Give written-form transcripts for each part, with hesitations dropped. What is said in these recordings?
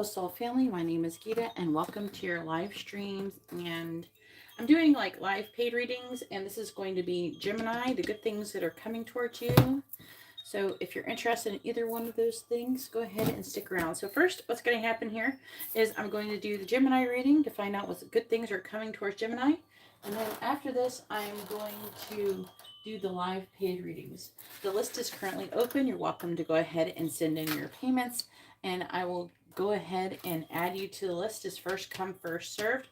Hello soul family, my name is Geeta and welcome to your live streams. And I'm doing like live paid readings, and this is going to be Gemini, the good things that are coming towards you. So if you're interested in either one of those things, go ahead and stick around. So first, what's going to happen here is I'm going to do the Gemini reading to find out what good things are coming towards Gemini. And then after this, I'm going to do the live paid readings. The list is currently open. You're welcome to go ahead and send in your payments, and I will go ahead and add you to the list as first come, first served.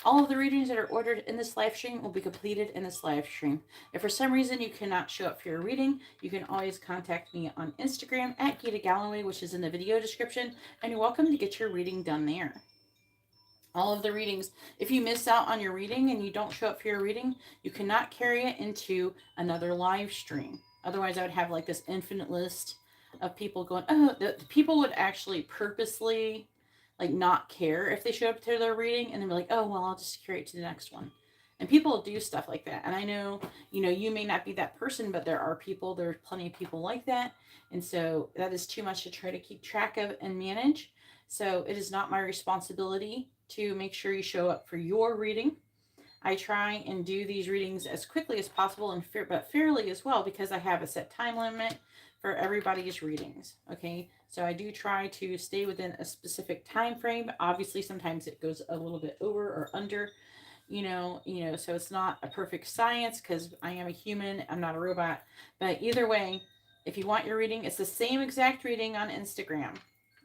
All of the readings that are ordered in this live stream will be completed in this live stream. If for some reason you cannot show up for your reading, you can always contact me on Instagram at GeetaGalaway, which is in the video description, and you're welcome to get your reading done there. All of the readings, if you miss out on your reading and you don't show up for your reading, you cannot carry it into another live stream. Otherwise, I would have like this infinite list of people going, oh, the people would actually purposely like not care if they showed up to their reading, and then be like, oh, well, I'll just carry it to the next one. And people do stuff like that. And I know, you may not be that person, but there's plenty of people like that. And so that is too much to try to keep track of and manage. So it is not my responsibility to make sure you show up for your reading. I try and do these readings as quickly as possible, but fairly as well, because I have a set time limit for everybody's readings. Okay, so I do try to stay within a specific time frame. Obviously, sometimes it goes a little bit over or under, so it's not a perfect science because I am a human, I'm not a robot. But either way, if you want your reading, it's the same exact reading on Instagram.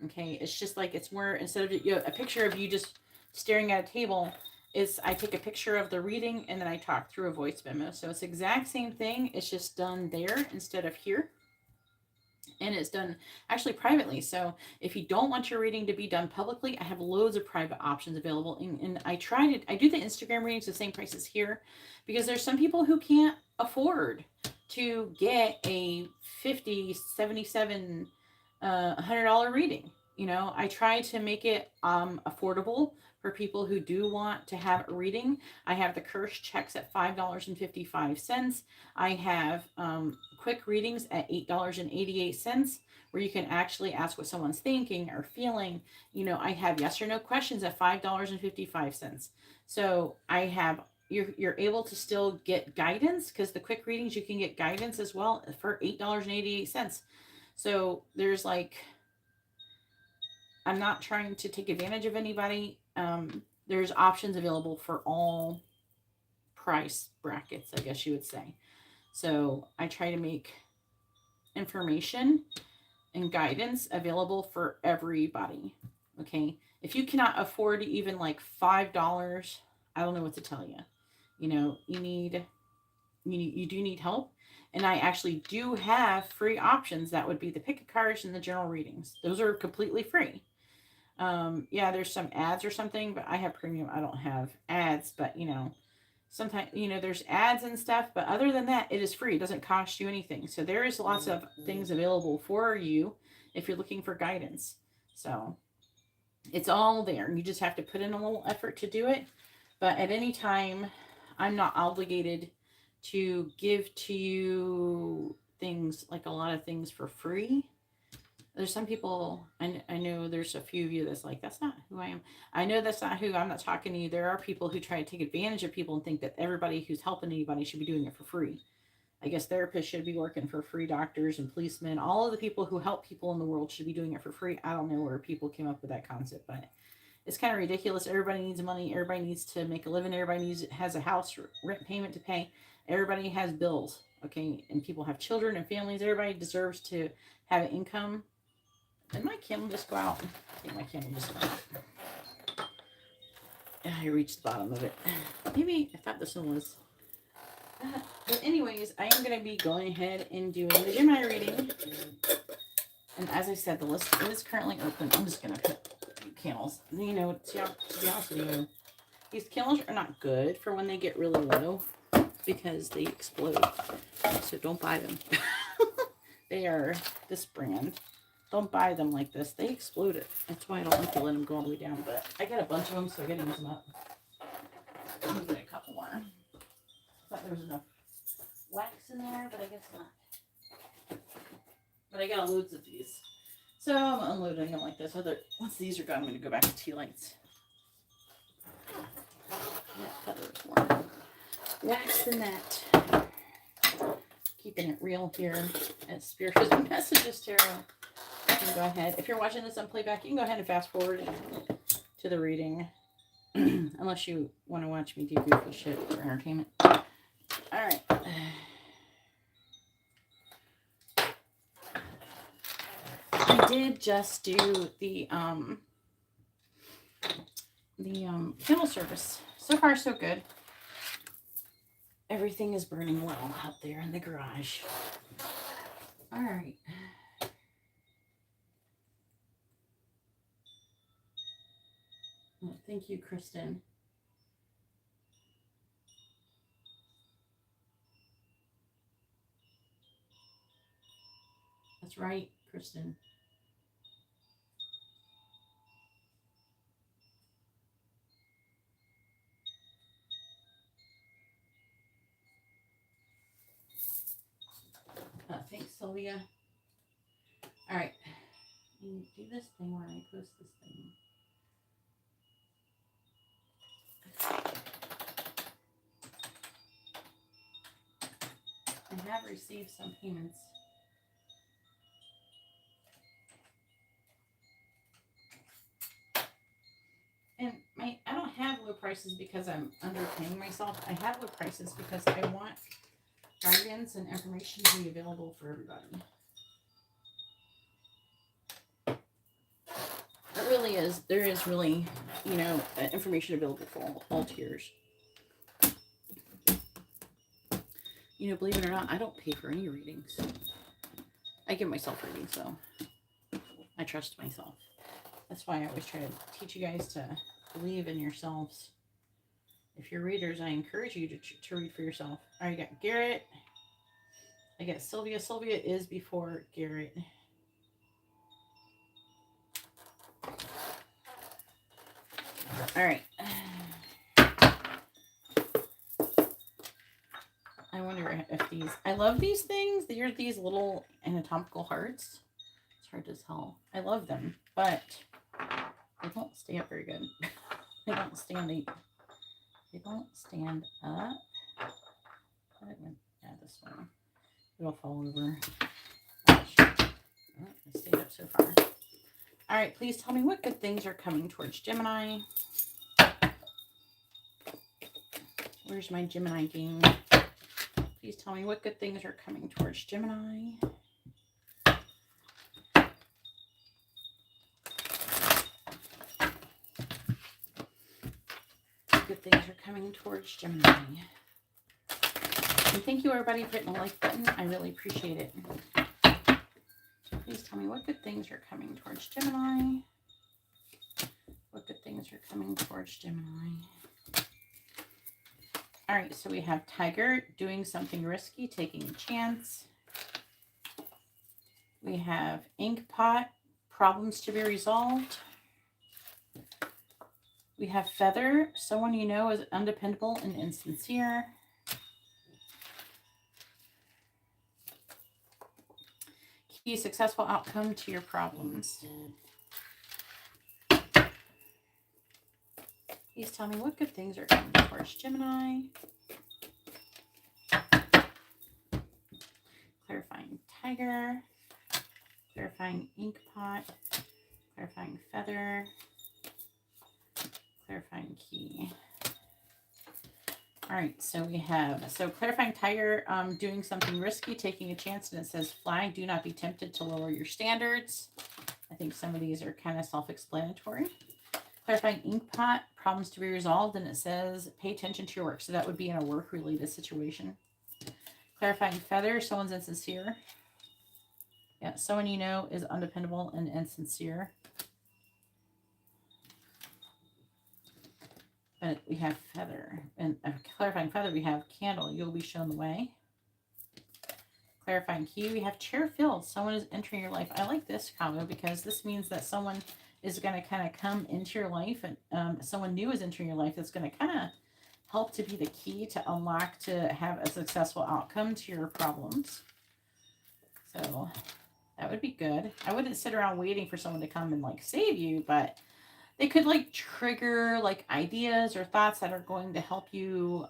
Okay, it's just like it's more, instead of a picture of you just staring at a table, is I take a picture of the reading and then I talk through a voice memo. So it's the exact same thing. It's just done there instead of here. And it's done actually privately. So if you don't want your reading to be done publicly, I have loads of private options available. And I do the Instagram readings the same price as here, because there's some people who can't afford to get a $50, $77, $100 reading. I try to make it affordable for people who do want to have a reading. I have the cursed checks at $5.55. I have quick readings at $8.88, where you can actually ask what someone's thinking or feeling. I have yes or no questions at $5.55. So I have you're able to still get guidance, because the quick readings you can get guidance as well for $8.88. So there's I'm not trying to take advantage of anybody. There's options available for all price brackets, I guess you would say. So I try to make information and guidance available for everybody. Okay. If you cannot afford even like $5, I don't know what to tell you. You do need help. And I actually do have free options. That would be the pick a cards and the general readings. Those are completely free. Yeah, there's some ads or something, but I have premium. I don't have ads, but sometimes, there's ads and stuff, but other than that, it is free. It doesn't cost you anything. So there is lots of things available for you if you're looking for guidance. So it's all there. You just have to put in a little effort to do it. But at any time, I'm not obligated to give to you things, like a lot of things, for free. There's some people, I know there's a few of you that's like, that's not who I am. I know that's not who, I'm not talking to you. There are people who try to take advantage of people and think that everybody who's helping anybody should be doing it for free. I guess therapists should be working for free, doctors and policemen. All of the people who help people in the world should be doing it for free. I don't know where people came up with that concept, but it's kind of ridiculous. Everybody needs money. Everybody needs to make a living. Everybody has a house rent payment to pay. Everybody has bills, okay? And people have children and families. Everybody deserves to have an income. Did my candle just go out? I think my candle just went out. I reached the bottom of it. Maybe I thought this one was. But anyways, I am going to be going ahead and doing the Gemini reading. And as I said, the list is currently open. I'm just going to put candles. To be honest with you, these candles are not good for when they get really low, because they explode. So don't buy them. They are this brand. Don't buy them like this. They explode it. That's why I don't like to let them go all the way down. But I got a bunch of them, so I got to use them up. I'm going to get a couple more. I thought there was enough wax in there, but I guess not. But I got loads of these. So I'm unloading them like this. Once these are gone, I'm going to go back to tea lights. That feather is more wax than that. Keeping it real here at Spiritism Messages Tarot. You can go ahead. If you're watching this on playback, you can go ahead and fast forward to the reading. Unless you want to watch me do goofy shit for entertainment. Alright. I did just do the candle service. So far, so good. Everything is burning well out there in the garage. All right. Well, thank you, Kristen. That's right, Kristen. Thanks, Sylvia. All right. You do this thing where I post this thing. I have received some payments. And I don't have low prices because I'm underpaying myself. I have low prices because I want guidance and information to be available for everybody. It really is. There is really, information available for all tiers. Believe it or not, I don't pay for any readings. I give myself readings, so I trust myself. That's why I always try to teach you guys to believe in yourselves. If you're readers, I encourage you to read for yourself. All right, I got Garrett. I got Sylvia. Sylvia is before Garrett. All right. I wonder if these... I love these things. They're these little anatomical hearts. It's hard to tell. I love them, but they don't stay up very good. They don't stand up. They don't stand up. Yeah, this one. It'll fall over. Oh, it stayed up so far. All right, please tell me what good things are coming towards Gemini. Where's my Gemini game? Please tell me what good things are coming towards Gemini. Good things are coming towards Gemini. And thank you, everybody, for hitting the like button. I really appreciate it. Please tell me what good things are coming towards Gemini. What good things are coming towards Gemini. All right, so we have Tiger, doing something risky, taking a chance. We have Inkpot, problems to be resolved. We have Feather, someone you know is undependable and insincere. Key, successful outcome to your problems. Please tell me what good things are coming towards Gemini. Clarifying Tiger. Clarifying Inkpot. Clarifying Feather. Clarifying Key. All right, so we have, clarifying Tiger, doing something risky, taking a chance, and it says fly, do not be tempted to lower your standards. I think some of these are kind of self-explanatory. Clarifying Inkpot, problems to be resolved, and it says pay attention to your work. So that would be in a work-related situation. Clarifying Feather, someone's insincere. Yeah, someone you know is undependable and insincere. But we have Feather. And clarifying Feather, we have Candle, you'll be shown the way. Clarifying Key, we have Chair Filled, someone is entering your life. I like this combo because this means that someone is going to kind of come into your life, and someone new is entering your life that's going to kind of help to be the key to unlock to have a successful outcome to your problems. So That would be good. I wouldn't sit around waiting for someone to come and like save you, but they could like trigger like ideas or thoughts that are going to help you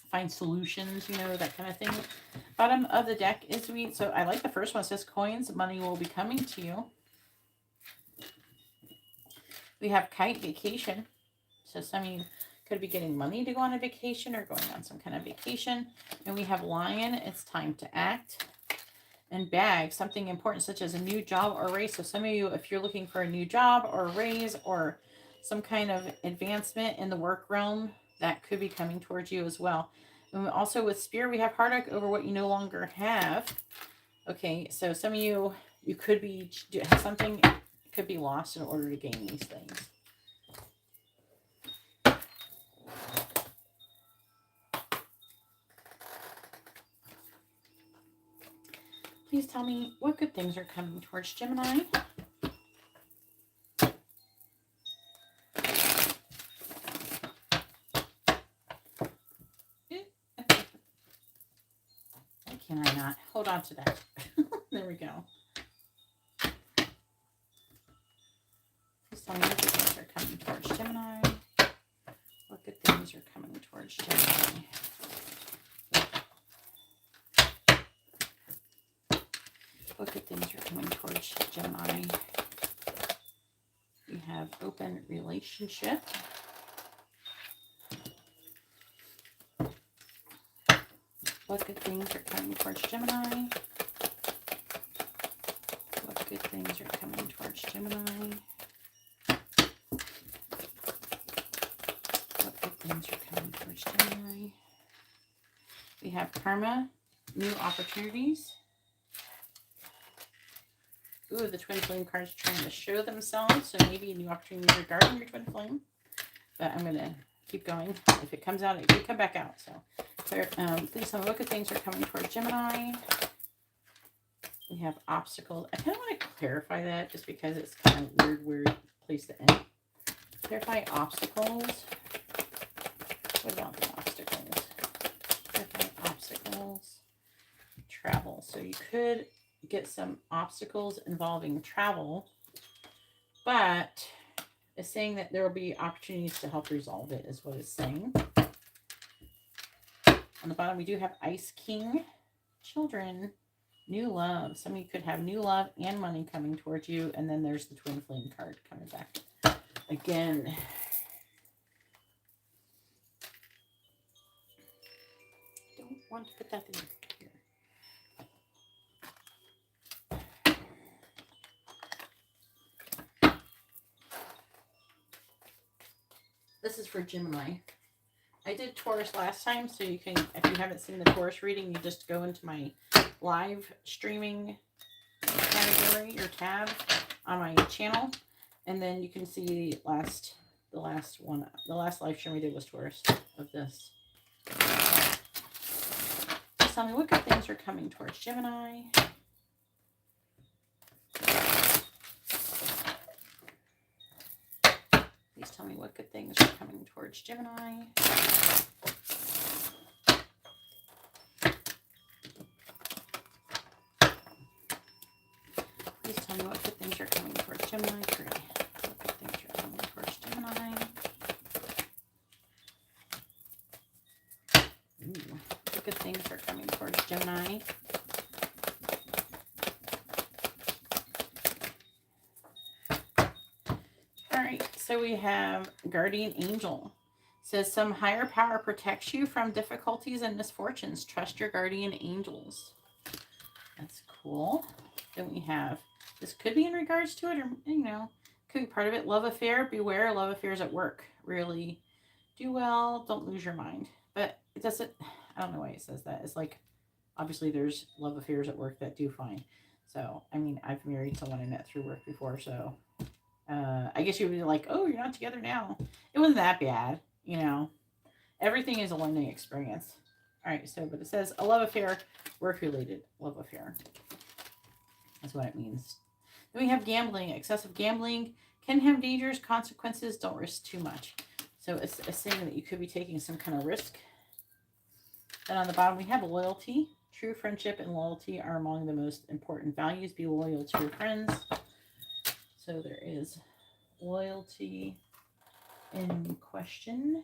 find solutions, you know, that kind of thing. Bottom of the deck is sweet. So I like the first one. It says coins, money will be coming to you. We have kite, vacation. So some of you could be getting money to go on a vacation or going on some kind of vacation. And we have lion, it's time to act. And bag, something important such as a new job or raise. So some of you, if you're looking for a new job or a raise or some kind of advancement in the work realm, that could be coming towards you as well. And also with spirit, we have heartache over what you no longer have. Okay, so some of you, you could be, something could be lost in order to gain these things. Please tell me what good things are coming towards Gemini. Why can I not? Hold on to that. There we go. Please tell me what good things are coming towards Gemini. What good things are coming towards Gemini. What good things are coming towards Gemini. We have open relationship. What good things are coming towards Gemini. What good things are coming towards Gemini. What good things are coming towards Gemini. We have karma, new opportunities. Ooh, the twin flame cards are trying to show themselves. So maybe a new opportunity regarding your twin flame. But I'm going to keep going. If it comes out, it could come back out. So please tell me what good things are coming towards Gemini. We have obstacles. I kind of want to clarify that just because it's kind of weird place to end. Clarify obstacles. What about the obstacles? Clarify obstacles. Travel. So you could get some obstacles involving travel, but it's saying that there will be opportunities to help resolve it is what it's saying. On the bottom, we do have Ice King, children, new love. Some of you could have new love and money coming towards you. And then there's the twin flame card coming back again. Don't want to put that in here. This is for Gemini. I did Taurus last time, so you can, if you haven't seen the Taurus reading, you just go into my live streaming category or tab on my channel, and then you can see the last live stream we did was Taurus of this. Just tell me what good things are coming towards Gemini. Please tell me what good things are coming towards Gemini. Please tell me what good things are coming towards Gemini. Three. What good things are coming towards Gemini. Ooh, what good things are coming towards Gemini. So we have Guardian Angel. It says some higher power protects you from difficulties and misfortunes. Trust your guardian angels. That's cool. Then we have, this could be in regards to it, or, you know, could be part of it. Love affair. Beware love affairs at work. Really do well. Don't lose your mind. But it doesn't, I don't know why it says that. It's like, obviously there's love affairs at work that do fine. So, I mean, I've married someone I met through work before, so I guess you would be like, oh, you're not together now. It wasn't that bad, you know. Everything is a learning experience. All right, so, but it says a love affair, work-related love affair. That's what it means. Then we have gambling. Excessive gambling can have dangerous consequences. Don't risk too much. So it's saying that you could be taking some kind of risk. Then on the bottom, we have loyalty. True friendship and loyalty are among the most important values. Be loyal to your friends. So there is loyalty in question.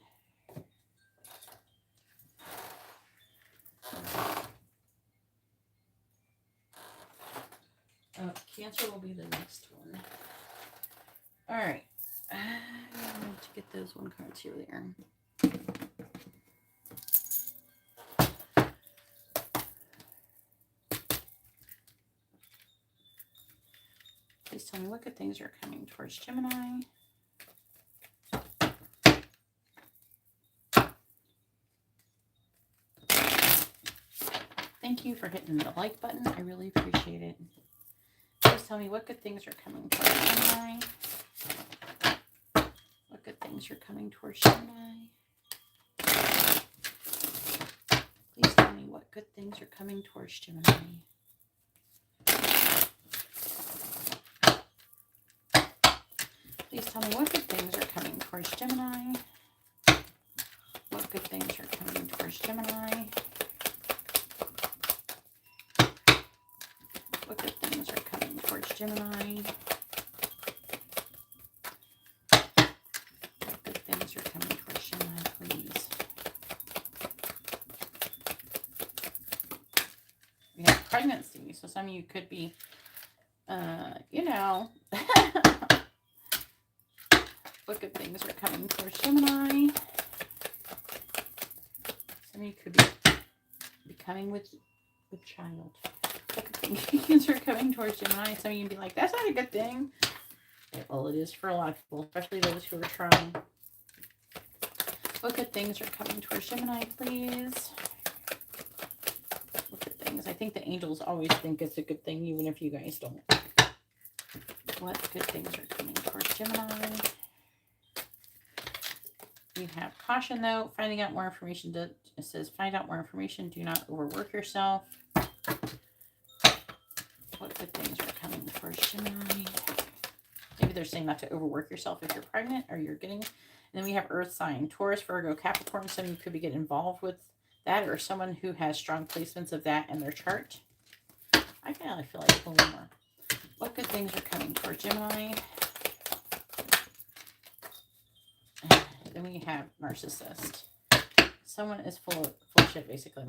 Cancer will be the next one. All right. I need to get those one cards here there. Please tell me what good things are coming towards Gemini. Thank you for hitting the like button. I really appreciate it. Please tell me what good things are coming towards Gemini. What good things are coming towards Gemini. Please tell me what good things are coming towards Gemini. Please tell me what good things are coming towards Gemini. What good things are coming towards Gemini. What good things are coming towards Gemini. What good things are coming towards Gemini, please. We have pregnancy, so some of you could be, you know, what good things are coming towards Gemini. Some of you could be coming with child. What good things are coming towards Gemini. Some of you would be like, that's not a good thing. Yeah, well, it is for a lot of people, especially those who are trying. What good things are coming towards Gemini, please? What good things? I think the angels always think it's a good thing, even if you guys don't. What good things are coming towards Gemini? You have caution, though. Finding out more information. It says, find out more information. Do not overwork yourself. What good things are coming towards Gemini? Maybe they're saying not to overwork yourself if you're pregnant or you're getting. And then we have Earth sign. Taurus, Virgo, Capricorn. Some of you could be getting involved with that, or someone who has strong placements of that in their chart. I kind of feel like pulling more. What good things are coming towards Gemini? Then we have narcissist. Someone is full of shit, basically.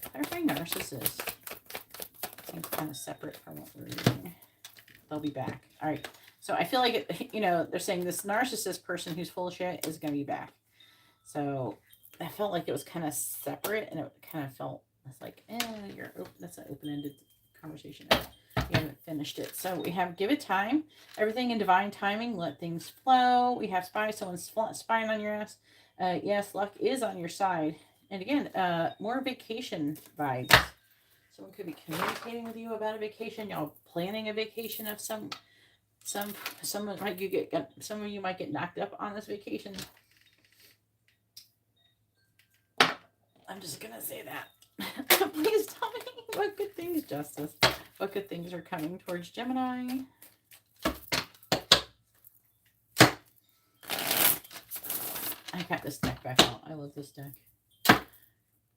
Clarifying narcissist. Seems kind of separate from what we're reading. They'll be back. All right. So I feel like, it, you know, they're saying this narcissist person who's full of shit is going to be back. So I felt like it was kind of separate, and it kind of felt, it's like, you're open. That's an open-ended conversation. We haven't finished it. So we have give it time. Everything in divine timing. Let things flow. We have spy. Someone's spying on your ass. Yes, luck is on your side. And again, more vacation vibes. Someone could be communicating with you about a vacation. Y'all planning a vacation of some like you get. Some of you might get knocked up on this vacation. I'm just gonna say that. Please tell me what good things, Justice. What good things are coming towards Gemini? I got this deck back out. I love this deck. What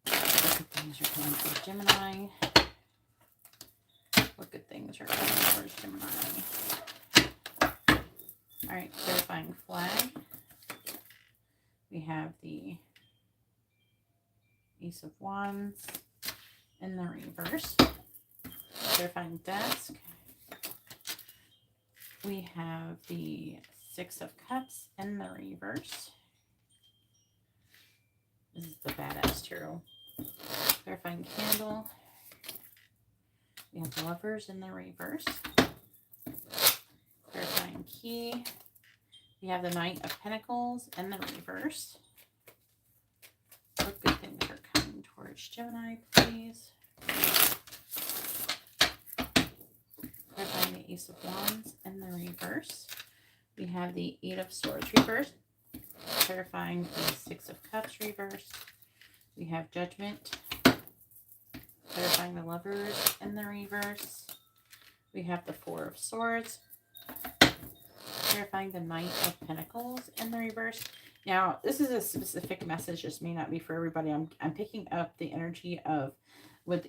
good things are coming towards Gemini? What good things are coming towards Gemini? All right, clarifying flag. We have the Ace of Wands in the reverse. Clarifying desk. We have the Six of Cups in the reverse. This is the Badass Tarot. Clarifying candle. We have the Lovers in the reverse. Clarifying key. We have the Knight of Pentacles in the reverse. What good things are coming towards Gemini, please? Clarifying the Ace of Wands in the reverse. We have the Eight of Swords reverse. Clarifying the Six of Cups reverse. We have Judgment. Clarifying the Lovers in the reverse. We have the Four of Swords. Clarifying the Knight of Pentacles in the reverse. Now, this is a specific message. This may not be for everybody. I'm picking up the energy of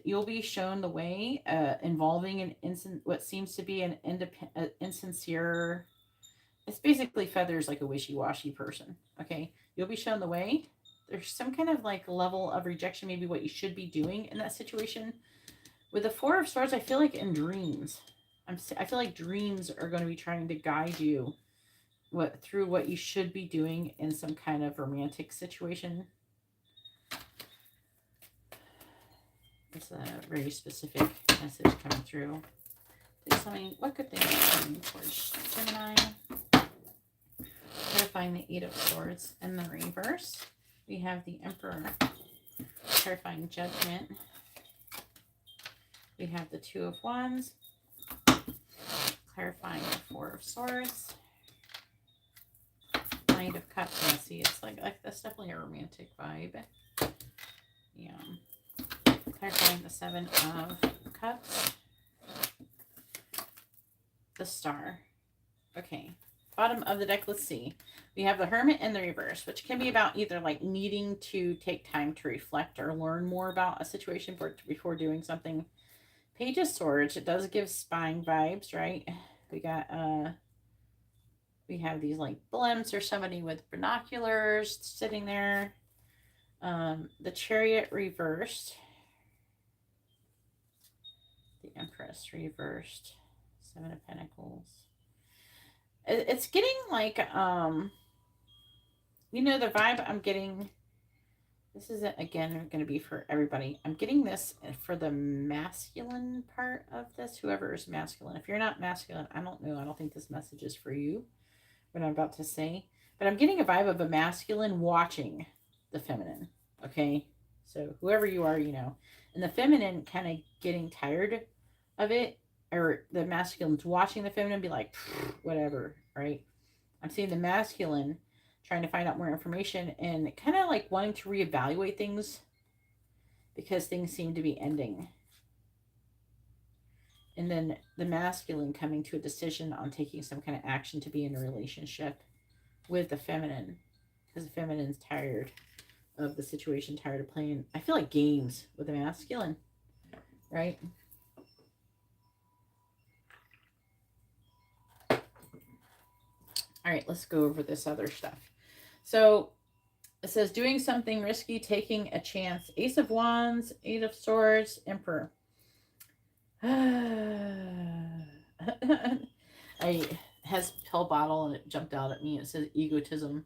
you'll be shown the way, involving what seems to be an insincere. It's basically feathers like a wishy-washy person. Okay, you'll be shown the way. There's some kind of like level of rejection, maybe what you should be doing in that situation. With the Four of Swords, I feel like in dreams, I feel like dreams are going to be trying to guide you through what you should be doing in some kind of romantic situation. It's a very specific message coming through. Please tell me what good things are coming towards Gemini. Clarifying the Eight of Swords in the reverse. We have the Emperor. Clarifying Judgment. We have the Two of Wands. Clarifying the Four of Swords. Knight of Cups. Yeah, see, it's like that's definitely a romantic vibe. Yeah. Clarifying the Seven of Cups. The Star. Okay. Bottom of the deck, let's see. We have the Hermit in the reverse, which can be about either like needing to take time to reflect or learn more about a situation before doing something. Page of Swords, it does give spying vibes, right? We have these like blimps or somebody with binoculars sitting there. The Chariot reversed. The Empress reversed. Seven of Pentacles. It's getting like, the vibe I'm getting, this isn't, again, going to be for everybody. I'm getting this for the masculine part of this, whoever is masculine. If you're not masculine, I don't know. I don't think this message is for you, what I'm about to say. But I'm getting a vibe of a masculine watching the feminine, okay? So whoever you are, and the feminine kind of getting tired of it, or the masculine's watching the feminine be like, whatever, right? I'm seeing the masculine trying to find out more information and kind of like wanting to reevaluate things because things seem to be ending. And then the masculine coming to a decision on taking some kind of action to be in a relationship with the feminine, because the feminine's tired of the situation, tired of playing, I feel like, games with the masculine, right? All right, let's go over this other stuff. So it says doing something risky, taking a chance. Ace of Wands, Eight of Swords, Emperor. Has pill bottle and it jumped out at me. It says egotism.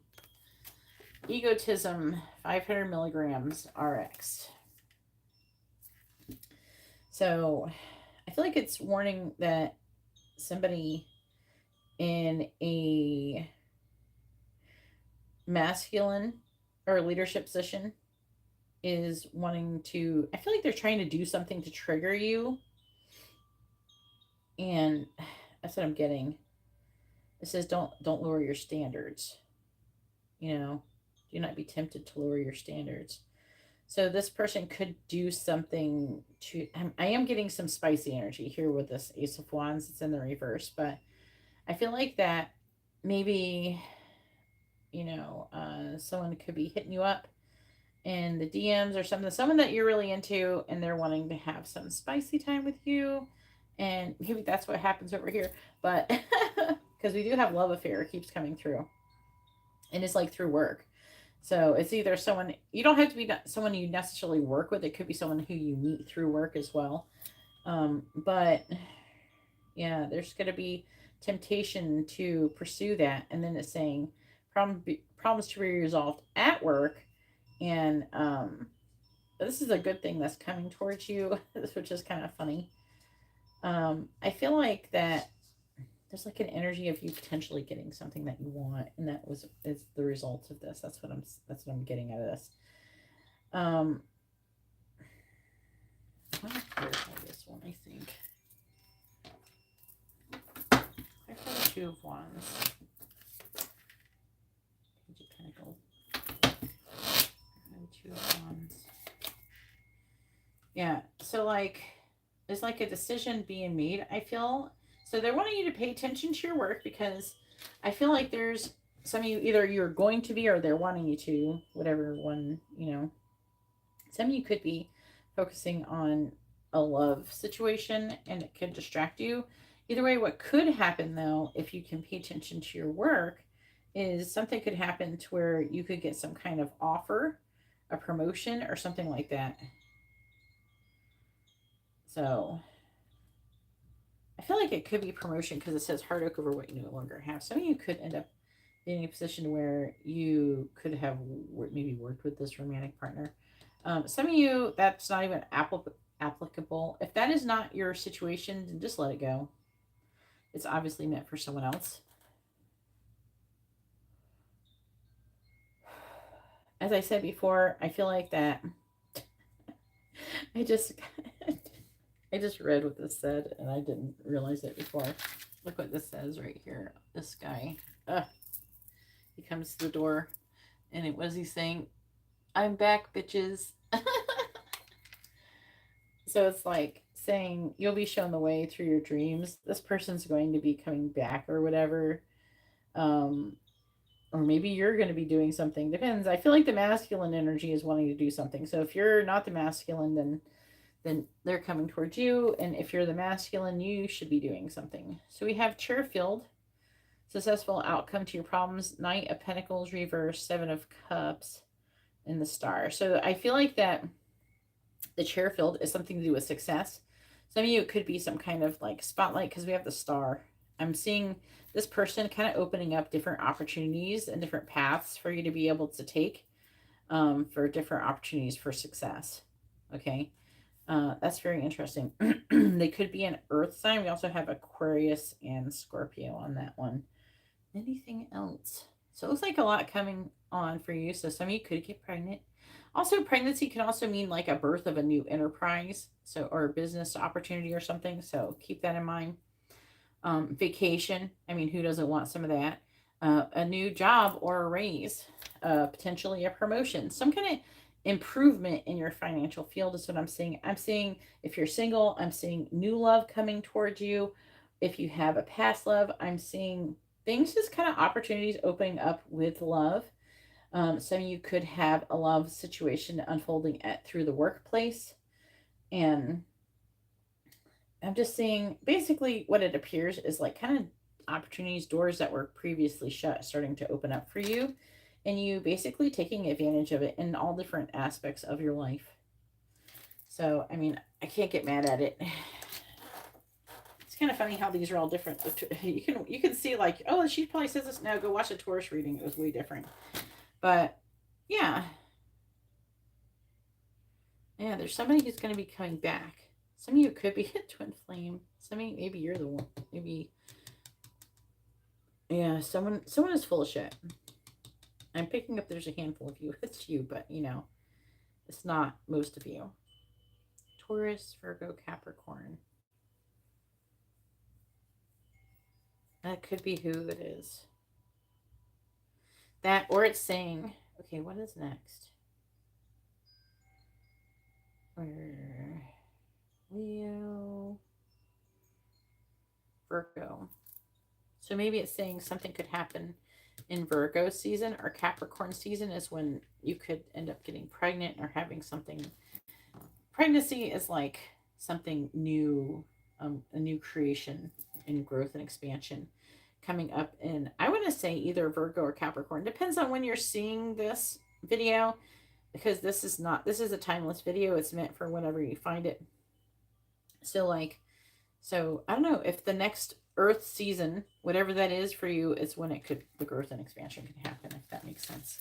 Egotism, 500 milligrams RX. So I feel like it's warning that somebody in a masculine or leadership position is wanting to, I feel like they're trying to do something to trigger you. And that's what I'm getting. It says don't lower your standards. Do not be tempted to lower your standards. So this person could do something to, I am getting some spicy energy here with this Ace of Wands. It's in the reverse, but I feel like that maybe, someone could be hitting you up in the DMs or something, someone that you're really into, and they're wanting to have some spicy time with you. And maybe that's what happens over here. But because we do have love affair, it keeps coming through. And it's like through work. So it's either someone, you don't have to be someone you necessarily work with. It could be someone who you meet through work as well. But yeah, there's going to be temptation to pursue that. And then it's saying problems to be resolved at work. And but this is a good thing that's coming towards you, which is kind of funny. I feel like that there's like an energy of you potentially getting something that you want, and that is the result of this. That's what I'm getting out of this. I'm gonna clarify this one, I think. I feel the Two of Wands. Page of Pentacles. Two of Wands. Yeah, so like there's like a decision being made, I feel. So they're wanting you to pay attention to your work, because I feel like there's some of you, either you're going to be or they're wanting you to, whatever one, some of you could be focusing on a love situation, and it could distract you. Either way, what could happen though, if you can pay attention to your work, is something could happen to where you could get some kind of offer, a promotion, or something like that. So I feel like it could be promotion because it says hard over what you no longer have. Some of you could end up in a position where you could have maybe worked with this romantic partner. Some of you, that's not even applicable. If that is not your situation, then just let it go. It's obviously meant for someone else. As I said before, I feel like that I just I just read what this said and I didn't realize it before. Look what this says right here. This guy. He comes to the door and what is he saying? I'm back, bitches. So it's like saying you'll be shown the way through your dreams. This person's going to be coming back or whatever. Or maybe you're going to be doing something. Depends. I feel like the masculine energy is wanting to do something. So if you're not the masculine, then they're coming towards you. And if you're the masculine, you should be doing something. So we have chair filled, successful outcome to your problems, Knight of Pentacles reverse, Seven of Cups, and the Star. So I feel like that the chair filled is something to do with success. Some of you, it could be some kind of like spotlight because we have the Star. I'm seeing this person kind of opening up different opportunities and different paths for you to be able to take for different opportunities for success. Okay. That's very interesting. They could be an earth sign. We also have Aquarius and Scorpio on that one. Anything else? So it looks like a lot coming on for you. So some of you could get pregnant. Also, pregnancy can also mean like a birth of a new enterprise, so or a business opportunity or something. So keep that in mind. Vacation. I mean, who doesn't want some of that? A new job or a raise, potentially a promotion, some kind of improvement in your financial field is what I'm seeing. I'm seeing if you're single, I'm seeing new love coming towards you. If you have a past love, I'm seeing things just kind of opportunities opening up with love. Some of you could have a love situation unfolding through the workplace. And I'm just seeing basically what it appears is like kind of opportunities, doors that were previously shut starting to open up for you. And you basically taking advantage of it in all different aspects of your life. So, I mean, I can't get mad at it. It's kind of funny how these are all different. You can see like, oh, she probably says this now. Go watch a Taurus reading. It was way different. But yeah. Yeah, there's somebody who's going to be coming back. Some of you could be a twin flame. Some of you, maybe you're the one. Maybe. Yeah, someone is full of shit. I'm picking up there's a handful of you. It's you, but you know, it's not most of you. Taurus, Virgo, Capricorn. That could be who it is. That, or it's saying, okay, what is next? Leo, Virgo. So maybe it's saying something could happen in Virgo season or Capricorn season is when you could end up getting pregnant or having something. Pregnancy is like something new, a new creation and growth and expansion coming up in, I want to say either Virgo or Capricorn. Depends on when you're seeing this video, because this is a timeless video. It's meant for whenever you find it. So like, so I don't know if the next Earth season, whatever that is for you, is when the growth and expansion can happen, if that makes sense.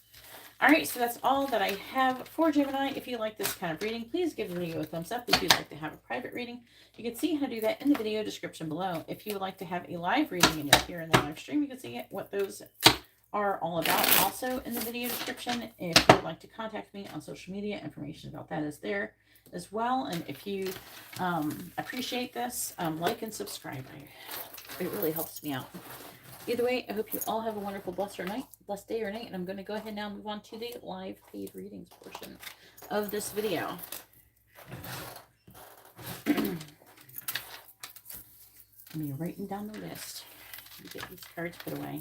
All right, so that's all that I have for Gemini. If you like this kind of reading, please give the video a thumbs up. If you'd like to have a private reading, you can see how to do that in the video description below. If you would like to have a live reading and you're here in the live stream, you can see what those are all about also in the video description. If you would like to contact me on social media, information about that is there as well. And if you appreciate this, like and subscribe. It really helps me out. Either way, I hope you all have a wonderful, blessed day or night. And I'm going to go ahead now and move on to the live paid readings portion of this video. I'm writing down the list. Get these cards put away.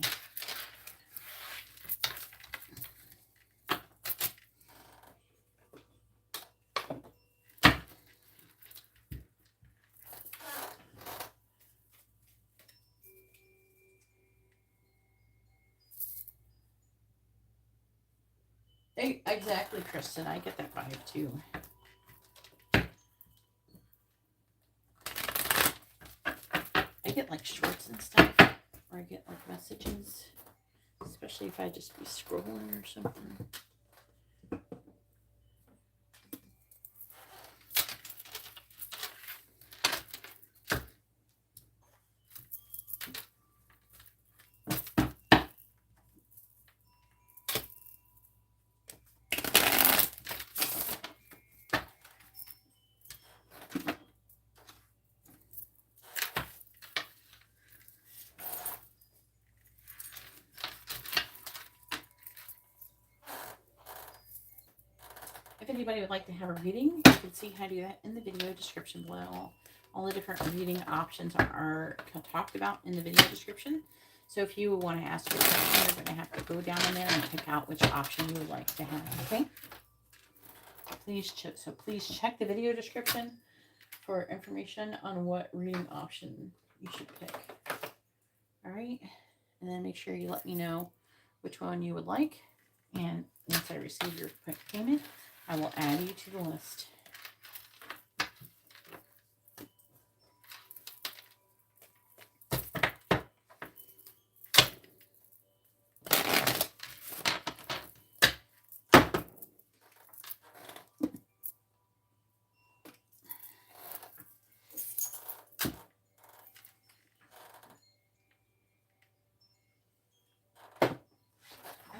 Exactly, Kristen. I get that vibe too. I get like shorts and stuff, or I get like messages, especially if I just be scrolling or something. If anybody would like to have a reading, you can see how to do that in the video description below. All the different reading options are talked about in the video description. So if you want to ask your question, you're going to have to go down in there and pick out which option you would like to have, okay? Please check the video description for information on what reading option you should pick. All right, and then make sure you let me know which one you would like. And once I receive your payment, I will add you to the list.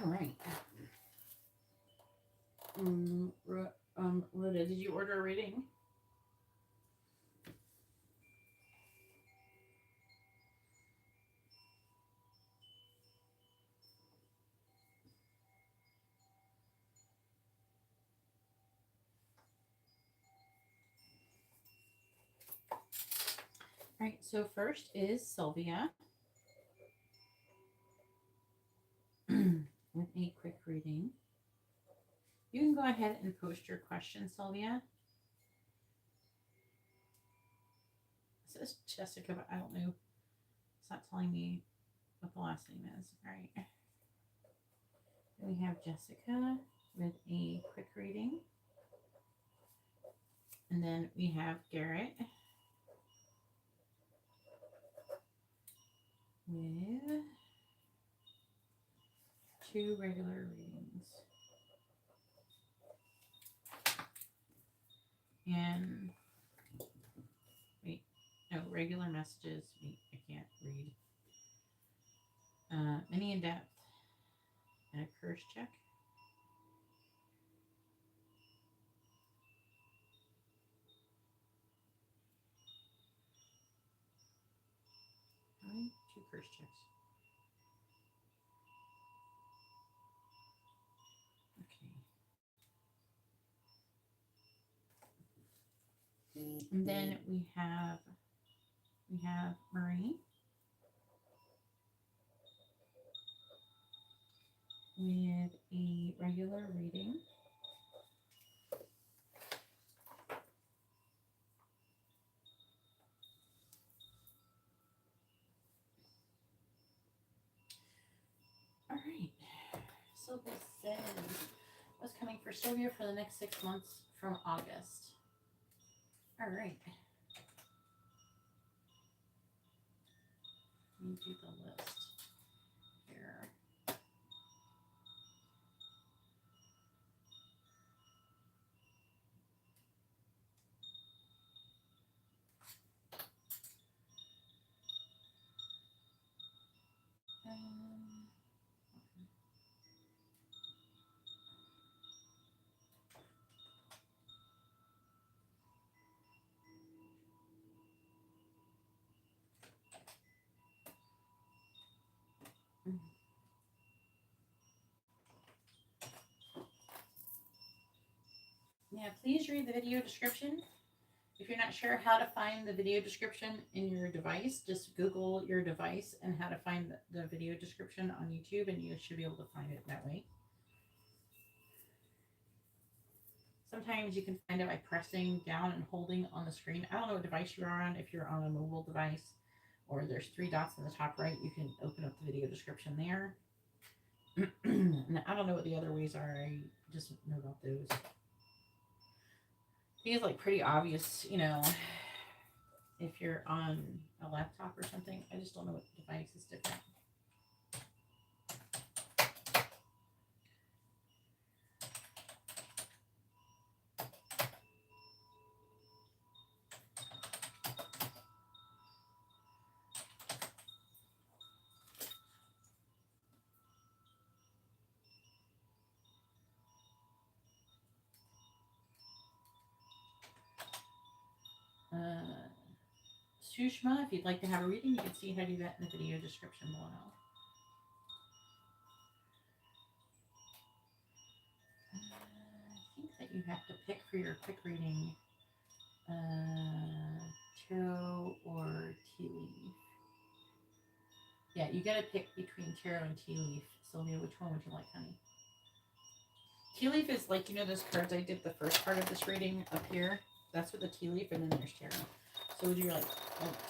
All right. Rhoda, did you order a reading? All right, so first is Sylvia with a quick reading. You can go ahead and post your question, Sylvia. It says Jessica, but I don't know. It's not telling me what the last name is. All right. We have Jessica with a quick reading. And then we have Garrett with 2 regular readings. And wait, no, regular messages. Wait, I can't read. Many in depth and a curse check. Right, 2 curse checks. Okay. And then we have Marie with a regular reading. All right. Sylvia says, what's coming for Sylvia for the next 6 months from August? All right. Let me do the list here. Yeah, please read the video description. If you're not sure how to find the video description in your device, just Google your device and how to find the video description on YouTube, and you should be able to find it that way. Sometimes you can find it by pressing down and holding on the screen. I don't know what device you're on. If you're on a mobile device, or there's 3 dots in the top right, you can open up the video description there. And I don't know what the other ways are. I just know about those. These like pretty obvious, you know, if you're on a laptop or something. I just don't know what device is different. Sushma, if you'd like to have a reading, you can see how to do that in the video description below. I think that you have to pick for your quick reading tarot or tea leaf. Yeah, you got to pick between tarot and tea leaf. Sylvia, which one would you like, honey? Tea leaf is like, you know those cards I did the first part of this reading up here? That's with the tea leaf, and then there's tarot. So would you like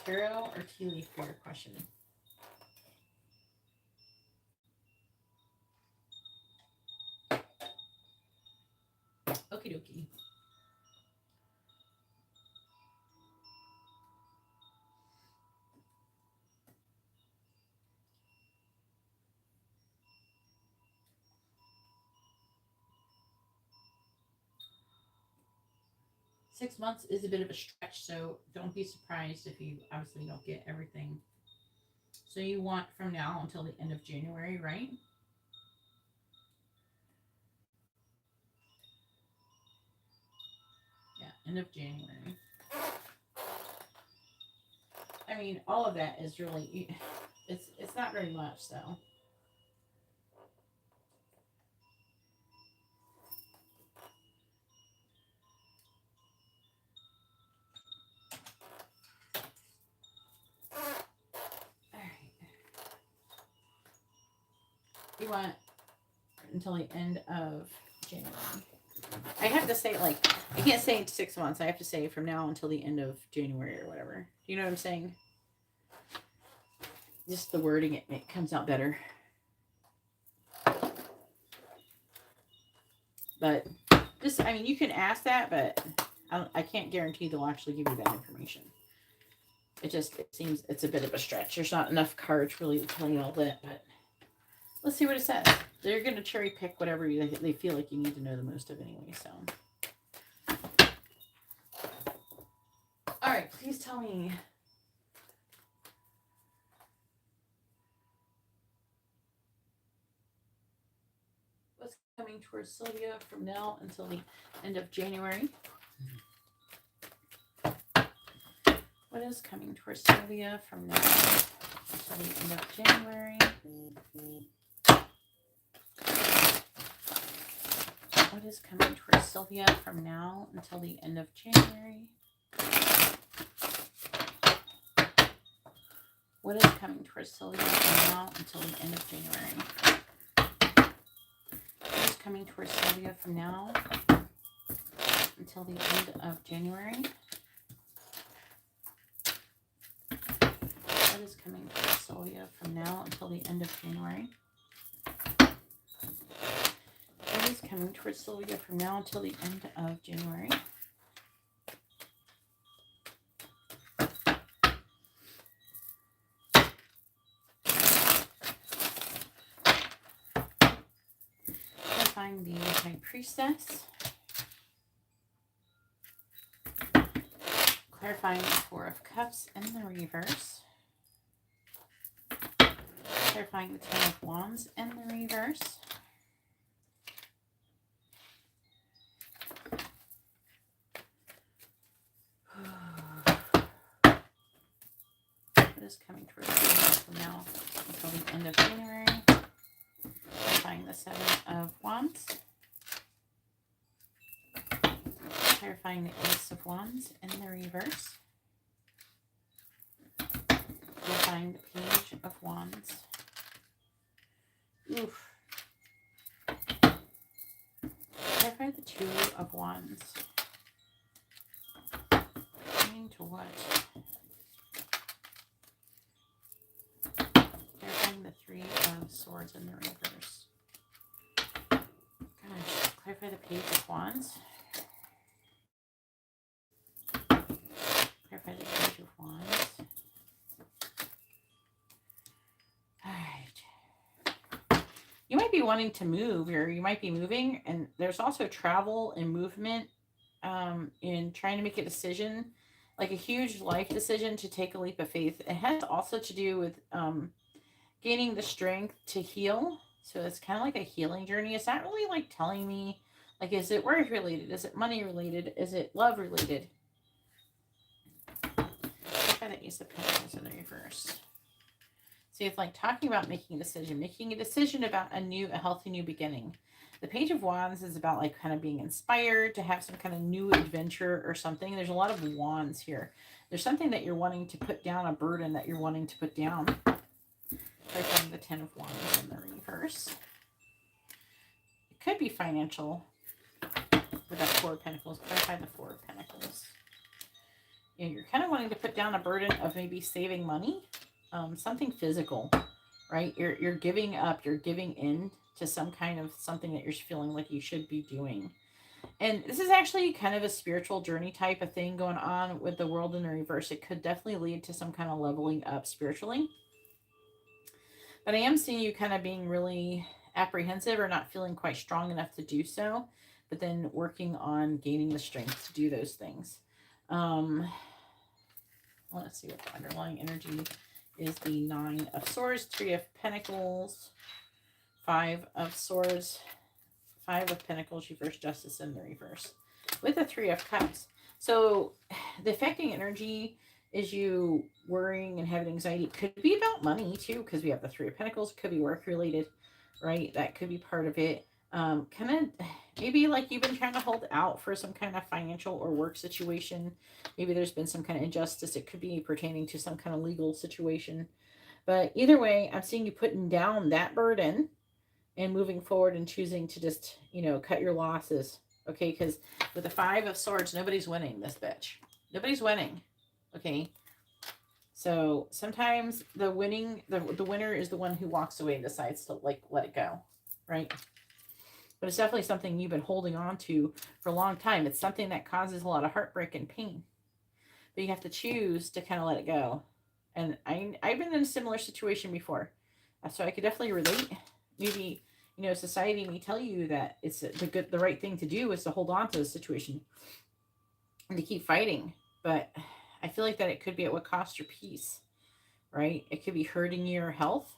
tarot or tea leaf for your question? Okie dokie. Six months is a bit of a stretch, so don't be surprised if you obviously don't get everything. So you want from now until the end of January, right? Yeah, end of January. I mean, all of that is really, it's not very much, so. You want until the end of January. I have to say, like, I can't say 6 months. I have to say from now until the end of January or whatever. You know what I'm saying? Just the wording, it comes out better. But just, I mean, you can ask that, but I can't guarantee they'll actually give you that information. It seems it's a bit of a stretch. There's not enough cards really to tell you all that, but let's see what it says. They're going to cherry pick whatever they feel like you need to know the most of anyway, so. All right, please tell me. What's coming towards Sylvia from now until the end of January? What is coming towards Sylvia from now until the end of January? What is coming towards Sylvia from now until the end of January? What is coming towards Sylvia from now until the end of January? What is coming towards Sylvia from now until the end of January? What is coming towards Sylvia from now until the end of January? What is coming towards Sylvia from now until the end of January? Clarifying the High Priestess. Clarifying the Four of Cups in the reverse. Clarifying the Ten of Wands in the reverse. What is coming towards Sylvia from now until the end of January? Clarifying the Seven of Wands. Clarifying the Ace of Wands in the reverse. Clarifying the Page of Wands. Oof. Clarify the Two of Wands. Meaning to what? Clarifying the Three of Swords in the reverse. Clarify the Page of Wands. Clarify the Page of Wands. All right. You might be wanting to move, or you might be moving, and there's also travel and movement in trying to make a decision, like a huge life decision to take a leap of faith. It has also to do with gaining the strength to heal. So it's kind of like a healing journey. It's not really like telling me, like, is it work related? Is it money related? Is it love related? Look at the Ace of Pentacles in the reverse. See, it's like talking about making a decision about a healthy new beginning. The Page of Wands is about like kind of being inspired to have some kind of new adventure or something. There's a lot of wands here. There's something that you're wanting to put down, a burden that you're wanting to put down. Clarifying the Ten of Wands in the reverse. It could be financial with that Four of Pentacles. Clarify the Four of Pentacles. And you're kind of wanting to put down a burden of maybe saving money. Something physical, right? You're giving up, you're giving in to some kind of something that you're feeling like you should be doing. And this is actually kind of a spiritual journey type of thing going on with the World in the reverse. It could definitely lead to some kind of leveling up spiritually. But I am seeing you kind of being really apprehensive or not feeling quite strong enough to do so, but then working on gaining the strength to do those things. Let's see what the underlying energy is. The Nine of Swords, Three of Pentacles, Five of Swords, Five of Pentacles, reverse Justice in the reverse, with the Three of Cups. So the affecting energy is you worrying and having anxiety. It could be about money too, because we have the Three of Pentacles. It could be work related, right? That could be part of it. Kind of maybe like you've been trying to hold out for some kind of financial or work situation. Maybe there's been some kind of injustice. It could be pertaining to some kind of legal situation. But either way, I'm seeing you putting down that burden and moving forward and choosing to just, cut your losses. Okay, because with the Five of Swords, nobody's winning this bitch. Nobody's winning. Okay. So sometimes the winner is the one who walks away and decides to like let it go. Right? But it's definitely something you've been holding on to for a long time. It's something that causes a lot of heartbreak and pain. But you have to choose to kind of let it go. And I've been in a similar situation before. So I could definitely relate. Maybe, society may tell you that it's the right thing to do is to hold on to the situation and to keep fighting. But I feel like that it could be at what cost your peace, right? It could be hurting your health.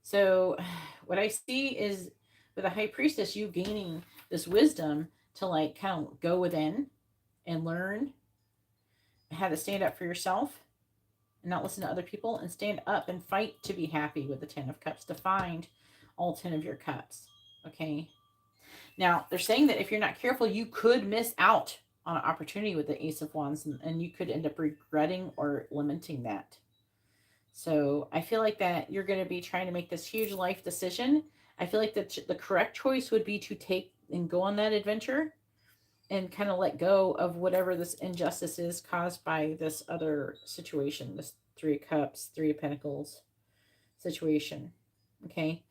So what I see is with a High Priestess, you gaining this wisdom to like kind of go within and learn how to stand up for yourself and not listen to other people, and stand up and fight to be happy with the Ten of Cups, to find all 10 of your cups. Okay. Now they're saying that if you're not careful, you could miss out on an opportunity with the Ace of Wands, and you could end up regretting or lamenting that. So I feel like that you're going to be trying to make this huge life decision. I feel like that the correct choice would be to take and go on that adventure and kind of let go of whatever this injustice is caused by this other situation, this Three of Cups, Three of Pentacles situation. Okay.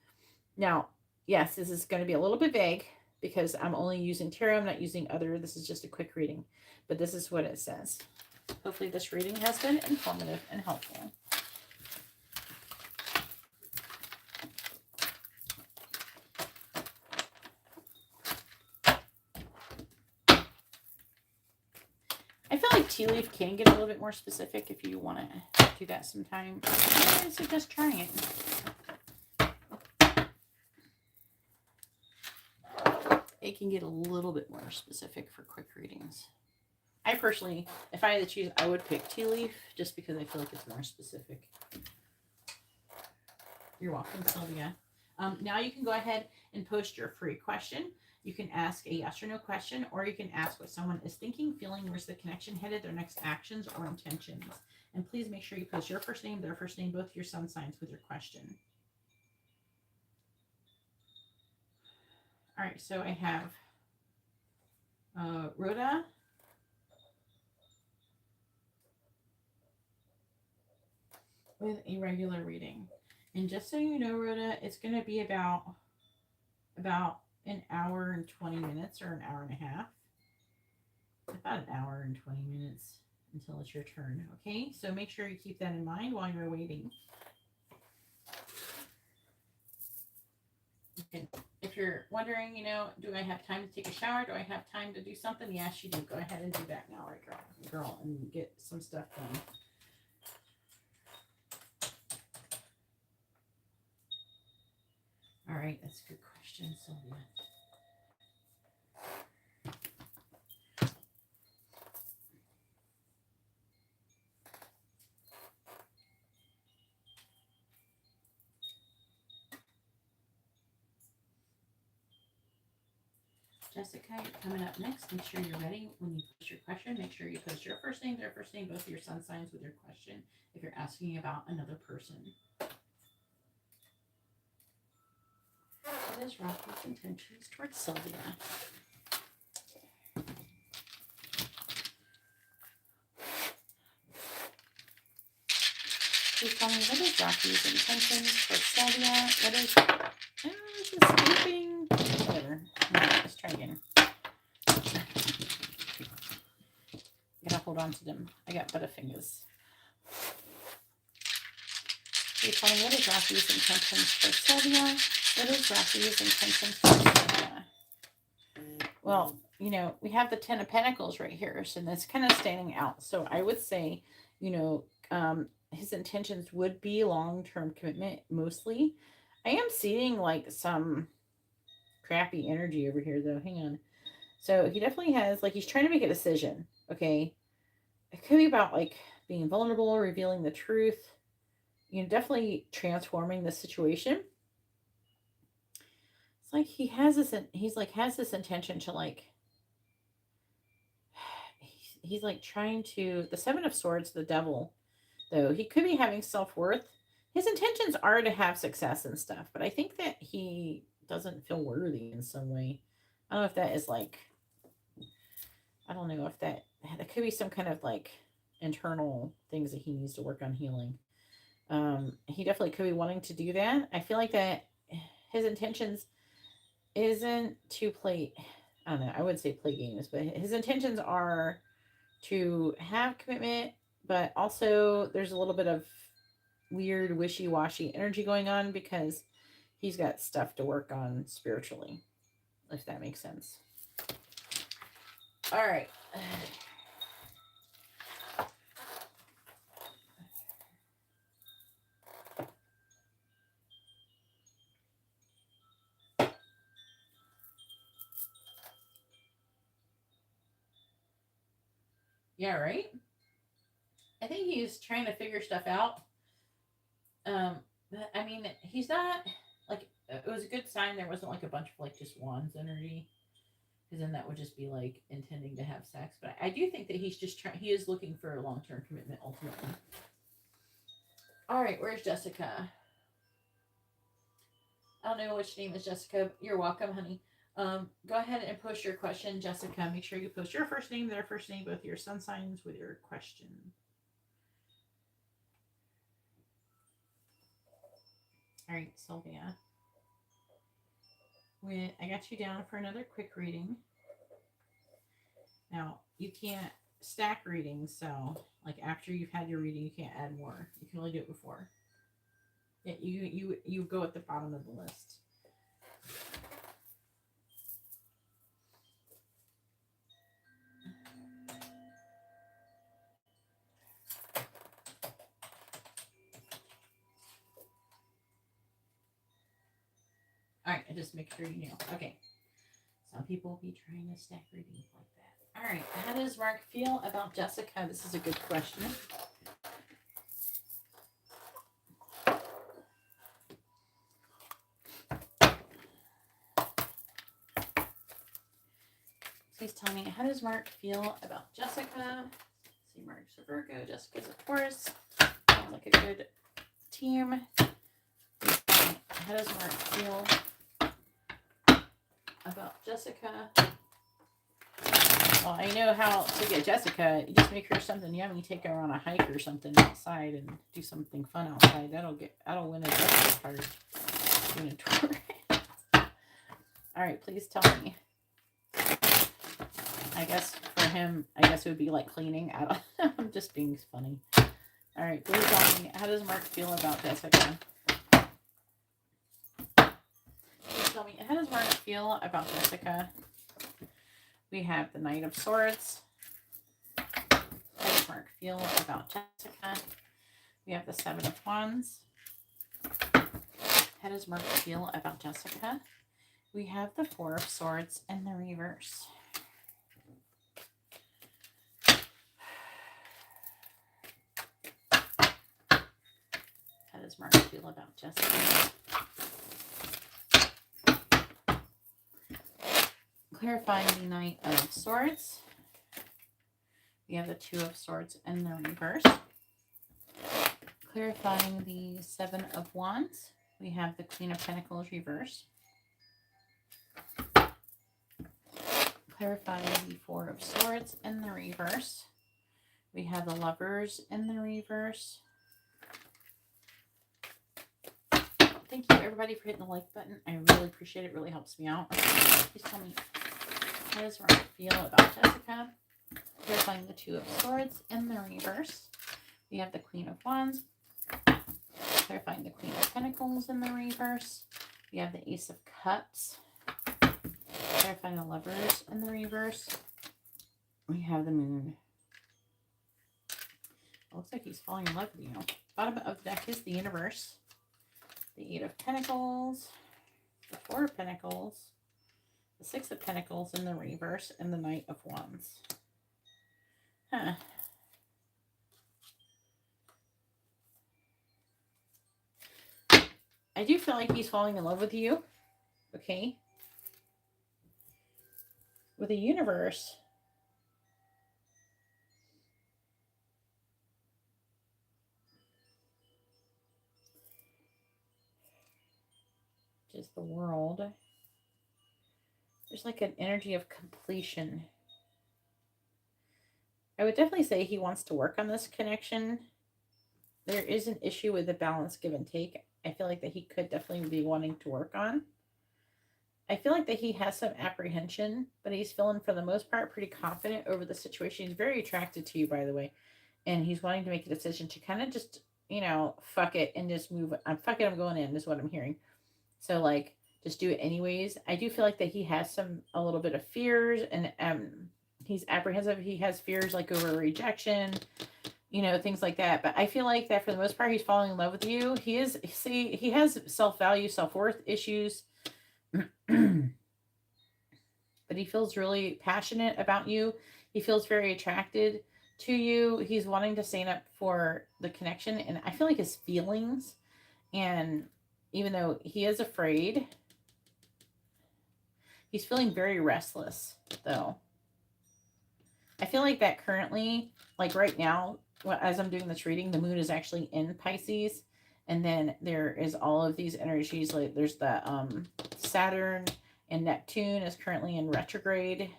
Now, yes, this is going to be a little bit vague because I'm only using tarot. I'm not using other. This is just a quick reading, but this is what it says. Hopefully this reading has been informative and helpful. I feel like tea leaf can get a little bit more specific if you want to do that sometime. I suggest trying it. It can get a little bit more specific for quick readings. I personally, if I had to choose, I would pick tea leaf just because I feel like it's more specific. You're welcome, Sylvia. Now you can go ahead and post your free question. You can ask a yes or no question, or you can ask what someone is thinking, feeling, where's the connection headed, their next actions or intentions. And please make sure you post your first name, their first name, both your sun signs with your question. All right, so I have Rhoda, with a regular reading. And just so you know, Rhoda, it's going to be about an hour and 20 minutes or an hour and a half. About an hour and 20 minutes until it's your turn. Okay, so make sure you keep that in mind while you're waiting. Okay. If you're wondering, you know, do I have time to take a shower? Do I have time to do something? Yes, you do. Go ahead and do that now, right, girl, and get some stuff done. All right, that's a good question, Sylvia. Jessica, you're coming up next. Make sure you're ready when you post your question. Make sure you post your first name, their first name, both of your sun signs with your question if you're asking about another person. What is Rocky's intentions towards Sylvia? Please tell me, what is Rocky's intentions towards Sylvia? What is... it's escaping. Whatever. No, let's try again. Gotta hold on to them. I got butterfingers. Please tell me, what is Rocky's intentions towards Sylvia? What is Rocky's intentions towards Sylvia? Well, you know, we have the 10 of Pentacles right here, so that's kind of standing out. So I would say, you know, his intentions would be long-term commitment mostly. I am seeing like some crappy energy over here though. Hang on. So he definitely has, like, he's trying to make a decision. Okay. It could be about like being vulnerable, revealing the truth, you know, definitely transforming the situation. It's like he has this, he's like has this intention to like, he's like trying to, the 7 of Swords, the devil, though he could be having self-worth. His intentions are to have success and stuff, but I think that he doesn't feel worthy in some way. I don't know if that is like, I don't know if that could be some kind of like internal things that he needs to work on healing. He definitely could be wanting to do that. I feel like that his intentions isn't to play, I don't know, I would say play games, but his intentions are to have commitment, but also there's a little bit of weird wishy-washy energy going on because he's got stuff to work on spiritually, if that makes sense. All right. Yeah, right? I think he's trying to figure stuff out. But I mean, he's not, like, it was a good sign there wasn't like a bunch of like just wands energy, because then that would just be like intending to have sex. But I do think that he's just trying, he is looking for a long-term commitment ultimately. All right, where's Jessica? I don't know which name is Jessica. You're welcome, honey. Go ahead and post your question, Jessica. Make sure you post your first name, their first name, both your sun signs with your question. All right, Sylvia. I got you down for another quick reading. Now, you can't stack readings, so like after you've had your reading, you can't add more. You can only do it before. Yeah, you go at the bottom of the list. All right, I just make sure you know. Okay. Some people will be trying to stack readings like that. All right, how does Mark feel about Jessica? This is a good question. Please tell me, how does Mark feel about Jessica? Let's see, Mark's a Virgo, Jessica's a Taurus. Sounds like a good team. Please tell me, how does Mark feel about Jessica? Well, I know how to get Jessica. You just make her something yummy, take her on a hike or something outside and do something fun outside. That'll win a Jessica card. Being a Taurus. All right, please tell me. I guess for him, I guess it would be like cleaning. I don't, I'm just being funny. All right, please tell me. How does Mark feel about Jessica? Please tell me. How does Mark feel about Jessica? We have the Knight of Swords. How does Mark feel about Jessica? We have the Seven of Wands. How does Mark feel about Jessica? We have the Four of Swords in the reverse. How does Mark feel about Jessica? Clarifying the Knight of Swords. We have the Two of Swords in the reverse. Clarifying the Seven of Wands. We have the Queen of Pentacles reverse. Clarifying the Four of Swords in the reverse. We have the Lovers in the reverse. Thank you everybody for hitting the like button. I really appreciate it. It really helps me out. Please tell me, how does Mark feel about Jessica? Clarifying the Two of Swords in the reverse. We have the Queen of Wands. Clarifying the Queen of Pentacles in the reverse. We have the Ace of Cups. Clarifying the Lovers in the reverse. We have the Moon. It looks like he's falling in love with you. Bottom of the deck is the Universe. The Eight of Pentacles. The Four of Pentacles. The Six of Pentacles in the reverse. And the Knight of Wands. Huh. I do feel like he's falling in love with you. Okay. With the Universe. Which is the World. There's like an energy of completion. I would definitely say he wants to work on this connection. There is an issue with the balance give and take. I feel like that he could definitely be wanting to work on. I feel like that he has some apprehension, but he's feeling for the most part pretty confident over the situation. He's very attracted to you, by the way. And he's wanting to make a decision to kind of just, you know, fuck it and just move. Fuck it, I'm going in, is what I'm hearing. So like, just do it anyways. I do feel like that he has a little bit of fears, and he's apprehensive. He has fears like over rejection, you know, things like that. But I feel like that for the most part, he's falling in love with you. He has self-value, self-worth issues. But he feels really passionate about you. He feels very attracted to you. He's wanting to stand up for the connection. And I feel like his feelings, and even though he is afraid, he's feeling very restless, though. I feel like that currently, like right now, as I'm doing this reading, the moon is actually in Pisces. And then there is all of these energies. Like there's the Saturn and Neptune is currently in retrograde.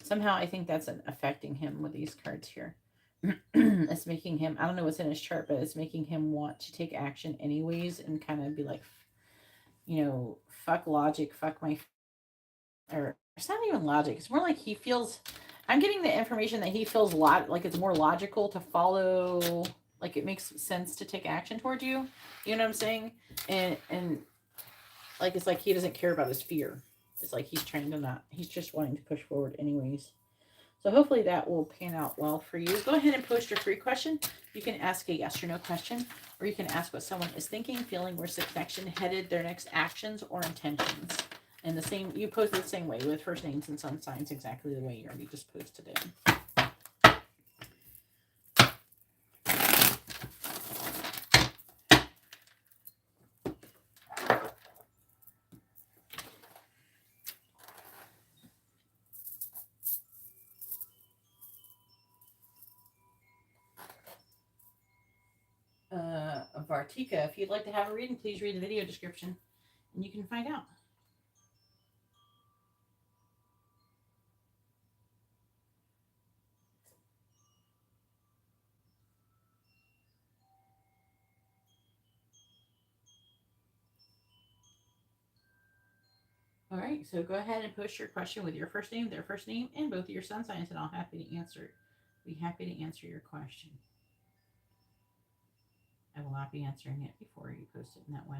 Somehow I think that's affecting him with these cards here. It's making him, I don't know what's in his chart, but it's making him want to take action anyways and kind of be like, you know, fuck logic, fuck my, or it's not even logic. It's more like he feels, I'm getting the information that he feels like it's more logical to follow, like it makes sense to take action toward you. You know what I'm saying? And like, it's like he doesn't care about his fear. It's like he's trying to not, he's just wanting to push forward anyways. So hopefully that will pan out well for you. Go ahead and post your free question. You can ask a yes or no question, or you can ask what someone is thinking, feeling, where's the connection headed, their next actions or intentions. And the same, you post it the same way with first names and sun signs, exactly the way you already just posted it. Vartika, if you'd like to have a reading, please read the video description and you can find out. All right, so go ahead and post your question with your first name, their first name, and both of your sun signs, and I'll be happy to answer your question. I will not be answering it before you post it in that way.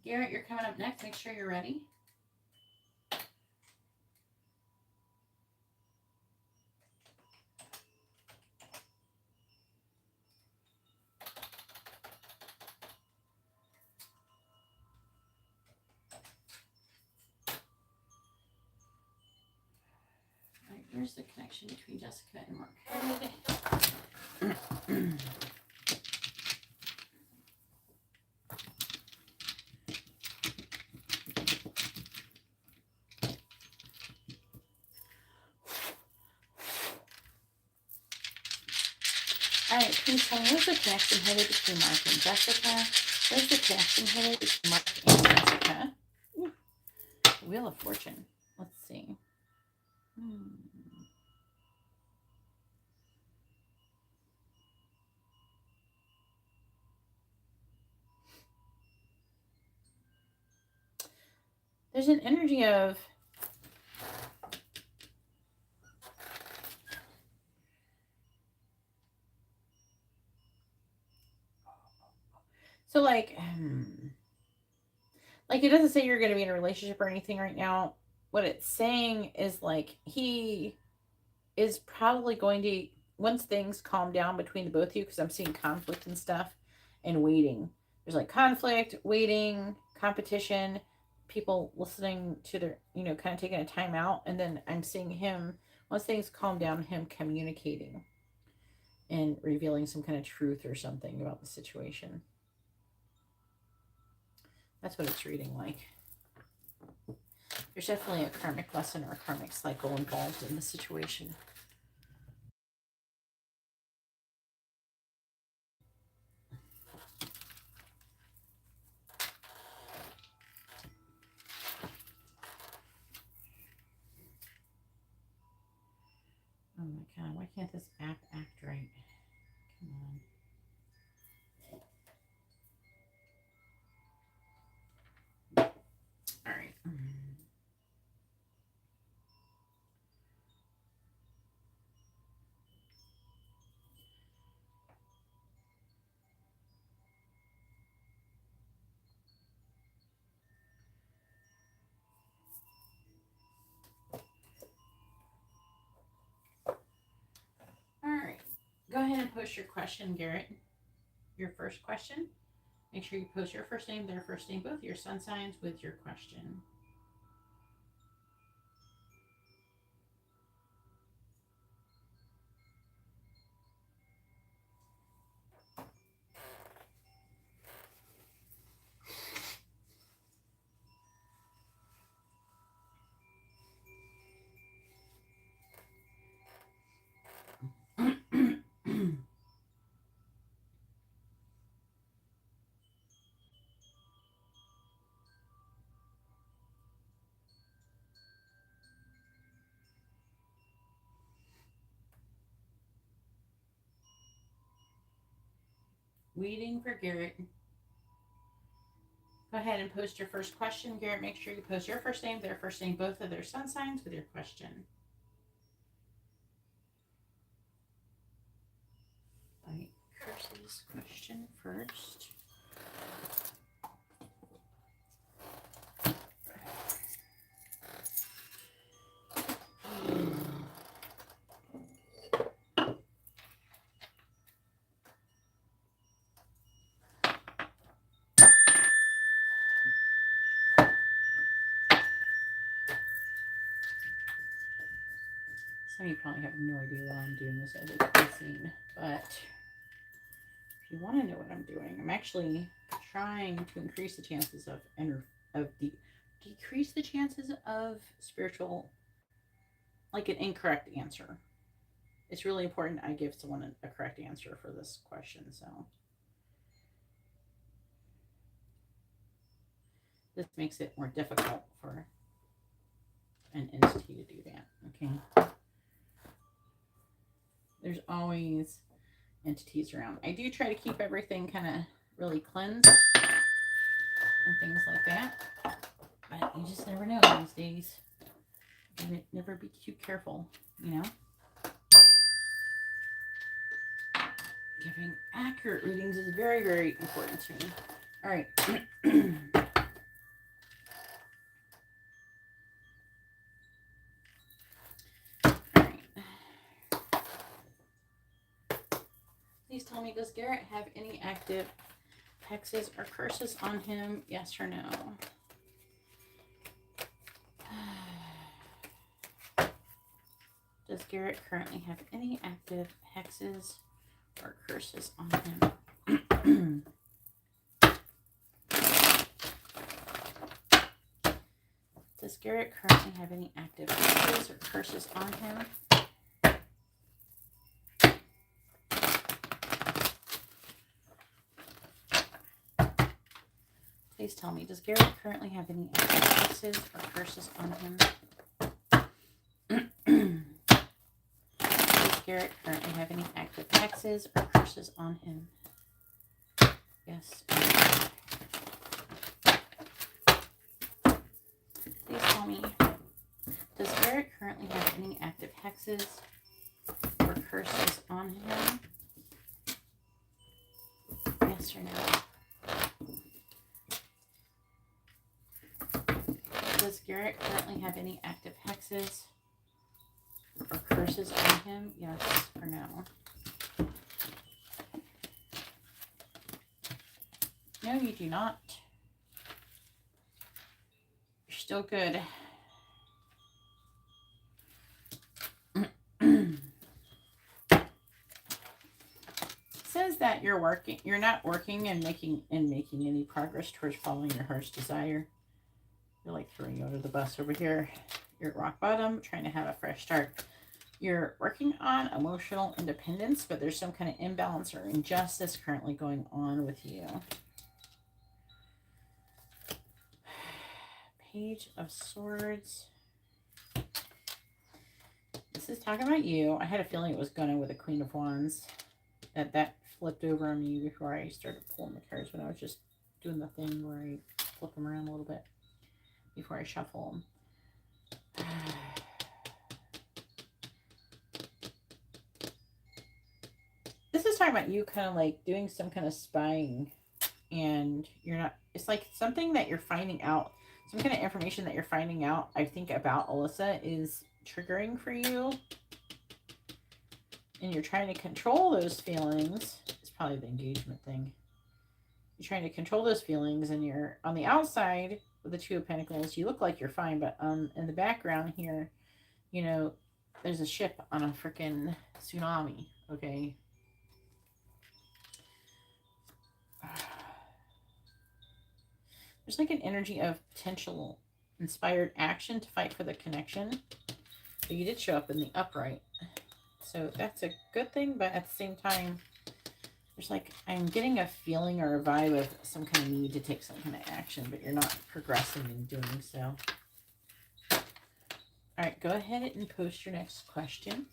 Garrett, you're coming up next. Make sure you're ready. All right, where's the connection between Jessica and Mark? All right, please tell me, where's the connection headed between Mark and Jessica? Where's the connection headed between Mark and Jessica? Ooh, Wheel of Fortune. Let's see. There's an energy of so like it doesn't say you're going to be in a relationship or anything right now. What it's saying is like he is probably going to, once things calm down between the both of you, because I'm seeing conflict and stuff and waiting. There's like conflict, waiting, competition, people listening to their, kind of taking a time out. And then I'm seeing him, once things calm down, him communicating and revealing some kind of truth or something about the situation. That's what it's reading like. There's definitely a karmic lesson or a karmic cycle involved in the situation. Oh my god, why can't this app act right? Come on. All right. All right. Go ahead and post your question, Garrett. Your first question. Make sure you post your first name, their first name, both your sun signs with your question. Waiting for Garrett. Go ahead and post your first question, Garrett. Make sure you post your first name, their first name, both of their sun signs with your question. Right, Kirsty's question first. Some of you probably have no idea why I'm doing this, as it can be seen. But if you want to know what I'm doing, I'm actually trying to increase the chances of decrease the chances of spiritual, like an incorrect answer. It's really important I give someone a correct answer for this question. So this makes it more difficult for an entity to do that. Okay. There's always entities around. I do try to keep everything kind of really cleansed and things like that. But you just never know these days. And never be too careful, you know? Giving accurate readings is very, very important to me. All right. All right. Please tell me, does Garrett have any active hexes or curses on him? Yes or no? Does Garrett currently have any active hexes or curses on him? Does Garrett currently have any active hexes or curses on him? Please tell me, does Garrett currently have any active hexes or curses on him? Does Garrett currently have any active hexes or curses on him? Yes. Please tell me, does Garrett currently have any active hexes or curses on him? Yes or no? Does Garrett currently have any active hexes or curses on him? Yes or no? No, you do not. You're still good. It says that you're not working and making any progress towards following your heart's desire. You're like throwing you under the bus over here. You're at rock bottom, trying to have a fresh start. You're working on emotional independence, but there's some kind of imbalance or injustice currently going on with you. Page of Swords. This is talking about you. I had a feeling it was gonna with the Queen of Wands. That flipped over on me before I started pulling the cards, when I was just doing the thing where I flip them around a little bit before I shuffle them. This is talking about you kind of like doing some kind of spying, and you're not, it's like something that you're finding out, some kind of information that you're finding out, I think, about Alyssa is triggering for you. And you're trying to control those feelings. It's probably the engagement thing. You're trying to control those feelings, and you're on the outside with the Two of Pentacles. You look like you're fine, but in the background here, you know, there's a ship on a freaking tsunami, okay? There's like an energy of potential inspired action to fight for the connection. But you did show up in the upright. So that's a good thing, but at the same time, there's like, I'm getting a feeling or a vibe of some kind of need to take some kind of action, but you're not progressing in doing so. All right, go ahead and post your next question.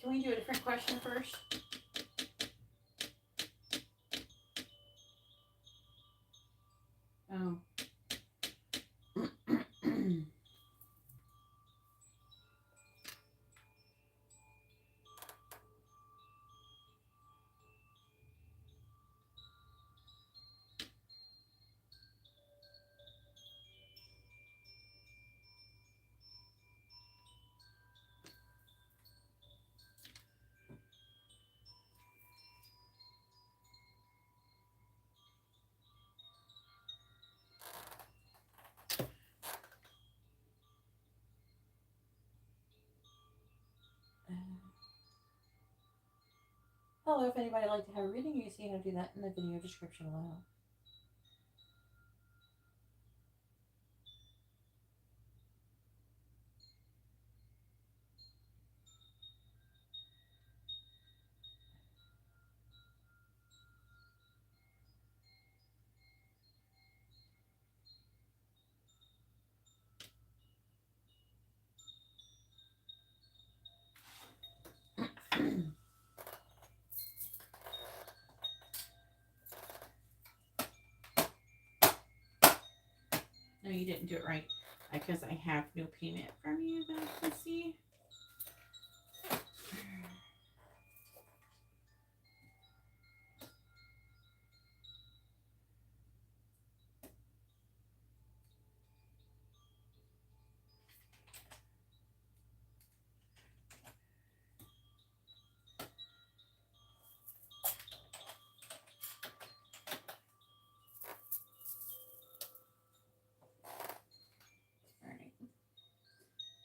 Can we do a different question first? Oh. Hello, if anybody would like to have a reading, you can see how to do that in the video description below. No, you didn't do it right because I have no payment from you that I can see.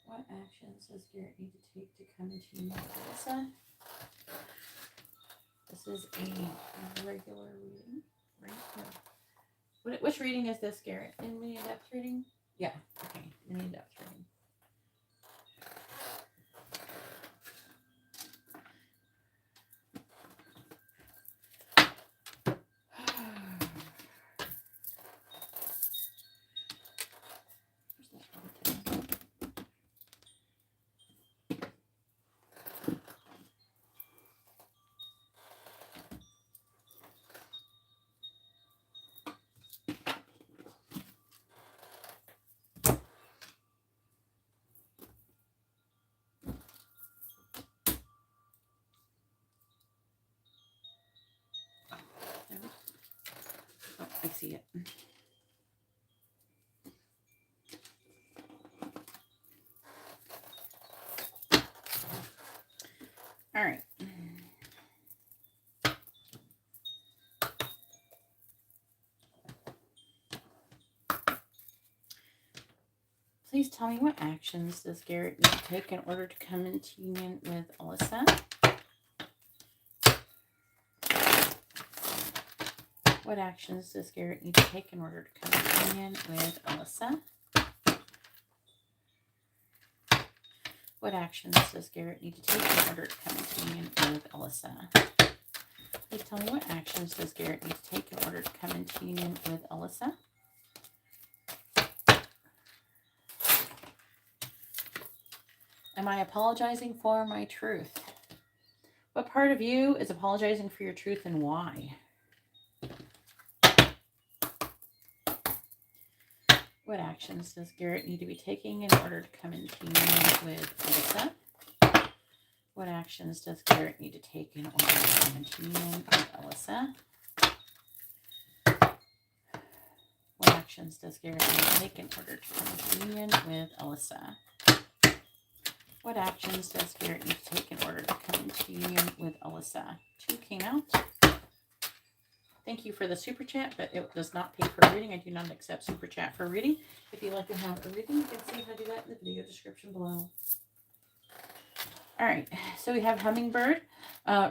What actions does Garrett need to take to come into you, Alyssa? This is a regular reading, right? No. Which reading is this, Garrett? Any in-depth reading? Yeah. Okay. Any in-depth reading. Oh, I see it. All right. Please tell me, what actions does Garrett need to take in order to come into union with Alyssa? What actions does Garrett need to take in order to come into union with Alyssa? What actions does Garrett need to take in order to come into union with Alyssa? Please tell me, what actions does Garrett need to take in order to come into union with Alyssa? Am I apologizing for my truth? What part of you is apologizing for your truth and why? What actions does Garrett need to be taking in order to come into union with Alyssa? What actions does Garrett need to take in order to come into union with Alyssa? What actions does Garrett need to take in order to come into union with Alyssa? What actions does Garrett need to take in order to come into union with Alyssa? 2 came out. Thank you for the super chat, but it does not pay for reading. I do not accept super chat for reading. If you'd like to have a reading, you can see how to do that in the video description below. All right, so we have Hummingbird.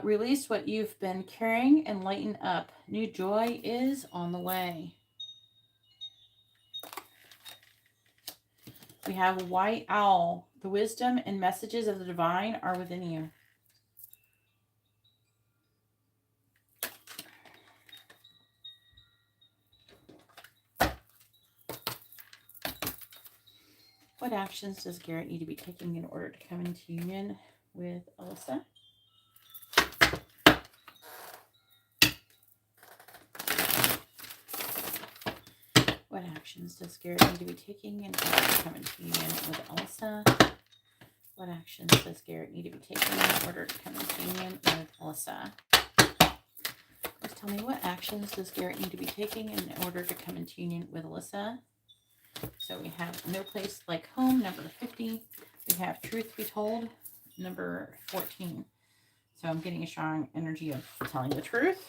Release what you've been carrying and lighten up. New joy is on the way. We have White Owl. The wisdom and messages of the divine are within you. What actions does Garrett need to be taking in order to come into union with Alyssa. What actions does Garrett need to be taking in order to come into union with Alyssa? What actions does Garrett need to be taking in order to come into union with Alyssa? Please tell me, what actions does Garrett need to be taking in order to come into union with Alyssa? So we have no place like home, number 50. We have truth be told, number 14. So I'm getting a strong energy of telling the truth.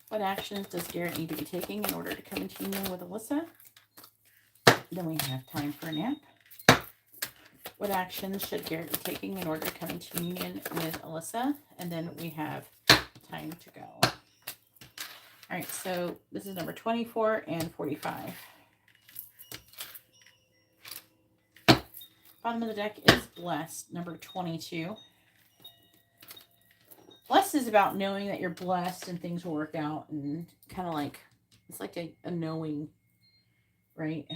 What actions does Garrett need to be taking in order to come into union with Alyssa? Then we have time for a nap. What actions should Garrett be taking in order to come into union with Alyssa? And then we have time to go. All right, so this is number 24 and 45. Bottom of the deck is blessed, number 22. Blessed is about knowing that you're blessed and things will work out, and kind of like, it's like a knowing, right?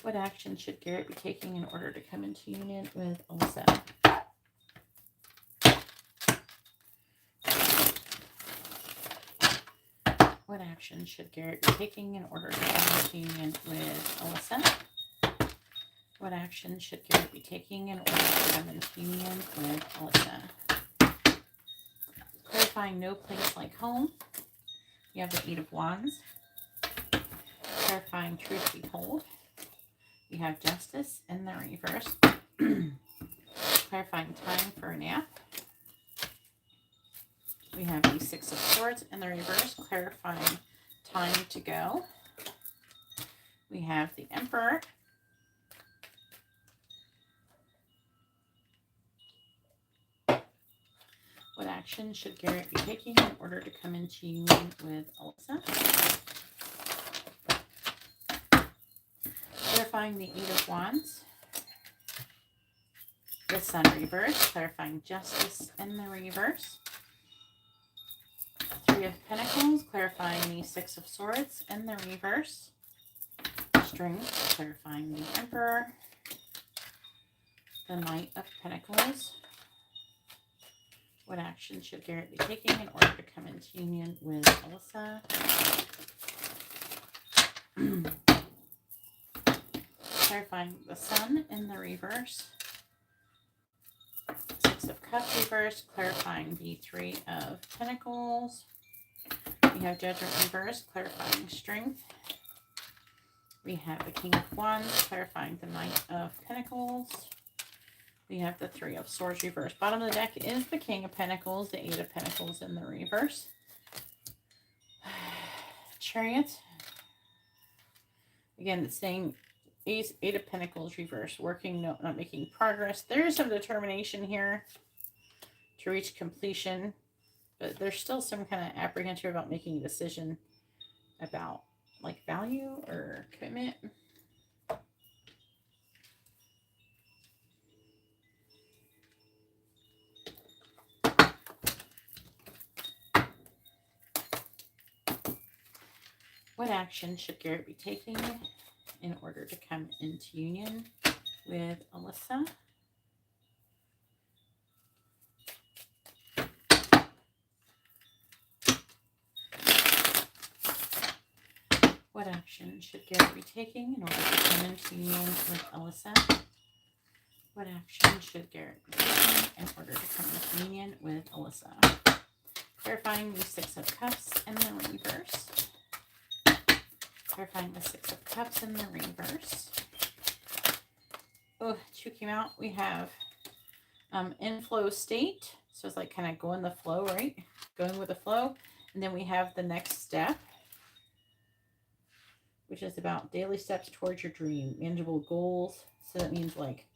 What action should Garrett be taking in order to come into union with Alyssa? What action should Garrett be taking in order to come into union with Alyssa? What action should Garrett be taking in order to come into union with Alyssa? Clarifying no place like home. You have the 8 of Wands. Clarifying truth be told. You have justice in the reverse. Clarifying time for a nap. We have the 6 of Swords in the reverse, clarifying time to go. We have the Emperor. What action should Garrett be taking in order to come into union with Alyssa? Clarifying the 8 of Wands. The Sun reverse, clarifying justice in the reverse. 3 of Pentacles, clarifying the 6 of Swords in the reverse. Strength, clarifying the Emperor. The Knight of Pentacles. What action should Garrett be taking in order to come into union with Alyssa? Clarifying the Sun in the reverse. 6 of Cups reverse, clarifying the 3 of Pentacles. We have Judgment reverse, clarifying strength. We have the King of Wands, clarifying the Knight of Pentacles. We have the 3 of Swords reverse. Bottom of the deck is the King of Pentacles, the 8 of Pentacles in the reverse. Chariot. Again, it's saying 8 of Pentacles reverse, working, no, not making progress. There is some determination here to reach completion, but there's still some kind of apprehension about making a decision about like value or commitment. What action should Garrett be taking in order to come into union with Alyssa? What action should Garrett be taking in order to come into union with Alyssa? What action should Garrett be taking in order to come into union with Alyssa? Clarifying the 6 of Cups in the reverse. Clarifying the 6 of Cups in the reverse. Oh, 2 came out. We have inflow state. So it's like kind of going the flow, right? Going with the flow. And then we have the next step, which is about daily steps towards your dream, manageable goals. So that means like,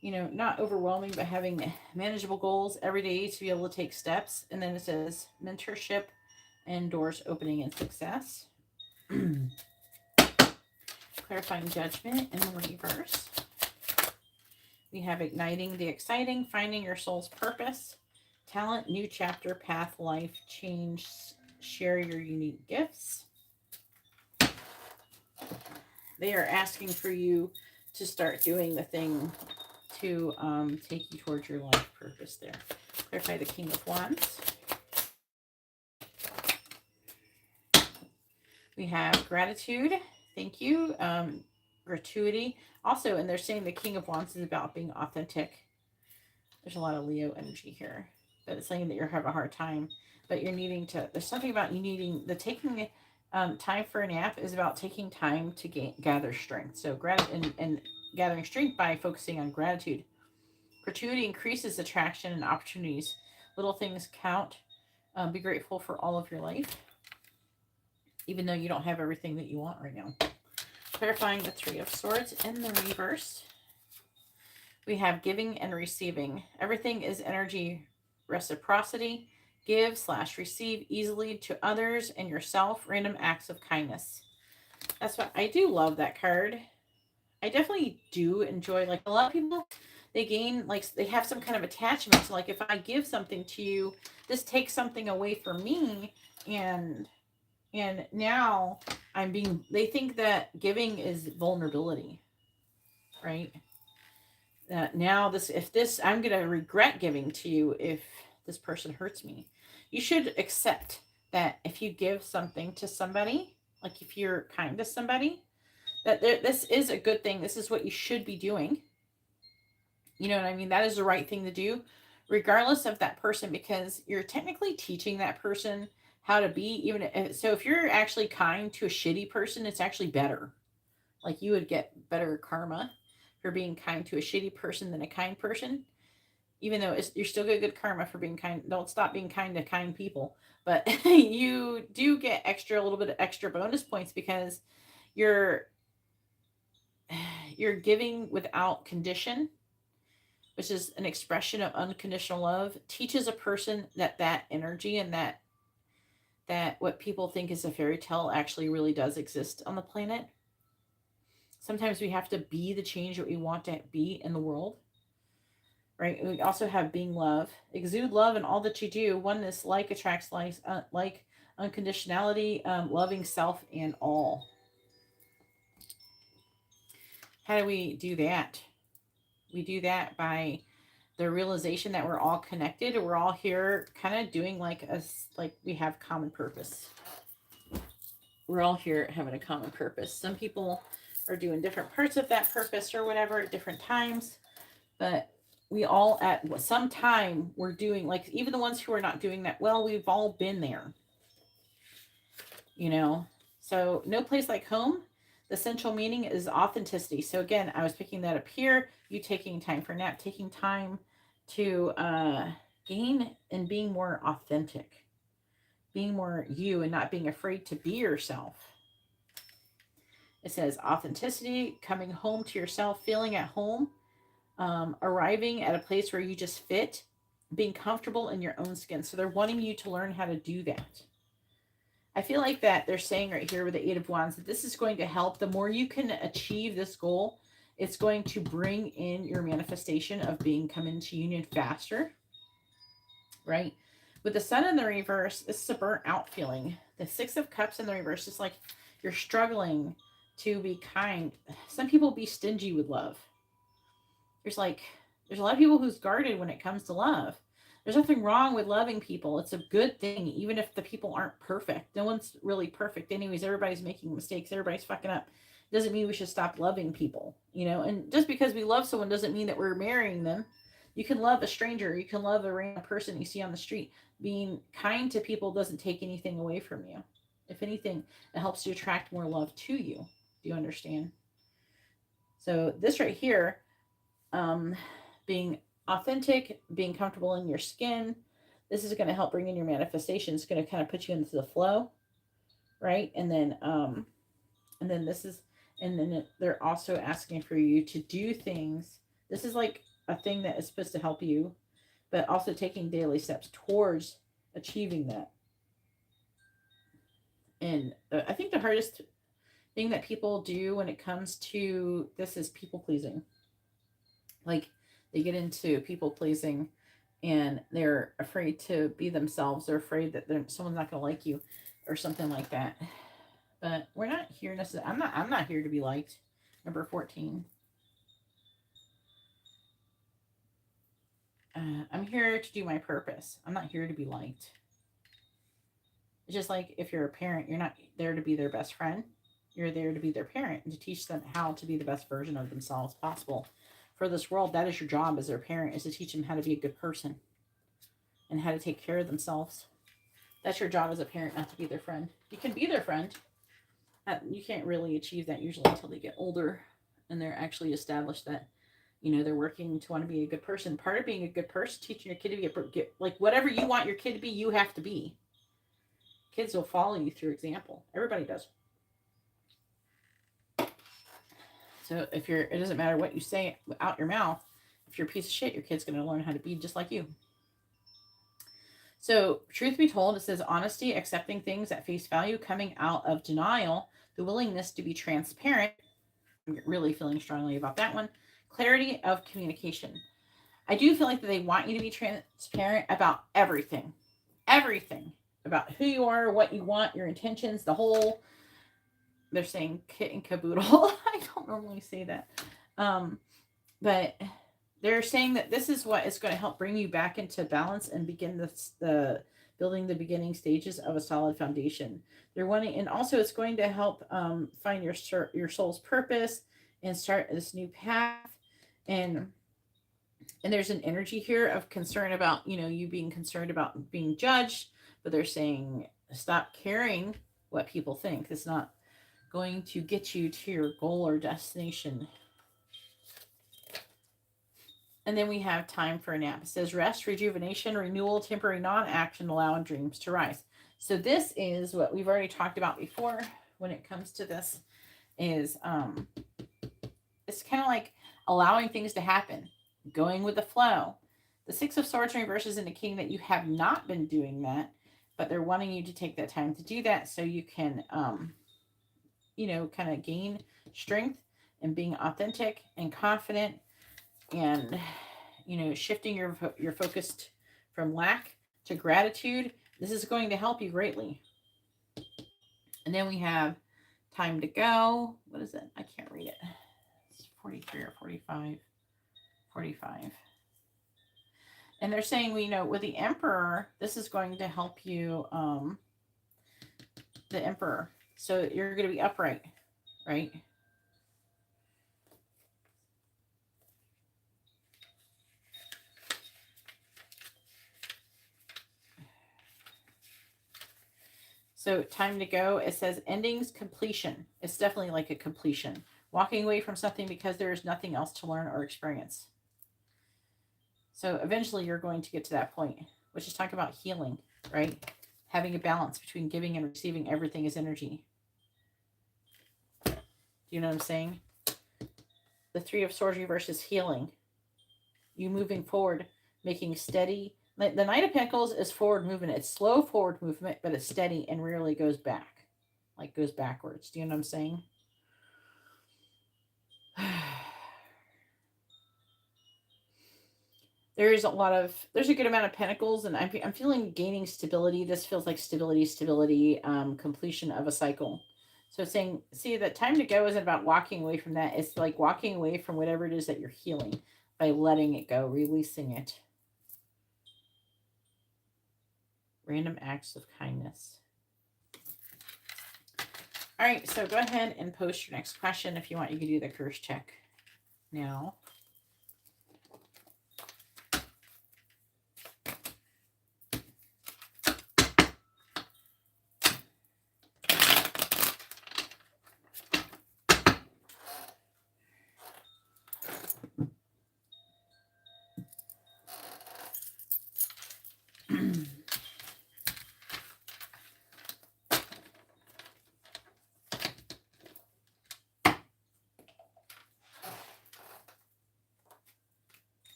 you know, not overwhelming, but having manageable goals every day to be able to take steps. And then it says mentorship and doors opening and success. Clarifying judgment in the reverse. We have igniting the exciting, finding your soul's purpose, talent, new chapter, path, life, change, share your unique gifts. They are asking for you to start doing the thing to take you towards your life purpose there. Clarify the King of Wands. We have gratitude. Thank you. Gratuity. Also, and they're saying the King of Wands is about being authentic. There's a lot of Leo energy here. But it's saying that you're having a hard time. But you're needing to, there's something about you needing, the taking time for a nap is about taking time to gather strength. So and gathering strength by focusing on gratitude. Gratuity increases attraction and opportunities. Little things count. Be grateful for all of your life, even though you don't have everything that you want right now. Clarifying the Three of Swords in the reverse. We have giving and receiving. Everything is energy reciprocity. Give / receive easily to others and yourself. Random acts of kindness. That's what I do love that card. I definitely do enjoy, like a lot of people, they gain, like they have some kind of attachment. So like if I give something to you, this takes something away from me, and now they think that giving is vulnerability, right? Now I'm going to regret giving to you if this person hurts me. You should accept that if you give something to somebody, like if you're kind to somebody, that this is a good thing. This is what you should be doing. You know what I mean? That is the right thing to do, regardless of that person, because you're technically teaching that person how to be. So if you're actually kind to a shitty person, it's actually better. Like you would get better karma for being kind to a shitty person than a kind person. Even though you're still get good karma for being kind. Don't stop being kind to kind people. But you do get a little bit of extra bonus points because you're giving without condition, which is an expression of unconditional love. Teaches a person that energy and that what people think is a fairy tale actually really does exist on the planet. Sometimes we have to be the change that we want to be in the world, right? We also have being love. Exude love in all that you do. Oneness, like attracts like unconditionality, loving self and all. How do we do that? We do that by the realization that we're all connected. We're all here kind of doing like we have common purpose. We're all here having a common purpose. Some people are doing different parts of that purpose or whatever at different times, but we all at some time we're doing, like even the ones who are not doing that well, we've all been there, you know. So no place like home. The central meaning is authenticity. So again, I was picking that up here. You taking time for a nap, taking time to gain and being more authentic, being more you and not being afraid to be yourself. It says authenticity, coming home to yourself, feeling at home, arriving at a place where you just fit, being comfortable in your own skin. So they're wanting you to learn how to do that. I feel like that they're saying right here with the Eight of Wands that this is going to help. The more you can achieve this goal, it's going to bring in your manifestation of come into union faster, right? With the Sun in the reverse, this is a burnt out feeling. The Six of Cups in the reverse is like you're struggling to be kind. Some people be stingy with love. There's a lot of people who's guarded when it comes to love. There's nothing wrong with loving people. It's a good thing, even if the people aren't perfect. No one's really perfect anyways. Everybody's making mistakes. Everybody's fucking up. Doesn't mean we should stop loving people, you know? And just because we love someone doesn't mean that we're marrying them. You can love a stranger. You can love a random person you see on the street. Being kind to people doesn't take anything away from you. If anything, it helps you attract more love to you. Do you understand? So this right here, being authentic, being comfortable in your skin. This is going to help bring in your manifestation. It's going to kind of put you into the flow, right? And then they're also asking for you to do things. This is like a thing that is supposed to help you, but also taking daily steps towards achieving that. And I think the hardest thing that people do when it comes to this is people pleasing. Like they get into people pleasing and they're afraid to be themselves. They're afraid that someone's not going to like you or something like that. But we're not here necessarily. I'm not here to be liked. Number 14. I'm here to do my purpose. I'm not here to be liked. It's just like if you're a parent, you're not there to be their best friend. You're there to be their parent and to teach them how to be the best version of themselves possible for this world. That is your job as their parent, is to teach them how to be a good person and how to take care of themselves. That's your job as a parent, not to be their friend. You can be their friend. You can't really achieve that usually until they get older and they're actually established that, you know, they're working to want to be a good person. Part of being a good person, teaching your kid to be like whatever you want your kid to be, you have to be. Kids will follow you through example. Everybody does. So if it doesn't matter what you say out your mouth, if you're a piece of shit, your kid's going to learn how to be just like you. So truth be told, it says honesty, accepting things at face value, coming out of denial, the willingness to be transparent. I'm really feeling strongly about that one. Clarity of communication. I do feel like that they want you to be transparent about everything. Everything. About who you are, what you want, your intentions, the whole... They're saying kit and caboodle. I don't normally say that. But they're saying that this is what is going to help bring you back into balance and begin the building the beginning stages of a solid foundation. They're wanting, and also it's going to help find your soul's purpose and start this new path. And there's an energy here of concern about, you know, you being concerned about being judged, but they're saying stop caring what people think. It's not going to get you to your goal or destination. And then we have time for a nap. It says rest, rejuvenation, renewal, temporary non-action, allowing dreams to rise. So this is what we've already talked about before when it comes to this, is it's kind of like allowing things to happen, going with the flow. The Six of Swords in reverse is indicating that you have not been doing that, but they're wanting you to take that time to do that so you can you know, kind of gain strength and being authentic and confident and, you know, shifting your focus from lack to gratitude. This is going to help you greatly. And then we have time to go. What is it? I can't read it. It's 43 or 45. 45. And they're saying, you know, with the Emperor, this is going to help you, the Emperor. So you're going to be upright, right? So time to go, it says endings, completion. It's definitely like a completion. Walking away from something because there is nothing else to learn or experience. So eventually you're going to get to that point, which is talking about healing, right? Having a balance between giving and receiving. Everything is energy. Do you know what I'm saying? The Three of Swords reverse is healing. You moving forward, making steady. The Knight of Pentacles is forward movement. It's slow forward movement, but it's steady and rarely goes back. Like goes backwards. Do you know what I'm saying? There's a good amount of pentacles, and I'm feeling gaining stability. This feels like stability, completion of a cycle. So it's saying, see, that time to go isn't about walking away from that. It's like walking away from whatever it is that you're healing by letting it go, releasing it. Random acts of kindness. All right, so go ahead and post your next question. If you want, you can do the curse check now.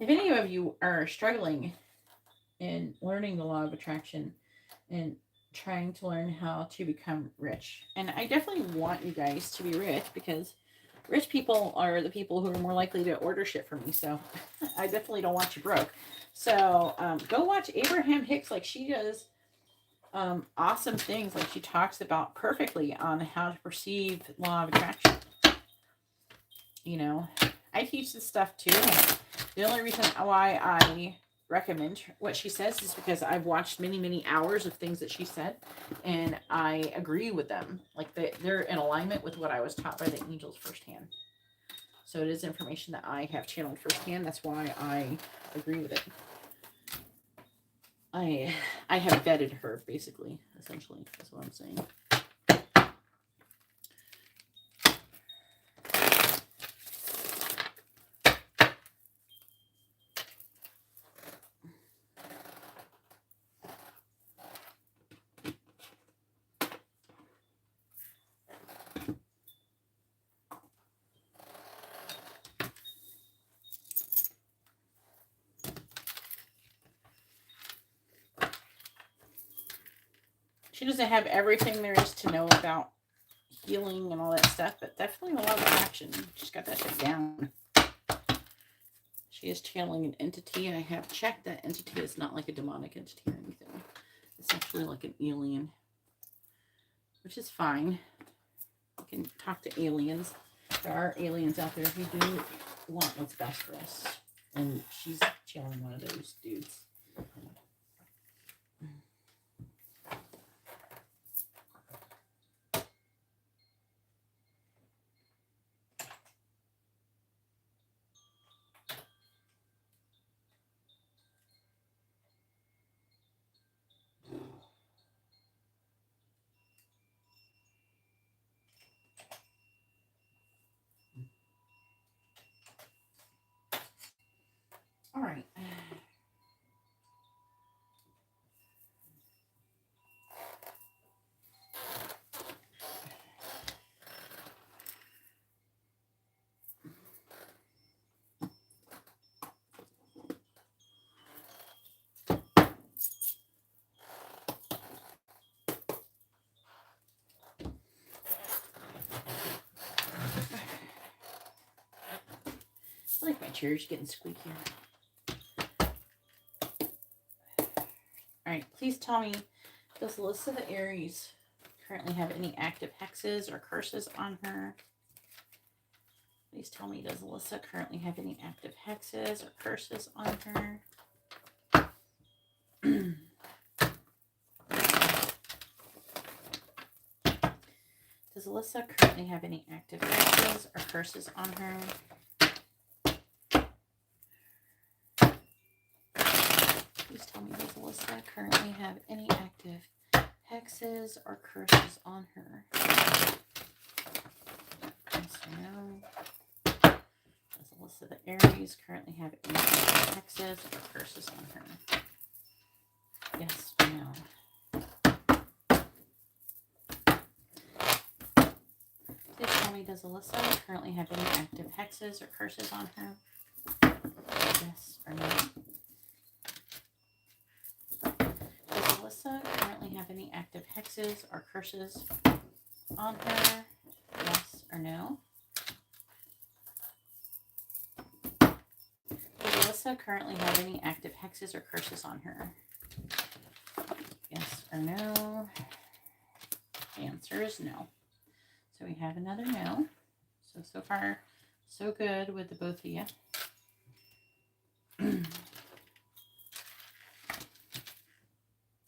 If any of you are struggling in learning the law of attraction and trying to learn how to become rich. And I definitely want you guys to be rich because rich people are the people who are more likely to order shit from me. So I definitely don't want you broke. So go watch Abraham Hicks. Like, she does awesome things. Like, she talks about perfectly on how to perceive law of attraction. You know, I teach this stuff too. And the only reason why I recommend what she says is because I've watched many, many hours of things that she said, and I agree with them. Like, they're in alignment with what I was taught by the angels firsthand. So it is information that I have channeled firsthand. That's why I agree with it. I have vetted her, basically, essentially. That's what I'm saying. She doesn't have everything there is to know about healing and all that stuff, but definitely a lot of action. She's got that shit down. She is channeling an entity. I have checked that entity is not like a demonic entity or anything. It's actually like an alien, which is fine. You can talk to aliens. There are aliens out there who do want what's best for us. And she's channeling one of those dudes. All right. I like my chair's getting squeakier. Alright, please tell me, does Alyssa the Aries currently have any active hexes or curses on her? Please tell me, does Alyssa currently have any active hexes or curses on her? Does Alyssa currently have any active hexes or curses on her? Please tell me, does Alyssa currently have any active hexes or curses on her? Yes or no? Does Alyssa the Aries currently have any active hexes or curses on her? Yes or no? Please tell me, does Alyssa currently have any active hexes or curses on her? Yes or no? Does Alyssa currently have any active hexes or curses on her? Yes or no? Does Alyssa currently have any active hexes or curses on her? Yes or no? The answer is no. So we have another no. So far, so good with the both of you.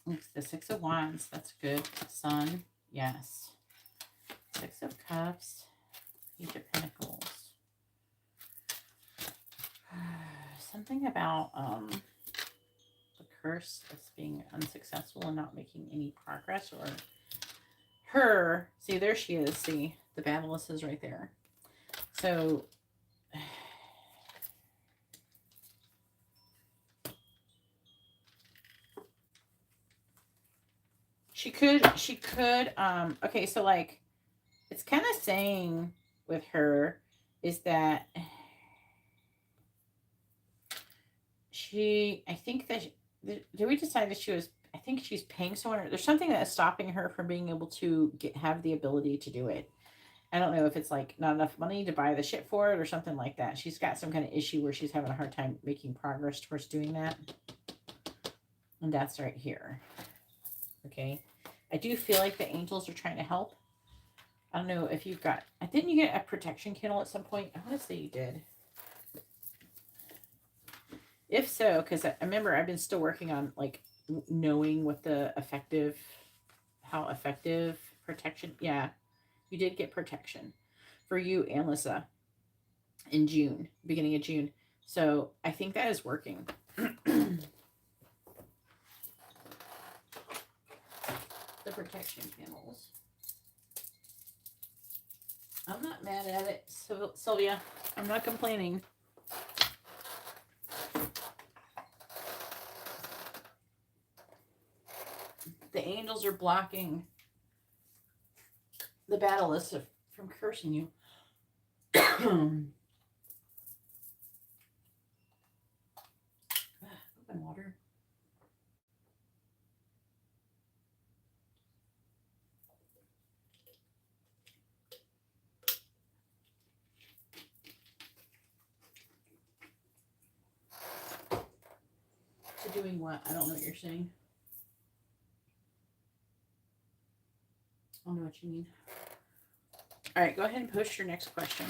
It's the Six of Wands. That's good. Sun. Yes. Six of Cups. Page of Pentacles. Something about the curse of being unsuccessful and not making any progress, or her. See, there she is. See, the Battleless is right there. So she could, okay, so like, it's kind of saying with her is that I think that did we decide that she was, I think she's paying someone, or there's something that is stopping her from being able to have the ability to do it. I don't know if it's like not enough money to buy the shit for it or something like that. She's got some kind of issue where she's having a hard time making progress towards doing that. And that's right here. Okay. I do feel like the angels are trying to help. I don't know if you've got, didn't you get a protection candle at some point? I want to say you did. If so, because I remember I've been still working on like knowing what the how effective protection. Yeah, you did get protection for you and Alyssa in June, beginning of June. So I think that is working. The protection candles. I'm not mad at it, Sylvia. I'm not complaining. The angels are blocking the bad Alyssa from cursing you. Open water. So doing what? I don't know what you're saying. I don't know what you mean. All right, go ahead and post your next question.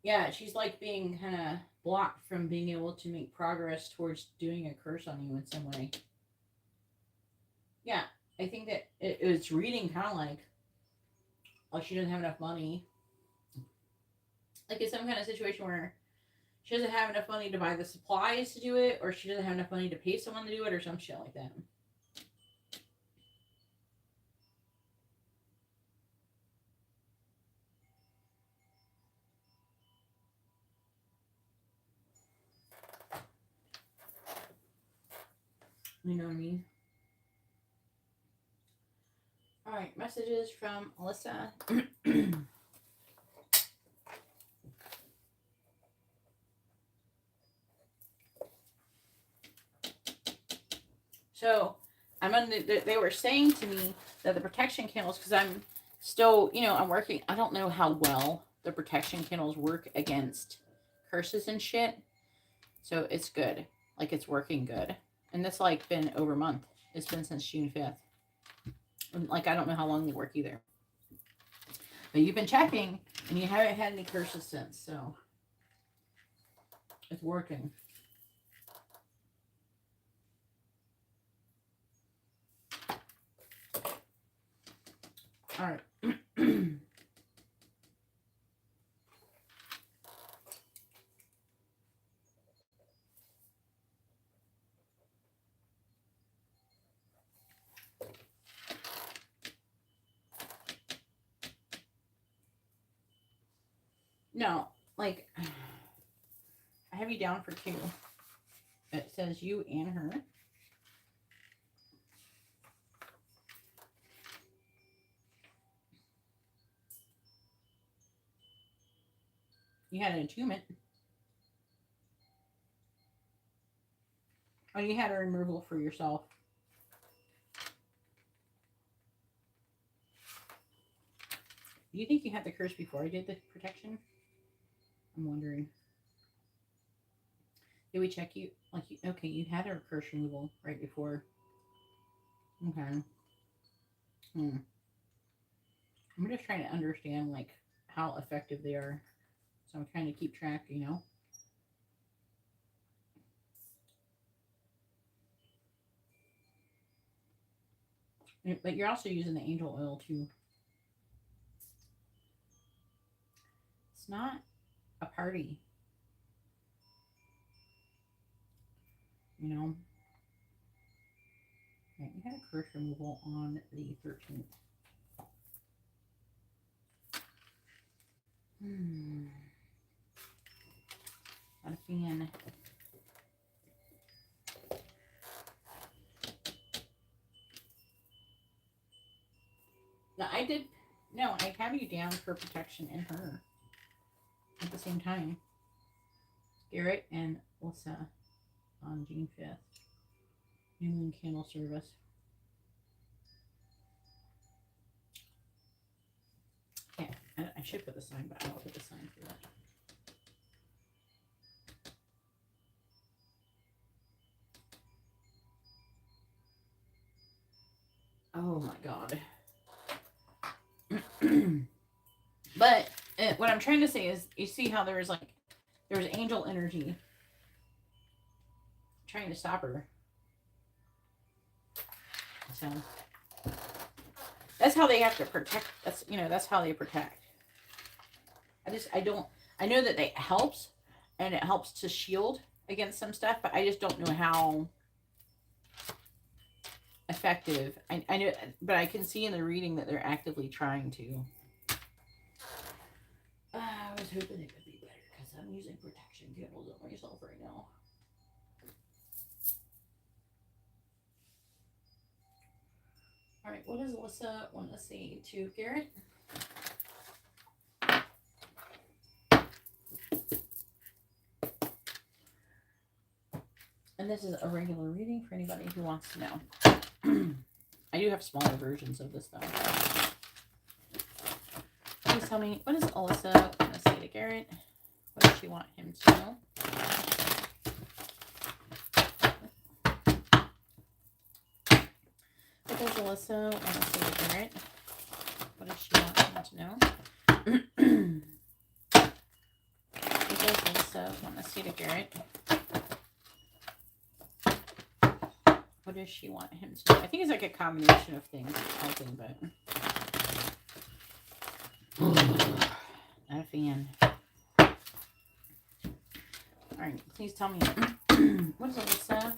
Yeah, she's like being kind of blocked from being able to make progress towards doing a curse on you in some way. Yeah, I think that it's reading kind of like she doesn't have enough money. Like it's some kind of situation where she doesn't have enough money to buy the supplies to do it, or she doesn't have enough money to pay someone to do it, or some shit like that. You know what I mean? All right, messages from Alyssa. So I'm on they were saying to me that the protection candles, because I'm still, I'm working. I don't know how well the protection candles work against curses and shit. So it's good. Like it's working good. And that's like been over a month. It's been since June 5th. And like I don't know how long they work either. But you've been checking and you haven't had any curses since, so it's working. All right. No, like I have you down for 2. It says you and her. You had an attunement. Oh, you had a removal for yourself. Do you think you had the curse before I did the protection? I'm wondering. Did we check you? Like, okay, you had a curse removal right before. Okay. I'm just trying to understand, like, how effective they are. So I'm trying to keep track, you know. But you're also using the angel oil too. It's not a party, you know. Right, we had a curse removal on the 13th. Not a fan. No, I have you down for protection in her at the same time. Garrett and Alyssa on June 5th. New Moon Candle Service. Yeah, I should put the sign, but I won't put the sign for that. Oh my god. But what I'm trying to say is, you see how there's angel energy trying to stop her. So that's how they have to protect. That's how they protect. I know that it helps, and it helps to shield against some stuff, but I just don't know how effective. I know, but I can see in the reading that they're actively trying to. I was hoping it would be better because I'm using protection candles on myself right now. All right, what does Alyssa want to say to Garrett? And this is a regular reading for anybody who wants to know. I do have smaller versions of this though. Please tell me, what does Alyssa want to say to Garrett? What does she want him to know? What does Alyssa want to say to Garrett? What does she want him to know? What does Alyssa want to say to Garrett? What does she want him to know? I think it's like a combination of things helping, but not a fan. Alright, please tell me. What does Alyssa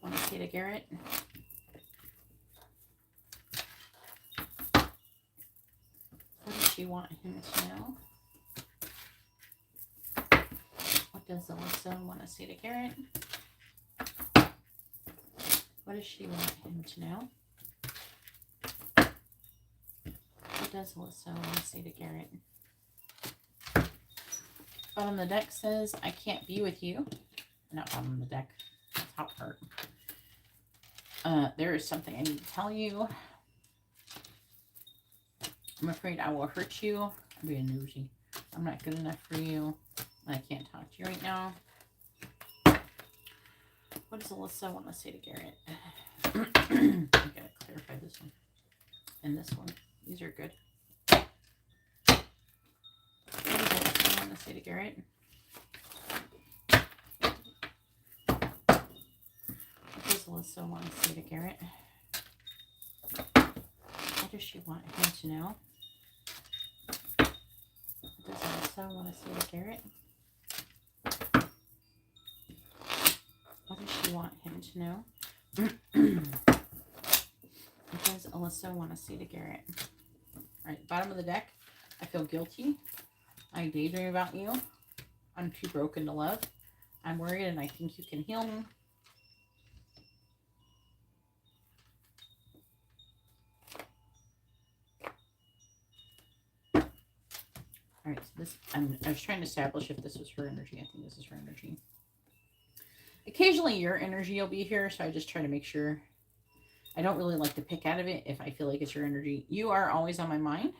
want to say to Garrett? What does she want him to know? What does Alyssa want to say to Garrett? What does she want him to know? What does Alyssa want to say to Garrett? Bottom of the deck says, I can't be with you. Not bottom of the deck. Top part. There is something I need to tell you. I'm afraid I will hurt you. I'm being nosy. I'm not good enough for you. I can't talk to you right now. What does Alyssa want to say to Garrett? I gotta clarify this one and this one. These are good. What does Alyssa want to say to Garrett? What does Alyssa want to say to Garrett? What does she want him to know? What does Alyssa want to say to Garrett? What does she want him to know? What does Alyssa want to say to Garrett? Alright, bottom of the deck. I feel guilty. I daydream about you. I'm too broken to love. I'm worried and I think you can heal me. Alright, so this, I was trying to establish if this was her energy. I think this is her energy. Occasionally your energy will be here, so I just try to make sure. I don't really like to pick out of it if I feel like it's your energy. You are always on my mind.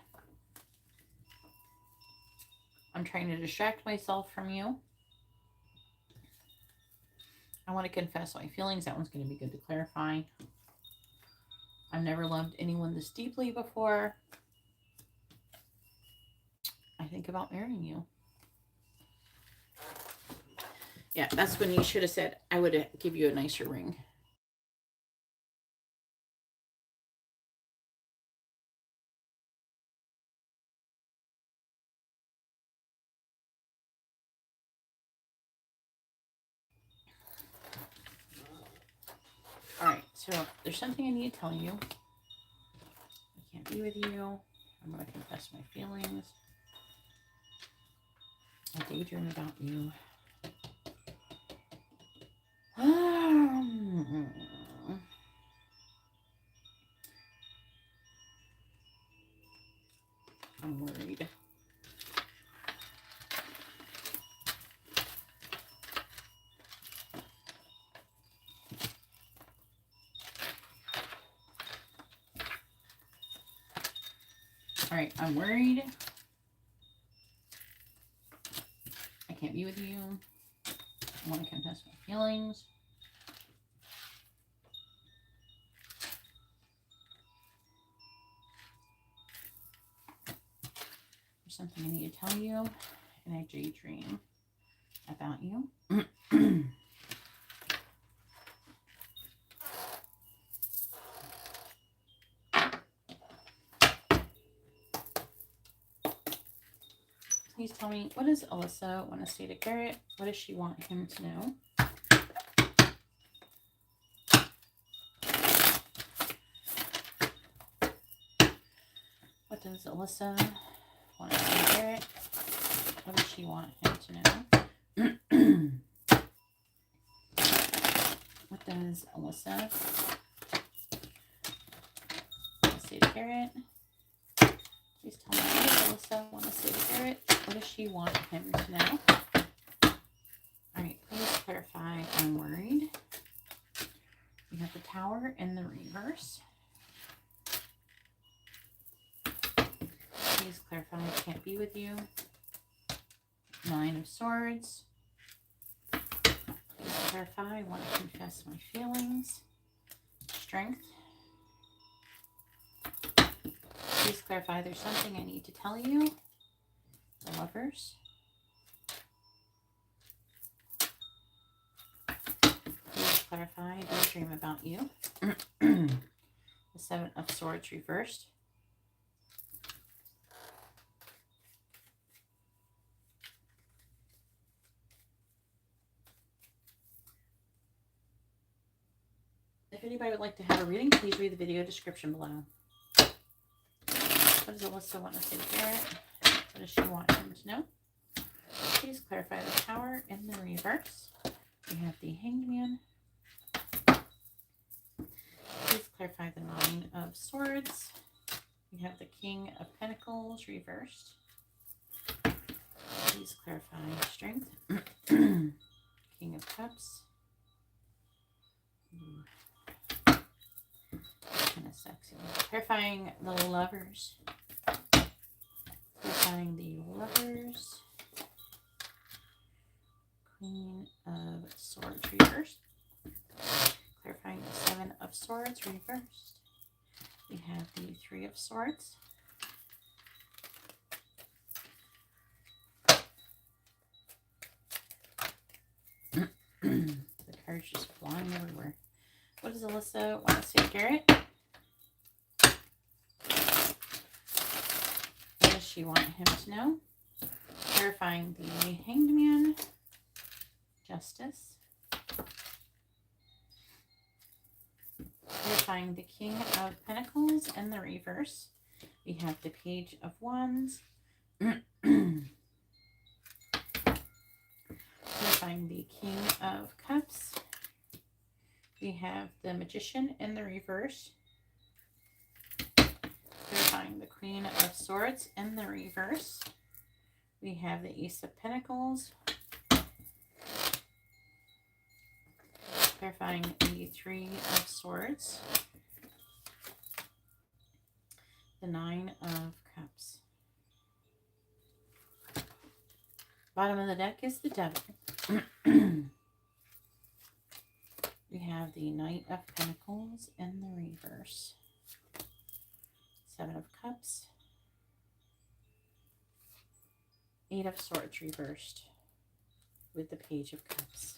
I'm trying to distract myself from you. I want to confess my feelings. That one's going to be good to clarify. I've never loved anyone this deeply before. I think about marrying you. Yeah, that's when you should have said, I would give you a nicer ring. All right, so there's something I need to tell you. I can't be with you. I'm going to confess my feelings. I daydream about you. I'm worried. All right, I'm worried. I can't be with you. I want to confess my feelings. There's something I need to tell you, and I daydream about you. Please tell me, what does Alyssa want to say to Garrett? What does she want him to know? What does Alyssa want to say to Garrett? What does she want him to know? What does Alyssa want to say to Garrett? Please tell me, what does Alyssa want to say to Garrett? What does she want him to know? Alright, please clarify, I'm worried. We have the Tower in the reverse. Please clarify, I can't be with you. 9 of Swords. Please clarify, I want to confess my feelings. Strength. Please clarify, there's something I need to tell you. The Lovers. Please clarify, daydream about you. The 7 of Swords reversed. If anybody would like to have a reading, please read the video description below. What does Alyssa want to say to Garrett? What does she want him to know? Please clarify the Tower in the reverse. We have the Hanged Man. Please clarify the 9 of Swords. We have the King of Pentacles reversed. Please clarify Strength. King of Cups. Kind of sexy. Clarifying the Lovers. Clarifying the Lovers. Queen of Swords reversed. Clarifying the 7 of Swords reversed. We have the 3 of Swords. The cards just flying everywhere. What does Alyssa want to say to Garrett? What does she want him to know? Clarifying the Hanged Man. Justice. Clarifying the King of Pentacles in the reverse. We have the Page of Wands. Clarifying the King of Cups. We have the Magician in the reverse. Clarifying the Queen of Swords in the reverse. We have the Ace of Pentacles. Clarifying the 3 of Swords. The 9 of Cups. Bottom of the deck is the Devil. We have the Knight of Pentacles in the reverse. 7 of Cups. 8 of Swords reversed. with the Page of Cups.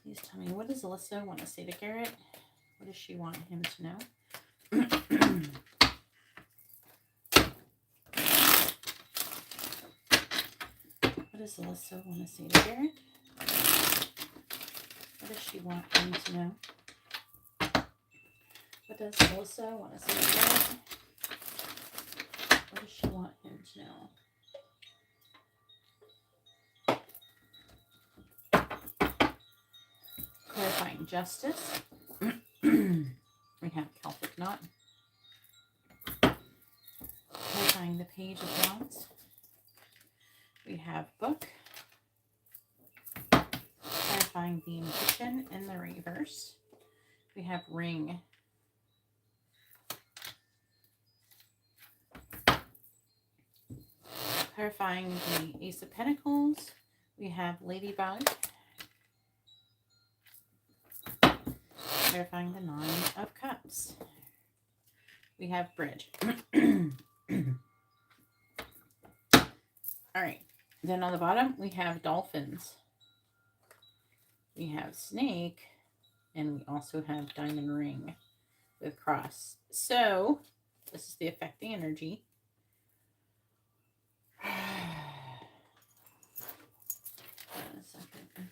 Please tell me, what does Alyssa want to say to Garrett? What does she want him to know? What does Alyssa want to say to Garrett? What does she want him to know? What does Alyssa want to say to Garrett? What does she want him to know? Clarifying justice. We have Celtic knot. Clarifying the Page of Wands. We have book. Clarifying the Magician in the reverse. We have ring. Clarifying the Ace of Pentacles. We have Ladybug. Clarifying the Nine of Cups. We have bridge. All right. Then on the bottom, we have dolphins. We have snake. And we also have diamond ring with cross. So, this is the affecting energy. Hold on a second.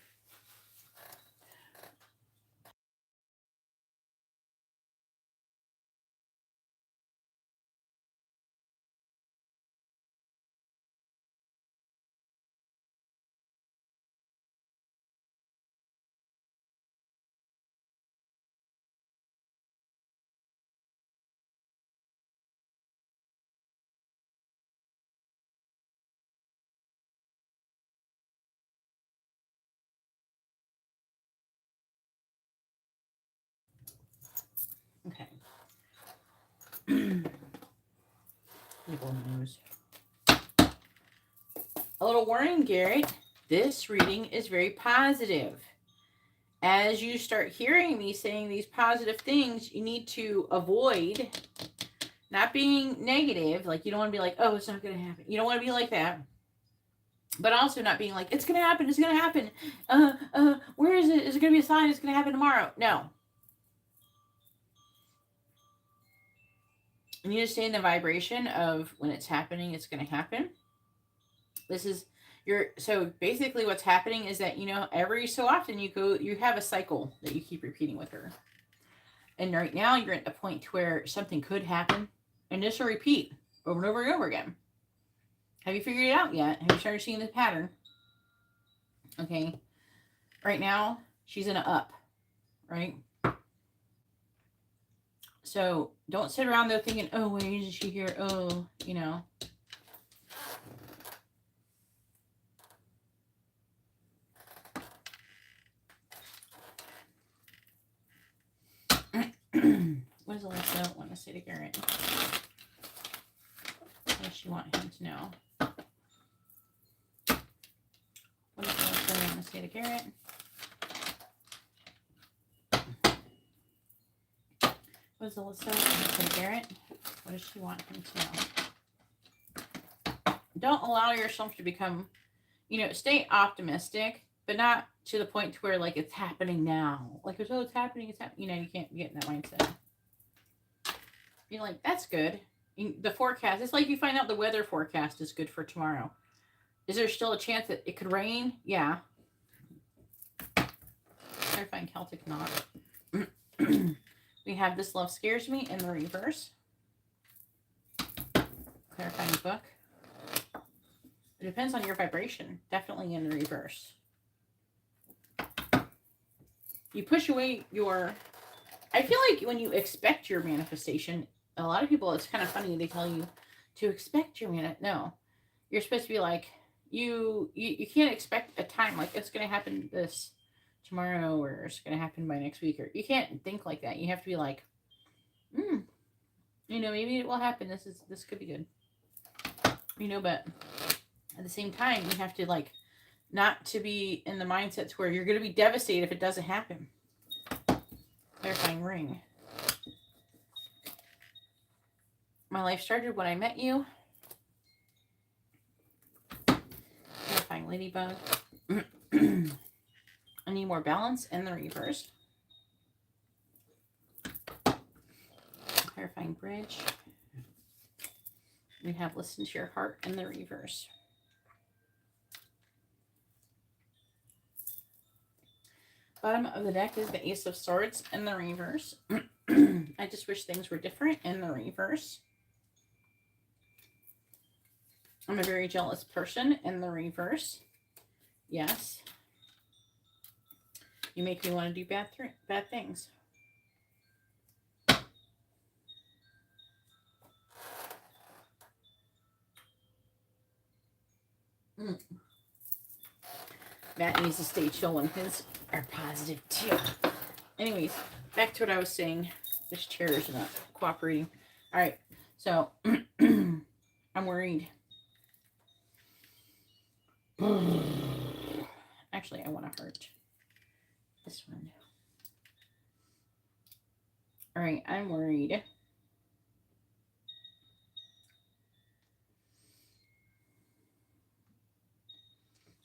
Okay. People knows. A little warning, Garrett. This reading is very positive. As you start hearing me saying these positive things, you need to avoid not being negative. Like, you don't want to be like, oh, it's not going to happen. You don't want to be like that. But also not being like, it's going to happen. It's going to happen. Where is it? Is it going to be a sign? It's going to happen tomorrow. No. You need to stay in the vibration of when it's happening, it's going to happen. This is so basically what's happening is that, you know, every so often you have a cycle that you keep repeating with her. And right now you're at the point where something could happen and this will repeat over and over and over again. Have you figured it out yet? Have you started seeing the pattern? Okay. Right now she's in an up, right? So don't sit around though thinking, oh, why isn't she here? Oh, you know. What does Alyssa want to say to Garrett? What does she want him to know? What does Alyssa want to say to Garrett? What does Alyssa want to say to Garrett? What does she want him to know? Don't allow yourself to become, you know, stay optimistic, but not to the point to where, like, it's happening now. Like, oh, it's happening, it's happening. You know, you can't get in that mindset. You're like, that's good. The forecast, it's like you find out the weather forecast is good for tomorrow. Is there still a chance that it could rain? Yeah. Clarifying Celtic knot. We have this love scares me in the reverse. Clarifying book. It depends on your vibration. Definitely in the reverse. You push away your... I feel like when you expect your manifestation, a lot of people, it's kind of funny. They tell you to expect your No. You're supposed to be like, you can't expect a time like it's going to happen this tomorrow or it's going to happen by next week. Or you can't think like that. You have to be like, you know, maybe it will happen. This could be good. You know, but at the same time, you have to like not to be in the mindset where you're going to be devastated if it doesn't happen. Clarifying ring. My life started when I met you. Clarifying ladybug. I need more balance in the reverse. Clarifying bridge. We have listen to your heart in the reverse. Bottom of the deck is the Ace of Swords in the reverse. I just wish things were different in the reverse. I'm a very jealous person in the reverse. Yes. You make me want to do bad things. Matt needs to stay chill when his are positive too. Anyways, back to what I was saying. This chair is not cooperating. All right, so I'm worried. Actually, I want to hurt this one. All right, I'm worried.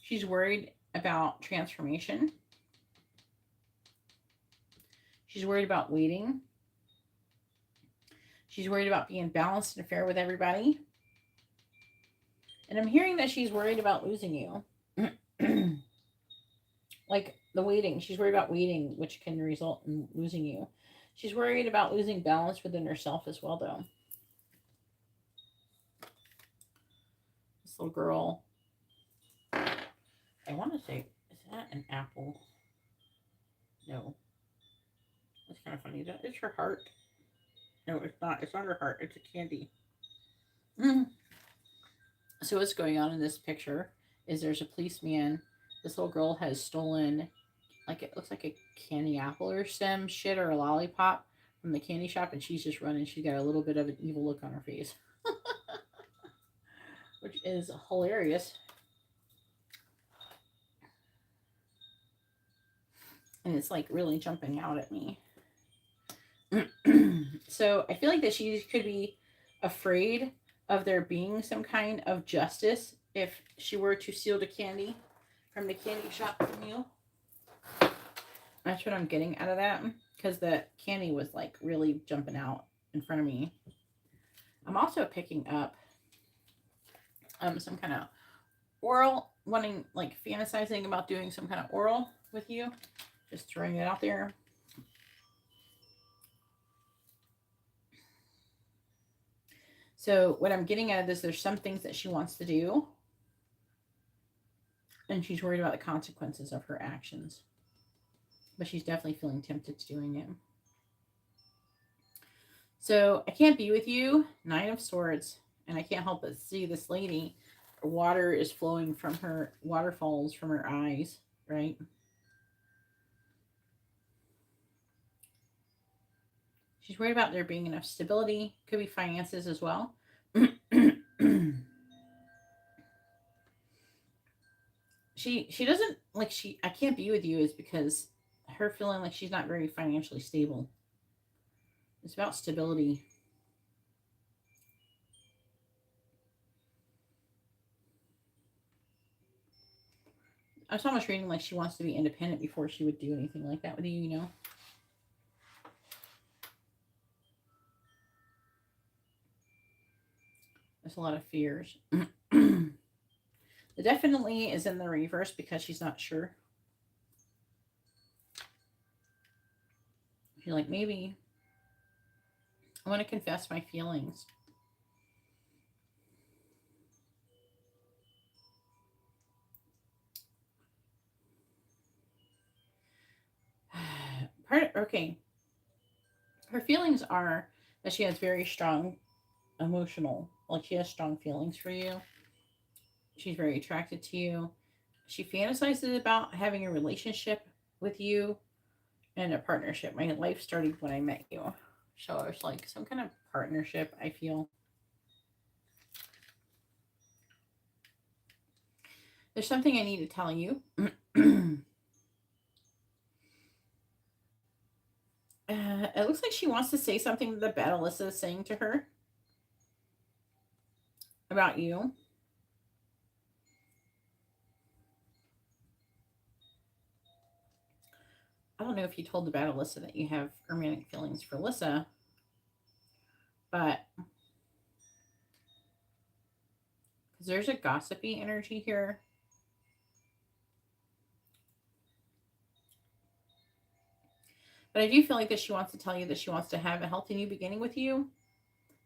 She's worried about transformation. She's worried about waiting. She's worried about being balanced and fair with everybody. And I'm hearing that she's worried about losing you. Like the waiting. She's worried about waiting, which can result in losing you. She's worried about losing balance within herself as well, though. This little girl. I want to say, is that an apple? No. That's kind of funny. It's her heart. No, it's not. It's not her heart. It's a candy. So what's going on in this picture is there's a policeman. This little girl has stolen, like it looks like a candy apple or some shit or a lollipop from the candy shop, and she's just running. She's got a little bit of an evil look on her face, which is hilarious. And it's like really jumping out at me. So I feel like that she could be afraid of there being some kind of justice if she were to steal the candy from the candy shop from you. That's what I'm getting out of that, because the candy was like really jumping out in front of me. I'm also picking up some kind of oral, wanting, like, fantasizing about doing some kind of oral with you. Just throwing it out there. So what I'm getting at is there's some things that she wants to do, and she's worried about the consequences of her actions. But she's definitely feeling tempted to doing it. So I can't be with you, 9 of Swords, and I can't help but see this lady. Water is flowing from her, waterfalls from her eyes, right? She's worried about there being enough stability. Could be finances as well. She doesn't, like, I can't be with you is because her feeling like she's not very financially stable. It's about stability. I was almost reading like she wants to be independent before she would do anything like that with you, you know? There's a lot of fears. The definitely is in the reverse because she's not sure. She's like, maybe I want to confess my feelings. Okay. Her feelings are that she has very strong emotional, like she has strong feelings for you. She's very attracted to you. She fantasizes about having a relationship with you and a partnership. My life started when I met you. So it's like some kind of partnership, I feel. There's something I need to tell you. It looks like she wants to say something that Alyssa is saying to her about you. I don't know if you told the Alyssa that you have romantic feelings for Alyssa, but because there's a gossipy energy here. But I do feel like that she wants to tell you that she wants to have a healthy new beginning with you,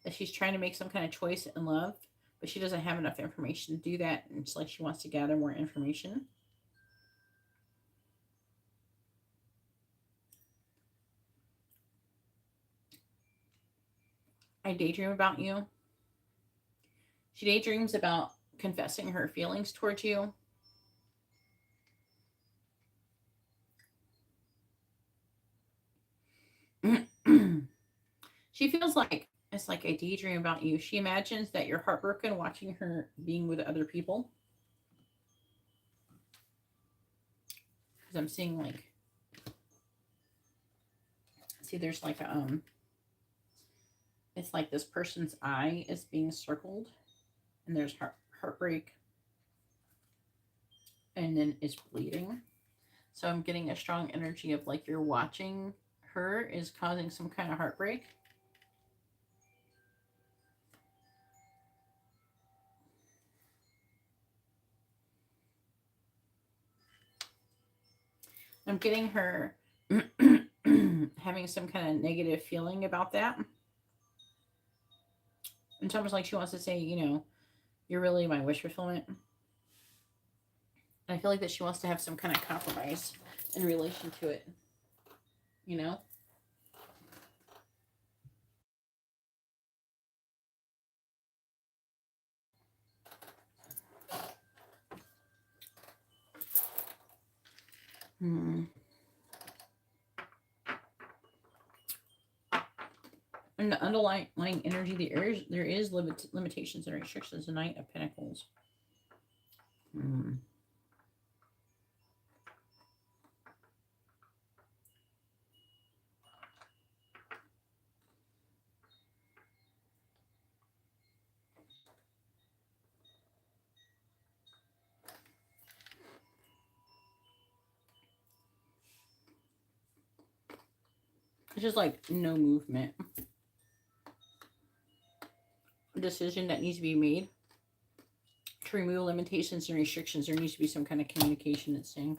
that she's trying to make some kind of choice in love, but she doesn't have enough information to do that. And it's like she wants to gather more information. I daydream about you. She daydreams about confessing her feelings towards you. She feels like it's like a daydream about you. She imagines that you're heartbroken watching her being with other people. Because I'm seeing like, see, there's like a, it's like this person's eye is being circled, and there's heartbreak, and then it's bleeding. So I'm getting a strong energy of like you're watching her is causing some kind of heartbreak. I'm getting her having some kind of negative feeling about that. It's almost like she wants to say, you know, you're really my wish fulfillment. And I feel like that she wants to have some kind of compromise in relation to it, you know? And the underlying energy, there is limitations and restrictions. The Knight of Pentacles. It's just like no movement. A decision that needs to be made to remove limitations and restrictions. There needs to be some kind of communication, it's saying.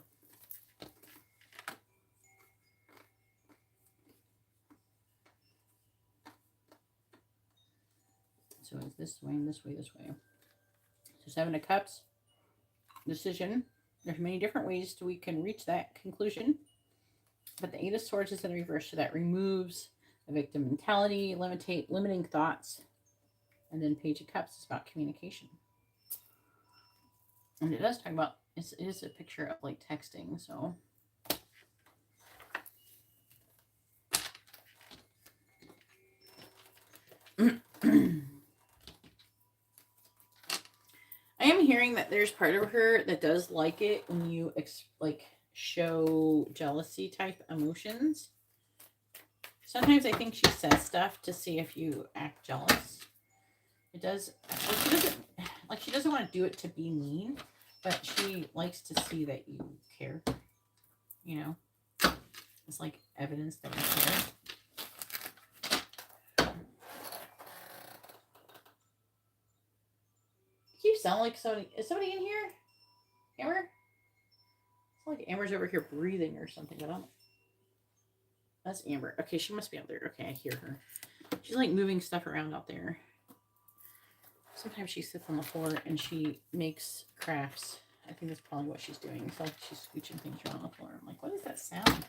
So it's this way and this way, this way. So Seven of Cups, decision. There's many different ways we can reach that conclusion. But the Eight of Swords is in reverse, so that removes a victim mentality, limiting thoughts. And then Page of Cups is about communication. And it does talk about, it is a picture of like texting, so. I am hearing that there's part of her that does like it when you like show jealousy type emotions. Sometimes I think she says stuff to see if you act jealous. It does, like she doesn't want to do it to be mean, but she likes to see that you care. You know, it's like evidence that you care. You sound like somebody. Is somebody in here? Amber? It's like Amber's over here breathing or something, but I don't. That's Amber. Okay, she must be out there. Okay, I hear her. She's like moving stuff around out there. Sometimes she sits on the floor and she makes crafts. I think that's probably what she's doing. It's like she's scooching things around the floor. I'm like, what is that sound?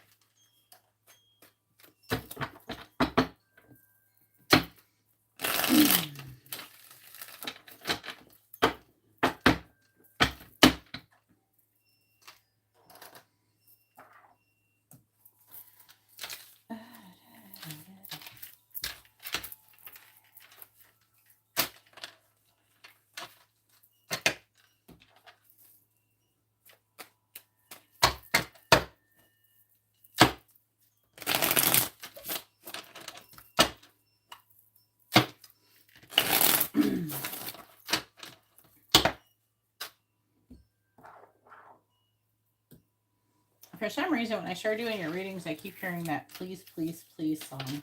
For some reason, when I start doing your readings, I keep hearing that Please, Please, Please song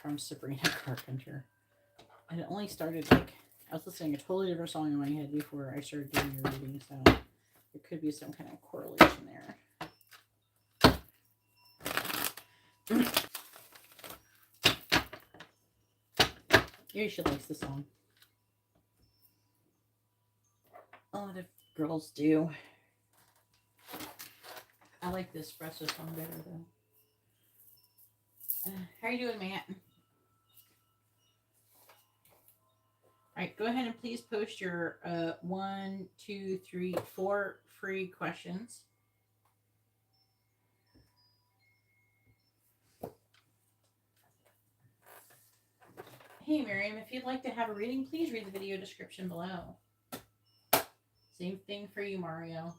from Sabrina Carpenter. And it only started like, I was listening to a totally different song in my head before I started doing your reading, so there could be some kind of correlation there. Maybe she likes the song. A lot of girls do. I like the espresso song better though. How are you doing, Matt? Alright, go ahead and please post your 1, 2, 3, 4 free questions. Hey Miriam, if you'd like to have a reading, please read the video description below. Same thing for you, Mario.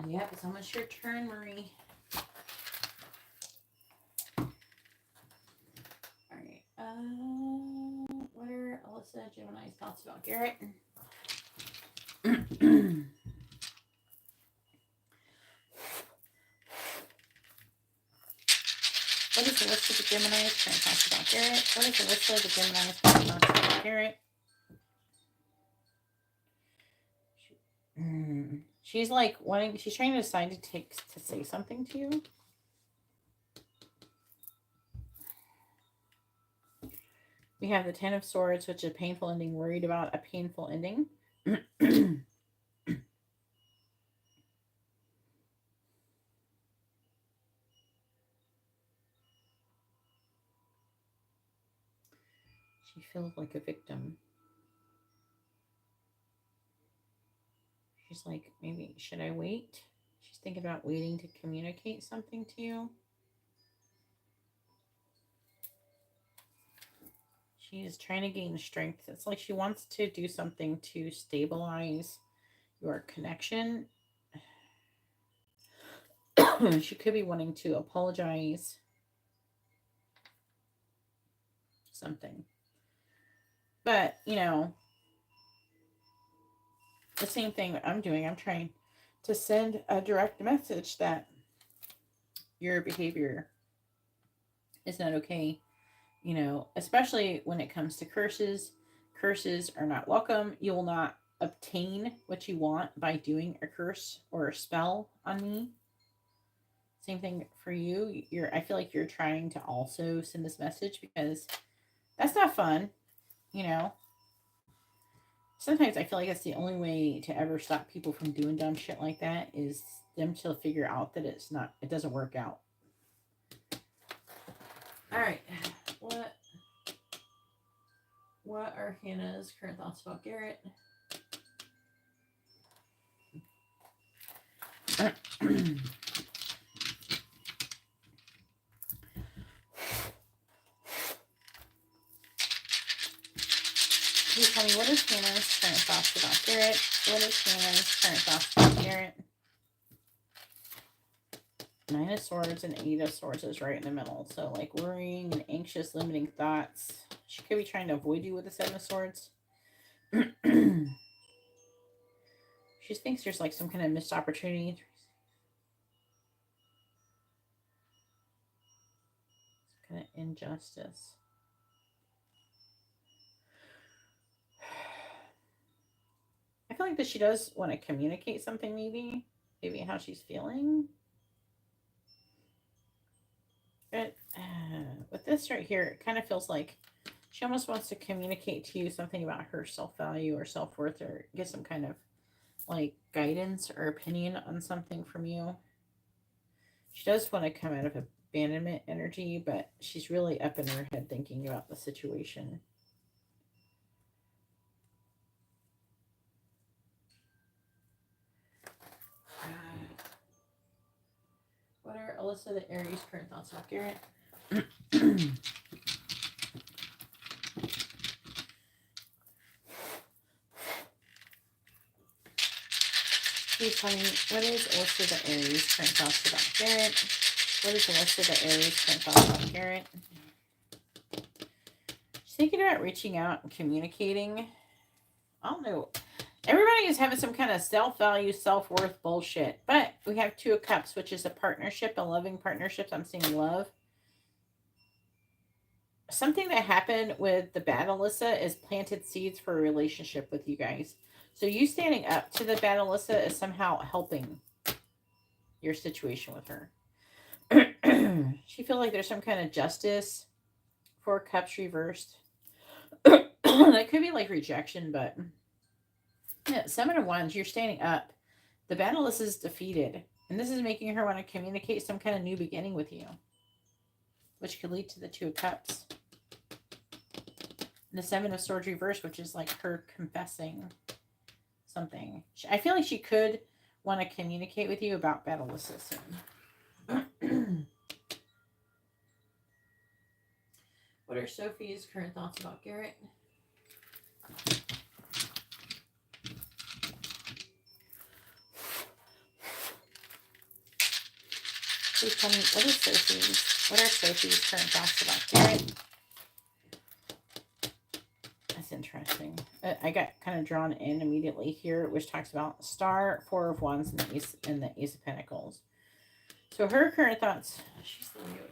Yep, it's almost your turn, Marie. Alright, what are Alyssa, Gemini's thoughts about Garrett? What is Alyssa, the Gemini's current thoughts about Garrett? What is Alyssa, the Gemini's current thoughts about Garrett? She's like wanting, she's trying to decide to say something to you. We have the Ten of Swords, which is a painful ending, worried about a painful ending. She feels like a victim. She's like, maybe, should I wait? She's thinking about waiting to communicate something to you. She is trying to gain strength. It's like she wants to do something to stabilize your connection. She could be wanting to apologize. Something. But, you know, the same thing that I'm doing. I'm trying to send a direct message that your behavior is not okay. You know, especially when it comes to curses. Curses are not welcome. You will not obtain what you want by doing a curse or a spell on me. Same thing for you. I feel like you're trying to also send this message because that's not fun, you know. Sometimes I feel like that's the only way to ever stop people from doing dumb shit like that is them to figure out that it doesn't work out. All right. What are Hannah's current thoughts about Garrett? Please tell me, what is Hannah's current thoughts about Garrett? What is Hannah's current thoughts about Garrett? Nine of Swords and Eight of Swords is right in the middle. So, like, worrying and anxious, limiting thoughts. She could be trying to avoid you with the Seven of Swords. She thinks there's, like, some kind of missed opportunity. Some kind of injustice. I feel like that she does want to communicate something, maybe how she's feeling. But with this right here, it kind of feels like she almost wants to communicate to you something about her self-value or self-worth, or get some kind of like guidance or opinion on something from you. She does want to come out of abandonment energy, but she's really up in her head thinking about the situation. Alyssa, the Aries, current thoughts about Garrett. Please tell me, what is Alyssa, the Aries, current thoughts about Garrett? What is Alyssa, the Aries, current thoughts about Garrett? She's thinking about reaching out and communicating. I don't know. Everybody is having some kind of self-value, self-worth bullshit. But we have Two of Cups, which is a partnership, a loving partnership. I'm seeing love. Something that happened with the bad Alyssa is planted seeds for a relationship with you guys. So you standing up to the bad Alyssa is somehow helping your situation with her. She feels like there's some kind of justice. Four Cups reversed. That could be like rejection, but yeah, Seven of Wands, you're standing up. The bad Alyssa is defeated. And this is making her want to communicate some kind of new beginning with you, which could lead to the Two of Cups. And the Seven of Swords reversed, which is like her confessing something. I feel like she could want to communicate with you about bad Alyssa soon. What are Sophie's current thoughts about Garrett? Please tell me, what are Sophie's current thoughts about Garrett? That's interesting. I got kind of drawn in immediately here, which talks about Star, Four of Wands, and the Ace of Pentacles. So her current thoughts, she's the Leo.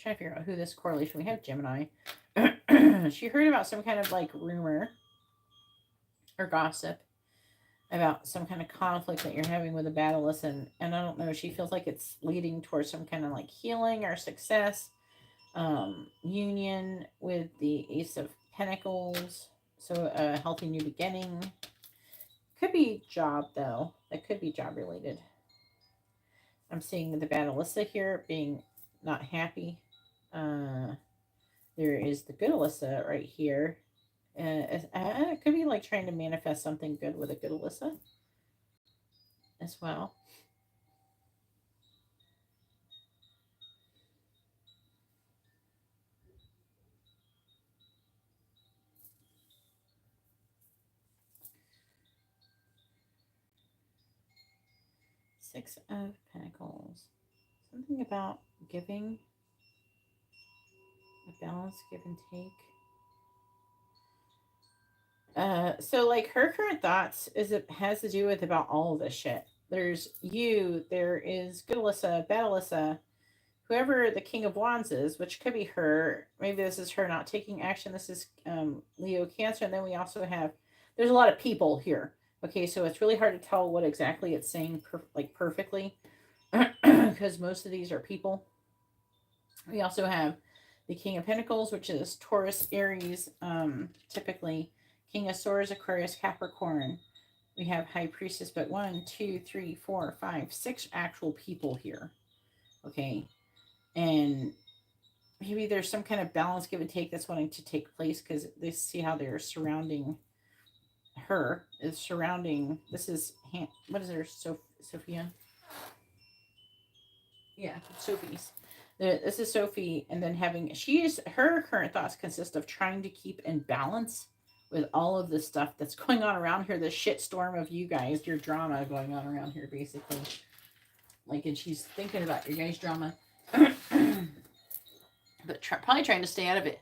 Trying to figure out who this correlation. We have Gemini. She heard about some kind of like rumor or gossip about some kind of conflict that you're having with a bad Alyssa, and I don't know, she feels like it's leading towards some kind of like healing or success, union with the Ace of Pentacles, so a healthy new beginning. Could be job though. That could be job related. I'm seeing the bad Alyssa here being not happy. There is the good Alyssa right here. It could be like trying to manifest something good with a good Alyssa as well. Six of Pentacles. Something about giving. A balance, give and take. So like her current thoughts is it has to do with about all of this shit. There's you, there is good Alyssa, bad Alyssa, whoever the King of Wands is, which could be her. Maybe this is her not taking action. This is Leo, Cancer, and then we also have, there's a lot of people here. Okay, so it's really hard to tell what exactly it's saying perfectly because most of these are people. We also have the King of Pentacles, which is Taurus, Aries, typically King of Swords, Aquarius, Capricorn. We have High Priestess, but 1, 2, 3, 4, 5, 6 actual people here. Okay. And maybe there's some kind of balance, give and take that's wanting to take place because they see how they're surrounding her. Is surrounding, this is, what is her, Sophia? Yeah, Sophie's. This is Sophie, and then having, her current thoughts consist of trying to keep in balance with all of the stuff that's going on around here, the shitstorm of you guys, your drama going on around here, basically. Like, and she's thinking about your guys' drama, but probably trying to stay out of it.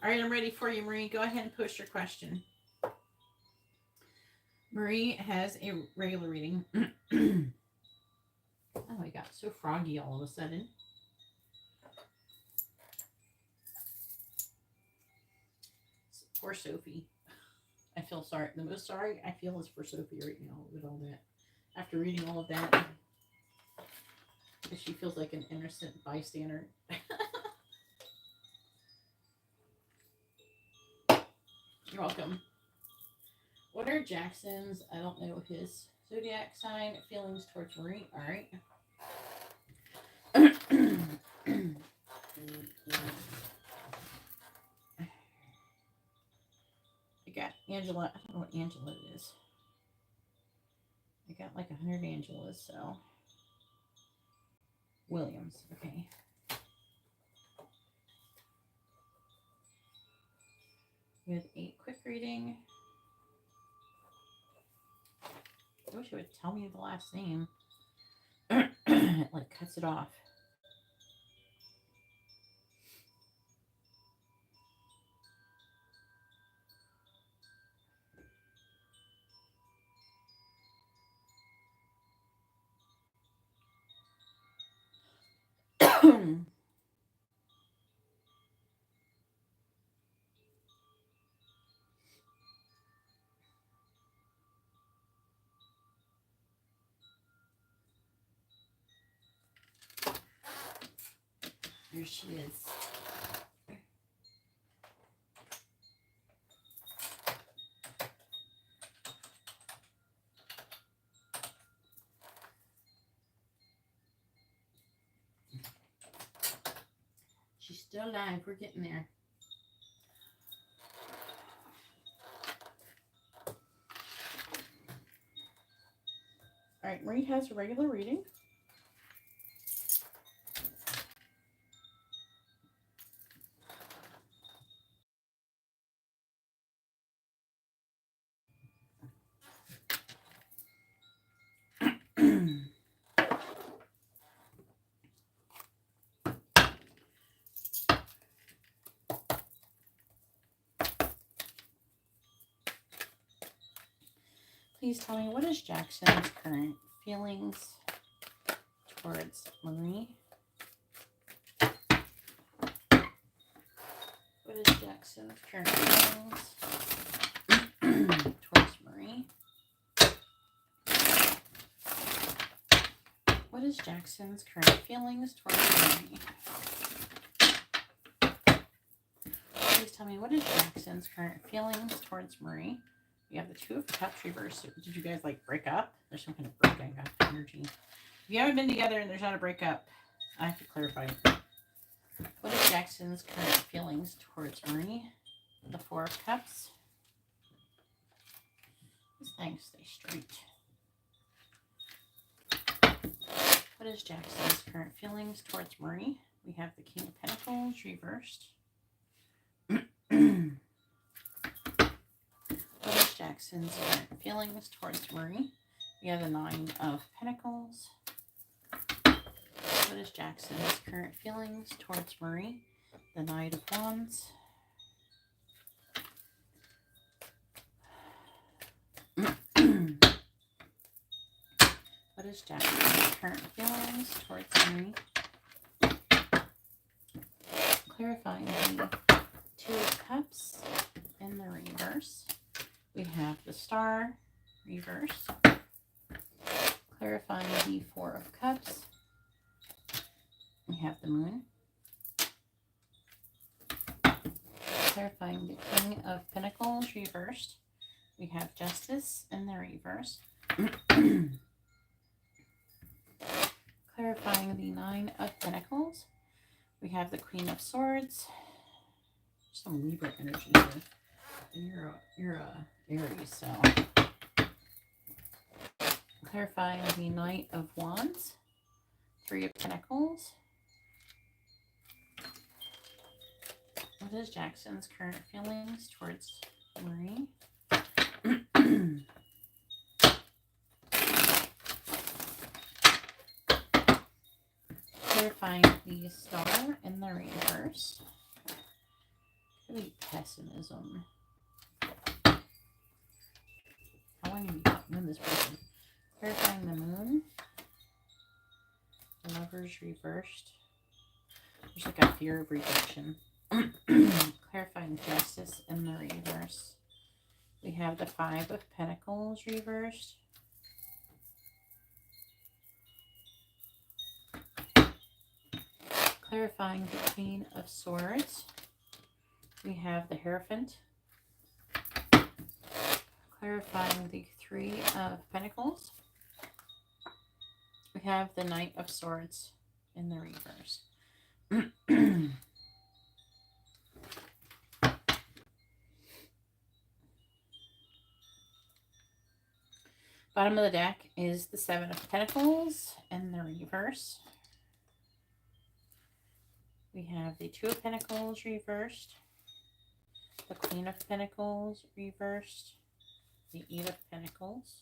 All right, I'm ready for you, Marie. Go ahead and post your question. Marie has a regular reading. Oh, I got so froggy all of a sudden. Poor Sophie. I feel sorry. The most sorry I feel is for Sophie right now with all that. After reading all of that, because she feels like an innocent bystander. You're welcome. What are Jackson's, I don't know his zodiac sign, feelings towards Marie? All right. Angela. I don't know what Angela it is. I got like 100 Angelas, so. Williams. Okay. With a quick reading. I wish it would tell me the last name. It like cuts it off. Here she is. She's still alive. We're getting there. All right, Marie has a regular reading. Please tell me, what is Jackson's current feelings towards Marie? What is Jackson's current feelings towards Marie? What is Jackson's current feelings towards Marie? Please tell me, what is Jackson's current feelings towards Marie? We have the Two of Cups reversed. Did you guys like break up? There's some kind of breaking up energy. If you haven't been together and there's not a breakup, I have to clarify. What is Jackson's current feelings towards Marie? The Four of Cups. These things stay straight. What is Jackson's current feelings towards Marie? We have the King of Pentacles reversed. What is Jackson's current feelings towards Marie? We have the Nine of Pentacles. What is Jackson's current feelings towards Marie? The Knight of Wands. What is Jackson's current feelings towards Marie? Clarifying the Two of Cups in the reverse. We have the Star reverse. Clarifying the Four of Cups. We have the Moon. Clarifying the King of Pentacles reversed. We have Justice in the reverse. Clarifying the Nine of Pentacles. We have the Queen of Swords. Some Libra energy here. And you're a Aries, so. Clarifying the Knight of Wands. Three of Pentacles. What is Jackson's current feelings towards Marie? Clarifying the Star in the reverse. Could be pessimism. How long have you gotten in this person? Clarifying the Moon. The Lovers reversed. There's like a fear of rejection. Clarifying Justice in the reverse. We have the Five of Pentacles reversed. Clarifying the Queen of Swords. We have the Hierophant. Clarifying the Three of Pentacles. We have the Knight of Swords in the reverse. Bottom of the deck is the Seven of Pentacles in the reverse. We have the Two of Pentacles reversed, the Queen of Pentacles reversed, the Eight of Pentacles.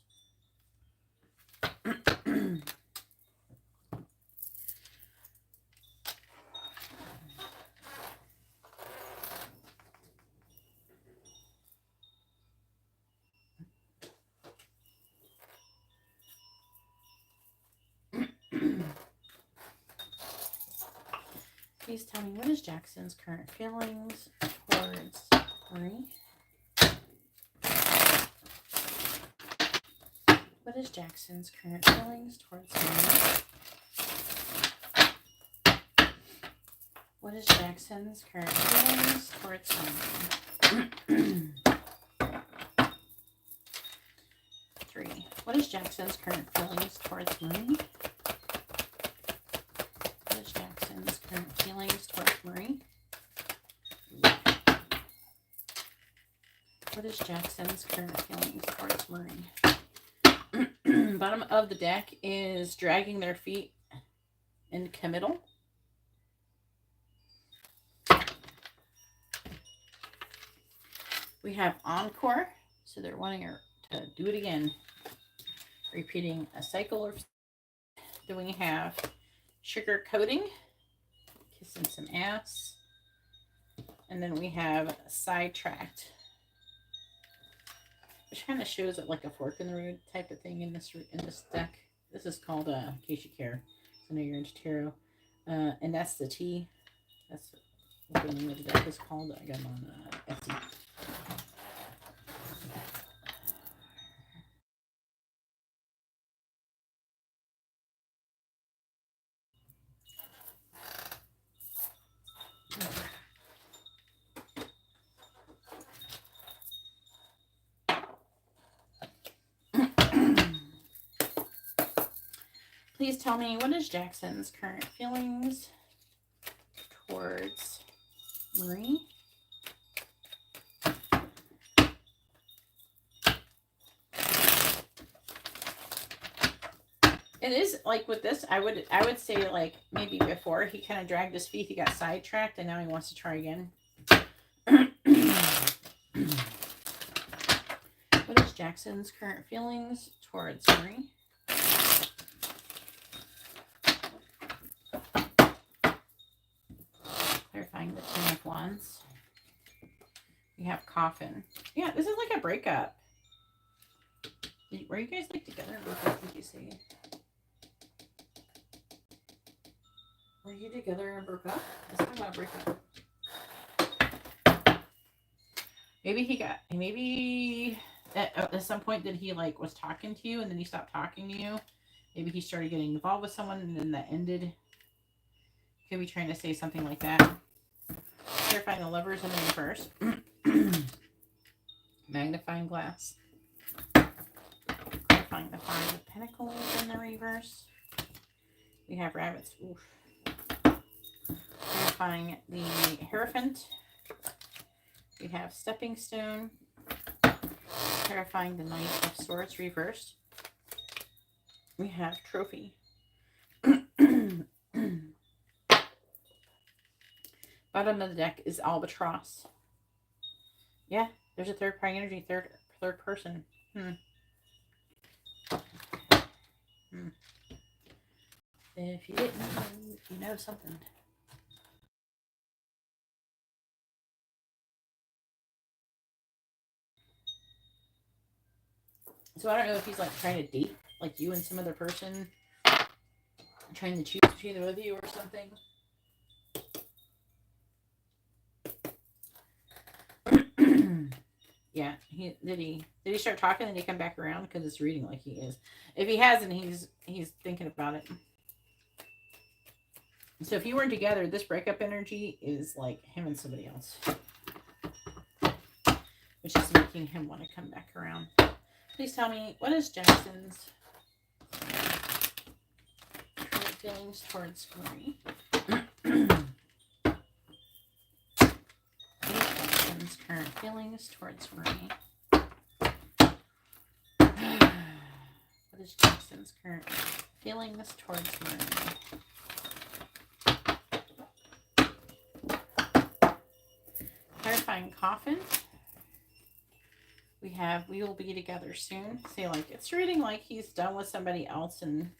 Please tell me, what is Jackson's current feelings towards Marie? What is Jackson's current feelings towards Marie? What is Jackson's current feelings towards Marie? 3. What is Jackson's current feelings towards Marie? What is Jackson's current feelings towards Marie? What is Jackson's current feelings towards Marie? Bottom of the deck is dragging their feet in committal. We have encore, so they're wanting her to do it again, repeating a cycle. Or then we have sugar coating, kissing some ass, and then we have sidetracked, which kind of shows it like a fork in the road type of thing in this deck. This is called, in case you care, I know you're into tarot, and that's the T. That's what the name of the deck is called. I got them on Etsy. Please tell me, what is Jackson's current feelings towards Marie? It is like with this, I would say like maybe before he kind of dragged his feet, he got sidetracked, and now he wants to try again. What is Jackson's current feelings towards Marie? Clarifying the Ten of Wands. We have coffin. Yeah, this is like a breakup. Were you guys like together? What did you say? Were you together and broke up? Let's talk about breakup. Maybe at some point that he like was talking to you and then he stopped talking to you. Maybe he started getting involved with someone and then that ended. Could be trying to say something like that. Clarifying the Lovers in the reverse. Magnifying glass. Clarifying the Five of Pentacles in the reverse. We have rabbits. Oof. Clarifying the Hierophant. We have Stepping Stone. Clarifying the Knight of Swords reversed. We have Trophy. Bottom of the deck is Albatross. Yeah, there's a third party energy, third person. If you didn't know, you know something. So I don't know if he's like trying to date like you and some other person, trying to choose between the both of you or something. Yeah, did he start talking and he come back around? Because it's reading like he is. If he hasn't, he's thinking about it. So if you weren't together, this breakup energy is like him and somebody else, which is making him want to come back around. Please tell me, what is Jackson's feelings towards Marie? Jackson's current feelings towards Marie. is Jackson's current feelings towards Marie? Clarifying coffin. We have, we will be together soon. See, like, it's reading like he's done with somebody else, and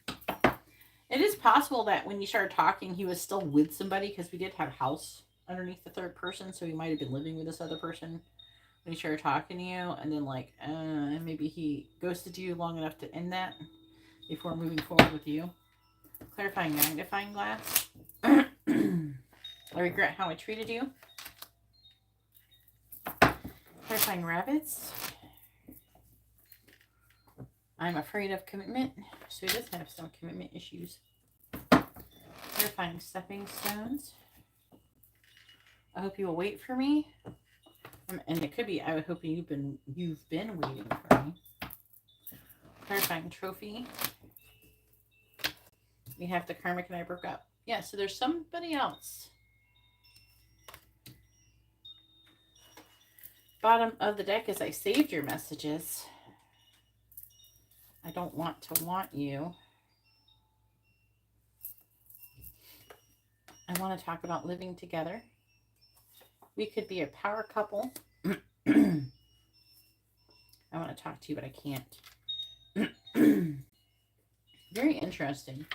it is possible that when you started talking, he was still with somebody, because we did have house underneath the third person, so he might have been living with this other person when he started talking to you, and then, like, maybe he ghosted you long enough to end that before moving forward with you. Clarifying magnifying glass. I regret how I treated you. Clarifying rabbits. I'm afraid of commitment, so he does have some commitment issues. Clarifying stepping stones. I hope you will wait for me. And it could be, I would hope you've been waiting for me. Clarifying trophy. We have the karmic and I broke up. Yeah, so there's somebody else. Bottom of the deck is I saved your messages. I don't want to want you. I want to talk about living together. We could be a power couple. I want to talk to you, but I can't. Very interesting.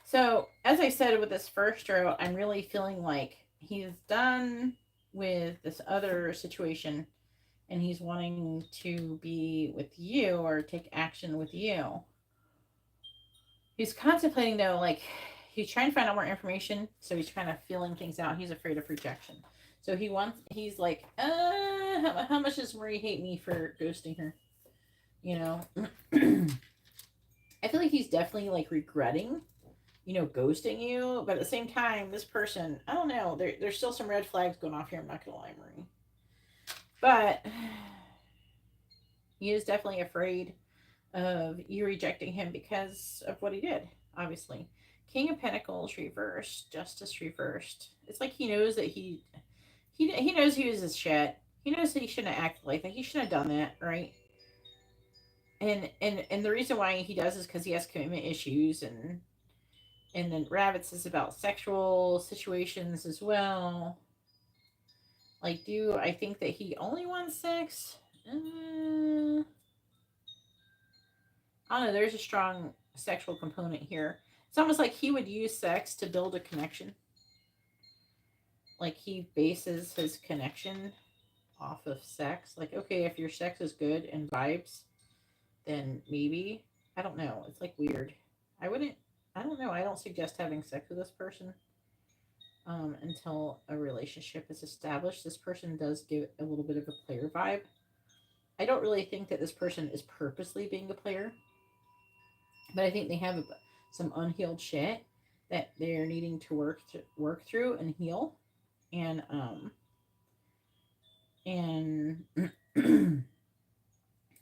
So, as I said with this first row, I'm really feeling like he's done with this other situation and he's wanting to be with you or take action with you. He's contemplating, though, like, he's trying to find out more information, so he's kind of feeling things out. He's afraid of rejection. So he's like, how much does Marie hate me for ghosting her? You know? I feel like he's definitely, like, regretting, you know, ghosting you. But at the same time, this person, I don't know, there's still some red flags going off here. I'm not going to lie, Marie. But he is definitely afraid of you rejecting him because of what he did, obviously. King of Pentacles reversed, Justice reversed. It's like he knows that he knows he was his shit. He knows that he shouldn't have acted like that. He shouldn't have done that, right? And the reason why he does is because he has commitment issues, and then rabbits is about sexual situations as well. Like, do I think that he only wants sex? I don't know. There's a strong sexual component here. It's almost like he would use sex to build a connection. Like, he bases his connection off of sex. Like, okay, if your sex is good and vibes, then maybe. I don't know. It's, like, weird. I don't know. I don't suggest having sex with this person until a relationship is established. This person does give a little bit of a player vibe. I don't really think that this person is purposely being a player, but I think they have some unhealed shit that they're needing to work through and heal. And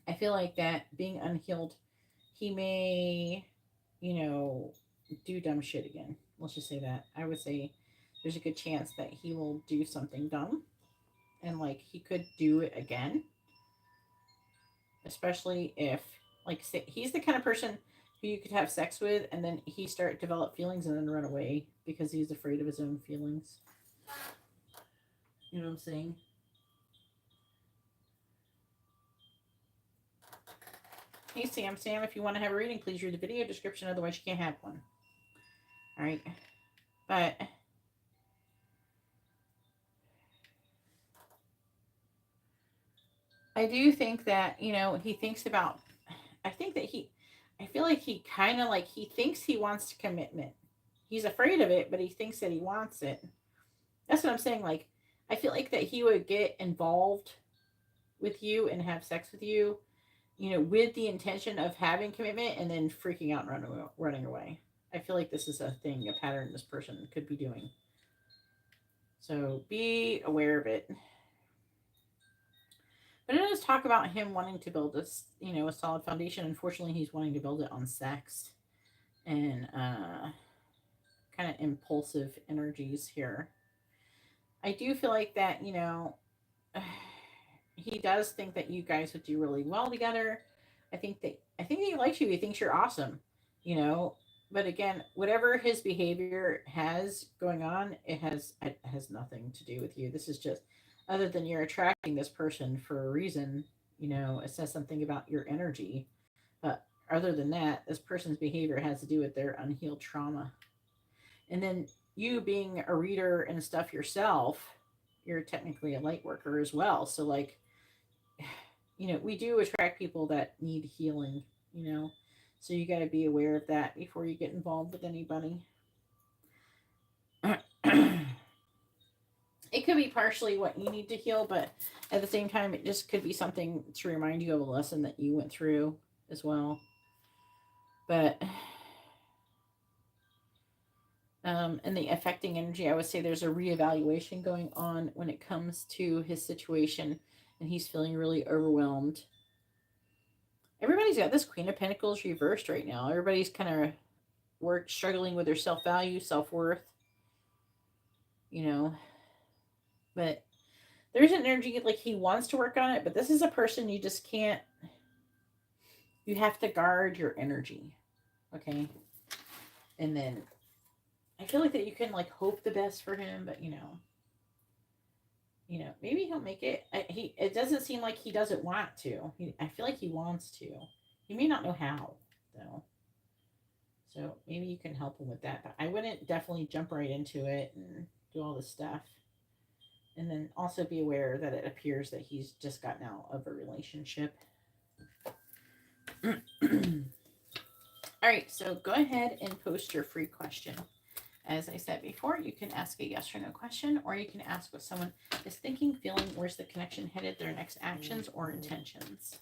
I feel like that being unhealed, he may, you know, do dumb shit again. Let's just say that. I would say there's a good chance that he will do something dumb, and, like, he could do it again. Especially if, like, say, he's the kind of person who you could have sex with and then he start develop feelings and then run away because he's afraid of his own feelings. You know what I'm saying? Hey, Sam, if you want to have a reading, please read the video description. Otherwise, you can't have one. All right. But I do think that, you know, he thinks about, I feel like he kind of, like, he thinks he wants commitment. He's afraid of it, but he thinks that he wants it. That's what I'm saying. Like, I feel like that he would get involved with you and have sex with you, you know, with the intention of having commitment and then freaking out and running away. I feel like this is a thing, a pattern this person could be doing. So be aware of it. But it does talk about him wanting to build this, you know, a solid foundation. Unfortunately, he's wanting to build it on sex and kind of impulsive energies here. I do feel like that, you know, he does think that you guys would do really well together. I think that I think he likes you. He thinks you're awesome, you know. But again, whatever his behavior has going on, it has nothing to do with you. This is just other than you're attracting this person for a reason. You know, it says something about your energy. But other than that, this person's behavior has to do with their unhealed trauma. And then you being a reader and stuff yourself, you're technically a light worker as well. So like, you know, we do attract people that need healing, you know. So you got to be aware of that before you get involved with anybody. It could be partially what you need to heal, but at the same time, it just could be something to remind you of a lesson that you went through as well. But and the affecting energy, I would say there's a reevaluation going on when it comes to his situation, and he's feeling really overwhelmed. Everybody's got this Queen of Pentacles reversed right now. Everybody's kind of struggling with their self-value, self-worth, you know. But there's an energy like he wants to work on it, but this is a person you just can't, you have to guard your energy, okay? And then I feel like that you can like hope the best for him, but maybe he'll make it. It doesn't seem like he doesn't want to. I feel like he wants to. He may not know how, though. So maybe you can help him with that. But I wouldn't definitely jump right into it and do all this stuff. And then also be aware that it appears that he's just gotten out of a relationship. All right, so go ahead and post your free question. As I said before, you can ask a yes or no question, or you can ask what someone is thinking, feeling, where's the connection headed, their next actions or intentions.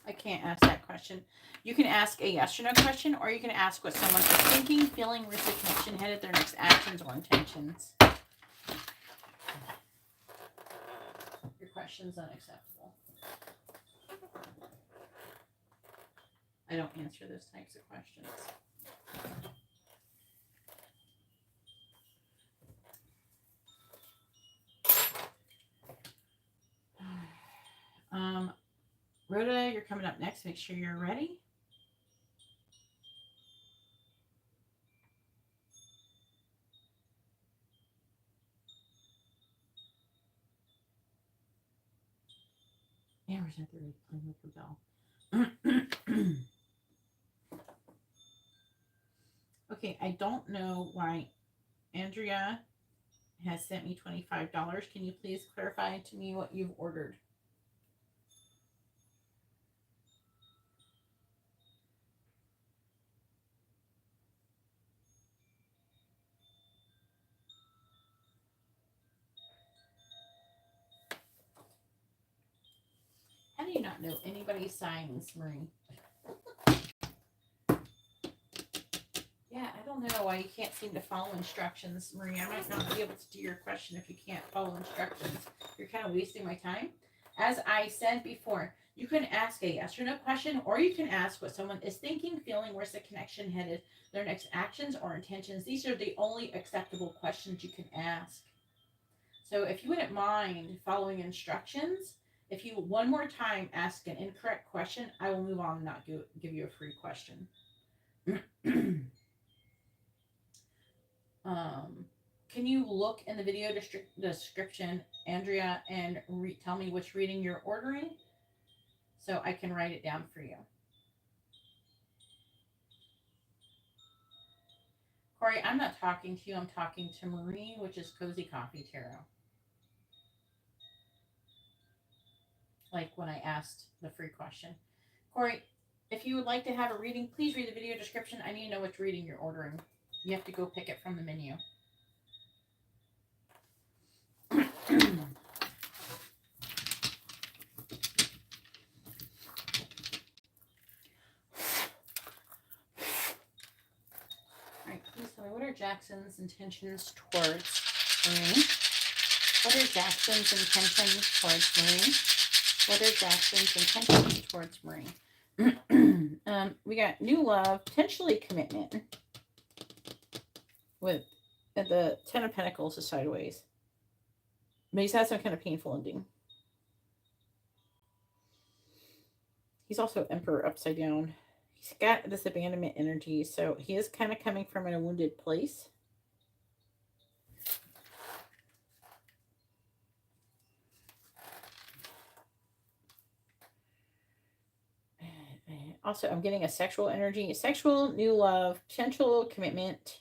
I can't ask that question. You can ask a yes or no question, or you can ask what someone is thinking, feeling, where's the connection headed, their next actions or intentions. Your question's unacceptable. I don't answer those types of questions. Rhoda, you're coming up next. Make sure you're ready. Amber's at the ready playing with her bell. Okay, I don't know why Andrea has sent me $25. Can you please clarify to me what you've ordered? How do you not know anybody's signs, Marie? Yeah, I don't know why you can't seem to follow instructions, Marie. I might not be able to do your question if you can't follow instructions. You're kind of wasting my time. As I said before, you can ask a yes or no question, or you can ask what someone is thinking, feeling, where's the connection headed, their next actions or intentions. These are the only acceptable questions you can ask. So if you wouldn't mind following instructions, if you one more time ask an incorrect question, I will move on and not give you a free question. Can you look in the video description, Andrea, and tell me which reading you're ordering so I can write it down for you? Corey, I'm not talking to you. I'm talking to Marie, which is Cozy Coffee Tarot. Like when I asked the free question. Corey, if you would like to have a reading, please read the video description. I need to know which reading you're ordering. You have to go pick it from the menu. What are Jackson's intentions towards Marie? What are Jackson's intentions towards Marie? What are Jackson's intentions towards Marie? We got new love, potentially commitment. With the Ten of Pentacles is sideways. But he's had some kind of painful ending. He's also Emperor upside down. He's got this abandonment energy, so he is kind of coming from in a wounded place. Also, I'm getting a sexual energy, sexual, new love, potential commitment,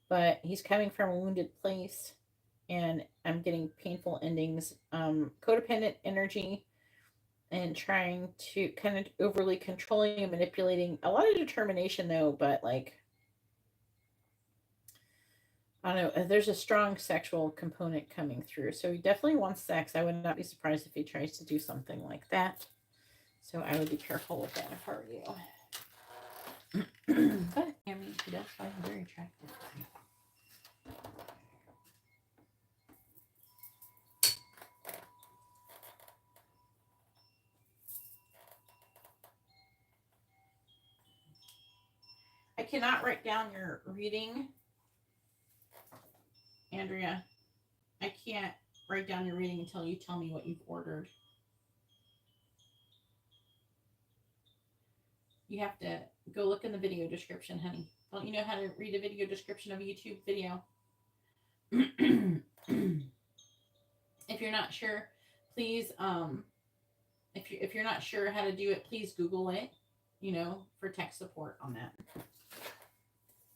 but he's coming from a wounded place, and I'm getting painful endings, codependent energy, and trying to kind of overly controlling and manipulating. A lot of determination though, but like, I don't know, there's a strong sexual component coming through. So he definitely wants sex. I would not be surprised if he tries to do something like that. So I would be careful with that if I were you. But I mean, he does find him very attractive. I cannot write down your reading, Andrea. I can't write down your reading until you tell me what you've ordered. You have to go look in the video description, honey. Don't you know how to read a video description of a YouTube video? If you're not sure, please, if you're not sure how to do it, please Google it, for tech support on that.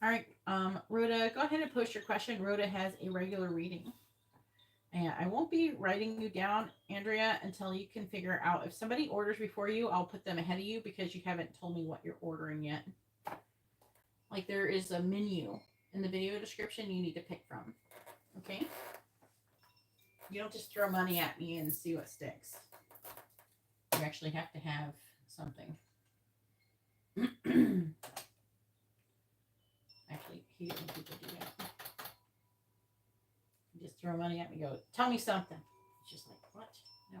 All right, Rhoda, go ahead and post your question. Rhoda has a regular reading. And I won't be writing you down, Andrea, until you can figure out. If somebody orders before you, I'll put them ahead of you because you haven't told me what you're ordering yet. Like, there is a menu in the video description you need to pick from. Okay? You don't just throw money at me and see what sticks. You actually have to have something. Actually, hate when people do that. You just throw money at me, go, tell me something. It's just like, what? No.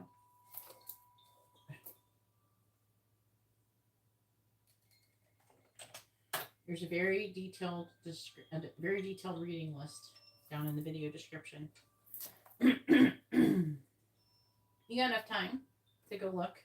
There's a very detailed reading list down in the video description. You got enough time to go look.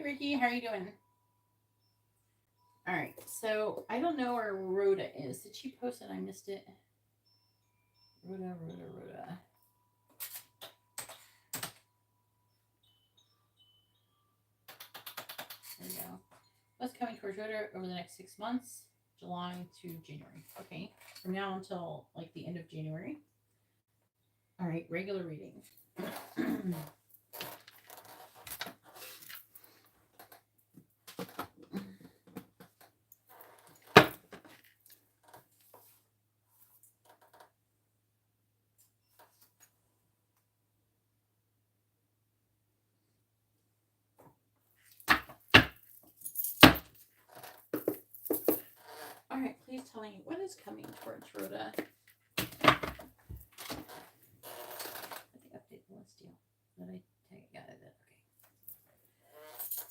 Hey, Ricky, how are you doing? All right, so I don't know where Rhoda is. Did she post it? I missed it. Rhoda. There we go. What's coming towards Rhoda over the next 6 months? July to January. Okay, from now until like the end of January. All right, regular reading. All right, please tell me what is coming towards Rhoda. Update the list deal. Did I take? Yeah, I did. Okay.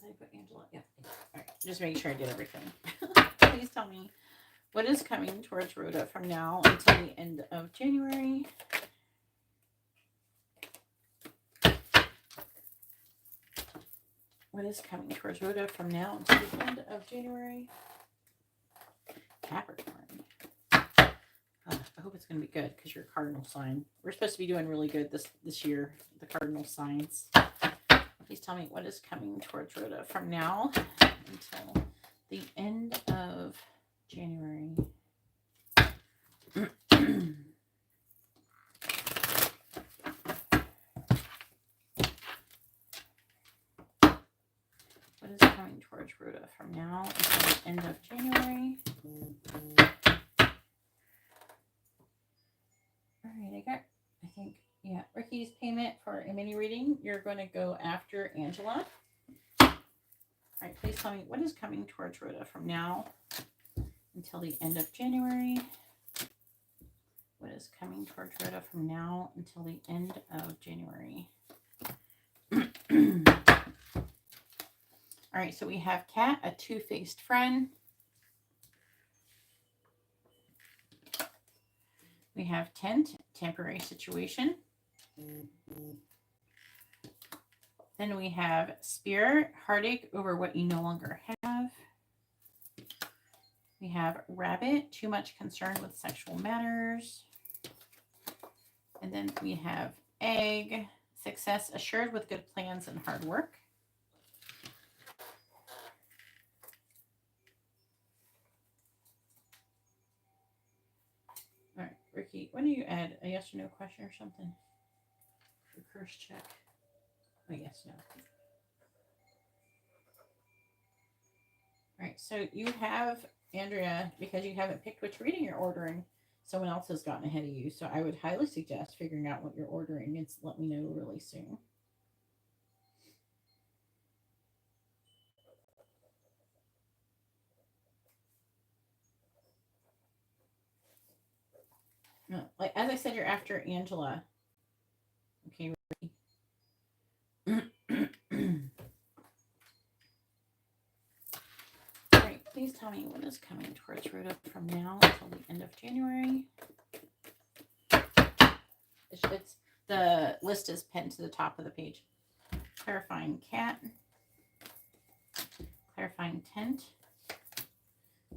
Did I put Angela? Yeah. All right. Just making sure I did everything. Please tell me what is coming towards Rhoda from now until the end of January. What is coming towards Rhoda from now until the end of January? Capricorn. I hope it's going to be good because you're a cardinal sign. We're supposed to be doing really good this year, the cardinal signs. Please tell me what is coming towards Rhoda from now until the end of January. What is coming towards Rhoda from now until the end of January? All right, I think, yeah, Ricky's payment for a mini reading. You're going to go after Angela. All right, please tell me what is coming towards Rhoda from now until the end of January. What is coming towards Rhoda from now until the end of January? All right, so we have Cat, a two-faced friend. We have Tent, temporary situation. Then we have Spear, heartache over what you no longer have. We have Rabbit, too much concern with sexual matters. And then we have Egg, success assured with good plans and hard work. All right, Ricky, when do you add a yes or no question or something? Your curse check. Oh, yes, no. All right, so you have, Andrea, because you haven't picked which reading you're ordering, someone else has gotten ahead of you. So I would highly suggest figuring out what you're ordering and let me know really soon. No, like as I said, you're after Angela. Okay. All right, please tell me what is coming towards Rhoda from now until the end of January. It's the list is pinned to the top of the page. Clarifying Cat, clarifying Tent,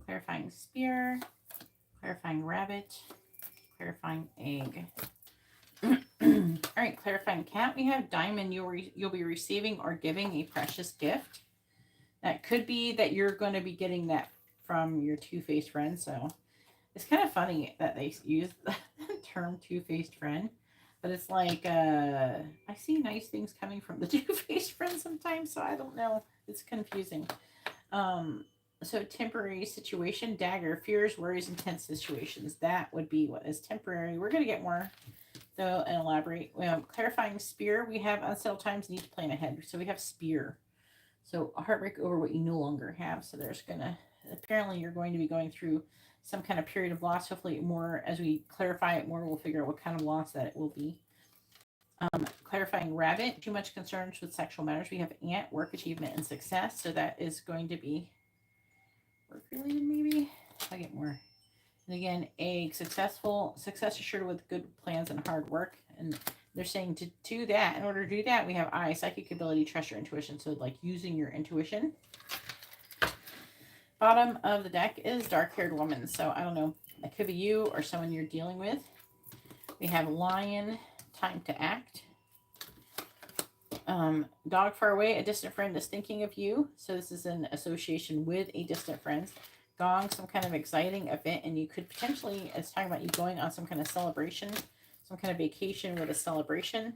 clarifying Spear, clarifying Rabbit, clarifying Egg. All right, clarifying Cat, we have Diamond. You'll be receiving or giving a precious gift. That could be that you're going to be getting that from your two-faced friend. So it's kind of funny that they use the term two-faced friend. But it's like, I see nice things coming from the two-faced friend sometimes, so I don't know. It's confusing. So temporary situation, dagger, fears, worries, intense situations. That would be what is temporary. We're going to get more, though, and elaborate. Clarifying Spear, we have unsettled times, need to plan ahead. So we have Spear. So heartbreak over what you no longer have. So there's going to, apparently you're going to be going through some kind of period of loss. Hopefully more, as we clarify it more, we'll figure out what kind of loss that it will be. Clarifying Rabbit, too much concerns with sexual matters. We have Ant, work, achievement, and success. So that is going to be work related, maybe. I'll get more. And again, Egg, success assured with good plans and hard work. And They're saying to do that, in order to do that, we have I, psychic ability, trust your intuition. So like using your intuition. Bottom of the deck is dark-haired woman. So I don't know. It could be you or someone you're dealing with. We have lion, time to act. Dog far away, a distant friend is thinking of you. So this is in association with a distant friend. Gong, some kind of exciting event, and you could potentially, it's talking about you going on some kind of celebration, some kind of vacation with a celebration.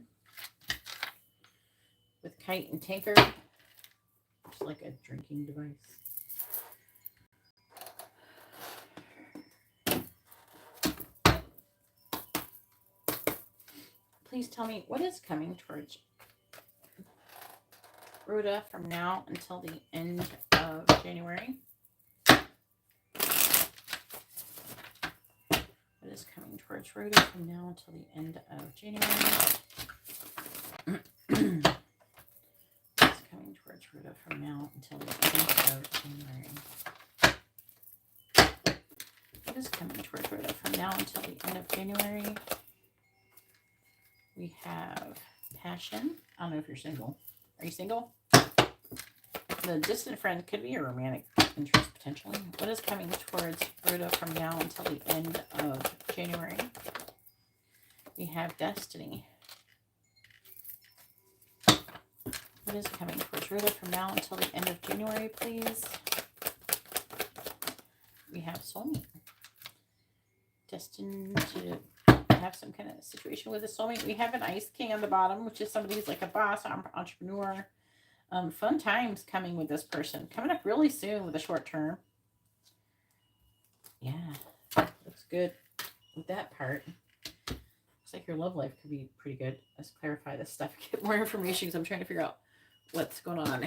With kite and tanker, it's like a drinking device. Please tell me what is coming towards Rhoda from now until the end of January. What is coming towards Rhoda from now until the end of January? What is coming towards Rhoda from now until the end of January? What is coming towards Rhoda from now until the end of January? We have passion. I don't know if you're single. Are you single? The distant friend could be a romantic interest, potentially. What is coming towards Rhoda from now until the end of January? We have destiny. What is coming towards Rhoda from now until the end of January, please? We have soulmate. Destined to have some kind of situation with a soulmate. We have an Ice King on the bottom, which is somebody who's like a boss, entrepreneur. Fun times coming with this person. Coming up really soon with a short term. Yeah, looks good with that part. Looks like your love life could be pretty good. Let's clarify this stuff. Get more information because I'm trying to figure out what's going on.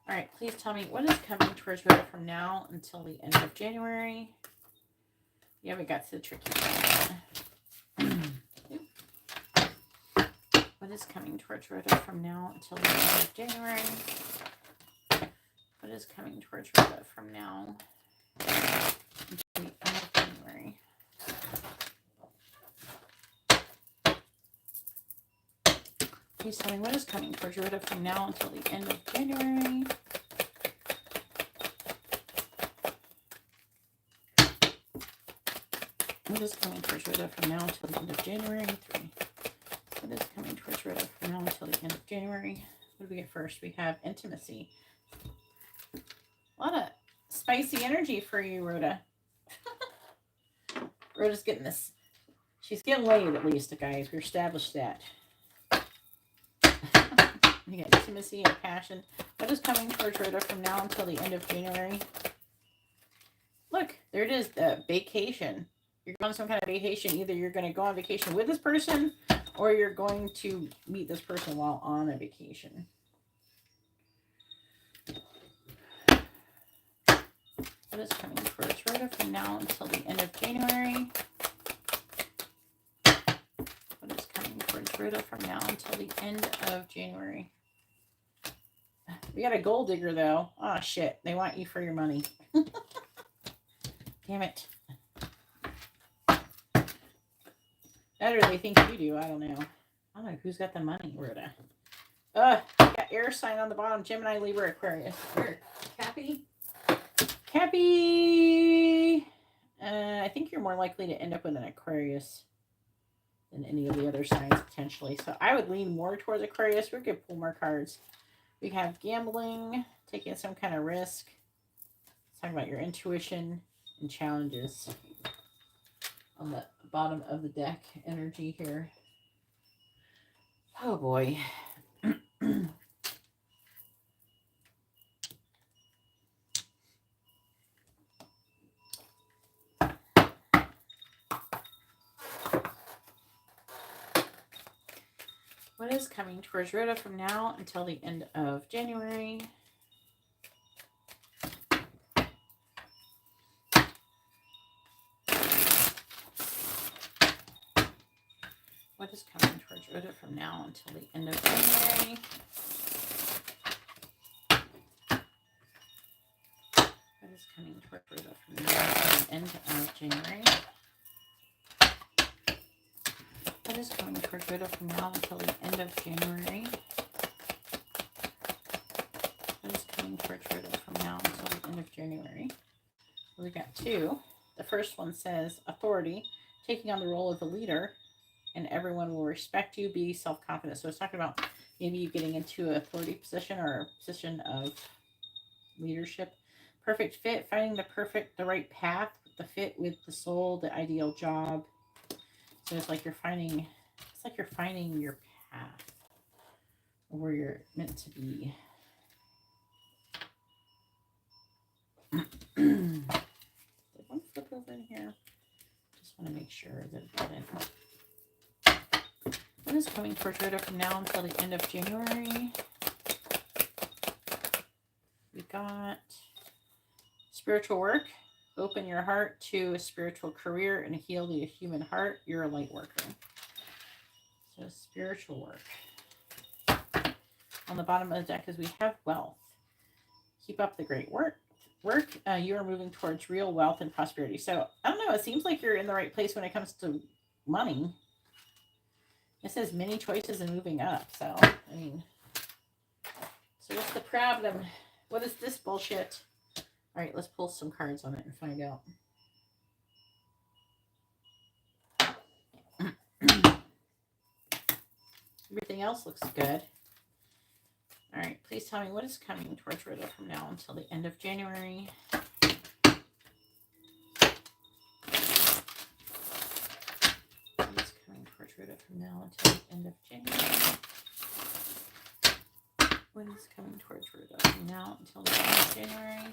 All right, please tell me what is coming towards Rhoda from now until the end of January. You haven't got to the tricky part. What is coming towards Rhoda from now until the end of January? What is coming towards Rhoda from now until the end of January? Please tell me what is coming towards Rhoda from now until the end of January. What is coming towards Rhoda from now until the end of January? 3. What is coming towards Rhoda from now until the end of January? What do we get first? We have intimacy. A lot of spicy energy for you, Rhoda. Rhoda's getting this. She's getting laid at least, guys. We established that. You got intimacy and passion. What is coming towards Rhoda from now until the end of January? Look, there it is. The vacation. You're going on some kind of vacation. Either you're going to go on vacation with this person or you're going to meet this person while on a vacation. What is coming towards Rhoda from now until the end of January? What is coming towards Rhoda from now until the end of January? We got a gold digger, though. Oh, shit. They want you for your money. Damn it. Better they think you do. I don't know. I don't know who's got the money, Rhoda. Got air sign on the bottom. Gemini, Libra, Aquarius. Where? Cappy? Cappy. I think you're more likely to end up with an Aquarius than any of the other signs, potentially. So I would lean more towards Aquarius. We could pull more cards. We have gambling, taking some kind of risk. Let's talk about your intuition and challenges. On the bottom of the deck energy here. Oh boy. What is coming towards Rhoda from now until the end of January? What is coming towards Rhoda from now until the end of January? What is coming towards Rhoda from now until the end of January? What is coming towards Rhoda from now until the end of January? What is coming towards Rhoda from now until the end of January? We got two. The first one says authority, taking on the role of a leader, and everyone will respect you, be self-confident. So it's talking about maybe you getting into an authority position or a position of leadership. Perfect fit, finding the right path, the fit with the soul, the ideal job. So it's like you're finding your path, where you're meant to be. Did one flip over in here? Just want to make sure that it didn't. What is coming towards Rhoda from now until the end of January? We got spiritual work. Open your heart to a spiritual career and heal the human heart. You're a light worker. So spiritual work. On the bottom of the deck is we have wealth. Keep up the great work. You are moving towards real wealth and prosperity. So I don't know. It seems like you're in the right place when it comes to money. It says many choices and moving up. So, I mean, so what's the problem? What is this bullshit? All right, let's pull some cards on it and find out. Everything else looks good. All right, please tell me what is coming towards Rhoda from now until the end of January. What is coming towards Rhoda from now until the end of January? What is coming towards Rhoda from now until the end of January?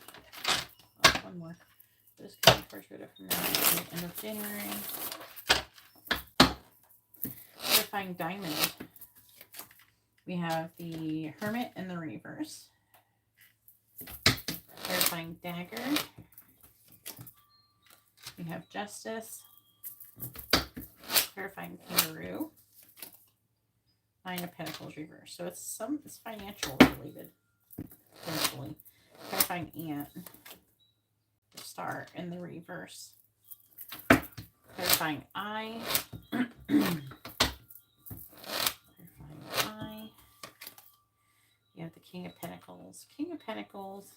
Oh, one more. What is coming towards Rhoda from now until the end of January? Clarifying diamond. We have the Hermit in the reverse. Clarifying dagger. We have Justice. Clarifying kangaroo. Nine of Pentacles reverse. So it's financial related, potentially. Clarifying ant. The star in the reverse. Clarifying eye. You have the King of Pentacles. King of Pentacles.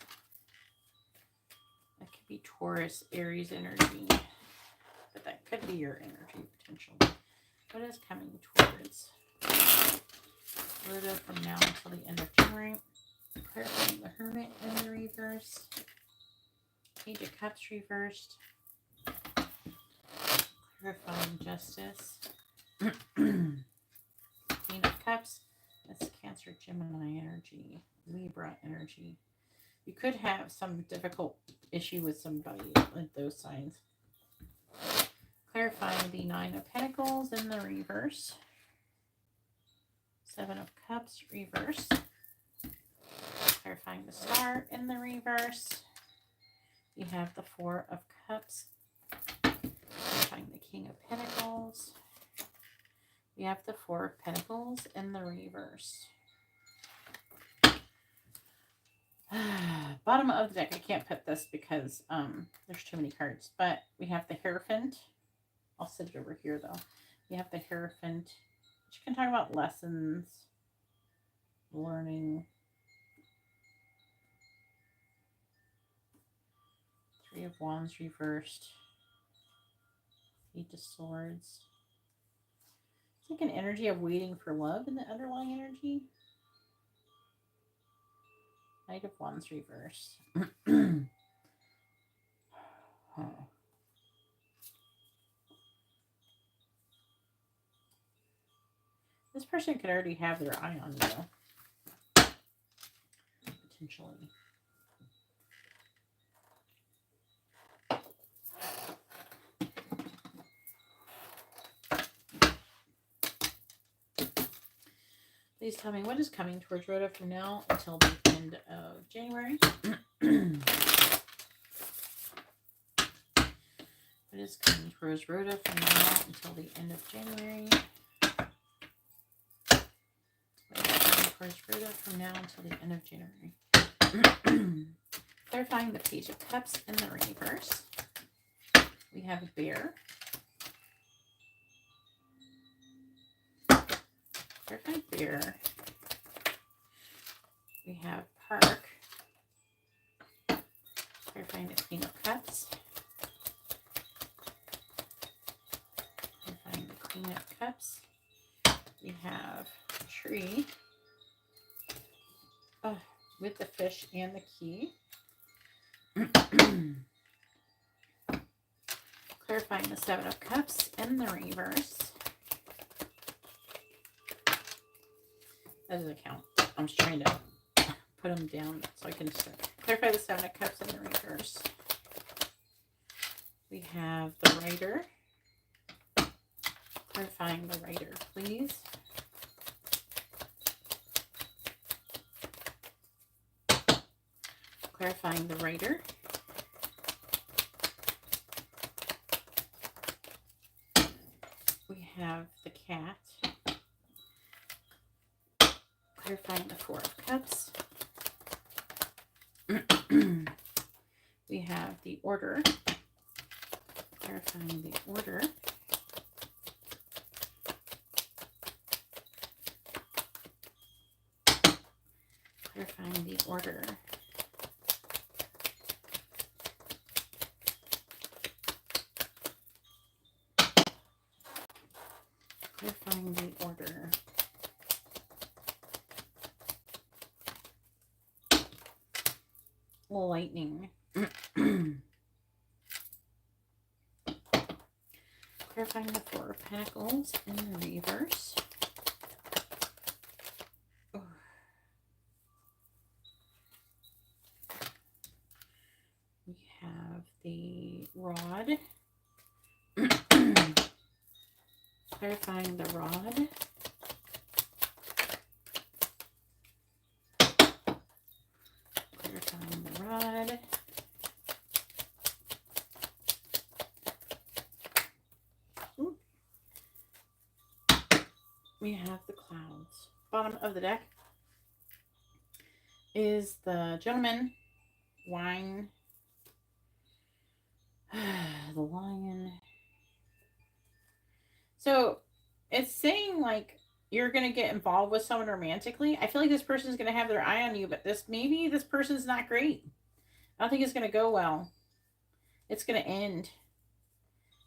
That could be Taurus, Aries energy. But that could be your energy, potentially. What is coming towards Rhoda from now until the end of January? Clarifying the Hermit in the reverse. Page of Cups reversed. Clarifying Justice. Queen of Cups. That's Cancer, Gemini energy, Libra energy. You could have some difficult issue with somebody with those signs. Clarifying the Nine of Pentacles in the reverse. Seven of Cups reverse. Clarifying the Star in the reverse. You have the Four of Cups. Clarifying the King of Pentacles. We have the Four of Pentacles in the reverse. Bottom of the deck, I can't put this because there's too many cards. But we have the Hierophant. I'll sit it over here, though. We have the Hierophant, which can talk about lessons, learning. Three of Wands reversed. Eight of Swords. It's like an energy of waiting for love in the underlying energy. Knight of Wands reverse. This person could already have their eye on you. Potentially. Please tell me what is coming towards Rhoda from now until the end of January. What is coming towards Rhoda from now until the end of January? cards further from now until the end of January. Clarifying the Page of Cups in the reverse. We have a bear. Clarifying bear. We have park. Clarifying the Queen of Cups. Clarifying the Queen of Cups. We have tree. Oh, with the fish and the key. Clarifying the Seven of Cups in the reverse. That doesn't count. I'm just trying to put them down so I can clarify the Seven of Cups in the reverse. We have the Rider. Clarifying the Rider, please. Clarifying the Rider. We have the cat. Clarifying the Four of Cups. We have the Order. Clarifying the Order. Clarifying the Order. Clarifying the Order. Lightning. Clarifying the Four of Pentacles in the reverse. Oh. We have the Rod. Clarifying the Rod. Clarifying the Rod. Ooh. We have the Clouds. Bottom of the deck is the Gentleman, Wine, the Lion. So it's saying like you're going to get involved with someone romantically. I feel like this person's going to have their eye on you, but maybe this person's not great. I don't think it's going to go well. It's going to end.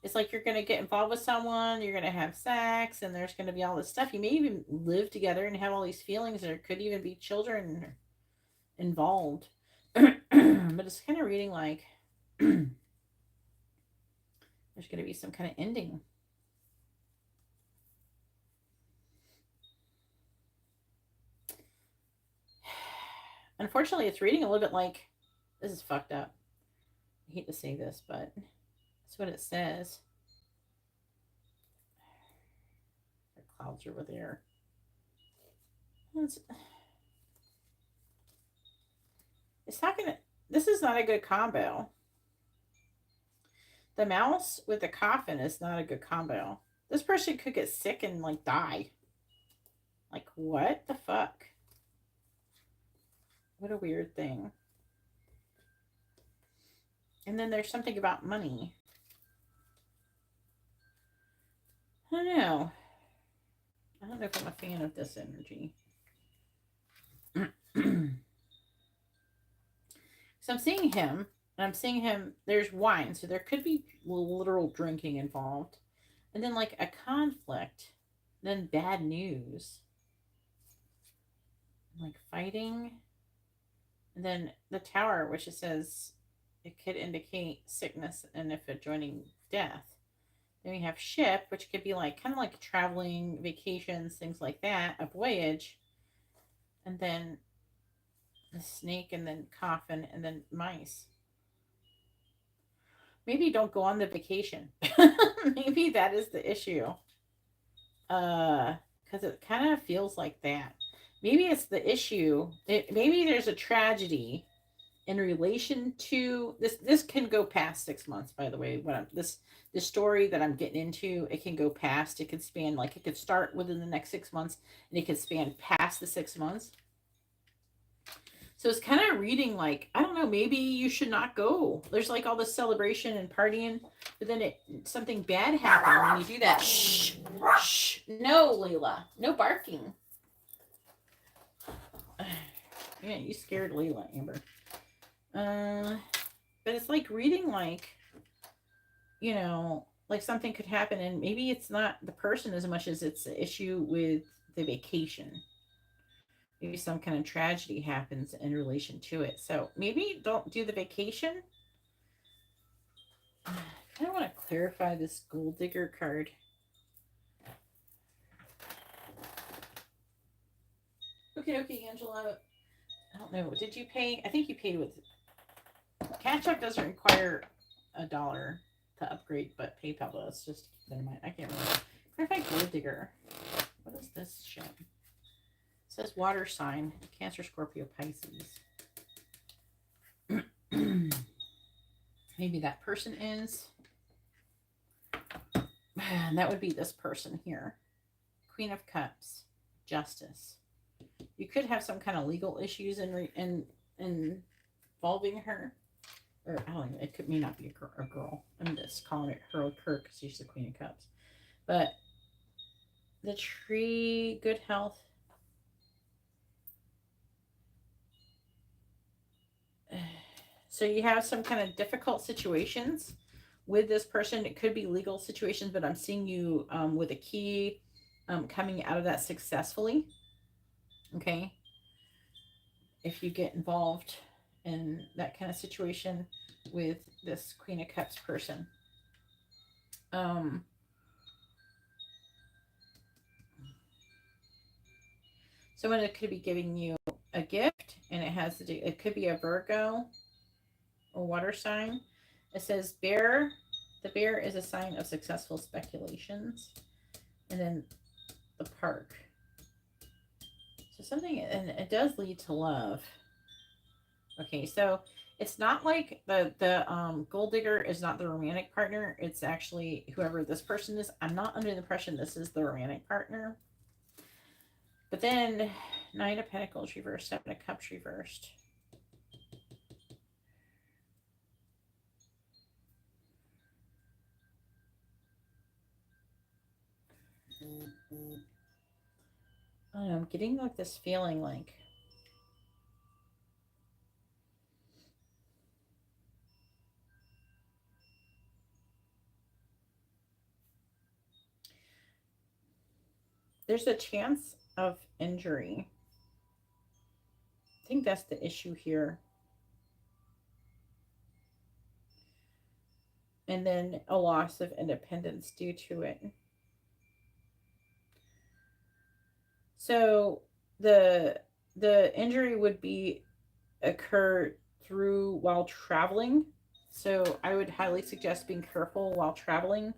It's like you're going to get involved with someone, you're going to have sex, and there's going to be all this stuff. You may even live together and have all these feelings. There could even be children involved. But it's kind of reading like there's going to be some kind of ending. Unfortunately, it's reading a little bit like, this is fucked up. I hate to say this, but that's what it says. The clouds are over there. It's not gonna, this is not a good combo. The mouse with the coffin is not a good combo. This person could get sick and like die. Like, what the fuck? What a weird thing. And then there's something about money. I don't know. I don't know if I'm a fan of this energy. So I'm seeing him, and I'm seeing him, there's wine, so there could be literal drinking involved. And then like a conflict, then bad news. Like fighting. And then the Tower, which it says it could indicate sickness and if it joining death. Then we have ship, which could be like kind of like traveling, vacations, things like that, a voyage. And then the snake, and then coffin, and then mice. Maybe don't go on the vacation. Maybe that is the issue. Because it kind of feels like that. Maybe it's the issue. Maybe there's a tragedy in relation to this can go past 6 months, by the way. This story that I'm getting into, it can go past, it could span, like it could start within the next 6 months and it could span past the 6 months. So it's kind of reading like, I don't know, maybe you should not go. There's like all this celebration and partying, but then something bad happened when you do that. Shh, shh. No, Layla, no barking. Yeah, you scared Layla, Amber. But it's like reading like, you know, like something could happen and maybe it's not the person as much as it's the issue with the vacation. Maybe some kind of tragedy happens in relation to it. So maybe don't do the vacation. I kind of want to clarify this gold digger card. Okay, Angela. I don't know. Did you pay? I think you paid with CashApp. Doesn't require $1 to upgrade, but PayPal does. Just keep that in mind. I can't remember. Clarify gold digger. What is this shit? It says water sign, Cancer, Scorpio, Pisces. Maybe that person is. And that would be this person here. Queen of Cups, Justice. You could have some kind of legal issues involving her. Or I don't know, may not be a girl. I'm just calling it her because she's the Queen of Cups. But the tree, good health. So you have some kind of difficult situations with this person. It could be legal situations, but I'm seeing you with a key coming out of that successfully. Okay. If you get involved in that kind of situation with this Queen of Cups person. Someone that could be giving you a gift, and it has to do, it could be a Virgo or water sign. It says bear. The bear is a sign of successful speculations. And then the park. So something, and it does lead to love. Okay, so it's not like the gold digger is not the romantic partner. It's actually whoever this person is. I'm not under the impression this is the romantic partner. But then 9 of Pentacles reversed, 7 of Cups reversed. I don't know, I'm getting like this feeling like there's a chance of injury. I think that's the issue here. And then a loss of independence due to it. So the injury would be occur through while traveling. So I would highly suggest being careful while traveling.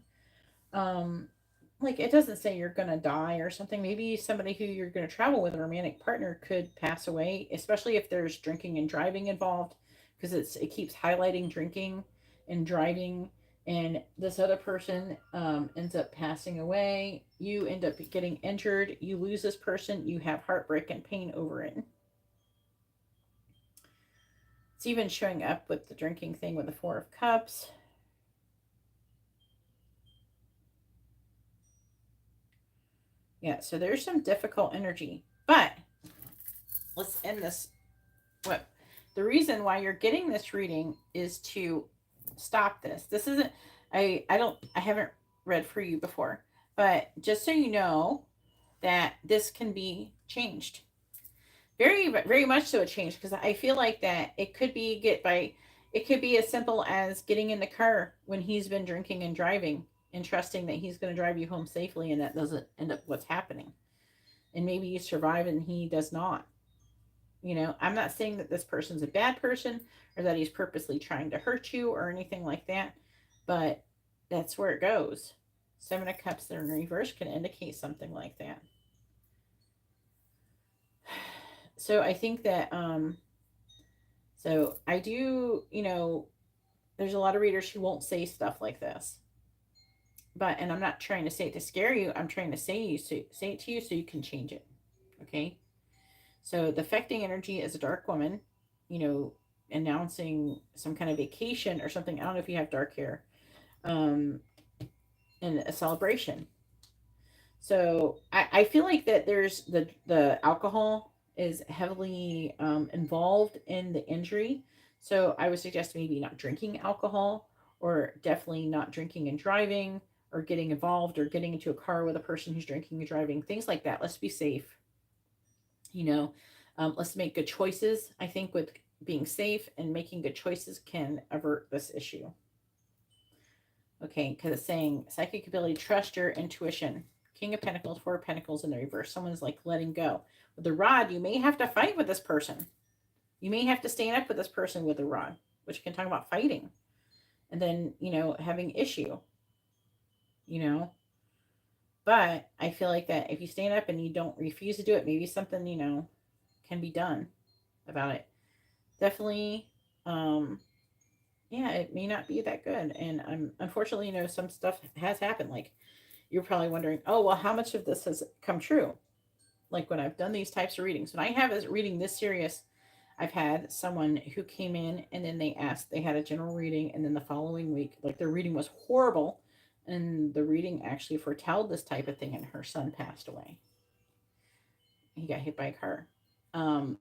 Like it doesn't say you're gonna die or something. Maybe somebody who you're gonna travel with, a romantic partner, could pass away, especially if there's drinking and driving involved, because it keeps highlighting drinking and driving, and this other person ends up passing away. You end up getting injured. You lose this person. You have heartbreak and pain over it. It's even showing up with the drinking thing with the 4 of Cups. Yeah, so there's some difficult energy. But let's end this. What the reason why you're getting this reading is to stop this. This isn't I haven't read for you before, but just so you know that this can be changed. Very, very much so a change, because I feel like that it could be it could be as simple as getting in the car when he's been drinking and driving and trusting that he's going to drive you home safely, and that doesn't end up what's happening. And maybe you survive and he does not. You know, I'm not saying that this person's a bad person or that he's purposely trying to hurt you or anything like that, but that's where it goes. 7 of Cups that are in reverse can indicate something like that. So I think that So I do, you know, there's a lot of readers who won't say stuff like this. But, and I'm not trying to say it to scare you. I'm trying to say it to you so you can change it. Okay. So the affecting energy is a dark woman, you know, announcing some kind of vacation or something. I don't know if you have dark hair. And a celebration. So I feel like that there's the alcohol is heavily involved in the injury. So I would suggest maybe not drinking alcohol, or definitely not drinking and driving, or getting involved or getting into a car with a person who's drinking and driving, things like that. Let's be safe. You know, let's make good choices. I think with being safe and making good choices can avert this issue. Okay, because it's saying psychic ability, trust your intuition. King of Pentacles, Four of Pentacles in the reverse. Someone's like letting go. With the rod, you may have to fight with this person. You may have to stand up with this person with the rod, which can talk about fighting. And then, you know, having issue, you know. But I feel like that if you stand up and you don't refuse to do it, maybe something, you know, can be done about it. Definitely, yeah, it may not be that good. And unfortunately, you know, some stuff has happened. Like, you're probably wondering, oh, well, how much of this has come true? Like when I've done these types of readings, when I have a reading this serious, I've had someone who came in and then they asked, they had a general reading, and then the following week, like their reading was horrible. And the reading actually foretold this type of thing, and her son passed away. He got hit by a car.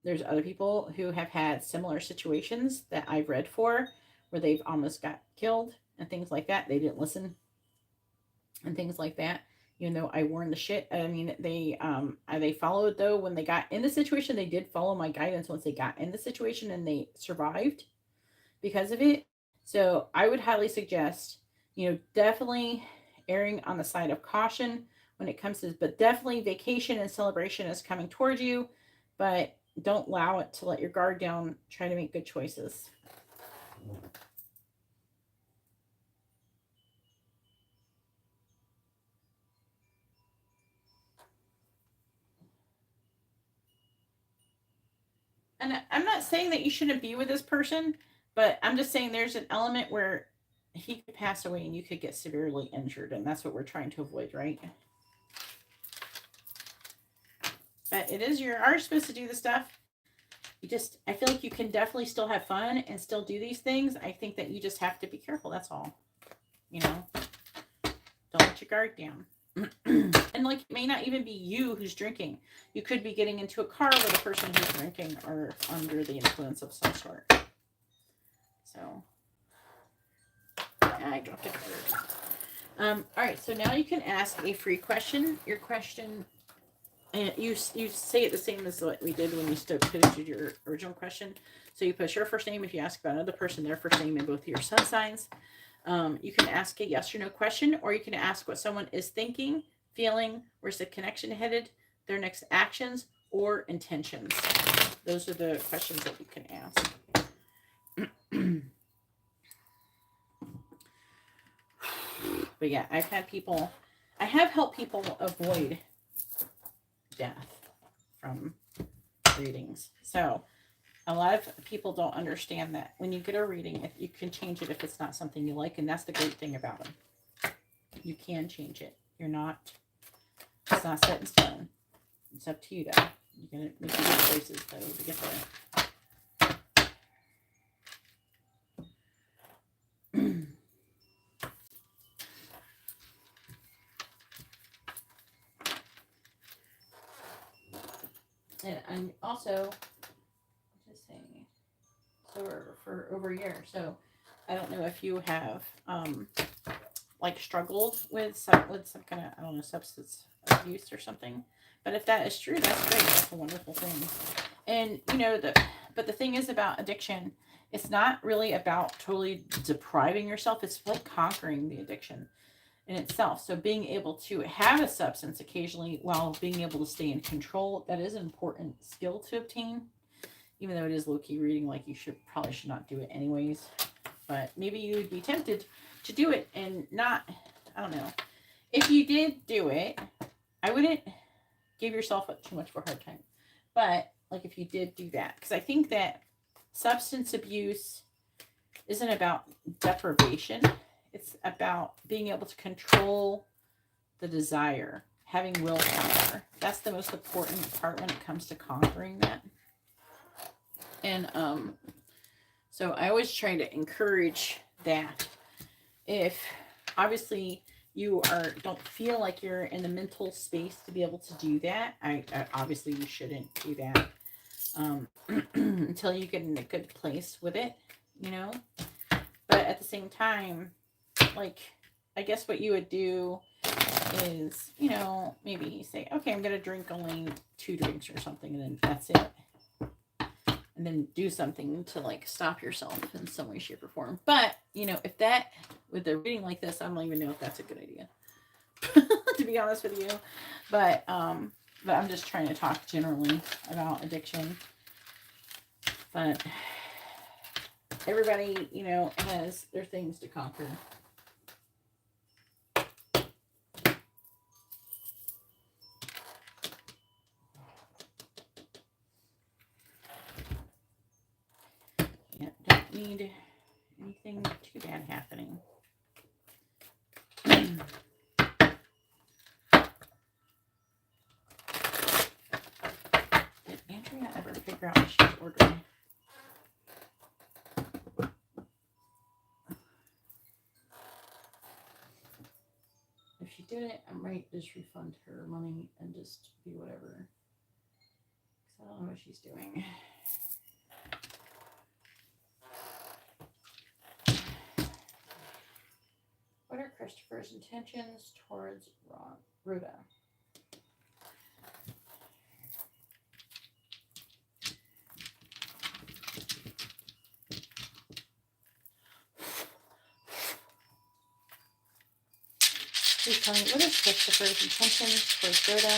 There's other people who have had similar situations that I've read for, where they've almost got killed and things like that. They didn't listen and things like that. You know, I warned the shit. I mean, they followed, though. When they got in the situation, they did follow my guidance once they got in the situation, and they survived because of it. So I would highly suggest, you know, definitely erring on the side of caution when it comes to this, but definitely vacation and celebration is coming towards you, but don't allow it to let your guard down. Try to make good choices. And I'm not saying that you shouldn't be with this person, but I'm just saying there's an element where he could pass away and you could get severely injured, and that's what we're trying to avoid, right? But it is, you are supposed to do the stuff. You just, I feel like you can definitely still have fun and still do these things. I think that you just have to be careful. That's all. You know, don't let your guard down. And like, it may not even be you who's drinking. You could be getting into a car with a person who's drinking or under the influence of some sort. So, I dropped a card. All right, so now you can ask a free question. Your question, and you say it the same as what we did when you posted your original question. So you post your first name. If you ask about another person, their first name, and both of your sun signs. You can ask a yes or no question, or you can ask what someone is thinking, feeling, where's the connection headed, their next actions, or intentions. Those are the questions that you can ask. But yeah, I have helped people avoid death from readings. So a lot of people don't understand that when you get a reading, if you can change it if it's not something you like, and that's the great thing about them. You can change it. It's not set in stone. It's up to you, though. You're going to make good choices, though, to get there. And I'm also just saying, so for over a year. So I don't know if you have like struggled with some kind of, I don't know, substance abuse or something. But if that is true, that's great. That's a wonderful thing. And you know, but the thing is about addiction, it's not really about totally depriving yourself. It's like conquering the addiction in itself. So being able to have a substance occasionally while being able to stay in control, that is an important skill to obtain. Even though it is low-key reading, like you probably should not do it anyways. But maybe you would be tempted to do it and not, I don't know. If you did do it, I wouldn't give yourself too much of a hard time. But like if you did do that, because I think that substance abuse isn't about deprivation. It's about being able to control the desire, having willpower. That's the most important part when it comes to conquering that. And so I always try to encourage that. If obviously you don't feel like you're in the mental space to be able to do that, I obviously you shouldn't do that until you get in a good place with it, you know. But at the same time, like, I guess what you would do is, you know, maybe you say, okay, I'm gonna drink only 2 drinks or something, and then that's it. And then do something to like stop yourself in some way, shape, or form. But, you know, if that, with a reading like this, I don't even know if that's a good idea, to be honest with you. But I'm just trying to talk generally about addiction. But everybody, you know, has their things to conquer. Yeah, don't need anything too bad happening. Did Andrea ever figure out what she's ordering? If she didn't, I might just refund her money and just be whatever. Because I don't know what she's doing. What are Christopher's intentions towards Rhoda? Please tell me, what is Christopher's intentions towards Rhoda?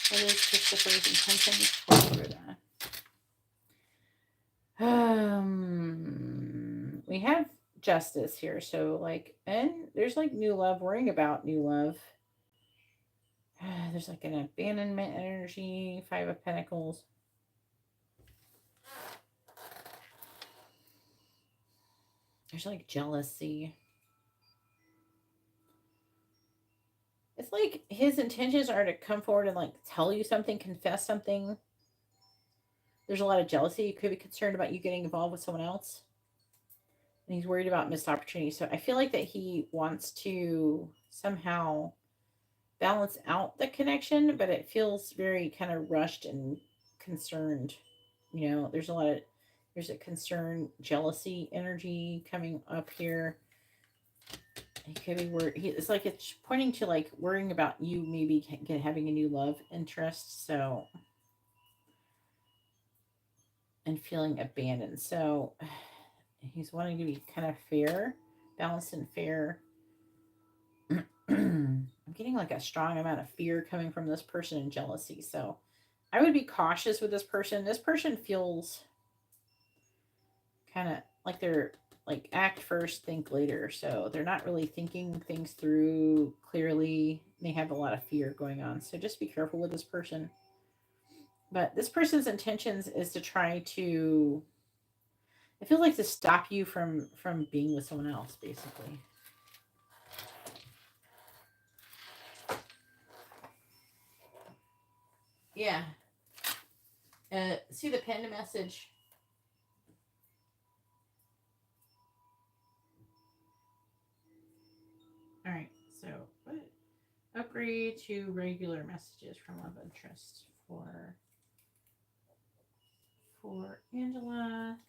What is Christopher's intentions towards Rhoda? We have justice here, so like, and there's like new love, worrying about new love. There's like an abandonment energy, 5 of Pentacles. There's like jealousy. It's like his intentions are to come forward and like tell you something, confess something. There's a lot of jealousy. He could be concerned about you getting involved with someone else. And he's worried about missed opportunities. So I feel like that he wants to somehow balance out the connection, but it feels very kind of rushed and concerned. You know, there's a concern, jealousy energy coming up here. He could be worried. It's like it's pointing to like worrying about you maybe having a new love interest. So, and feeling abandoned. So he's wanting to be kind of fair, balanced and fair. I'm getting like a strong amount of fear coming from this person and jealousy. So I would be cautious with this person. This person feels kind of like they're like act first, think later. So they're not really thinking things through clearly. They have a lot of fear going on. So just be careful with this person. But this person's intentions is to try to, I feel like, to stop you from being with someone else, basically. Yeah. See the pinned message. All right. So what? Upgrade to regular messages from love interest for Angela.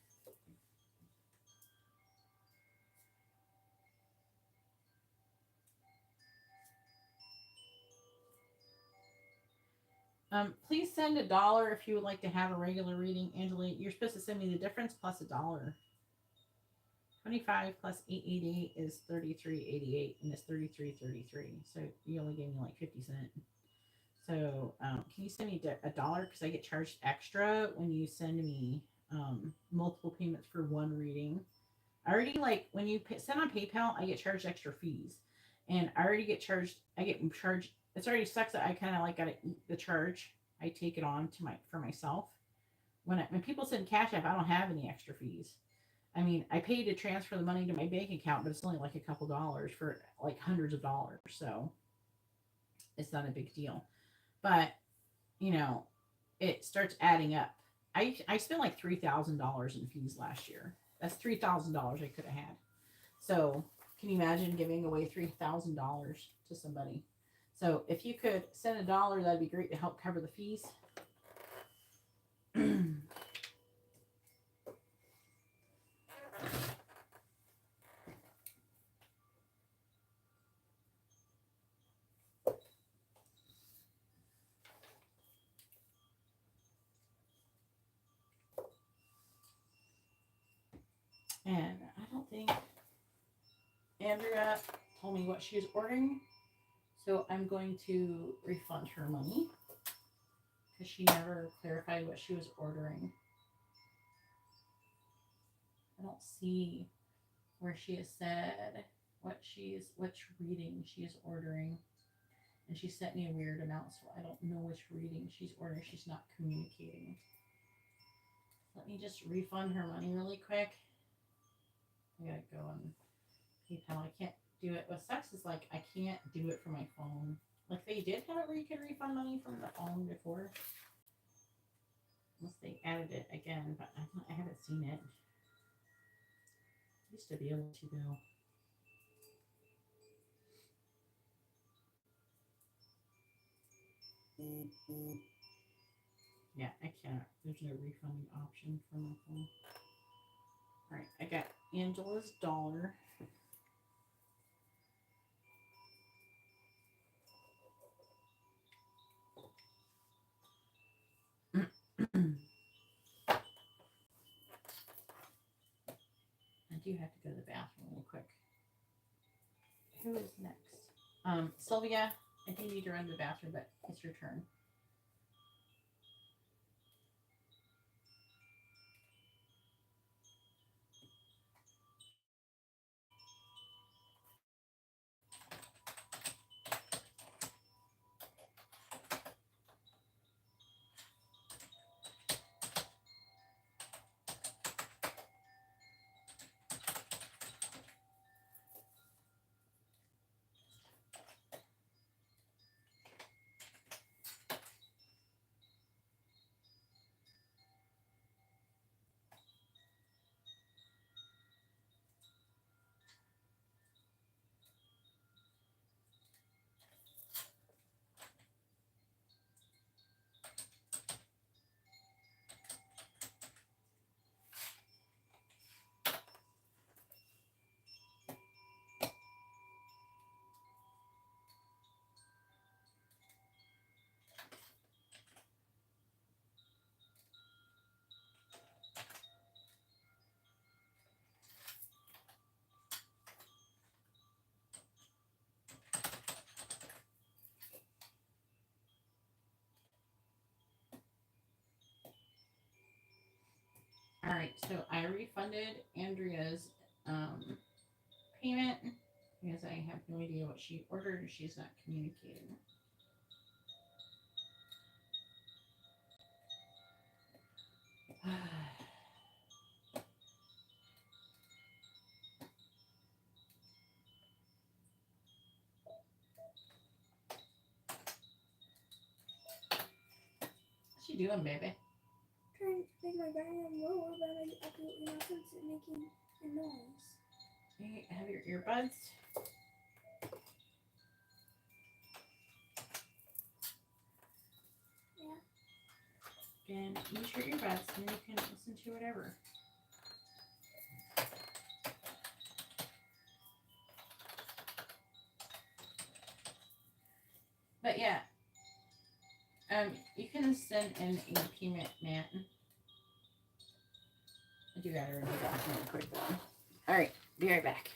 Please send $1 if you would like to have a regular reading. Angela, you're supposed to send me the difference plus $1. 25 plus 888 is 33.88, and it's 33.33. So you only gave me like 50 cents. So can you send me $1 because I get charged extra when you send me multiple payments for one reading. I already, like, when you send on PayPal, I get charged extra fees, and I already get charged. It's already sucks that I kind of like gotta eat the charge. I take it on for myself, when people send Cash App, I don't have any extra fees. I mean, I paid to transfer the money to my bank account, but it's only like a couple dollars for like hundreds of dollars. So it's not a big deal. But, you know, it starts adding up. I spent like $3,000 in fees last year. That's $3,000 I could have had. So can you imagine giving away $3,000 to somebody? So if you could send $1, that'd be great to help cover the fees. And I don't think Andrea told me what she was ordering. So I'm going to refund her money because she never clarified what she was ordering. I don't see where she has said which reading she is ordering. And she sent me a weird amount, so I don't know which reading she's ordering. She's not communicating. Let me just refund her money really quick. I gotta go on PayPal. I can't do it. What sucks is like I can't do it from my phone. Like they did have it where you could refund money from the phone before. Unless they added it again, but I haven't seen it. Used to be able to go. Yeah, I can't. There's no refunding option for my phone. Alright, I got Angela's dollar. I do have to go to the bathroom real quick. Who is next? Sylvia, I do need to run to the bathroom, but it's your turn. Alright, so I refunded Andrea's payment because I have no idea what she ordered and she's not communicating. What's she doing, baby? Trying to make my volume lower, but I absolutely not sense it making a noise. You have your earbuds? Yeah. And use your earbuds and you can listen to whatever. But yeah, you can send in a payment, Matt. I do gotta run to the bathroom real quick though. Alright, be right back.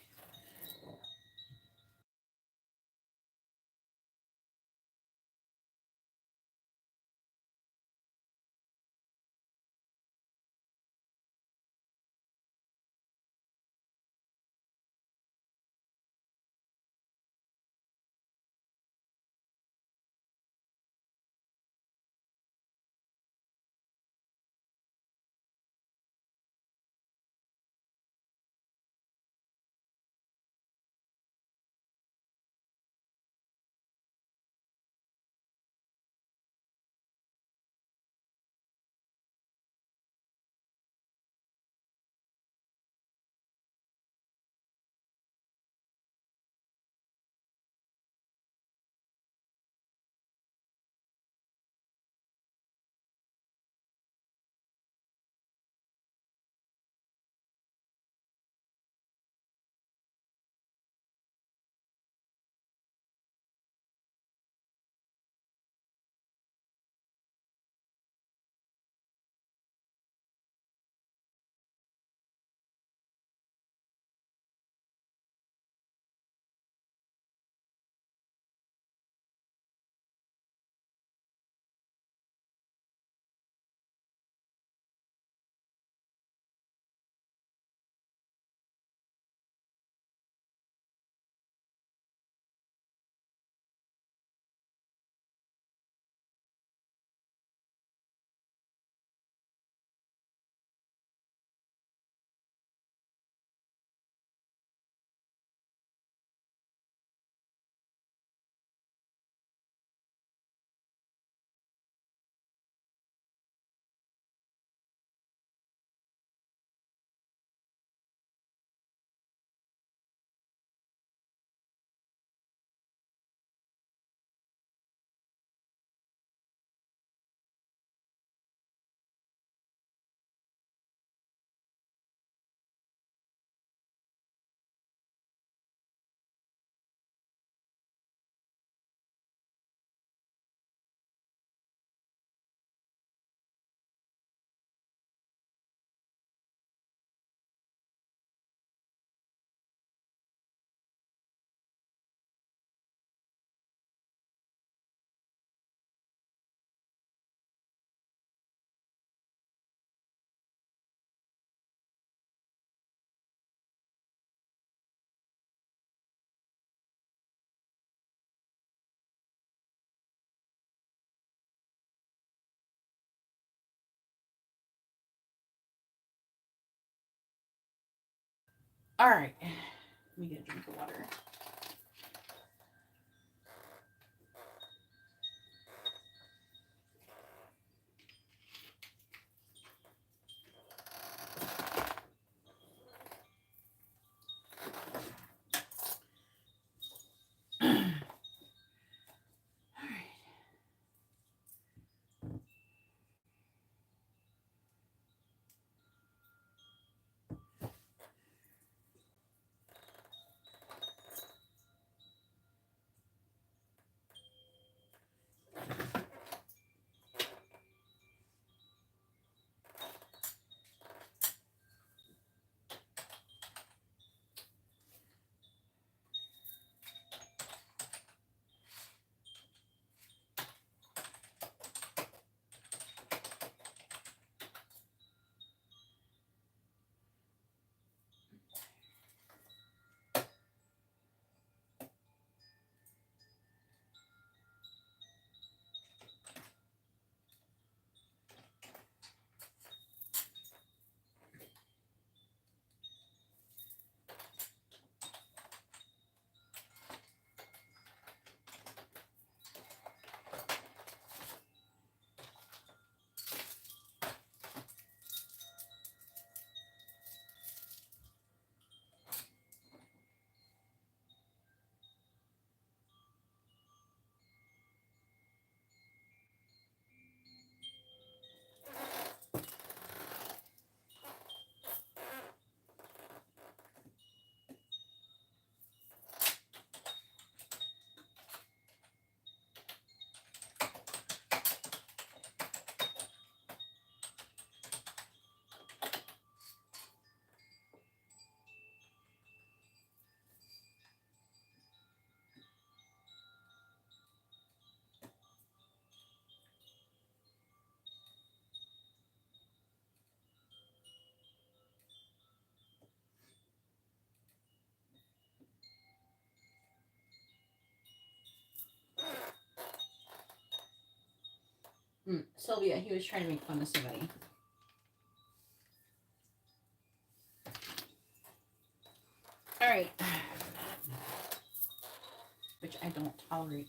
All right. Let me get a drink of water. Sylvia, he was trying to make fun of somebody. All right. Which I don't tolerate.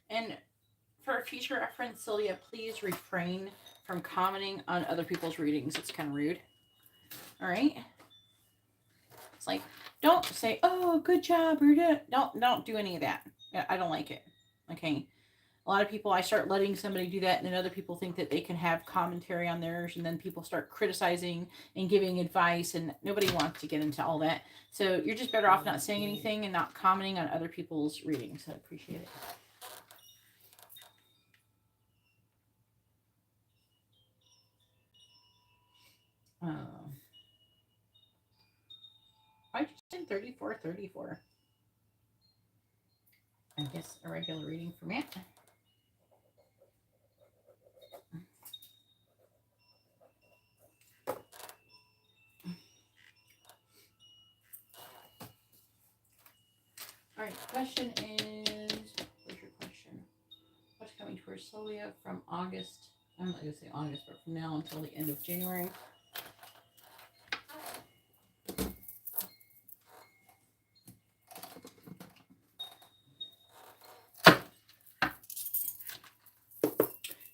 And for future reference, Sylvia, please refrain from commenting on other people's readings. It's kind of rude. All right. It's like, don't say, "Oh, good job," or don't do any of that. I don't like it. Okay. A lot of people, I start letting somebody do that, and then other people think that they can have commentary on theirs, and then people start criticizing and giving advice, and nobody wants to get into all that. So you're just better off not saying anything and not commenting on other people's readings. I appreciate it. I just did 34. I guess a regular reading for Matt. All right, question is, where's your question? What's coming towards Sylvia from August? I'm not going to say August, but from now until the end of January.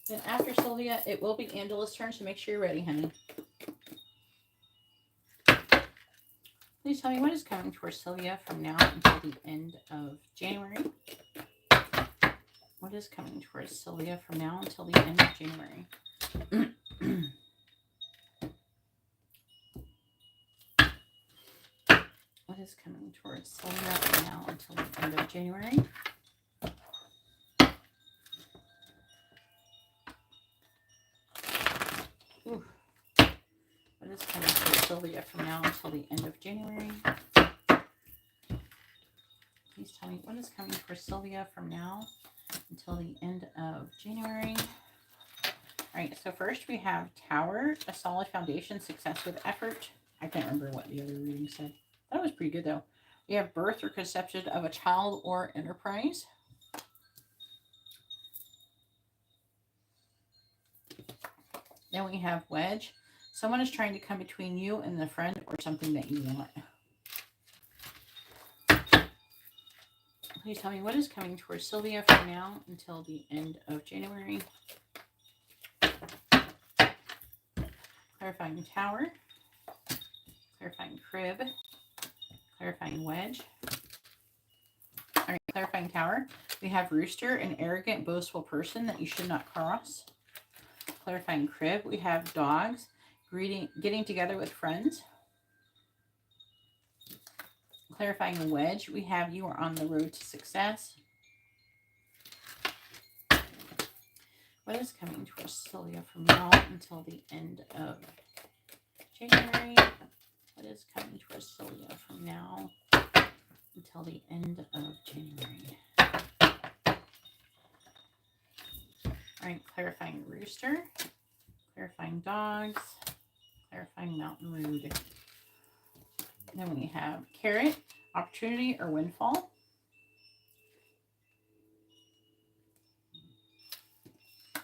Then after Sylvia, it will be Angela's turn, so make sure you're ready, honey. Please tell me what is coming towards Sylvia from now until the end of January. What is coming towards Sylvia from now until the end of January? What is coming towards Sylvia from now until the end of January? Ooh. What is coming towards Sylvia from now until the end of January? Please tell me what is coming for Sylvia from now until the end of January. All right, so first we have Tower, a solid foundation, success with effort. I can't remember what the other reading said. That was pretty good though. We have birth or conception of a child or enterprise. Then we have wedge. Someone is trying to come between you and the friend or something that you want. Please tell me what is coming towards Sylvia from now until the end of January. Clarifying tower. Clarifying crib. Clarifying wedge. All right, clarifying tower. We have rooster, an arrogant, boastful person that you should not cross. Clarifying crib. We have dogs, getting together with friends. Clarifying wedge. We have you are on the road to success. What is coming towards Sylvia from now until the end of January? What is coming towards Sylvia from now until the end of January? All right, clarifying rooster, clarifying dogs, clarifying mountain road. Then we have carrot, opportunity or windfall.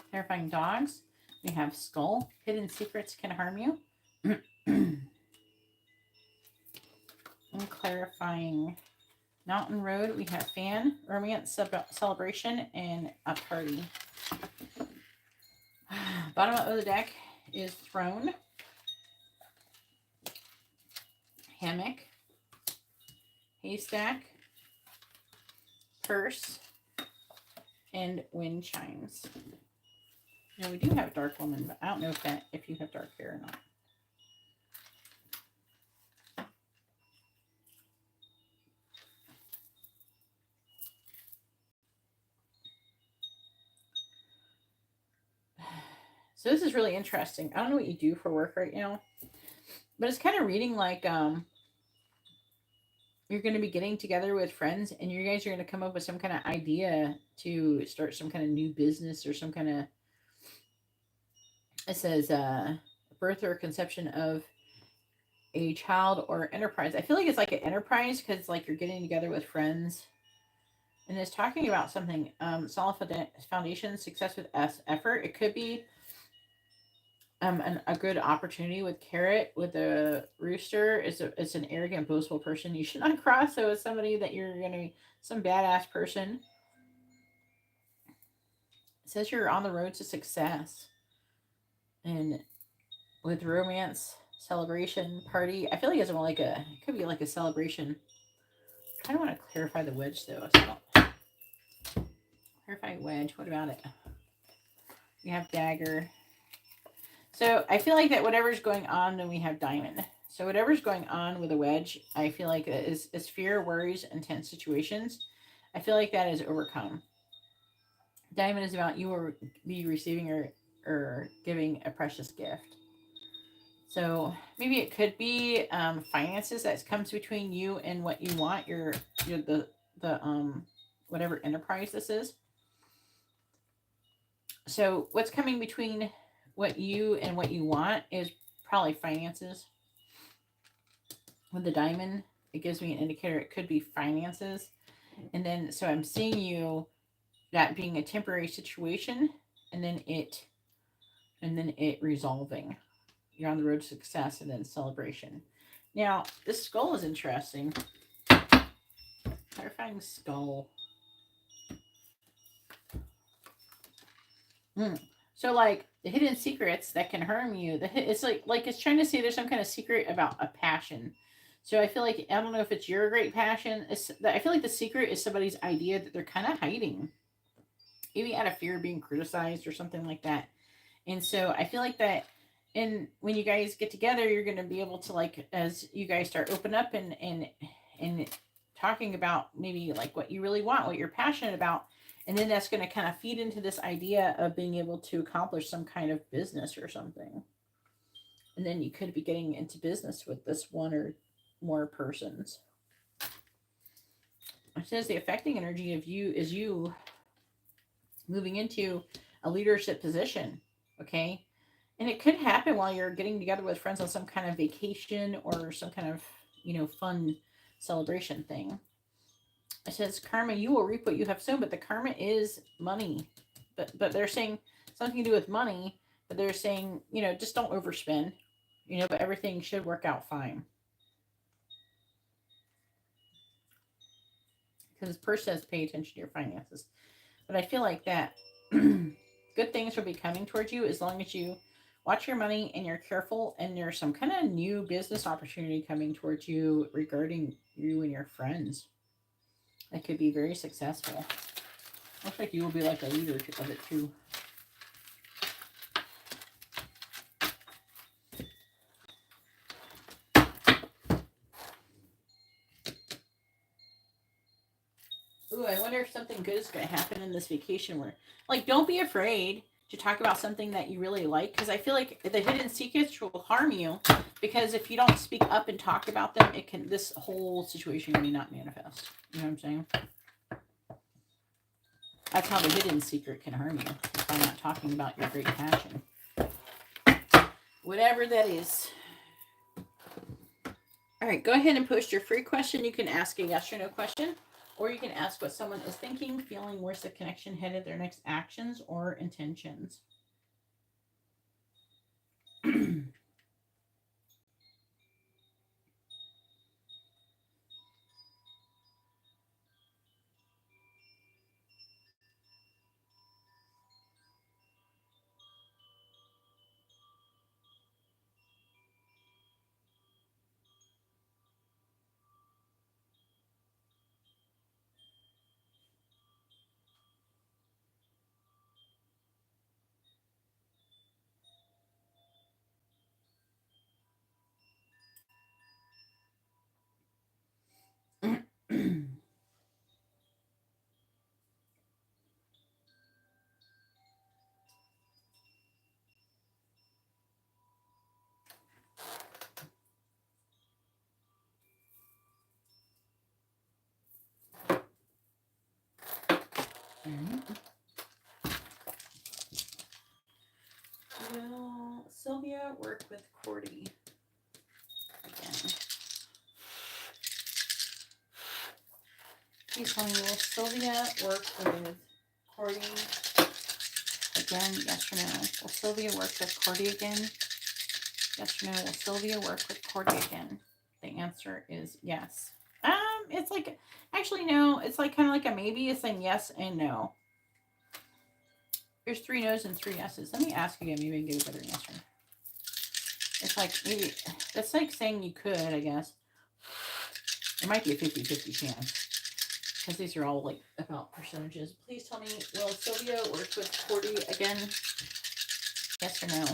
Clarifying dogs. We have skull, hidden secrets can harm you. And clarifying mountain road, we have fan, romance, celebration, and a party. Bottom of the deck is throne, hammock, haystack, purse, and wind chimes. Now we do have a dark woman, but I don't know if you have dark hair or not. So this is really interesting. I don't know what you do for work right now, but it's kind of reading like you're going to be getting together with friends and you guys are going to come up with some kind of idea to start some kind of new business or some kind of, it says birth or conception of a child or enterprise. I feel like it's like an enterprise because like you're getting together with friends. And it's talking about something, solid foundation, success with effort. It could be a good opportunity with carrot. With a rooster, it's an arrogant, boastful person you should not cross. So it's somebody that you're going to be some badass person. It says you're on the road to success. And with romance, celebration, party, I feel like it's more like it could be like a celebration. I kind of want to clarify the wedge though. So clarify wedge. What about it? We have dagger. So I feel like that whatever's going on, then we have diamond. So whatever's going on with a wedge, I feel like is fear, worries, intense situations. I feel like that is overcome. Diamond is about you will be receiving or giving a precious gift. So maybe it could be finances that comes between you and what you want, your the whatever enterprise this is. So what's coming between what you and what you want is probably finances. With the diamond, it gives me an indicator it could be finances. And then so I'm seeing you that being a temporary situation and then it resolving. You're on the road to success and then celebration. Now, this skull is interesting. Clarifying skull. So, like, the hidden secrets that can harm you. It's like it's trying to say there's some kind of secret about a passion. So I feel like, I don't know if it's your great passion. I feel like the secret is somebody's idea that they're kind of hiding. Maybe out of fear of being criticized or something like that. And so I feel like that, and when you guys get together, you're going to be able to, like, as you guys start open up and talking about maybe like what you really want, what you're passionate about. And then that's going to kind of feed into this idea of being able to accomplish some kind of business or something. And then you could be getting into business with this one or more persons. It says the affecting energy of you is you moving into a leadership position. Okay. And it could happen while you're getting together with friends on some kind of vacation or some kind of, fun celebration thing. It says karma, you will reap what you have sown, but the karma is money. But they're saying something to do with money, But they're saying, you know, just don't overspend, you know, but everything should work out fine. Because this person says pay attention to your finances. But I feel like that good things will be coming towards you as long as you watch your money and you're careful, and there's some kind of new business opportunity coming towards you regarding you and your friends. That could be very successful. Looks like you will be like a leader of it too. Ooh, I wonder if something good is going to happen in this vacation where, like, don't be afraid to talk about something that you really like, because I feel like the hidden secrets will harm you, because if you don't speak up and talk about them, it can, this whole situation may not manifest. You know what I'm saying? That's how the hidden secret can harm you, by not talking about your great passion. Whatever that is. All right, go ahead and post your free question. You can ask a yes or no question, or you can ask what someone is thinking, feeling, where's the connection headed, their next actions or intentions. Will Sylvia work with Cordy again? Please tell me, will Sylvia work with Cordy again? Yes or no? Will Sylvia work with Cordy again? Yes or no? Will Sylvia work with Cordy again? The answer is yes. It's like, actually no, it's like kind of like a maybe. It's saying yes and no. There's 3 no's and 3 yeses. Let me ask again. Maybe I can get a better answer. It's like, maybe, that's like saying you could, I guess. It might be a 50-50 chance, because these are all like about percentages. Please tell me, will Sylvia work with Cordy again? Yes or no?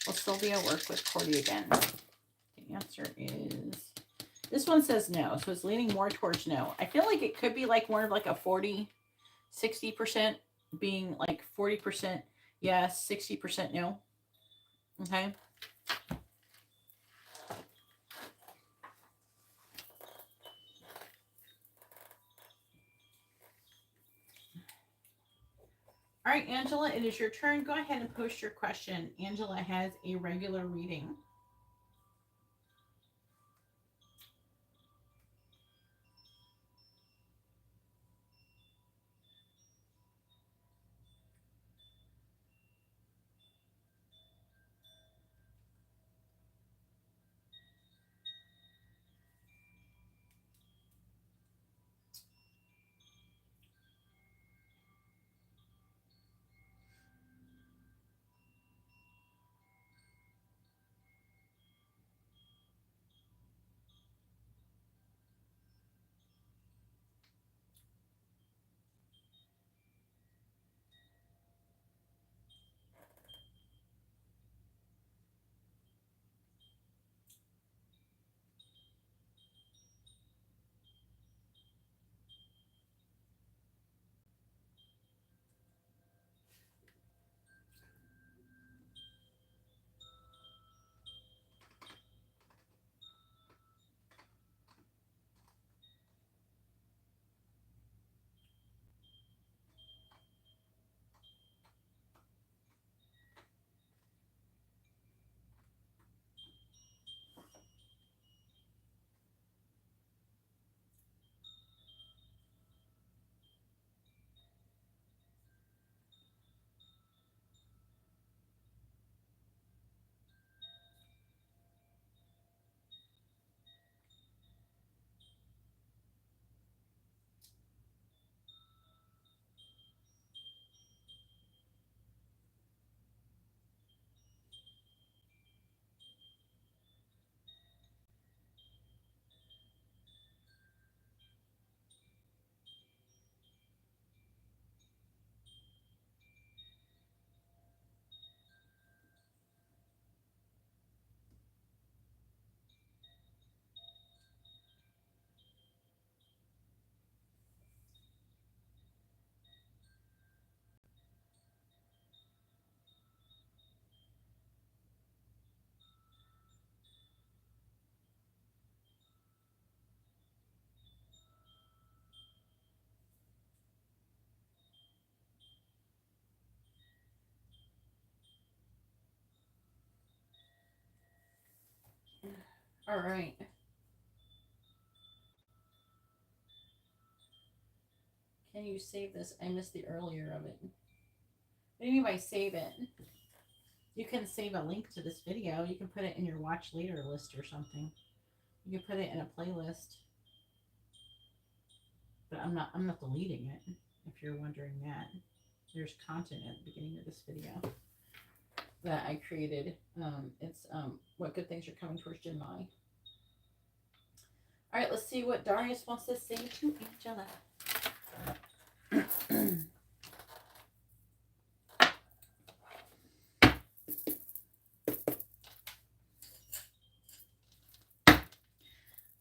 Will Sylvia work with Cordy again? The answer is, this one says no, so it's leaning more towards no. I feel like it could be like more of like a 40-60%, being like 40% yes, 60% no. Okay. All right, Angela, it is your turn. Go ahead and post your question. Angela has a regular reading. All right. Can you save this? I missed the earlier of it. What do you mean by save it? You can save a link to this video. You can put it in your watch later list or something. You can put it in a playlist. But I'm not deleting it, if you're wondering that. There's content at the beginning of this video that I created. It's what good things are coming towards Gemini. All right, let's see what Darius wants to say to Angela.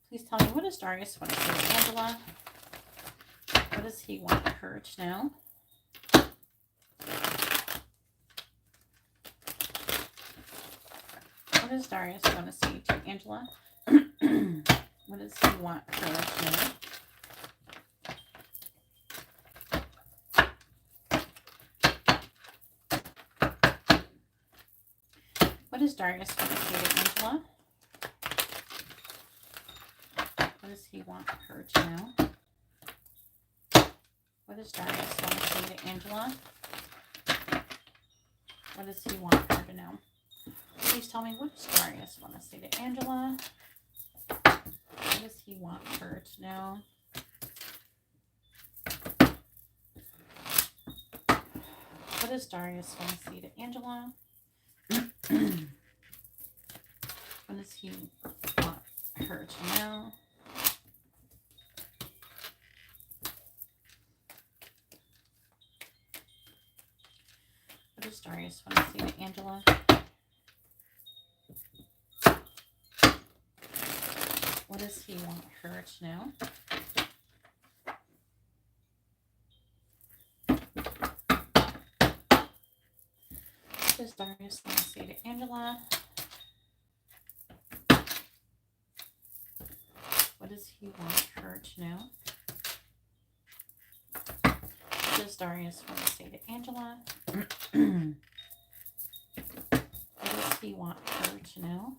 Please tell me, what does Darius want to say to Angela? What does he want her to know? What does Darius want to say to Angela? What does he want her to know? What does Darius want to say to Angela? What does he want her to know? What does Darius want to say to Angela? What does he want her to know? Please tell me, what does Darius want to say to Angela? What does he want her to know? What does Darius want to say to Angela? What does he want her to know? What does Darius want to say to Angela? What does he want her to know? What does Darius want to say to Angela? What does he want her to know? What does Darius want to say to Angela? What does he want her to know?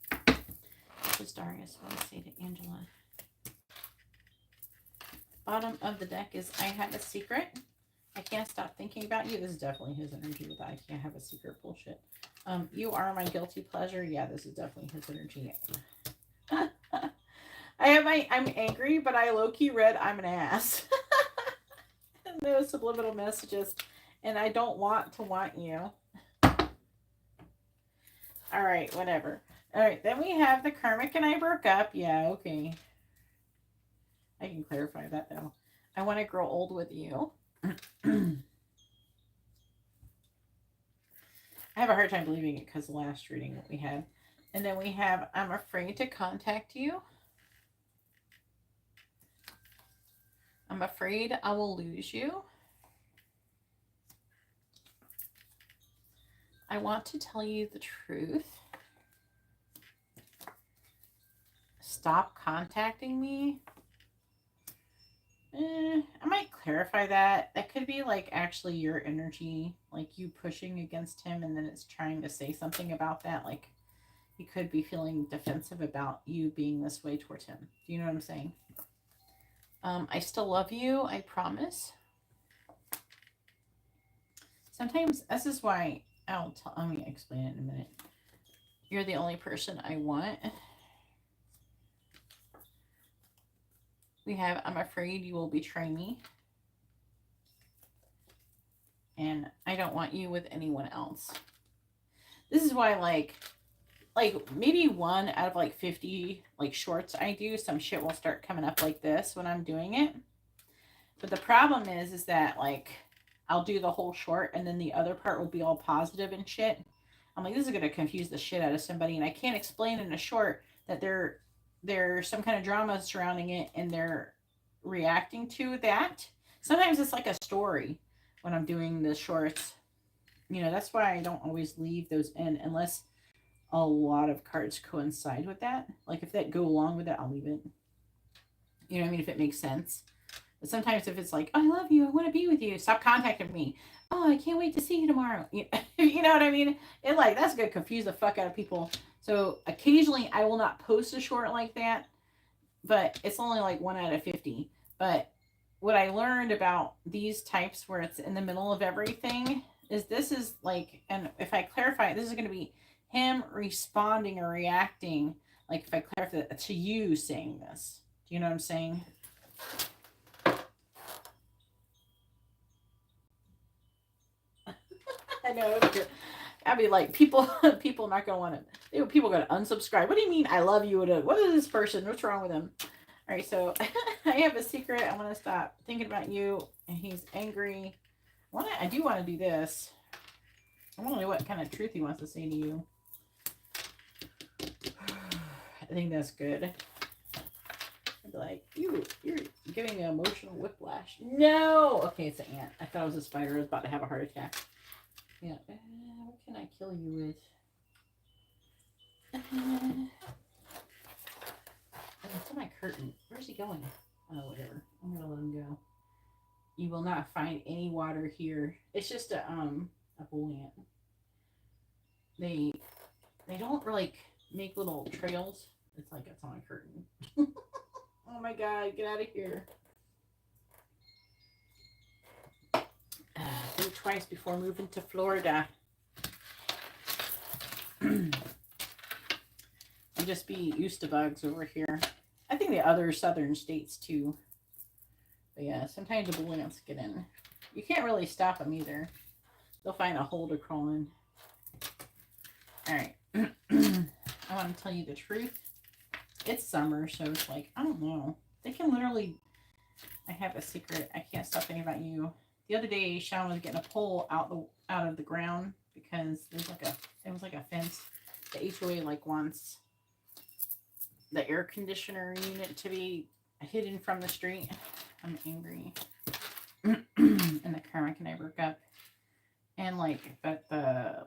What does Darius want to say to Angela? Bottom of the deck is I have a secret. I can't stop thinking about you. This is definitely his energy with I can't have a secret bullshit. You are my guilty pleasure. Yeah, this is definitely his energy. I'm angry, but I low-key read I'm an ass. And those subliminal messages. And I don't want to want you. All right, whatever. All right, then we have the karmic and I broke up. Yeah, okay. I can clarify that though. I want to grow old with you. I have a hard time believing it because the last reading that we had. And then we have, I'm afraid to contact you. I'm afraid I will lose you. I want to tell you the truth. Stop contacting me. I might clarify that. That could be like actually your energy, like you pushing against him and then it's trying to say something about that. Like he could be feeling defensive about you being this way towards him. Do you know what I'm saying? I still love you, I promise. Sometimes this is why let me explain it in a minute. You're the only person I want. We have, I'm afraid you will betray me. And I don't want you with anyone else. This is why like maybe one out of like 50 like shorts I do, some shit will start coming up like this when I'm doing it. But the problem is that like I'll do the whole short and then the other part will be all positive and shit. I'm like, this is going to confuse the shit out of somebody. And I can't explain in a short that there's some kind of drama surrounding it and they're reacting to that. Sometimes it's like a story when I'm doing the shorts. You know, that's why I don't always leave those in unless a lot of cards coincide with that. Like if that go along with it, I'll leave it. You know what I mean? If it makes sense. But sometimes if it's like, I love you, I want to be with you, stop contacting me. Oh, I can't wait to see you tomorrow. You know what I mean? It like, that's going to confuse the fuck out of people. So occasionally I will not post a short like that, but it's only like 1 out of 50. But what I learned about these types where it's in the middle of everything is this is like, and if I clarify it, this is going to be him responding or reacting. Like if I clarify it, to you saying this. Do you know what I'm saying? I know. I'd be like, people not going to want to, people going to unsubscribe. What do you mean I love you? What is this person? What's wrong with him? All right, so I have a secret. I want to stop thinking about you. And he's angry. I do want to do this. I want to know what kind of truth he wants to say to you. I think that's good. I'd be like, you're giving me emotional whiplash. No! Okay, it's an ant. I thought it was a spider. I was about to have a heart attack. Yeah. What can I kill you with? It's on my curtain. Where's he going? Oh, whatever. I'm gonna let him go. You will not find any water here. It's just a bull ant. They don't like make little trails. It's like it's on a curtain. Oh my god, get out of here. Think twice before moving to Florida. And just be used to bugs over here. I think the other southern states too. But yeah, sometimes the bull ants get in. You can't really stop them either. They'll find a hole to crawl in. Alright. I want to tell you the truth. It's summer, so it's like, I don't know. They can literally... I have a secret. I can't stop thinking about you. The other day, Sean was getting a pole out of the ground because there's like it was like a fence. The HOA like wants the air conditioner unit to be hidden from the street. I'm angry. And the Carmack and I broke up. And like, but I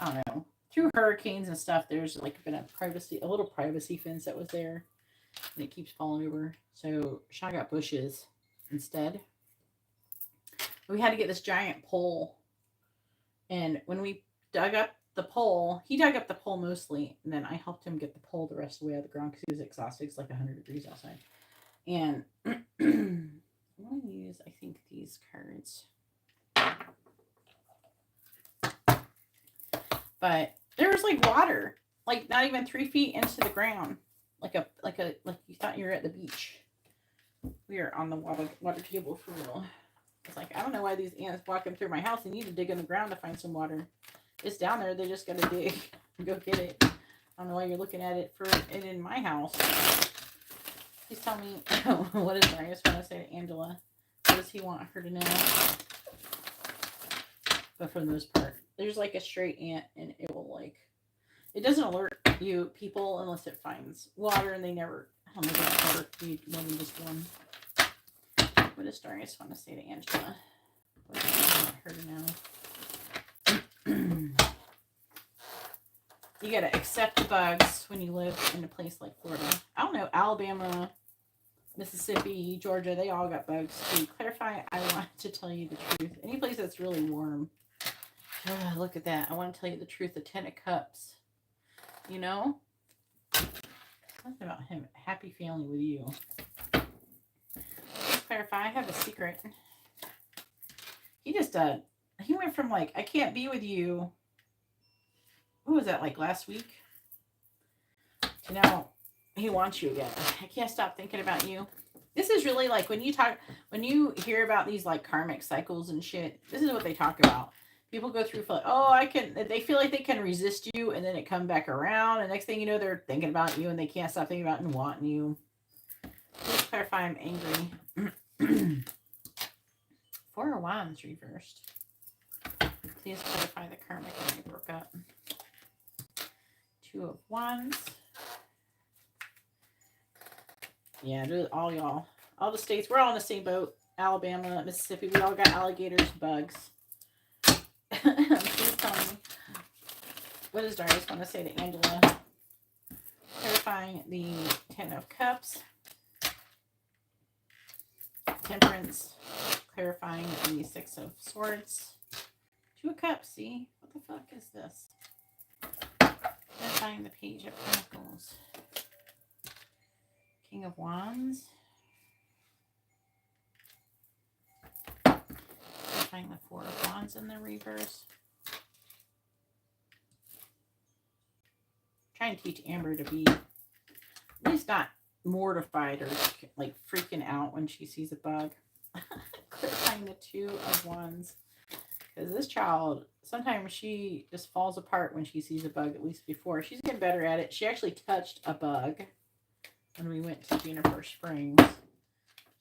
don't know, through hurricanes and stuff, there's like been a little privacy fence that was there, and it keeps falling over. So Sean got bushes instead. We had to get this giant pole, and when we dug up the pole, he dug up the pole mostly, and then I helped him get the pole the rest of the way out of the ground because he was exhausted. It's like 100 degrees outside. And I'm going to use, I think, these cards. But there was like water, like not even 3 feet into the ground, like you thought you were at the beach. We are on the water table for real. It's like, I don't know why these ants walking through my house. They need to dig in the ground to find some water. It's down there. They just got to dig and go get it. I don't know why you're looking at it in my house. Please tell me, what is Darius want to say to Angela? What does he want her to know? But for the most part, there's like a stray ant, and it will like, it doesn't alert you people unless it finds water, and they never, I don't know, they don't ever feed more than just one. What does Darius want to say to Angela? What does he want her to know? You gotta accept the bugs when you live in a place like Florida. I don't know, Alabama, Mississippi, Georgia, they all got bugs. To clarify, I want to tell you the truth. Any place that's really warm. Oh, look at that. I want to tell you the truth. The 10 of Cups. You know? Something about him. Happy family with you. Let's clarify. I have a secret. He just, he went from like, I can't be with you. What was that, like last week? To now, he wants you again. I can't stop thinking about you. This is really like when you hear about these like karmic cycles and shit, this is what they talk about. People go through, they feel like they can resist you, and then it comes back around, and next thing you know, they're thinking about you, and they can't stop thinking about and wanting you. Please clarify, I'm angry. 4 of Wands reversed. Please clarify the karmic when they broke up. 2 of Wands. Yeah, all y'all. All the states, we're all in the same boat. Alabama, Mississippi, we all got alligators, bugs. Please tell me, what does Darius want to say to Angela? Clarifying the 10 of Cups. Temperance, clarifying the Six of Swords. Two of Cups, see? What the fuck is this? Clarifying the Page of Pentacles. King of Wands. Clarifying the Four of Wands in the reverse. Trying to teach Amber to be at least not mortified or like freaking out when she sees a bug. Clarifying the Two of Wands. Because this child, sometimes she just falls apart when she sees a bug, at least before. She's getting better at it. She actually touched a bug when we went to Juniper Springs.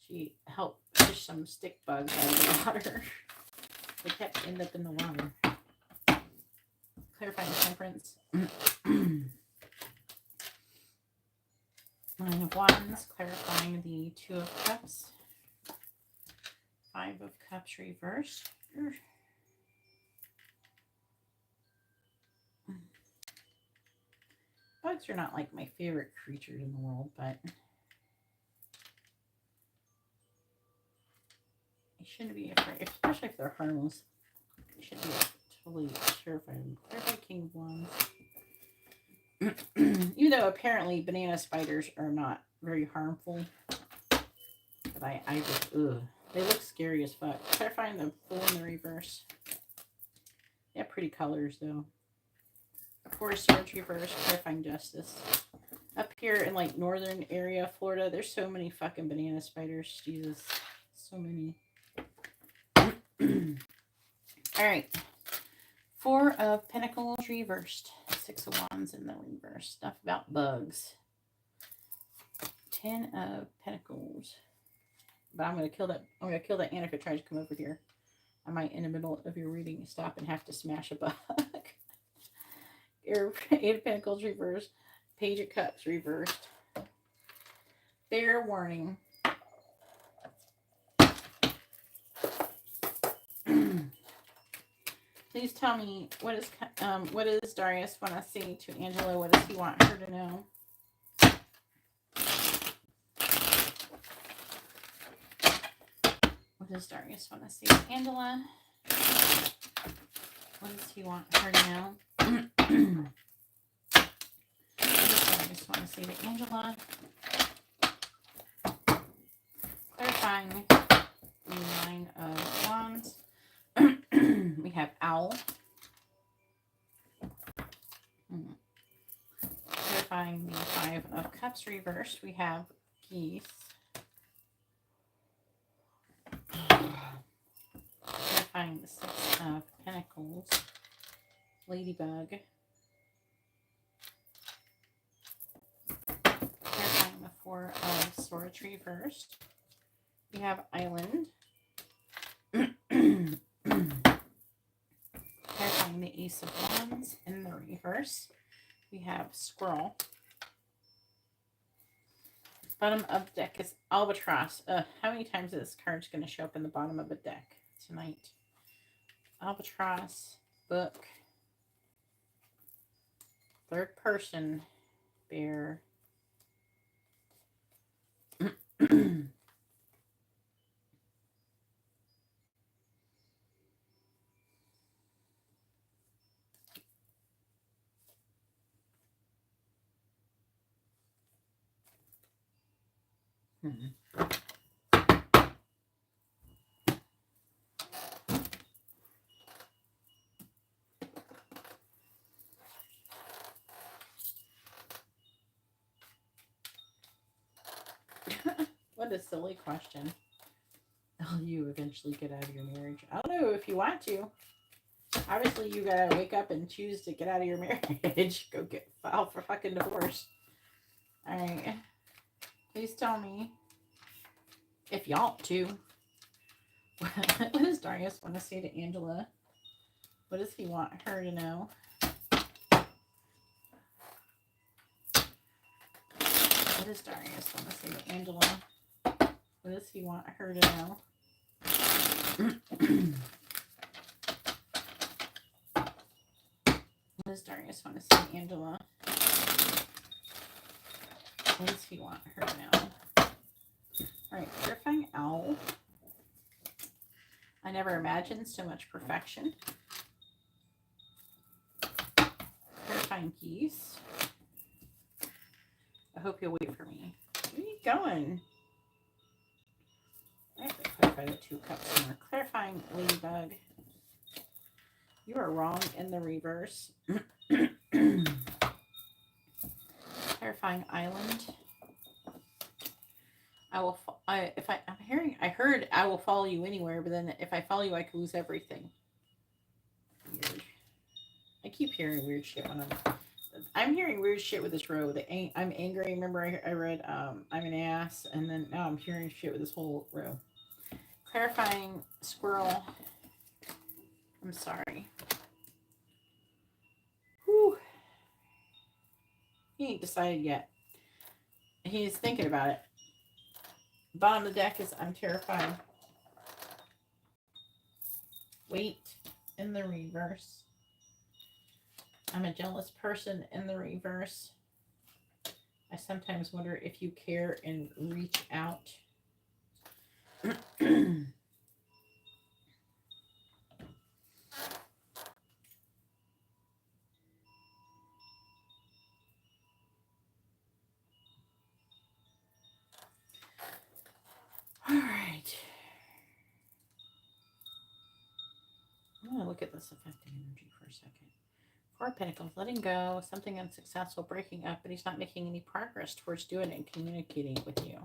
She helped fish some stick bugs out of the water. They kept ending up in the water. Clarifying Temperance. Nine of Wands, clarifying the Two of Cups. Five of Cups reversed. Bugs are not like my favorite creatures in the world, but you shouldn't be afraid, especially if they're harmless. You should be totally terrified. Clarify King of Wands. Even though apparently banana spiders are not very harmful, but I just, ugh. They look scary as fuck. Clarifying the Fool in the reverse. They have pretty colors though. Four of Swords reverse, clarifying Justice. Up here in like northern area, Florida, there's so many fucking banana spiders. Jesus. So many. Alright. Four of Pentacles reversed. Six of Wands in the reverse. Stuff about bugs. 10 of Pentacles. But I'm gonna kill that. I'm gonna kill that ant if it tries to come over here. I might, in the middle of your reading, stop and have to smash a bug. Eight of Pentacles reversed. Page of Cups reversed. Fair warning. Please tell me, what does Darius want to say to Angela? What does he want her to know? What does Darius want to say to Angela? What does he want her to know? I just want to say to Angela, clarifying the Nine of Wands. We have Owl. Clarifying the Five of Cups reversed. We have Geese. Clarifying the Six of Pentacles. Ladybug. Clarifying the Four of Swords reversed. We have Island. Clarifying the Ace of Wands in the reverse. We have Squirrel. Bottom of the deck is Albatross. How many times is this card's going to show up in the bottom of a deck tonight? Albatross, book, third person, bear. What a silly question. Will you eventually get out of your marriage? I don't know if you want to. Obviously, you gotta wake up and choose to get out of your marriage. Go file for fucking divorce. Alright. Please tell me if you ought to. What does Darius want to say to Angela? What does he want her to know? What does Darius want to say to Angela? What does he want her to know? What does Darius want to say to Angela? What does he want her to know? Alright, clarifying Owl. never imagined so much perfection. Clarifying peace. I hope you'll wait for me. Where are you going? I have to clarify the 2 cups more. Clarifying ladybug. You are wrong in the reverse. Clarifying island. I heard I will follow you anywhere, but then if I follow you, I could lose everything. Weird. I keep hearing weird shit when I'm hearing weird shit with this row. I'm angry. Remember I read I'm an ass, and then now I'm hearing shit with this whole row. Clarifying squirrel. I'm sorry. Whew. He ain't decided yet. He's thinking about it. Bottom of the deck is I'm terrified. Wait in the reverse. I'm a jealous person in the reverse. I sometimes wonder if you care and reach out. All right. I'm going to look at this affecting energy for a second. 4 of Pentacles, letting go, something unsuccessful, breaking up, but he's not making any progress towards doing it and communicating with you.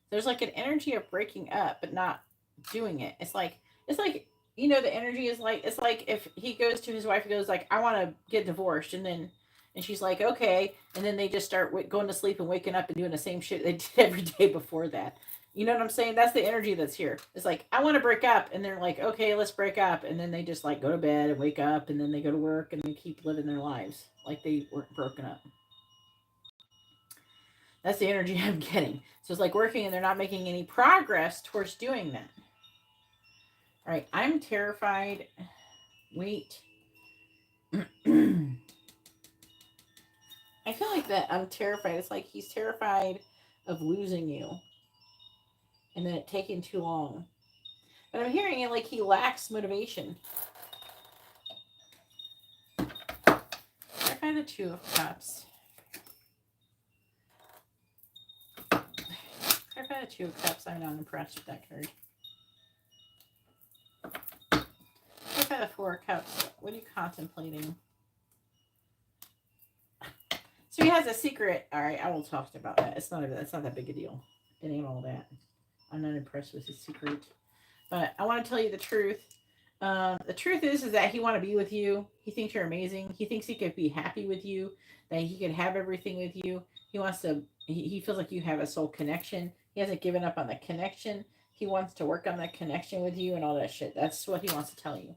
There's like an energy of breaking up, but not doing it. It's like, you know, the energy is like, it's like if he goes to his wife and goes like, I want to get divorced. And she's like, okay. And then they just start going to sleep and waking up and doing the same shit they did every day before that. You know what I'm saying? That's the energy that's here. It's like, I want to break up. And they're like, okay, let's break up. And then they just like go to bed and wake up. And then they go to work and they keep living their lives like they weren't broken up. That's the energy I'm getting. So it's like working and they're not making any progress towards doing that. All right. I'm terrified. Wait. I feel like that I'm terrified. It's like he's terrified of losing you. And then it taking too long. But I'm hearing it like he lacks motivation. Clarify the 2 of Cups. Clarify the 2 of Cups. I'm not impressed with that card. Clarify the 4 of Cups. What are you contemplating? So he has a secret. All right, I will talk about that. It's not that big a deal. It ain't all that. I'm not impressed with his secret. But I want to tell you the truth. The truth is that he wants to be with you. He thinks you're amazing. He thinks he could be happy with you. That he could have everything with you. He wants to. He feels like you have a soul connection. He hasn't given up on the connection. He wants to work on that connection with you and all that shit. That's what he wants to tell you.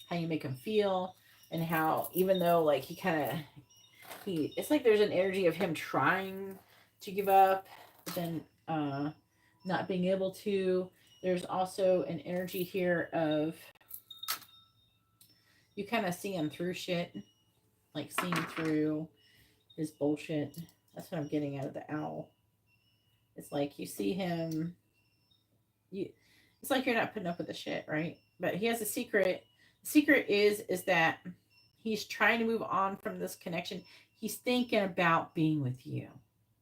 How you make him feel. And how, even though like it's like there's an energy of him trying to give up. But then not being able to. There's also an energy here of you kind of see him through shit, like seeing through his bullshit. That's what I'm getting out of the owl. It's like you see him, it's like you're not putting up with the shit, right? But he has a secret. The secret is that he's trying to move on from this connection. He's thinking about being with you,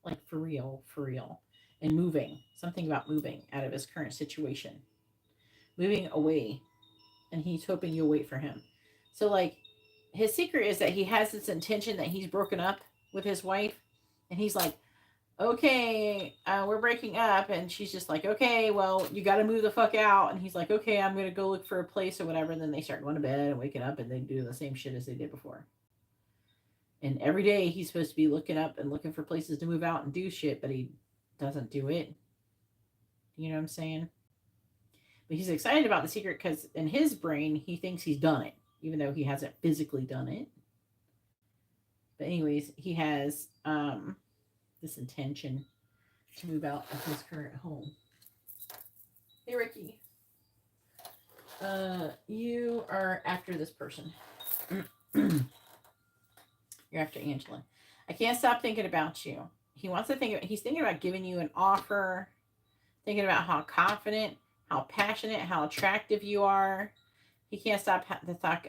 like for real, and moving. Something about moving out of his current situation, moving away, and he's hoping you'll wait for him. So like his secret is that he has this intention that he's broken up with his wife, and he's like, okay, we're breaking up. And she's just like, okay, well, you got to move the fuck out. And he's like, okay, I'm going to go look for a place or whatever. And then they start going to bed and waking up and they do the same shit as they did before. And every day he's supposed to be looking up and looking for places to move out and do shit, but he doesn't do it. You know what I'm saying? But he's excited about the secret because in his brain, he thinks he's done it, even though he hasn't physically done it. But anyways, he has this intention to move out of his current home. Hey, Ricky. You are after this person. You're after Angela. I can't stop thinking about you. He's thinking about giving you an offer, thinking about how confident, how passionate, how attractive you are. He can't stop the thought.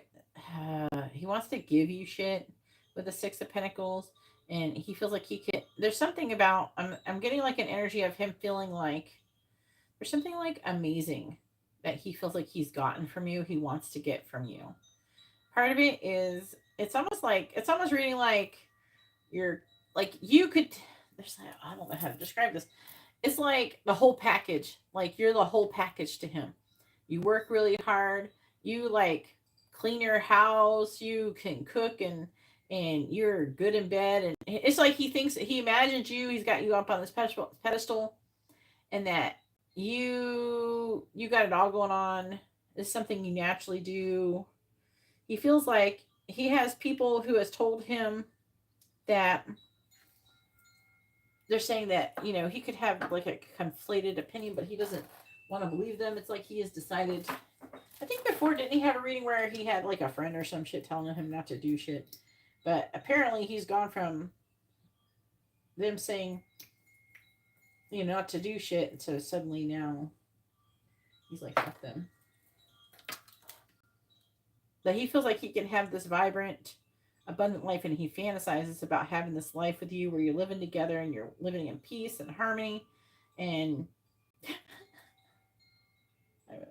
He wants to give you shit with the Six of Pentacles, and he feels like he can. There's something about I'm getting like an energy of him feeling like there's something like amazing that he feels like he's gotten from you. He wants to get from you. Part of it is it's almost reading like you're like you could. There's I don't know how to describe this. It's like the whole package. Like you're the whole package to him. You work really hard. You like clean your house. You can cook and you're good in bed. And it's like he imagines you. He's got you up on this pedestal, and that you got it all going on. It's something you naturally do. He feels like he has people who has told him that they're saying that he could have like a conflated opinion, but he doesn't want to believe them. It's like he has decided. I think before, didn't he have a reading where he had like a friend or some shit telling him not to do shit? But apparently he's gone from them saying not to do shit, and so suddenly now he's like, fuck them. But he feels like he can have this vibrant, abundant life, and he fantasizes about having this life with you where you're living together and you're living in peace and harmony. And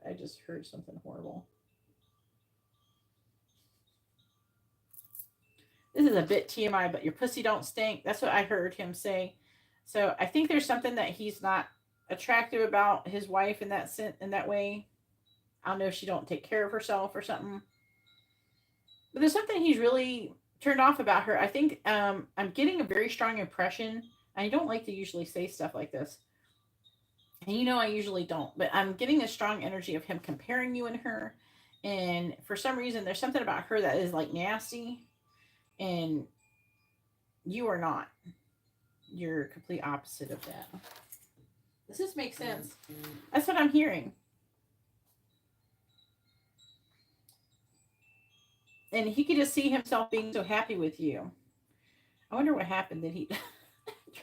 I just heard something horrible. This is a bit TMI, but your pussy don't stink. That's what I heard him say. So I think there's something that he's not attractive about his wife in that way. I don't know if she don't take care of herself or something. But there's something he's really turned off about her. I think I'm getting a very strong impression. I don't like to usually say stuff like this. And I usually don't. But I'm getting a strong energy of him comparing you and her. And for some reason, there's something about her that is like nasty. And you are not. You're complete opposite of that. Does this make sense? That's what I'm hearing. And he could just see himself being so happy with you. I wonder what happened. Did he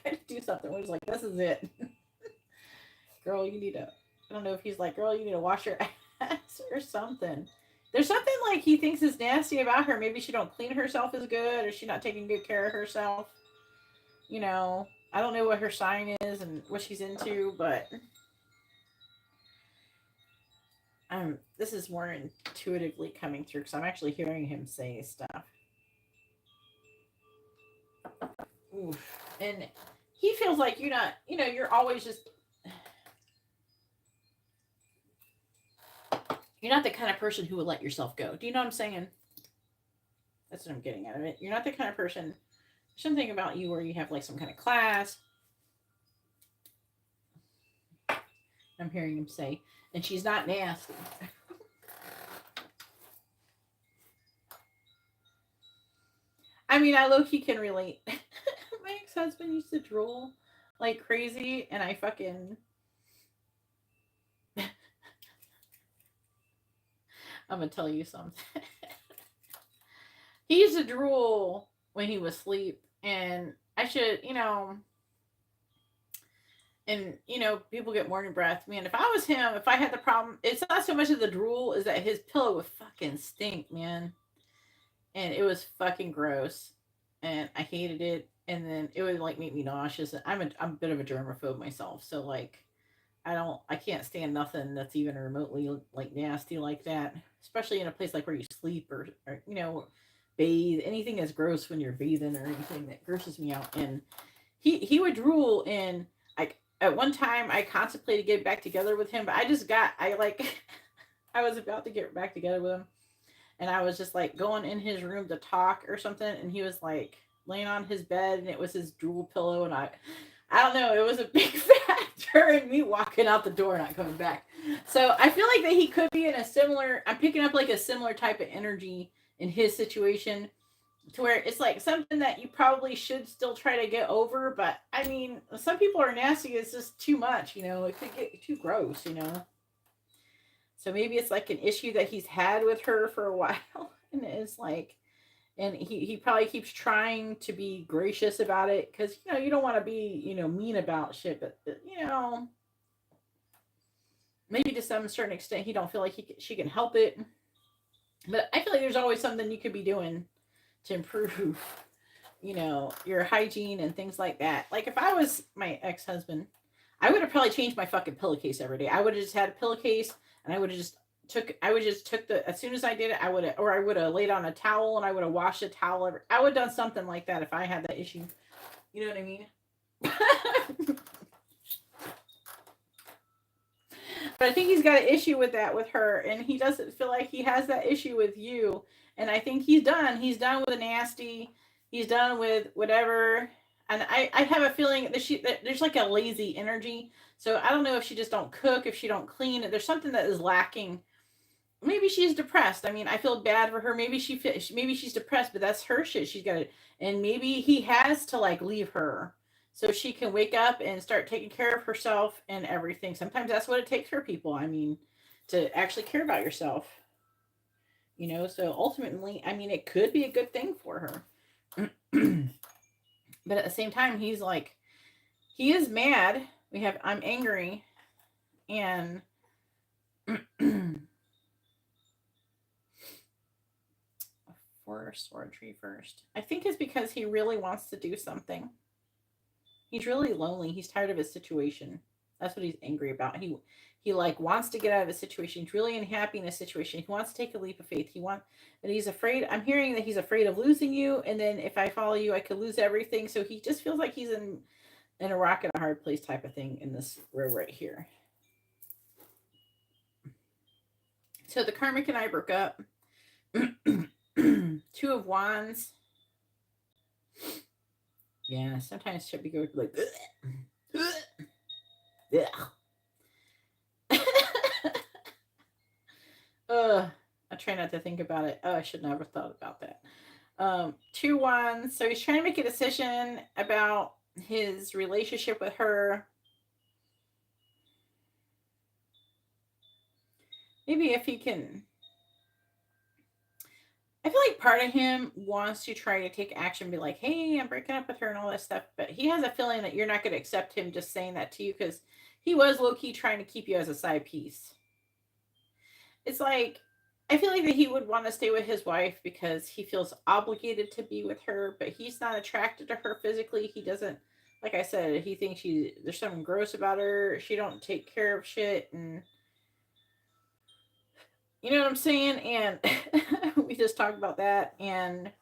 try to do something where he's like, this is it. Girl, you need to, I don't know if he's like, girl, you need to wash your ass or something. There's something like he thinks is nasty about her. Maybe she don't clean herself as good, or she's not taking good care of herself. I don't know what her sign is and what she's into, but this is more intuitively coming through because I'm actually hearing him say stuff. Oof. And he feels like you're not, you're always just, you're not the kind of person who would let yourself go. Do you know what I'm saying? That's what I'm getting out of it. You're not the kind of person, something about you where you have like some kind of class. I'm hearing him say, and she's not nasty. I mean, I low-key can relate. My ex-husband used to drool like crazy, and I fucking... I'm gonna tell you something. He used to drool when he was asleep, and I should, and people get morning breath. Man, if I was him, if I had the problem, it's not so much of the drool, is that his pillow would fucking stink, man. And it was fucking gross, and I hated it. And then it would like make me nauseous. I'm a bit of a germaphobe myself, so like I can't stand nothing that's even remotely like nasty like that, especially in a place like where you sleep or bathe. Anything that's gross when you're bathing or anything that grosses me out. And he would drool, and like at one time I contemplated getting back together with him, but I I was about to get back together with him, and I was just like going in his room to talk or something, and he was like laying on his bed, and it was his drool pillow, and I don't know, it was a big factor in me walking out the door, not coming back. So I feel like that he could be in a similar, I'm picking up like a similar type of energy in his situation, to where it's like something that you probably should still try to get over. But I mean, some people are nasty. It's just too much, it could get too gross, So maybe it's like an issue that he's had with her for a while. And it's like, and he probably keeps trying to be gracious about it, because you don't want to be mean about shit, but maybe to some certain extent he don't feel like she can help it. But I feel like there's always something you could be doing to improve, you know, your hygiene and things like that. Like if I was my ex-husband, I would have probably changed my fucking pillowcase every day. I would have just had a pillowcase, and I would have just took the, as soon as I did it, I would have, or I would have laid on a towel and I would have washed a towel I would have done something like that if I had that issue. You know what I mean? But I think he's got an issue with that with her, and he doesn't feel like he has that issue with you. And I think he's done. He's done with the nasty. He's done with whatever. And I have a feeling that there's like a lazy energy. So I don't know if she just don't cook, if she don't clean. There's something that is lacking. Maybe she's depressed. I mean, I feel bad for her. Maybe she's depressed, but that's her shit. She's got it. And maybe he has to like leave her so she can wake up and start taking care of herself and everything. Sometimes that's what it takes for people. I mean, to actually care about yourself. You know, so ultimately, I mean, it could be a good thing for her. But at the same time, he's like, he is mad. I'm angry. And forest or a tree first. I think it's because he really wants to do something. He's really lonely. He's tired of his situation. That's what he's angry about. He like wants to get out of his situation. He's really unhappy in his situation. He wants to take a leap of faith. And he's afraid. I'm hearing that he's afraid of losing you. And then if I follow you, I could lose everything. So he just feels like he's in a rock and a hard place type of thing in this row right here. So the karmic and I broke up. Two of Wands. Yeah, sometimes should be going like yeah. I try not to think about it. Oh, I should never thought about that. 2 Wands. So he's trying to make a decision about his relationship with her. Maybe if he can. I feel like part of him wants to try to take action, be like, hey, I'm breaking up with her and all that stuff. But he has a feeling that you're not going to accept him just saying that to you because he was low-key trying to keep you as a side piece. It's like, I feel like that he would want to stay with his wife because he feels obligated to be with her, but he's not attracted to her physically. He doesn't, like I said, he thinks there's something gross about her. She don't take care of shit, and you know what I'm saying? And we just talked about that. And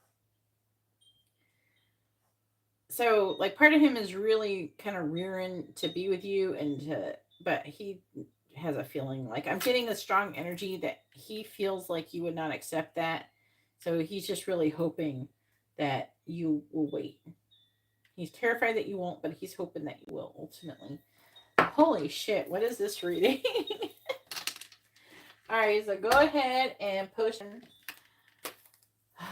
so, like, part of him is really kind of rearing to be with you, but he has a feeling like I'm getting a strong energy that he feels like you would not accept that. So he's just really hoping that you will wait. He's terrified that you won't, but he's hoping that you will ultimately. Holy shit, what is this reading? All right, so go ahead and push.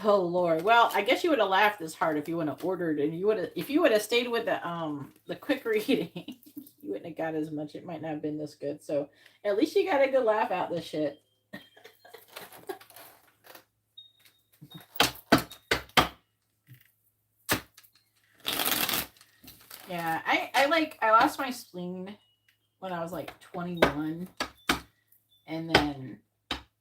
Oh Lord. Well, I guess you would have laughed this hard if you would have ordered, and if you would have stayed with the quick reading, you wouldn't have got as much. It might not have been this good. So at least you got a good laugh out this shit. Yeah, I lost my spleen when I was like 21, and then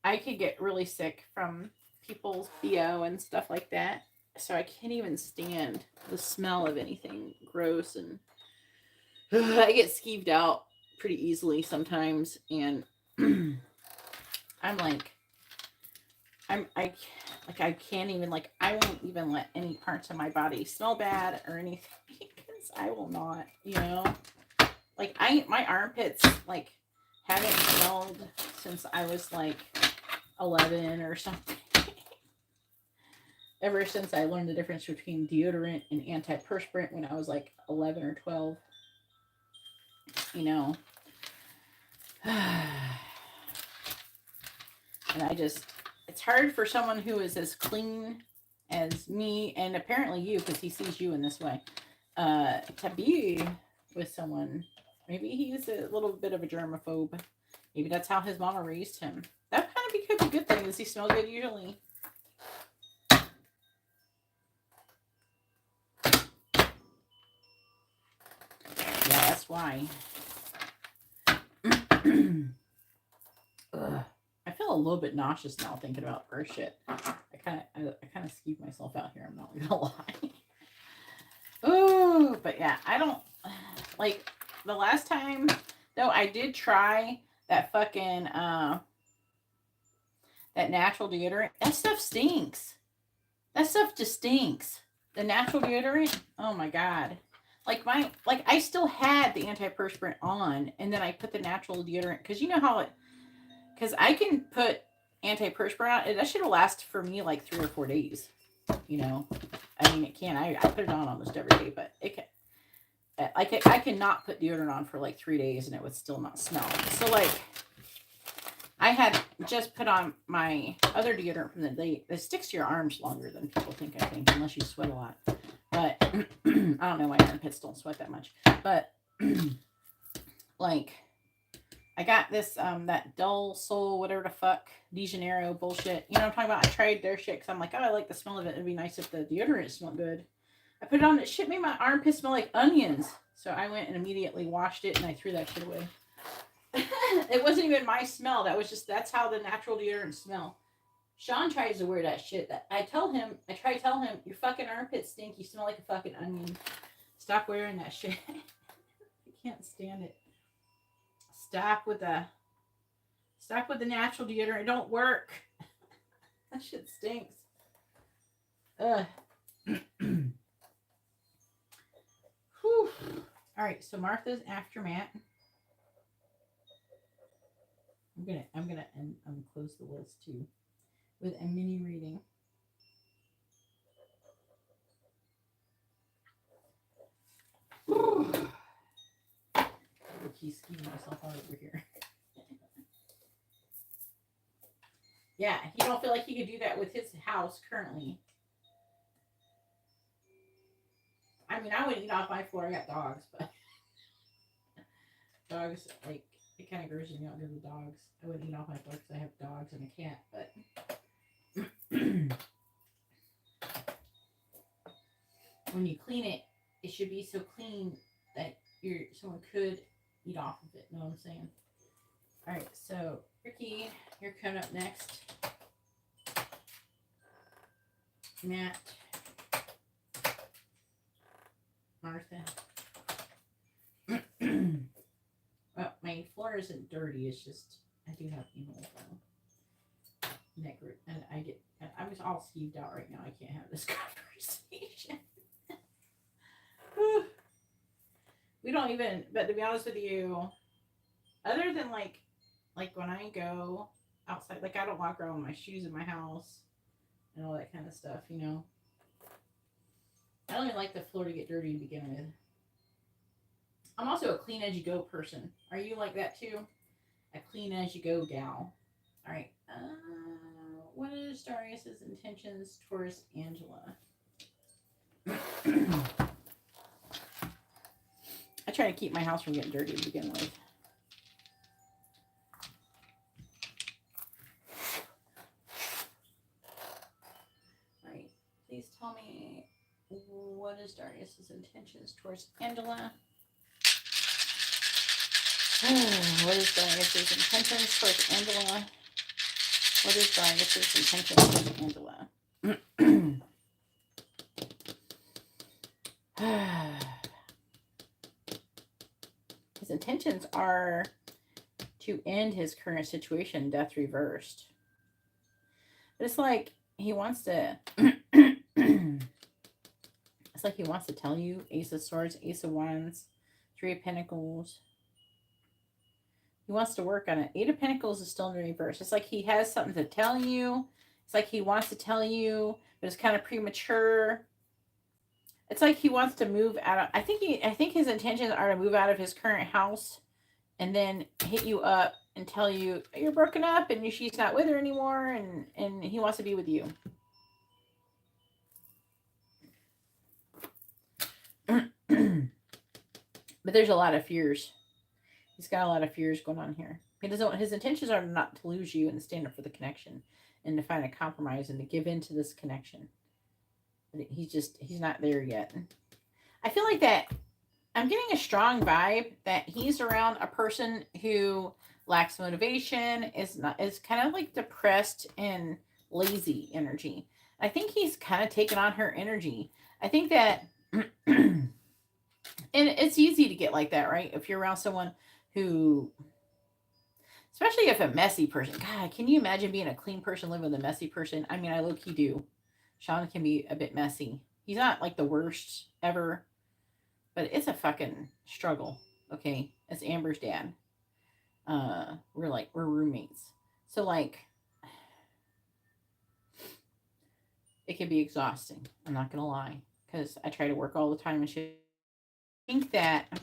I could get really sick from people's BO and stuff like that. So I can't even stand the smell of anything gross, and I get skeeved out pretty easily sometimes, and I'm like, I can't even, like, I won't even let any parts of my body smell bad or anything because I will not, you know, like my armpits like haven't smelled since I was like 11 or something. Ever since I learned the difference between deodorant and antiperspirant when I was like 11 or 12, you know. And it's hard for someone who is as clean as me, and apparently you, because he sees you in this way, to be with someone. Maybe he's a little bit of a germaphobe. Maybe that's how his mama raised him. That kind of could be a good thing, because he smells good usually. Yeah, that's why. little bit nauseous now thinking about her shit. I kind of skeeved myself out here. I'm not gonna lie. Oh, but yeah, I don't like the last time though. I did try that fucking that natural deodorant. That stuff stinks. That stuff just stinks. The natural deodorant. Oh my god. Like I still had the antiperspirant on, and then I put the natural deodorant because you know how it. Because I can put antiperspirant on. That should last for me like 3 or 4 days. You know, I mean it can. I put it on almost every day, but it can. I cannot put deodorant on for like 3 days and it would still not smell. So like, I had just put on my other deodorant from the day. It sticks to your arms longer than people think. I think unless you sweat a lot. But I don't know why armpits don't sweat that much. But like, I got this that Dull Soul whatever the fuck De Janeiro bullshit. You know what I'm talking about? I tried their shit because I'm like, oh, I like the smell of it. It'd be nice if the deodorant smelled good. I put it on. It shit made my armpits smell like onions. So I went and immediately washed it and I threw that shit away. It wasn't even my smell. That's how the natural deodorant smell. Sean tries to wear that shit. I try to tell him, your fucking armpits stink. You smell like a fucking onion. Stop wearing that shit. I can't stand it. Stop with the natural deodorant. It don't work. That shit stinks. Ugh. Whew. All right, so Martha's aftermath. I'm gonna close the list too with a mini reading. I keep skeeving myself out over here. Yeah, he don't feel like he could do that with his house currently. I mean, I would eat off my floor. I got dogs, but dogs, like, it kind of grosses me out because of dogs. I wouldn't eat off my floor because I have dogs and a cat, but when you clean it, it should be so clean that someone could eat off of it. Know what I'm saying? All right, so Ricky, you're coming up next. Matt, Martha. Well, my floor isn't dirty. It's just I do have neck root, and I'm just all skeeved out right now. I can't have this conversation. We don't even. But to be honest with you, other than like when I go outside, like I don't walk around with my shoes in my house and all that kind of stuff. You know, I don't even like the floor to get dirty to begin with. I'm also a clean as you go person. Are you like that too? A clean as you go gal. All right. What is Darius's intentions towards Angela? I try to keep my house from getting dirty to begin with. All right. Please tell me what is Darius's intentions towards Angela? What is Darius's intentions towards Angela? What is Darius's intentions towards Angela? His intentions are to end his current situation, death reversed. But it's like he wants to. It's like he wants to tell you Ace of Swords, Ace of Wands, Three of Pentacles. He wants to work on it. Eight of Pentacles is still in reverse. It's like he has something to tell you. It's like he wants to tell you, but it's kind of premature. It's like he wants to move out of. I think his intentions are to move out of his current house, and then hit you up and tell you you're broken up and she's not with her anymore, and he wants to be with you. But there's a lot of fears. He's got a lot of fears going on here. His intentions are not to lose you and to stand up for the connection and to find a compromise and to give in to this connection. But he's not there yet. I feel like that I'm getting a strong vibe that he's around a person who lacks motivation, is kind of like depressed and lazy energy. I think he's kind of taken on her energy. I think that and it's easy to get like that, right? If you're around someone who, especially if a messy person, God, can you imagine being a clean person living with a messy person? I mean, I low key do. Sean can be a bit messy. He's not like the worst ever, but it's a fucking struggle. Okay, as Amber's dad, we're roommates, so like it can be exhausting. I'm not gonna lie, because I try to work all the time and shit. I think that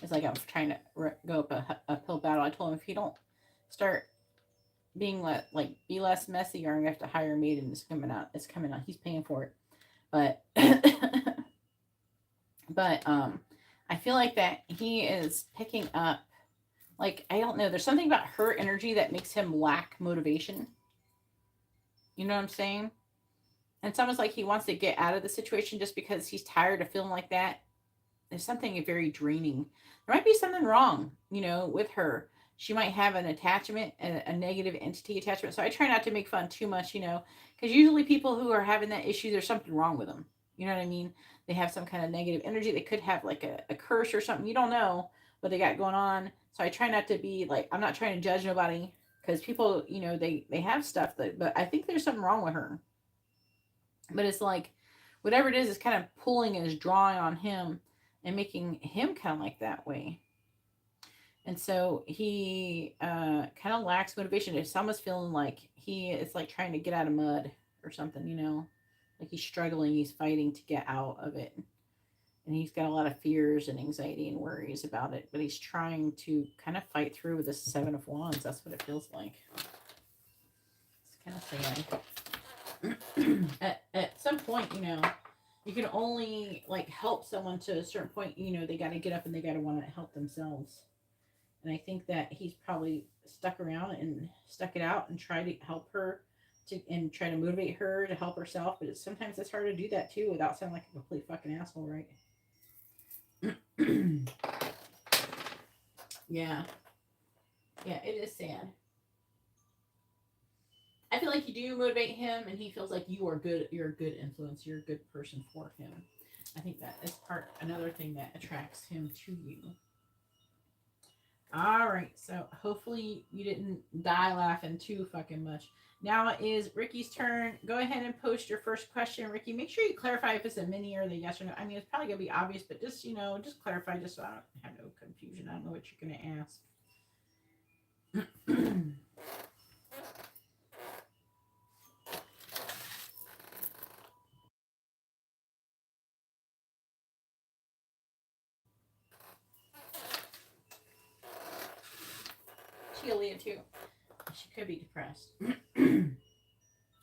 it's like I'm trying to go up a uphill battle. I told him if he don't start being be less messy, or I'm gonna have to hire a maid, and it's coming out. It's coming out. He's paying for it, but but I feel like that he is picking up. Like, I don't know. There's something about her energy that makes him lack motivation. You know what I'm saying? And it's almost like he wants to get out of the situation just because he's tired of feeling like that. There's something very draining. There might be something wrong, with her. She might have an attachment, a negative entity attachment. So I try not to make fun too much, because usually people who are having that issue, there's something wrong with them. You know what I mean? They have some kind of negative energy. They could have like a curse or something. You don't know what they got going on. So I try not to be like, I'm not trying to judge nobody, because people, they have stuff but I think there's something wrong with her. But it's like, whatever it is kind of pulling and is drawing on him and making him kind of like that way. And so he kind of lacks motivation. It's almost feeling like he is like trying to get out of mud or something, like he's struggling, he's fighting to get out of it. And he's got a lot of fears and anxiety and worries about it, but he's trying to kind of fight through with the Seven of Wands. That's what it feels like. It's kind of sad. At some point, you can only like help someone to a certain point. They got to get up and they got to want to help themselves. And I think that he's probably stuck around and stuck it out and tried to help her and try to motivate her to help herself. But sometimes it's hard to do that too without sounding like a complete fucking asshole, right? Yeah. Yeah, it is sad. I feel like you do motivate him and he feels like you're a good influence, you're a good person for him. I think that is another thing that attracts him to you. All right, so hopefully you didn't die laughing too fucking much. Now it is Ricky's turn. Go ahead and post your first question, Ricky. Make sure you clarify if it's a mini or the yes or no. I mean, it's probably gonna be obvious, but just just clarify, just so I don't have no confusion. I don't know what you're gonna ask. She a Leo too. She could be depressed.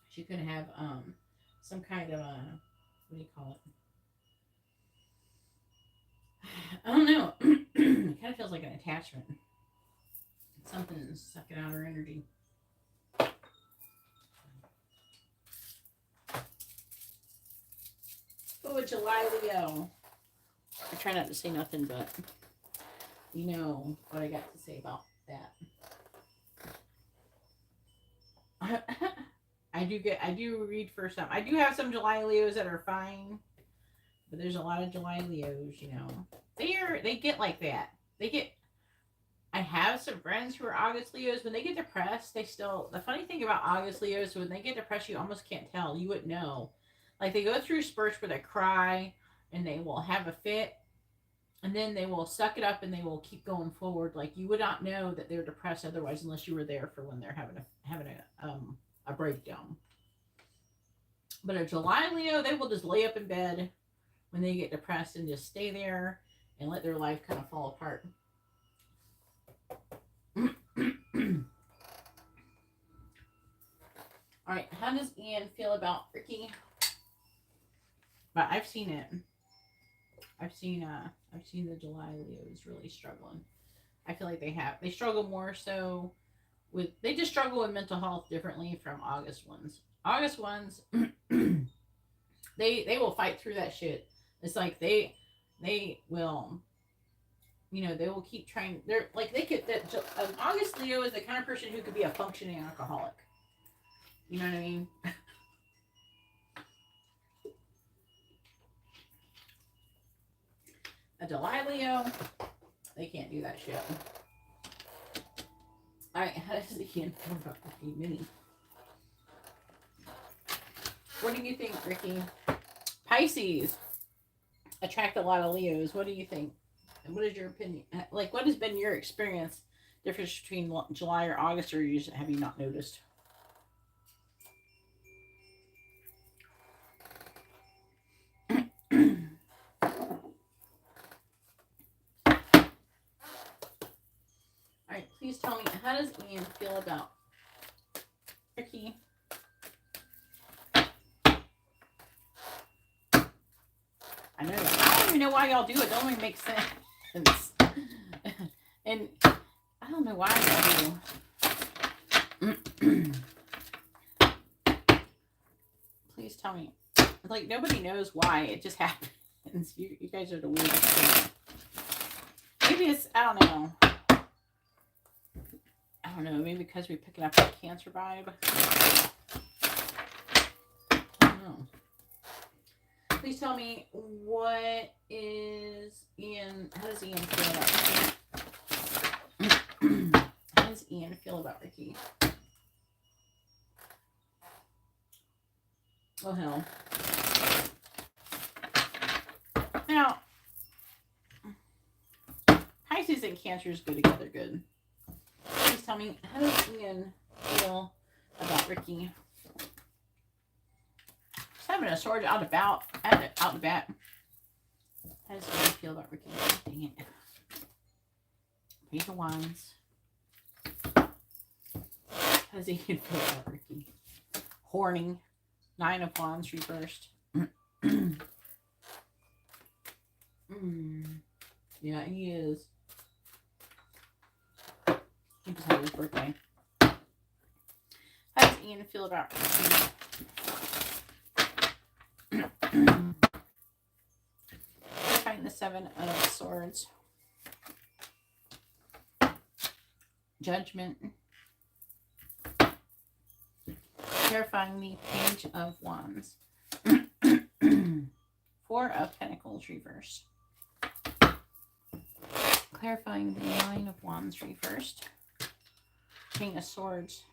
She could have some kind of what do you call it? I don't know. It kind of feels like an attachment. Something sucking out her energy. Oh, July Leo. I try not to say nothing, but you know what I got to say about that. I do read for some. I do have some July Leos that are fine, but there's a lot of July Leos, they get like that. I have some friends who are August Leos. When they get depressed, the funny thing about August Leos, when they get depressed, you almost can't tell. You wouldn't know. Like, they go through spurts where they cry and they will have a fit, and then they will suck it up and they will keep going forward. Like, you would not know that they're depressed otherwise, unless you were there for when they're having a breakdown. But a July Leo, they will just lay up in bed when they get depressed and just stay there and let their life kind of fall apart. All right, how does Ian feel about Ricky? But I've seen it. I've seen the July Leos really struggling. I feel like they struggle more so they just struggle with mental health differently from August ones. August ones they will fight through that shit. It's like they will you know, they will keep trying. They're like, they could, that August Leo is the kind of person who could be a functioning alcoholic. You know what I mean? A July Leo, they can't do that shit. All right, how does Ian feel about Ricky Mini? What do you think, Ricky? Pisces attract a lot of Leos. What do you think? What is your opinion? Like, what has been your experience? Difference between July or August, or have you not noticed? All right, please tell me, how does Ian feel about Ricky? I know that. I don't even know why y'all do it. It don't even make sense. And I don't know why y'all do. Please tell me. Like, nobody knows why. It just happens. You guys are the weirdest thing. Maybe it's, I don't know. I don't know. Maybe because we pick it up that Cancer vibe. I don't know. Please tell me, what is Ian, how does Ian feel about Ricky? How does Ian feel about Ricky? Oh, hell. Now, Pisces and Cancers go together good. Please tell me, how does Ian feel about Ricky? Having a sword out and about. Out and bat. How does Ian feel about Ricky? Dang it. Page of Wands. How does Ian feel about Ricky? Horny. 9 of Wands reversed. Yeah, he is. He just had his birthday. How does Ian feel about Ricky? Find the 7 of Swords. Judgment. Clarifying the Page of Wands. 4 of Pentacles reversed. Clarifying the 9 of Wands reversed. King of Swords.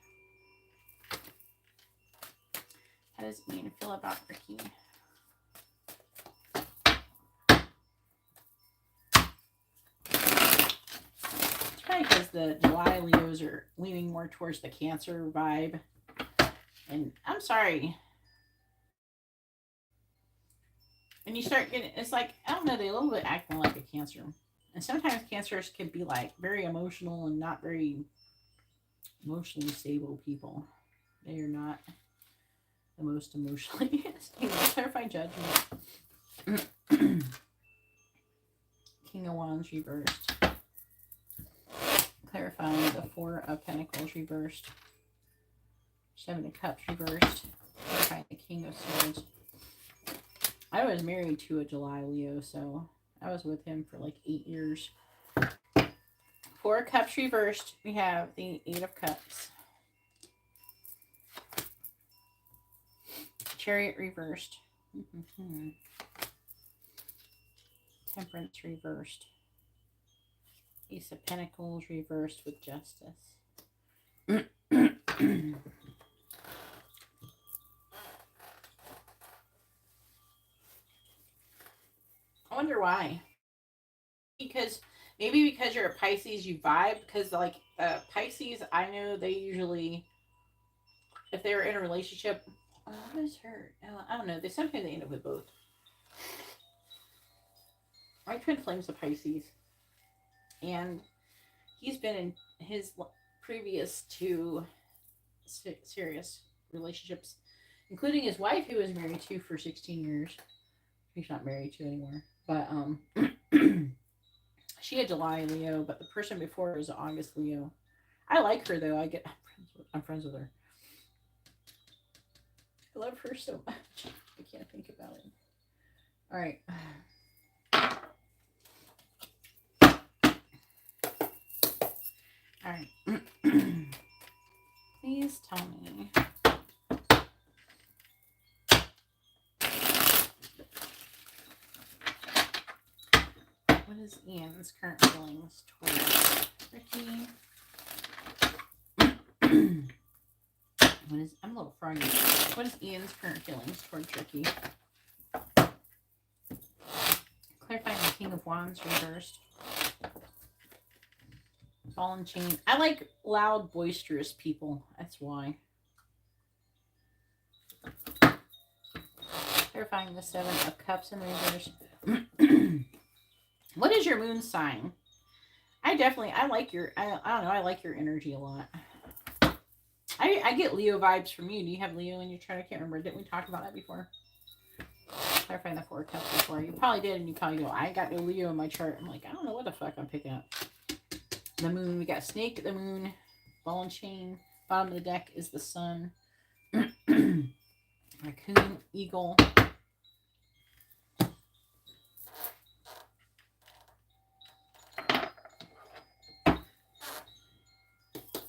How does Ian feel about Ricky? It's probably because the July Leos are leaning more towards the Cancer vibe. And I'm sorry. And you start getting, it's like, I don't know, they a little bit act more like a Cancer. And sometimes Cancers can be like very emotional and not very emotionally stable people. They are not the most emotionally stable. Clarify Judgment. King of Wands reversed. Clarifying the 4 of Pentacles reversed. 7 of Cups reversed. Clarifying the King of Swords. I was married to a July Leo, so I was with him for like 8 years. 4 of Cups reversed. We have the 8 of Cups. Chariot reversed. Temperance reversed. Ace of Pentacles reversed with Justice. I wonder why. Maybe because you're a Pisces, you vibe. Because like Pisces, I know they usually, if they're in a relationship, what is her? I don't know. Sometimes they end up with both. My twin flame's a Pisces, and he's been in his previous 2 serious relationships, including his wife, who was married to for 16 years. He's not married to anymore, but she had July Leo, but the person before her was August Leo. I like her though. I'm friends with her. I love her so much. I can't think about it. All right. right. Please tell me. What is Ian's current feelings towards Ricky? I'm a little froggy. What is Ian's current feelings towards Ricky? Clarifying the King of Wands reversed. Ball and chain. I like loud, boisterous people. That's why. Clarifying the Seven of Cups in reverse. What is your moon sign? I like your, I don't know, I like your energy a lot. I get Leo vibes from you. Do you have Leo in your chart? I can't remember. Didn't we talk about that before? Clarifying the Four of Cups before. You probably did, and you probably go, I got no Leo in my chart. I'm like, I don't know what the fuck I'm picking up. The moon, we got snake, the moon, ball and chain. Bottom of the deck is the sun. Raccoon, eagle.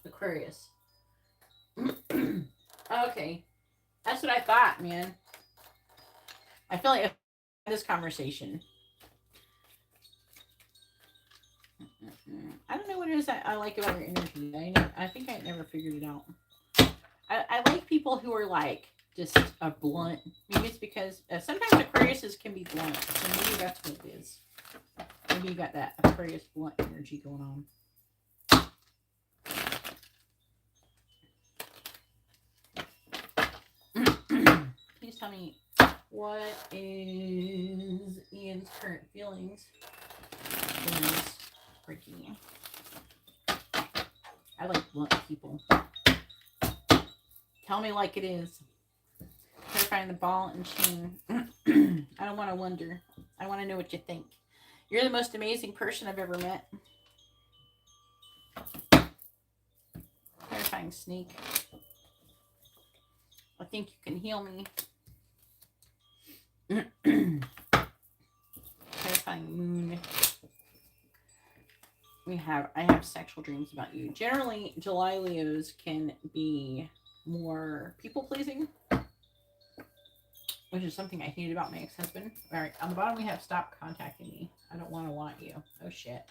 Aquarius. Okay. That's what I thought, man. I feel like this conversation. I don't know what it is I like about your energy. I think I never figured it out. I like people who are like just a blunt. Maybe it's because sometimes Aquariuses can be blunt. So maybe that's what it is. Maybe you got that Aquarius blunt energy going on. Please tell me, what is Ian's current feelings towards Ricky? I like blunt people. Tell me like it is. Clarifying the ball and chain. I don't want to wonder. I want to know what you think. You're the most amazing person I've ever met. Clarifying snake. I think you can heal me. Clarifying moon. I have sexual dreams about you. Generally, July Leos can be more people-pleasing, which is something I hated about my ex-husband. All right, on the bottom we have stop contacting me. I don't want you. Oh, shit.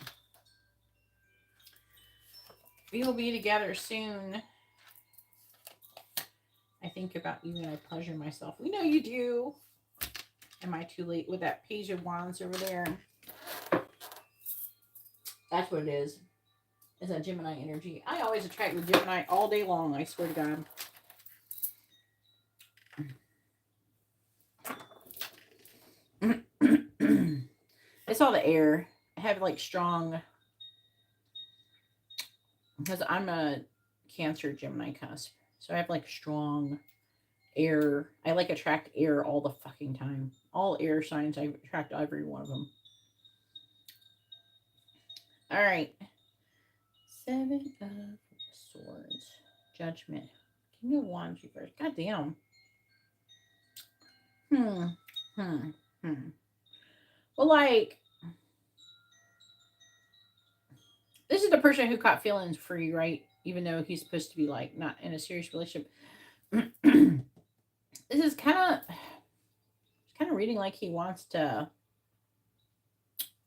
We will be together soon. I think about you and I pleasure myself. We know you do. Am I too late with that Page of Wands over there? That's what it is. It's that Gemini energy. I always attract the Gemini all day long, I swear to God. It's all the air. I have like strong, because I'm a Cancer Gemini cusp. So I have like strong air. I like attract air all the fucking time. All air signs, I attract every one of them. All right. Seven of Swords. Judgment. King of Wands reverse. God damn. Well, like, this is the person who caught feelings for you, right? Even though he's supposed to be like not in a serious relationship. This is kind of reading like he wants to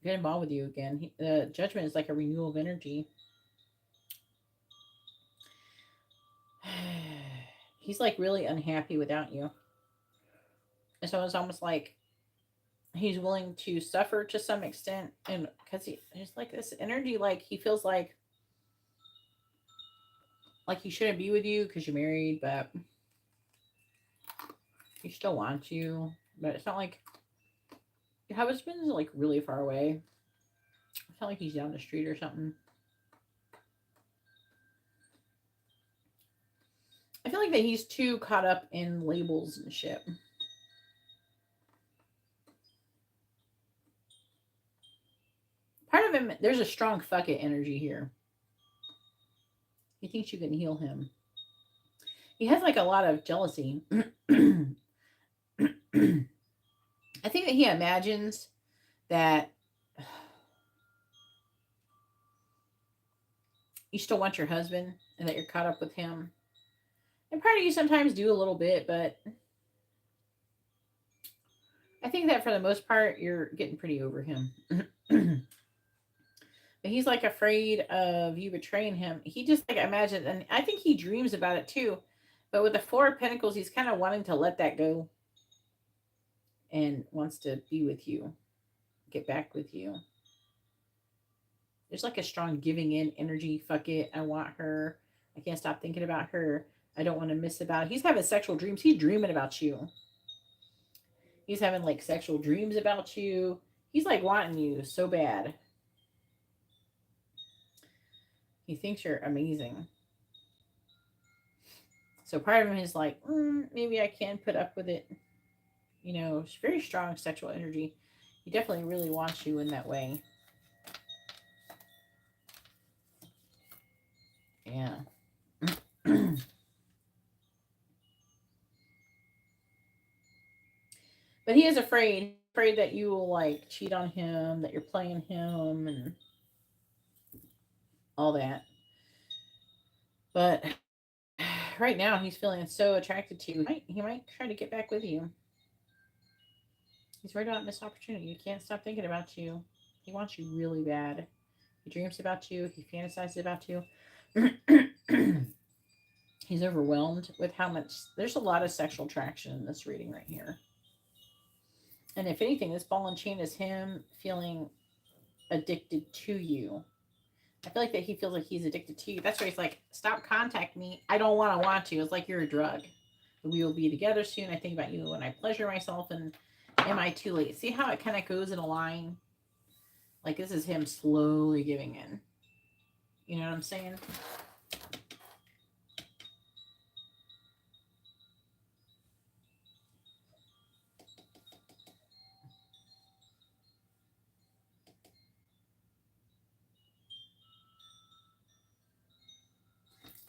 get involved with you again. The Judgment is like a renewal of energy. He's like really unhappy without you. And so it's almost like he's willing to suffer to some extent, and because he's like this energy, like he feels like he shouldn't be with you because you're married, but he still wants you. But it's not like your husband is like really far away. It's not like he's down the street or something. I feel like that he's too caught up in labels and shit. Part of him, there's a strong fuck it energy here. He thinks you can heal him. He has like a lot of jealousy. I think that he imagines that you still want your husband and that you're caught up with him. And part of you sometimes do a little bit, but I think that for the most part, you're getting pretty over him. But he's like afraid of you betraying him. He just like imagine, and I think he dreams about it too. But with the Four of Pentacles, he's kind of wanting to let that go and wants to be with you, get back with you. There's like a strong giving in energy. Fuck it. I want her. I can't stop thinking about her. I don't want to miss about it. He's having sexual dreams. He's dreaming about you. He's having like sexual dreams about you. He's like wanting you so bad. He thinks you're amazing. So part of him is like, maybe I can put up with it. You know, it's very strong sexual energy. He definitely really wants you in that way. Yeah. But he is afraid that you will like cheat on him, that you're playing him and all that. But right now he's feeling so attracted to you. He might try to get back with you. He's worried about this opportunity. He can't stop thinking about you. He wants you really bad. He dreams about you. He fantasizes about you. He's overwhelmed with how much. There's a lot of sexual attraction in this reading right here. And if anything, this ball and chain is him feeling addicted to you. I feel like that he feels like he's addicted to you. That's why he's like, stop contacting me. I don't want to. It's like you're a drug. We will be together soon. I think about you when I pleasure myself. And am I too late? See how it kind of goes in a line? Like this is him slowly giving in. You know what I'm saying?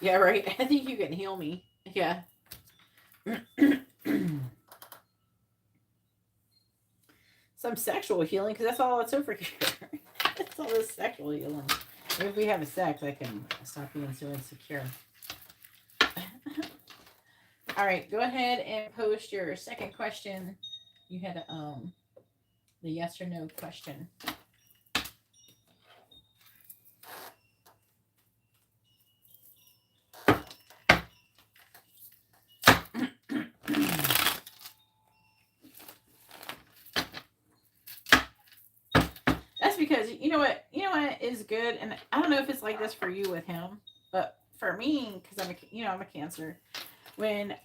Yeah, right. I think you can heal me. Yeah. Some sexual healing, because that's all it's over here. That's all this sexual healing. If we have a sex, I can stop being so insecure. All right, go ahead and post your second question. You had the yes or no question. That's because you know what is good, and I don't know if it's like this for you with him, but for me, because I'm a Cancer. When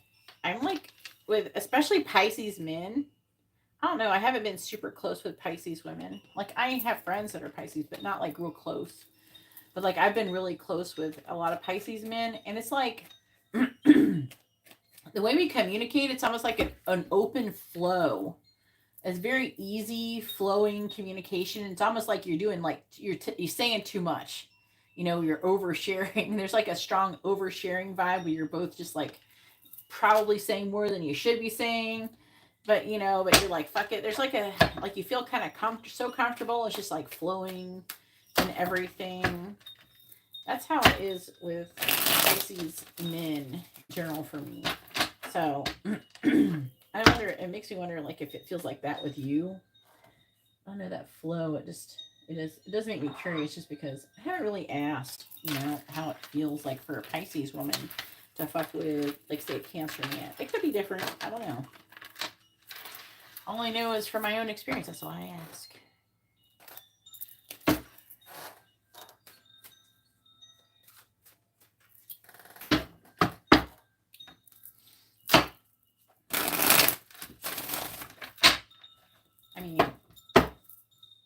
I'm like with especially Pisces men, I don't know. I haven't been super close with Pisces women. Like I have friends that are Pisces, but not like real close. But like I've been really close with a lot of Pisces men, and it's like the way we communicate. It's almost like an open flow. It's very easy flowing communication. It's almost like you're doing like you're saying too much. You know, you're oversharing. There's like a strong oversharing vibe where you're both just like probably saying more than you should be saying. But but you're like, fuck it. There's like you feel kind of so comfortable. It's just like flowing and everything. That's how it is with Pisces men in general for me. So I wonder, it makes me wonder like if it feels like that with you. I don't know, that flow, it does make me curious just because I haven't really asked, how it feels like for a Pisces woman to fuck with, like, say, a Cancer man. It could be different. I don't know. All I know is from my own experience. That's all I ask. I mean,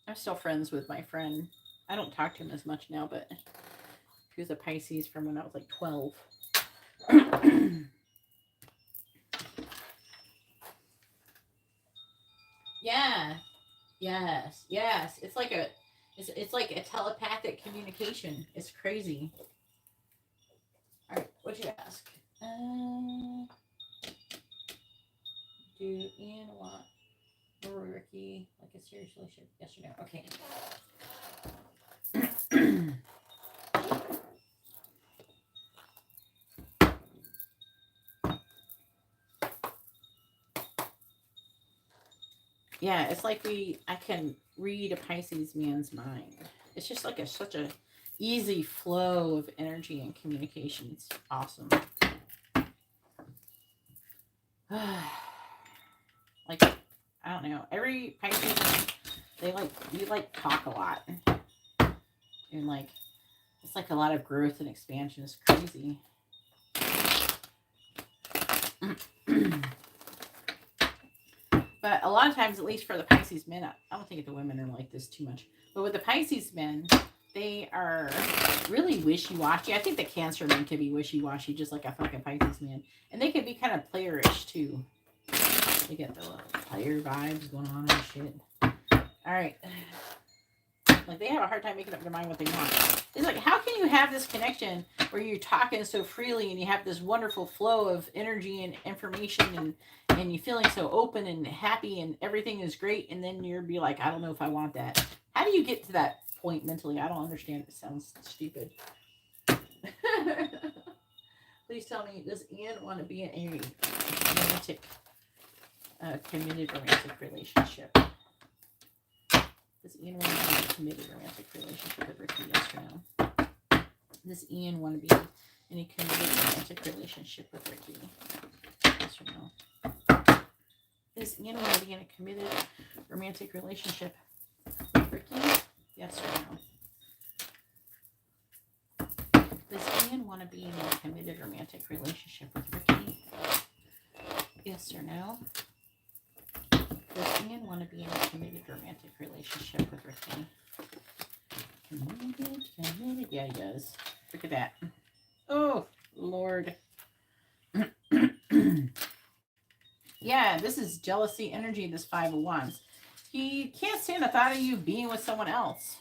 I'm still friends with my friend. I don't talk to him as much now, but he was a Pisces from when I was like 12. Yeah. Yes. It's like it's like a telepathic communication. It's crazy. All right, what'd you ask? Do Ian want Ricky like a serious relationship? Yes or no? Okay. Yeah, it's like I can read a Pisces man's mind. It's just like such a easy flow of energy and communication. It's awesome. Like, I don't know. Every Pisces, we like talk a lot. And like, it's like a lot of growth and expansion. It's crazy. But a lot of times, at least for the Pisces men, I don't think the women are like this too much. But with the Pisces men, they are really wishy-washy. I think the Cancer men can be wishy-washy, just like a fucking Pisces man. And they can be kind of playerish, too. They get the little player vibes going on and shit. All right. Like, they have a hard time making up their mind what they want. It's like, how can you have this connection where you're talking so freely and you have this wonderful flow of energy and information and you're feeling so open and happy and everything is great, and then you'll be like, I don't know if I want that. How do you get to that point mentally? I don't understand. It sounds stupid. Please tell me, does Ian want to be in a romantic, committed romantic relationship? Does Ian want to be in a committed romantic relationship with Ricky? Yes or no? Does Ian want to be in a committed romantic relationship with Ricky? Yes or no? Does Ian want to be in a committed romantic relationship with Ricky? Yes or no? Does Ian want to be in a committed romantic relationship with Ricky? Yes or no? Does Ian want to be in a committed romantic relationship with Ricky? Committed. Yeah, he does. Look at that. Oh, Lord. Yeah, this is jealousy energy, this Five of Wands. He can't stand the thought of you being with someone else.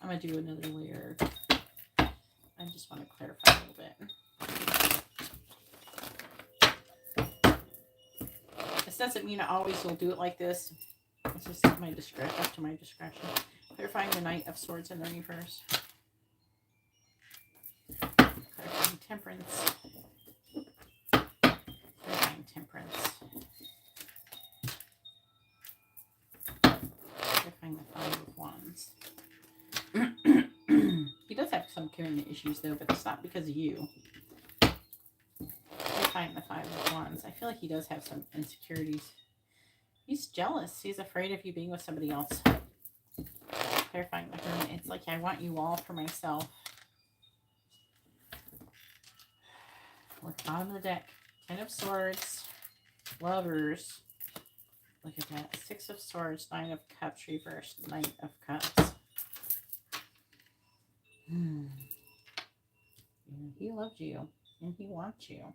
I'm going to do another layer. I just want to clarify a little bit. This doesn't mean I always will do it like this. It's just up to my discretion. Clarifying the Knight of Swords in the reverse. Clarifying Temperance. Clarifying Temperance. Clarifying the Five of Wands. He does have some commitment issues though, but it's not because of you. Clarifying the Five of Wands. I feel like he does have some insecurities. He's jealous. He's afraid of you being with somebody else. Clarifying the Hermit. It's like, I want you all for myself. Look, bottom of the deck. 10 of Swords. Lovers. Look at that. 6 of Swords. 9 of Cups reversed. Knight of Cups. He loves you. And he wants you.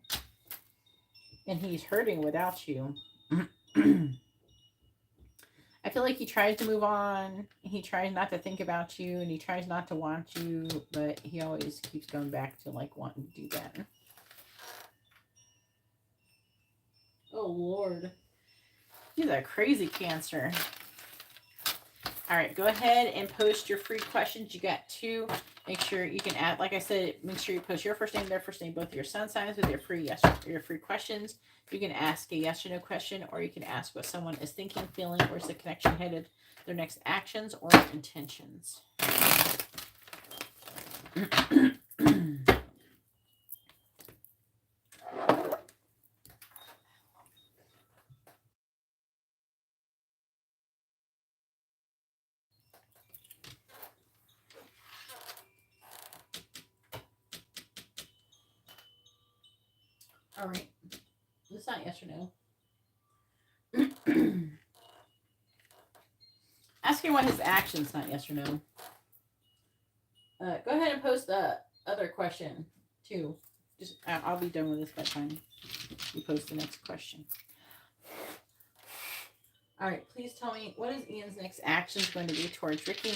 And he's hurting without you. I feel like he tries to move on. He tries not to think about you. And he tries not to want you. But he always keeps going back to like wanting to do that. Oh, Lord. He's a crazy Cancer. All right, go ahead and post your free questions. You got 2. Make sure you can add, like I said, make sure you post your first name, their first name, both of your sun signs with your free questions. You can ask a yes or no question, or you can ask what someone is thinking, feeling, where's the connection headed, their next actions or intentions. All right. It's not yes or no. Asking what his actions, not yes or no. Go ahead and post the other question, too. Just I'll be done with this by the time you post the next question. All right, please tell me, what is Ian's next action going to be towards Ricky?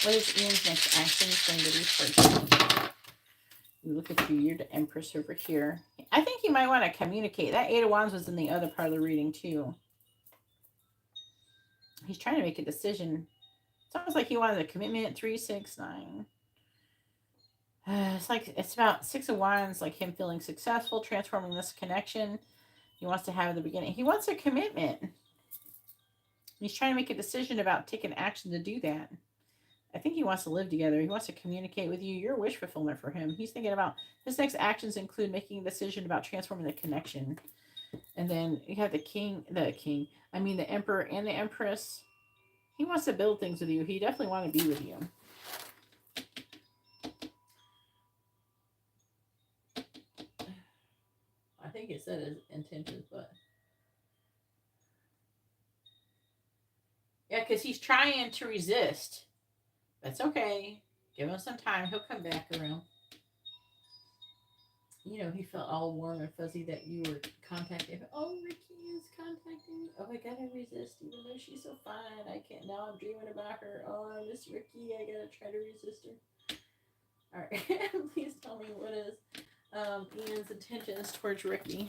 What is Ian's next action going to be towards Ricky? Look at you, you're the Empress over here. I think you might want to communicate. That 8 of Wands was in the other part of the reading, too. He's trying to make a decision. It's almost like he wanted a commitment. 3, 6, 9. it's about Six of Wands, like him feeling successful, transforming this connection. He wants to have at the beginning. He wants a commitment. He's trying to make a decision about taking action to do that. I think he wants to live together. He wants to communicate with you. You're a wish fulfillment for him. He's thinking about his next actions include making a decision about transforming the connection. And then you have the Emperor and the Empress. He wants to build things with you. He definitely wants to be with you. I think it said his intentions, but yeah, because he's trying to resist. That's okay. Give him some time. He'll come back around. You know, he felt all warm and fuzzy that you were contacting him. Oh, Ricky is contacting me. Oh, I gotta resist, even though she's so fine. I can't. Now I'm dreaming about her. Oh, I miss Ricky. I gotta try to resist her. All right. Please tell me what is Ian's intentions towards Ricky.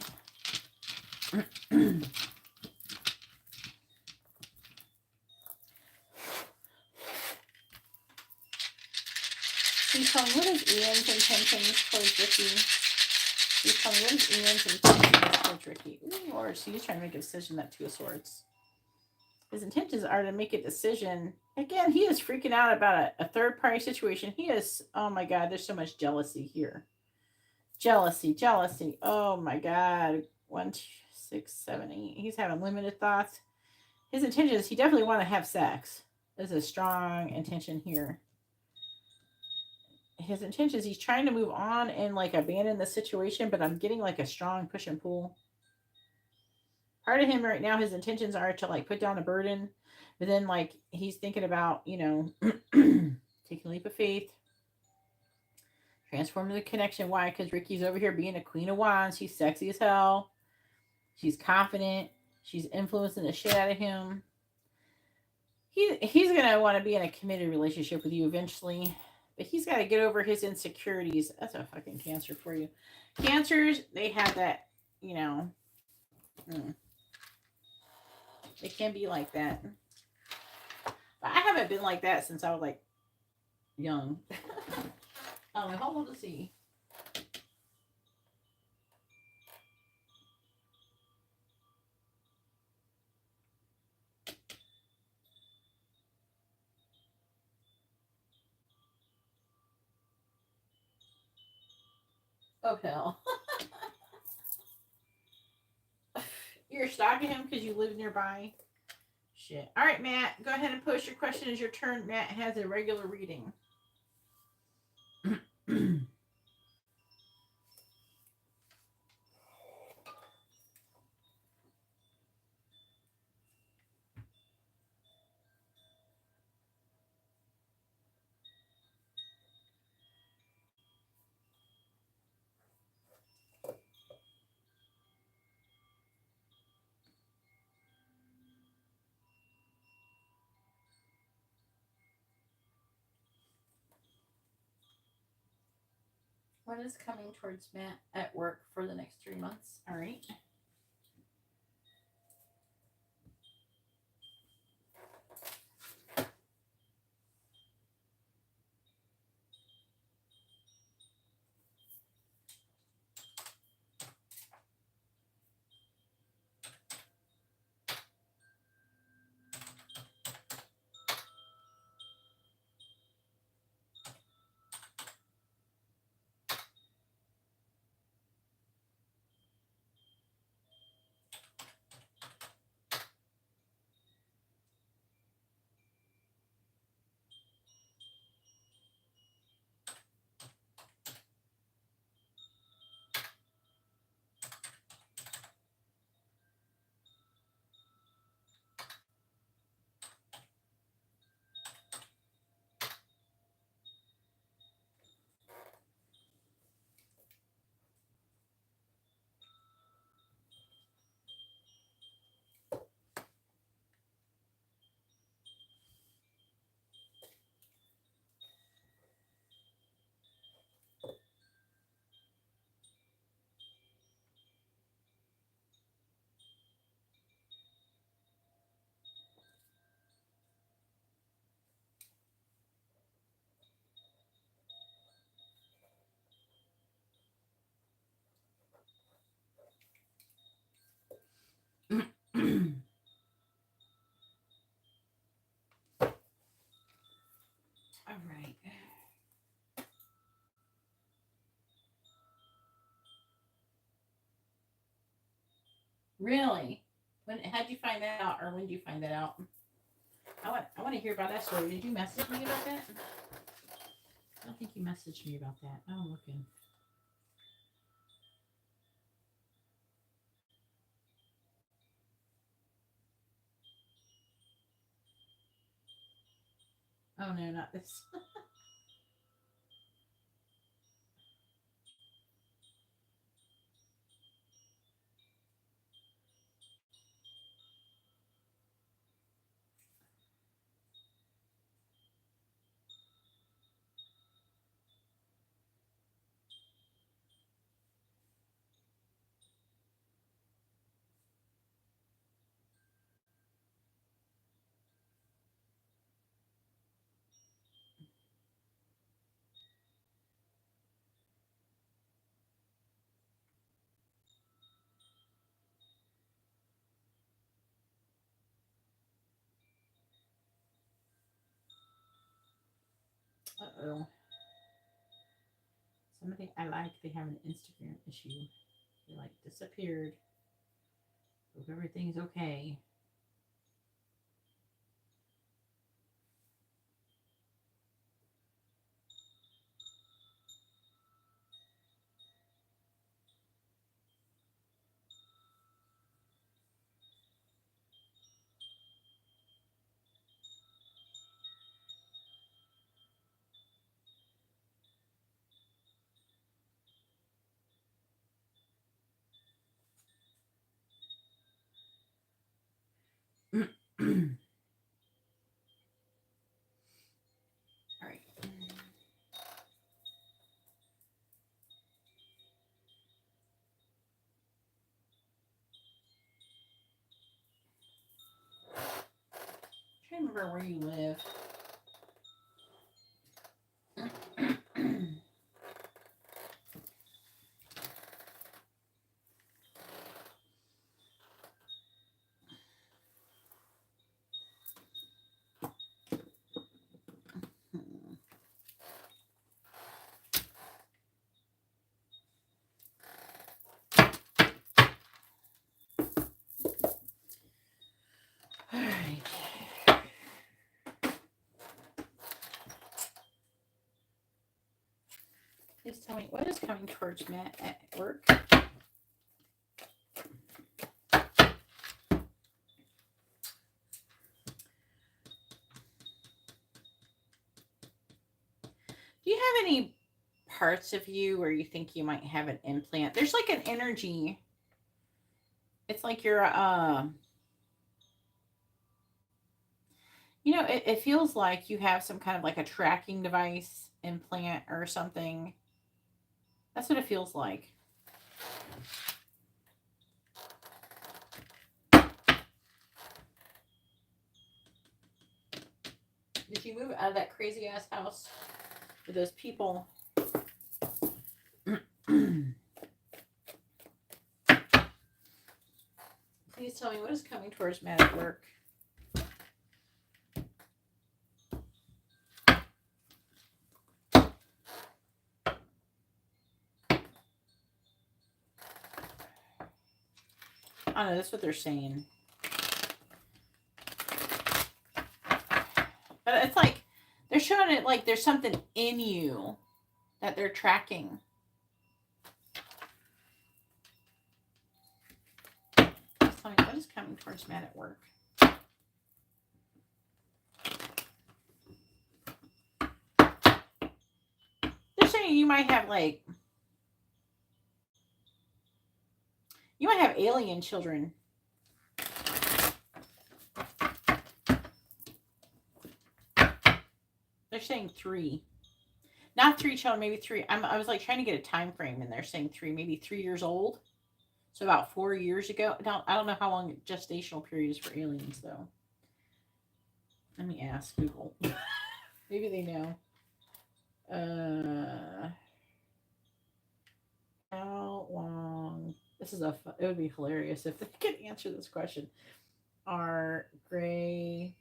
Please tell me what is Ian's intentions towards Ricky. Please tell me what is Ian's intentions towards Ricky. Ooh, Lord, she's trying to make a decision. That Two of Swords. His intentions are to make a decision. Again, he is freaking out about a third party situation. He is, oh my God, there's so much jealousy here. Jealousy. Oh my God. 1, 2, 6, 7, 8. He's having limited thoughts. His intention is he definitely want to have sex. There's a strong intention here. His intention is he's trying to move on and like abandon the situation, but I'm getting like a strong push and pull. Part of him right now, his intentions are to like put down a burden, but then like he's thinking about, you know, taking a leap of faith, transforming the connection. Why? Because Ricky's over here being a Queen of Wands. She's sexy as hell. She's confident. She's influencing the shit out of him. He's gonna want to be in a committed relationship with you eventually, but he's got to get over his insecurities. That's a fucking Cancer for you. Cancers, they have that, you know. They can be like that. But I haven't been like that since I was like young. I don't know. Hold on to see. Oh, hell. You're stalking him because you live nearby? Shit. All right, Matt. Go ahead and post your question. It's your turn. Matt has a regular reading. What is coming towards Matt at work for the next 3 months? All right. All right. Really? How'd you find that out, or when did you find that out? I want to hear about that story. Did you message me about that? I don't think you messaged me about that. Oh, I'm looking. Oh no, not this. Uh-oh. Somebody I like, they have an Instagram issue. They like disappeared. Hope everything's okay. All right. I'm trying to remember where you live. All right. Please tell me what is coming towards Matt at work. Do you have any parts of you where you think you might have an implant? There's like an energy. It's like you're it feels like you have some kind of like a tracking device implant or something. That's what it feels like. Did you move out of that crazy ass house with those people? Please tell me what is coming towards Matt at work. I don't know, that's what they're saying. But it's like they're showing it like there's something in you that they're tracking. Just tell me what is coming towards Matt at work. They're saying you might have alien children. They're saying 3. Not 3 children, maybe 3. I was like trying to get a time frame, and they're saying 3, maybe 3 years old. So about 4 years ago. I don't know how long gestational period is for aliens, though. Let me ask Google. Maybe they know. How long? It would be hilarious if they could answer this question. Are gray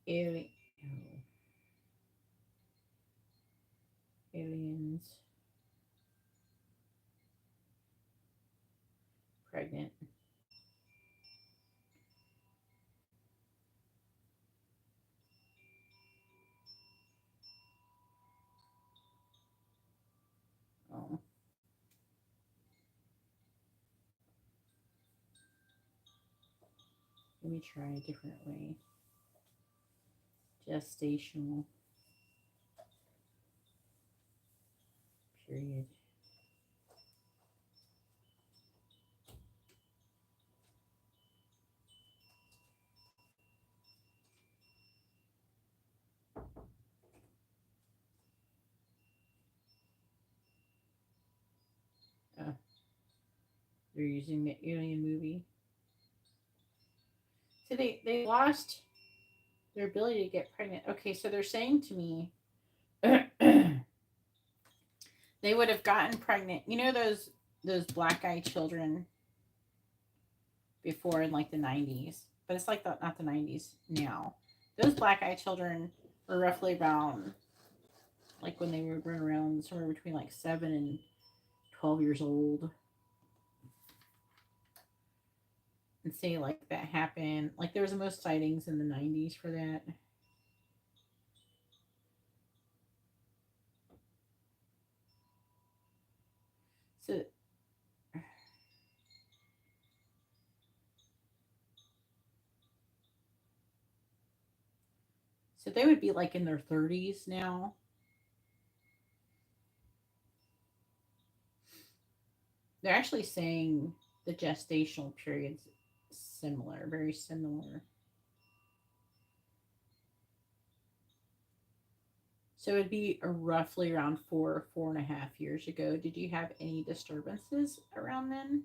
alien, oh, aliens pregnant. Oh, let me try a different way. Gestational period. Oh, they're using the alien movie. So they lost their ability to get pregnant. Okay, so they're saying to me they would have gotten pregnant. You know those black eyed children before in like the 90s, but it's like not the 90s now. Those black eyed children were roughly around like when they were born around somewhere between like 7 and 12 years old. And say like that happened. Like there was the most sightings in the 90s for that. So so they would be like in their 30s now. They're actually saying the gestational period's similar, very similar. So it'd be roughly around 4.5 years ago. Did you have any disturbances around then?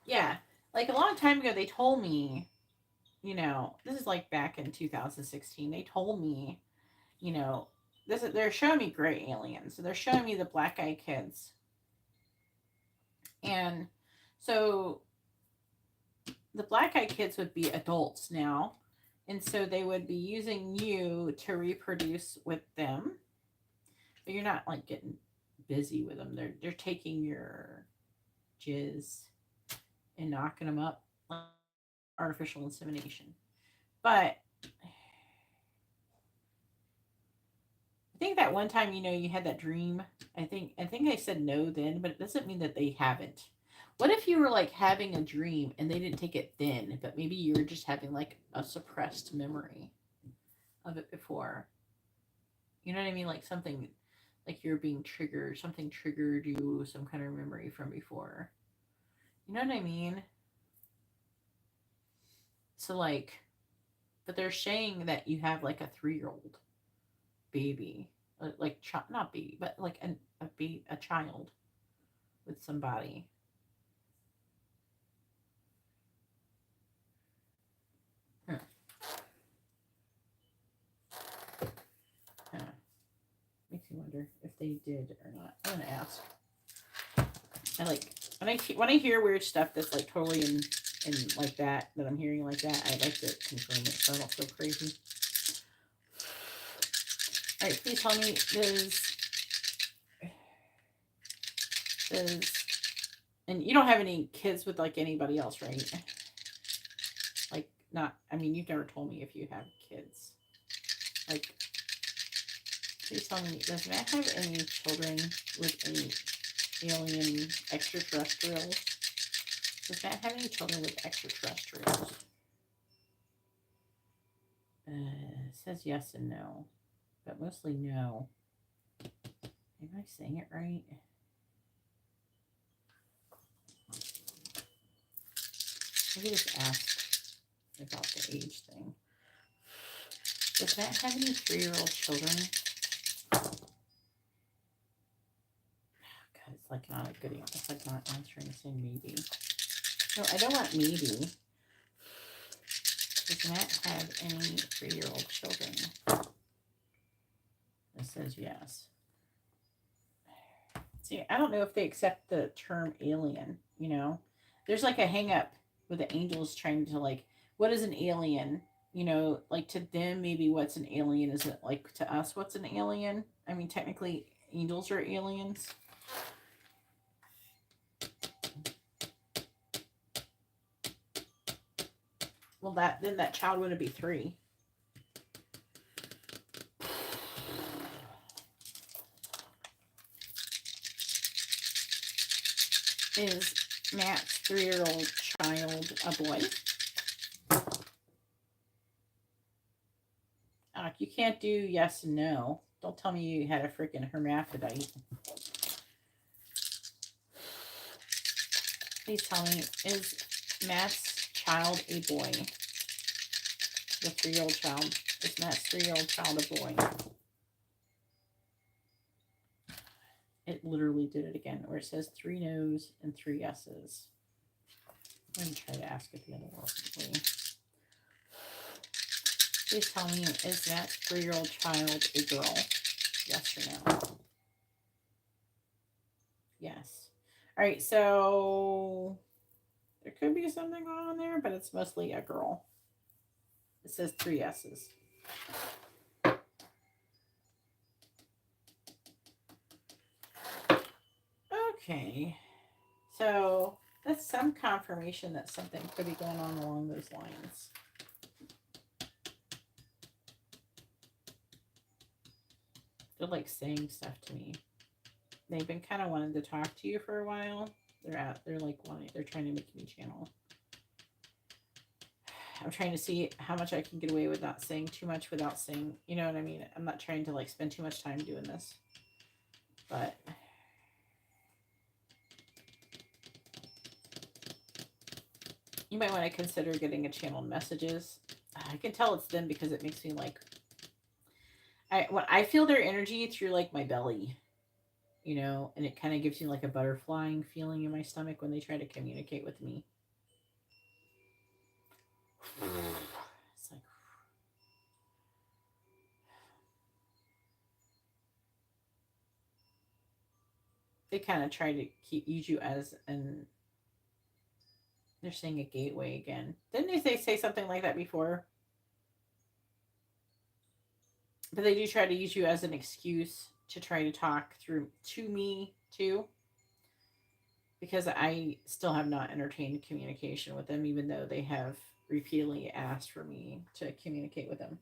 Yeah. Like a long time ago, they told me, this is like back in 2016, they told me, you know, they're showing me gray aliens. So they're showing me the black eyed kids. And so the black eyed kids would be adults now. And so they would be using you to reproduce with them. But you're not like getting busy with them. They're taking your jizz and knocking them up like artificial insemination. But I think that one time, you had that dream. I think I said no then, but it doesn't mean that they haven't. What if you were like having a dream and they didn't take it then, but maybe you were just having like a suppressed memory of it before? You know what I mean? Like something like you're being triggered, something triggered you, some kind of memory from before. You know what I mean? So like, but they're saying that you have like a 3-year-old baby, like not baby, but like a child with somebody. Huh. Huh. Makes me wonder if they did or not. I'm gonna ask. I like when I hear weird stuff that's like totally in like that I'm hearing like that. I like to confirm it so I don't feel crazy. All right, please tell me does and you don't have any kids with like anybody else, right? Like not. I mean, you've never told me if you have kids. Like, please tell me, does Matt have any children with any alien extraterrestrials? Does Matt have any children with extraterrestrials? It says yes and no, but mostly no. Am I saying it right? Maybe just ask about the age thing. Does Matt have any 3-year-old children? God, it's like not a good answer. It's like not answering, saying maybe. No, I don't want maybe. Does Matt have any 3-year-old children? It says yes. See, I don't know if they accept the term alien, you know? There's like a hang up with the angels trying to like, what is an alien? You know, like to them, maybe what's an alien isn't like to us, what's an alien? I mean, technically, angels are aliens. Well, then that child wouldn't be 3. Is Matt's 3-year-old child a boy? You can't do yes and no. Don't tell me you had a freaking hermaphrodite. Please tell me, is Matt's child a boy? The 3-year-old child. Is Matt's 3-year-old child a boy? It literally did it again, where it says 3 no's and 3 yeses. I'm going to try to ask it the other way. Please tell me, is Matt's 3-year-old child a girl? Yes or no? Yes. All right, so there could be something going on there, but it's mostly a girl. It says 3 yeses. Okay, so that's some confirmation that something could be going on along those lines. They're like saying stuff to me. They've been kind of wanting to talk to you for a while. They're trying to make me channel. I'm trying to see how much I can get away with not saying too much without saying, you know what I mean? I'm not trying to like spend too much time doing this, but you might want to consider getting a channeled messages. I can tell it's them because it makes me like, when I feel their energy through like my belly, you know, and it kind of gives me like a butterflying feeling in my stomach when they try to communicate with me. It's like, they kind of try to use you as an, they're saying a gateway again. Didn't they say something like that before? But they do try to use you as an excuse to try to talk through to me too. Because I still have not entertained communication with them, even though they have repeatedly asked for me to communicate with them.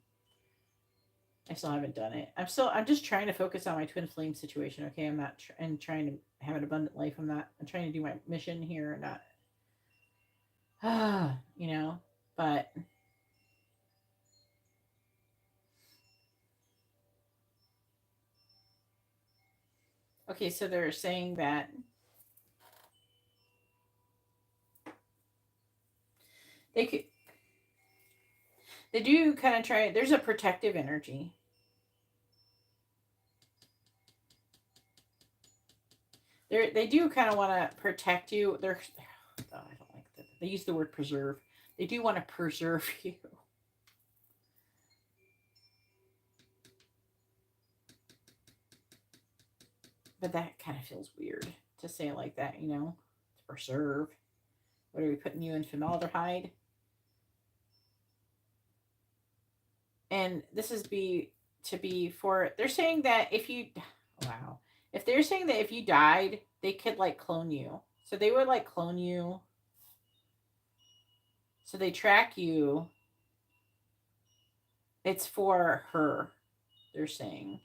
I still haven't done it. I'm just trying to focus on my twin flame situation. Okay. I'm not trying to have an abundant life. I'm trying to do my mission here. Not, you know, but okay. So they're saying that they do kind of try, there's a protective energy. They do kind of want to protect you. I don't like that. They use the word preserve. They do want to preserve you. But that kind of feels weird to say it like that, you know, to preserve. What are we putting you in formaldehyde? And this is they're saying that if they're saying that if you died, they could like clone you. So they would like clone you. So they track you. It's for her, they're saying.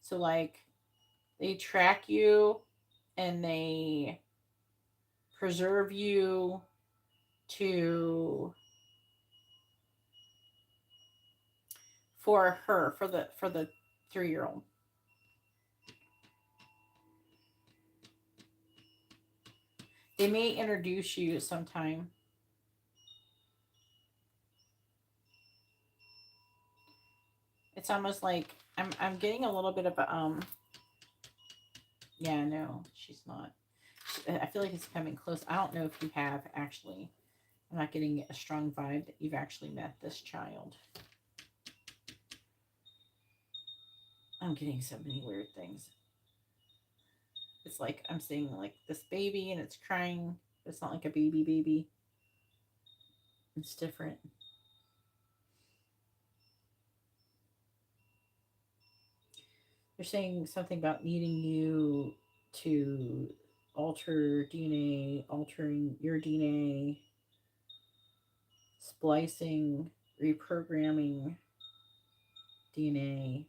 So like they track you and they preserve you for her, for the 3-year-old. They may introduce you sometime. It's almost like I'm getting a little bit of a yeah, no, she's not. I feel like it's coming close. I don't know if you have actually. I'm not getting a strong vibe that you've actually met this child. I'm getting so many weird things. It's like I'm seeing like this baby and it's crying. It's not like a baby. It's different. They're saying something about needing you to alter DNA, altering your DNA, splicing, reprogramming DNA.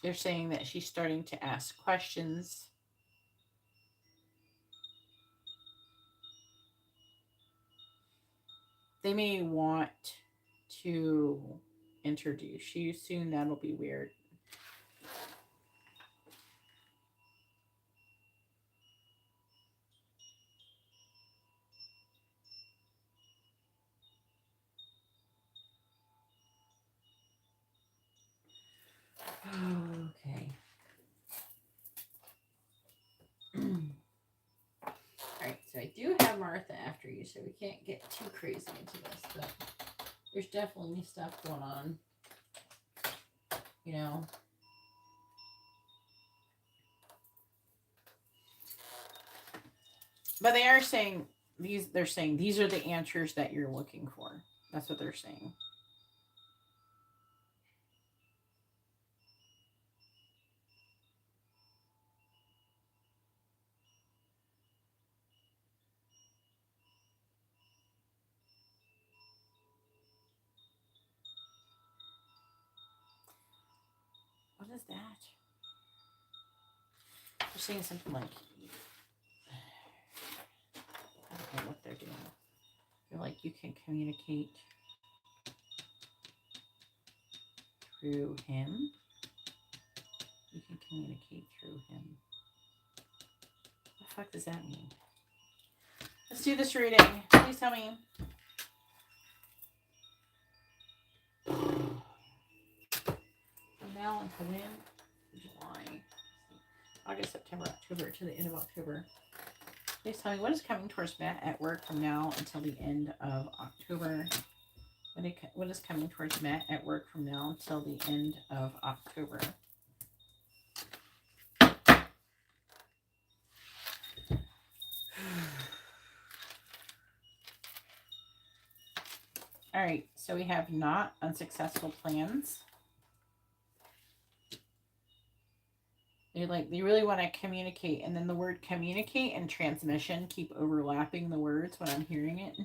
They're saying that she's starting to ask questions. They may want to introduce you soon. That'll be weird. Okay. Alright, so I do have Martha after you, so we can't get too crazy into this, but there's definitely stuff going on. You know. But they are saying they're saying these are the answers that you're looking for. That's what they're saying. What is that? They're saying something like, I don't know what they're doing. They're like, you can communicate through him. You can communicate through him. What the fuck does that mean? Let's do this reading. Please tell me. From now until when? July, August, September, October, to the end of October. Please tell me what is coming towards Matt at work from now until the end of October. What is coming towards Matt at work from now until the end of October? All right, so we have not unsuccessful plans. They really want to communicate, and then the word communicate and transmission keep overlapping the words when I'm hearing it.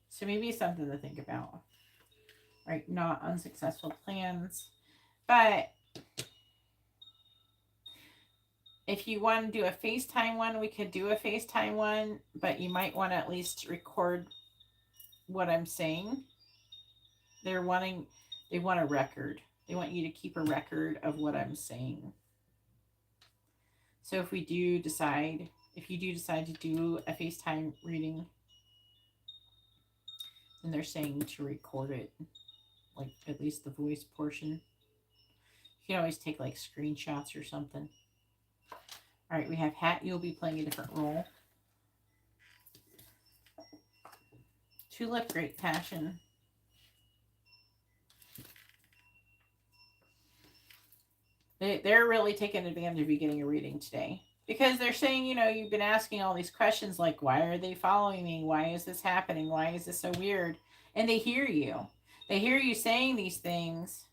So maybe something to think about. Right, not unsuccessful plans. But if you want to do a FaceTime one, we could do a FaceTime one, but you might want to at least record what I'm saying. They want a record. They want you to keep a record of what I'm saying. So if you do decide to do a FaceTime reading, then they're saying to record it, like at least the voice portion. You can always take like screenshots or something. All right, we have hat. You'll be playing a different role. Tulip, great passion. They're really taking advantage of you getting a reading today. Because they're saying, you know, you've been asking all these questions like, why are they following me? Why is this happening? Why is this so weird? And they hear you. They hear you saying these things.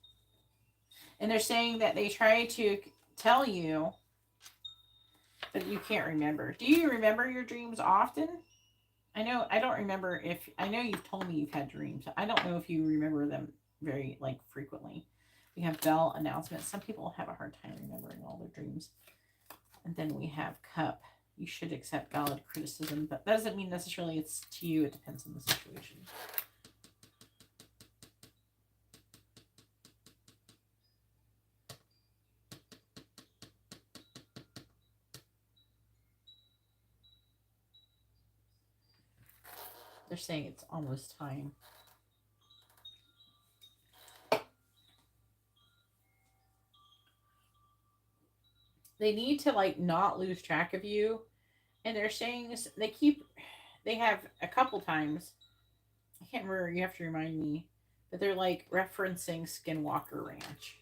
And they're saying that they try to tell you, but you can't remember. Do you remember your dreams often? I don't remember if, I know you've told me you've had dreams. I don't know if you remember them very, like, frequently. We have bell announcements. Some people have a hard time remembering all their dreams. And then we have cup. You should accept valid criticism, but that doesn't mean necessarily it's to you. It depends on the situation. They're saying it's almost time. They need to like not lose track of you. And they're saying they have a couple times. I can't remember, you have to remind me. But they're like referencing Skinwalker Ranch.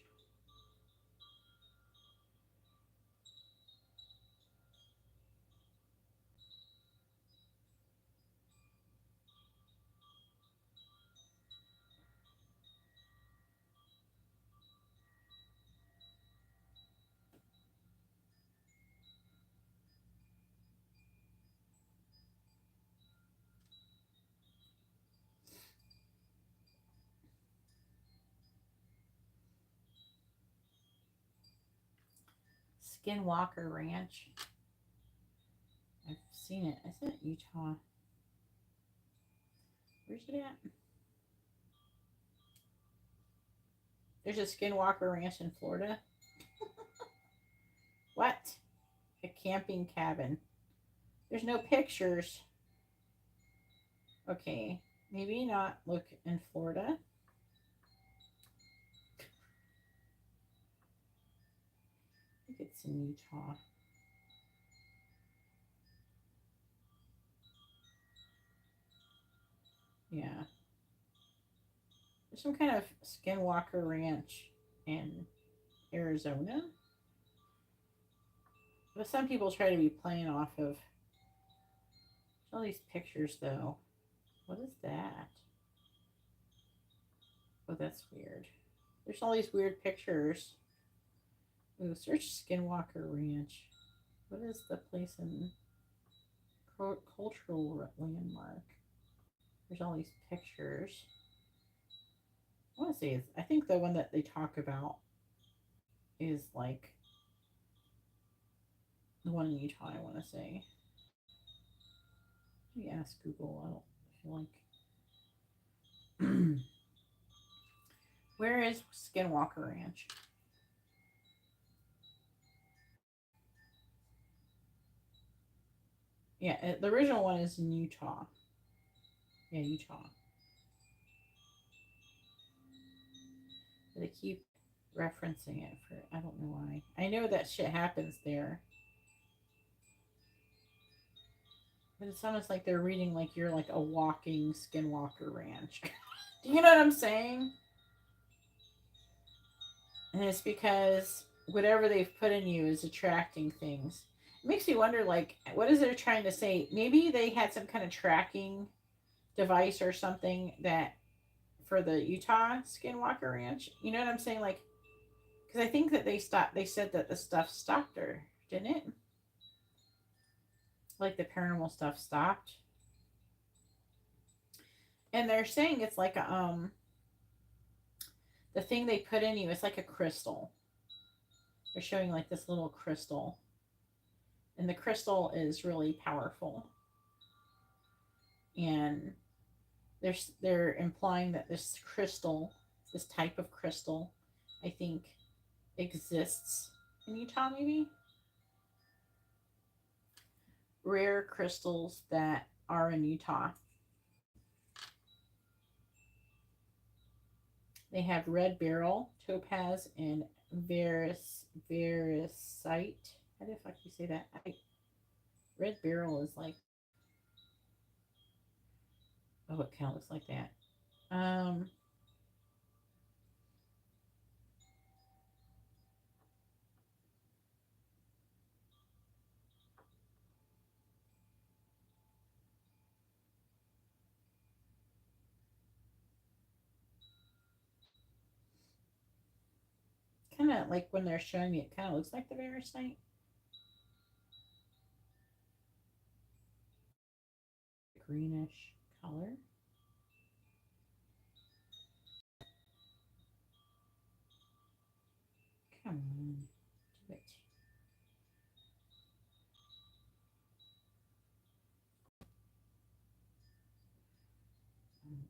Skinwalker Ranch. I've seen it. Is it Utah? Where's it at? There's a Skinwalker Ranch in Florida. What? A camping cabin. There's no pictures. Okay, maybe not look in Florida. I think it's in Utah. Yeah. There's some kind of Skinwalker Ranch in Arizona. But some people try to be playing off of all these pictures, though. What is that? Oh, that's weird. There's all these weird pictures. Ooh, search Skinwalker Ranch. What is the place in cultural landmark? There's all these pictures. I want to say I think the one that they talk about is like the one in Utah. I want to say. Let me ask Google. I don't feel like. Where is Skinwalker Ranch? Yeah, the original one is in Utah. Yeah, Utah. They keep referencing it for I don't know why. I know that shit happens there. But it's almost like they're reading like you're like a walking Skinwalker Ranch. Do you know what I'm saying? And it's because whatever they've put in you is attracting things. It makes me wonder, like, what is it trying to say? Maybe they had some kind of tracking device or something that for the Utah Skinwalker Ranch. You know what I'm saying? Like, because I think that they stopped. They said that the stuff stopped her, didn't it? Like the paranormal stuff stopped. And they're saying it's like the thing they put in you. It's like a crystal. They're showing like this little crystal, and the crystal is really powerful. And they're implying that this crystal, this type of crystal, I think exists in Utah. Maybe rare crystals that are in Utah. They have red beryl, topaz, and variscite. How the fuck do you say that? Red beryl is like, oh, it kind of looks like that. Kind of like when they're showing me, it kind of looks like the variscite. Greenish color. Come on, do it.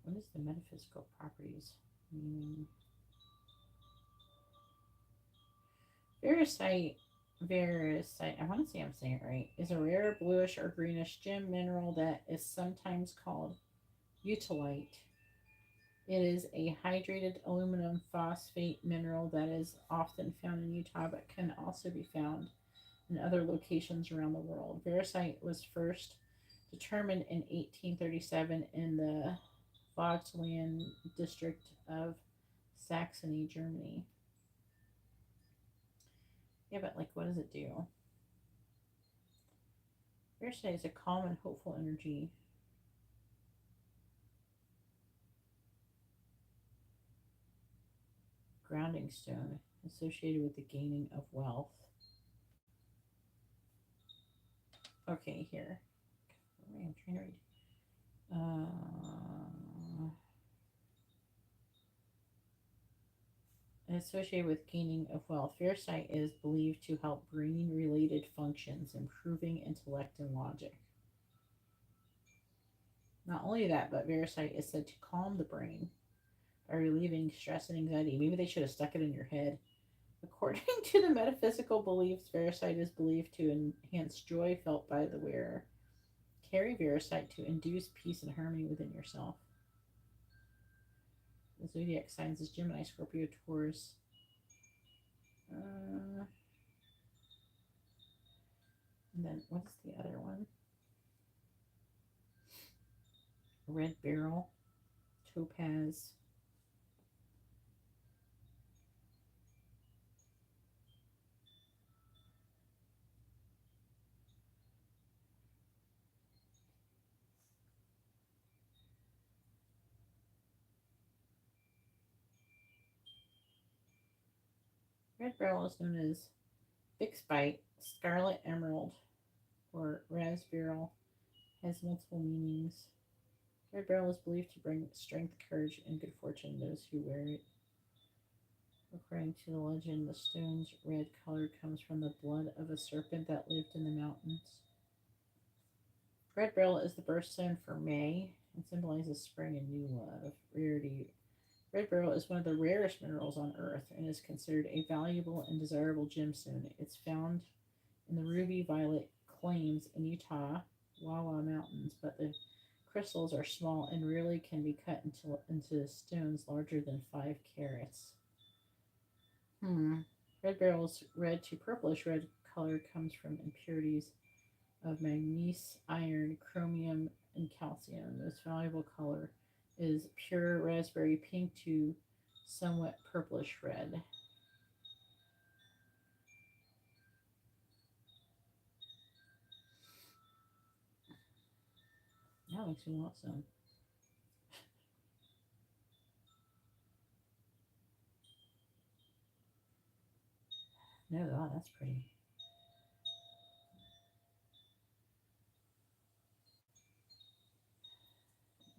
What is the metaphysical properties? Variscite, I want to say I'm saying it right, is a rare bluish or greenish gem mineral that is sometimes called Utilite. It is a hydrated aluminum phosphate mineral that is often found in Utah but can also be found in other locations around the world. Variscite was first determined in 1837 in the Vogtland district of Saxony, Germany. Yeah, but like, what does it do? Variscite is a calm and hopeful energy. Grounding stone associated with the gaining of wealth. Okay, here. I'm trying to read. Associated with gaining of wealth. Variscite is believed to help brain related functions, improving intellect and logic. Not only that, but Variscite is said to calm the brain by relieving stress and anxiety. Maybe they should have stuck it in your head. According to the metaphysical beliefs, Variscite is believed to enhance joy felt by the wearer. Carry Variscite to induce peace and harmony within yourself. The zodiac signs is Gemini, Scorpio, Taurus. And then what's the other one? Red beryl, topaz. Red beryl is known as Bixbite, scarlet emerald, or raspberyl, has multiple meanings. Red beryl is believed to bring strength, courage, and good fortune to those who wear it. According to the legend, the stone's red color comes from the blood of a serpent that lived in the mountains. Red beryl is the birthstone for May and symbolizes spring and new love. Rarity. Red beryl is one of the rarest minerals on Earth and is considered a valuable and desirable gemstone. It's found in the ruby violet claims in Utah, Wawa Mountains, but the crystals are small and rarely can be cut into stones larger than 5 carats. Red beryl's red to purplish red color comes from impurities of manganese, iron, chromium, and calcium. The most valuable color is pure raspberry pink to somewhat purplish red. That makes me want some. No, oh, that's pretty.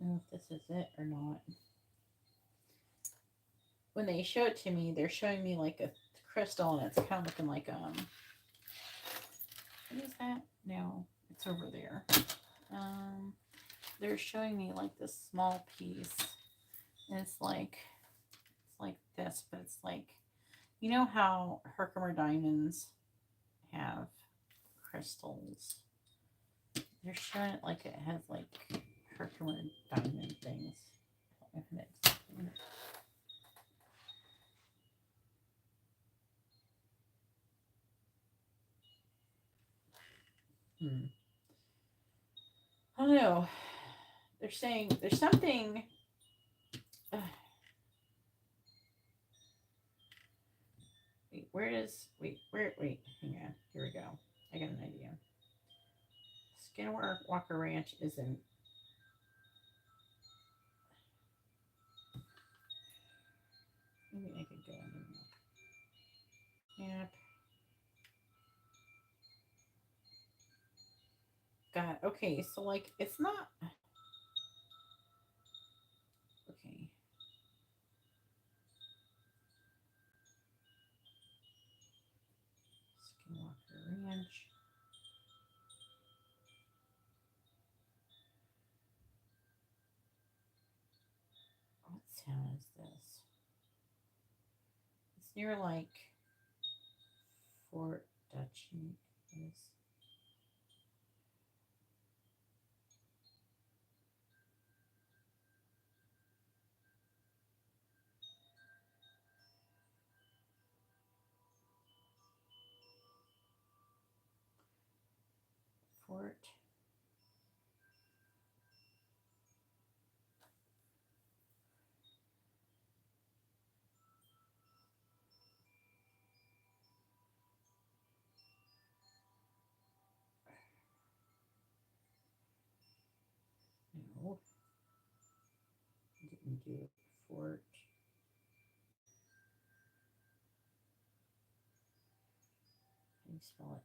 I don't know if this is it or not. When they show it to me, they're showing me like a crystal, and it's kind of looking like what is that? No, it's over there. They're showing me like this small piece, and it's like this, but it's like, you know how Herkimer diamonds have crystals? They're showing it like it has like Herkimer diamond things. I don't know. They're saying there's something. Wait, hang on. Here we go. I got an idea. Skinwalker Ranch isn't. Maybe I could go on the map. God, okay, so like it's not. Okay. Skinwalker Ranch. What town is this? It's near like Fort Dutchy. Fort. No. Didn't do it. Fort. How do you spell it?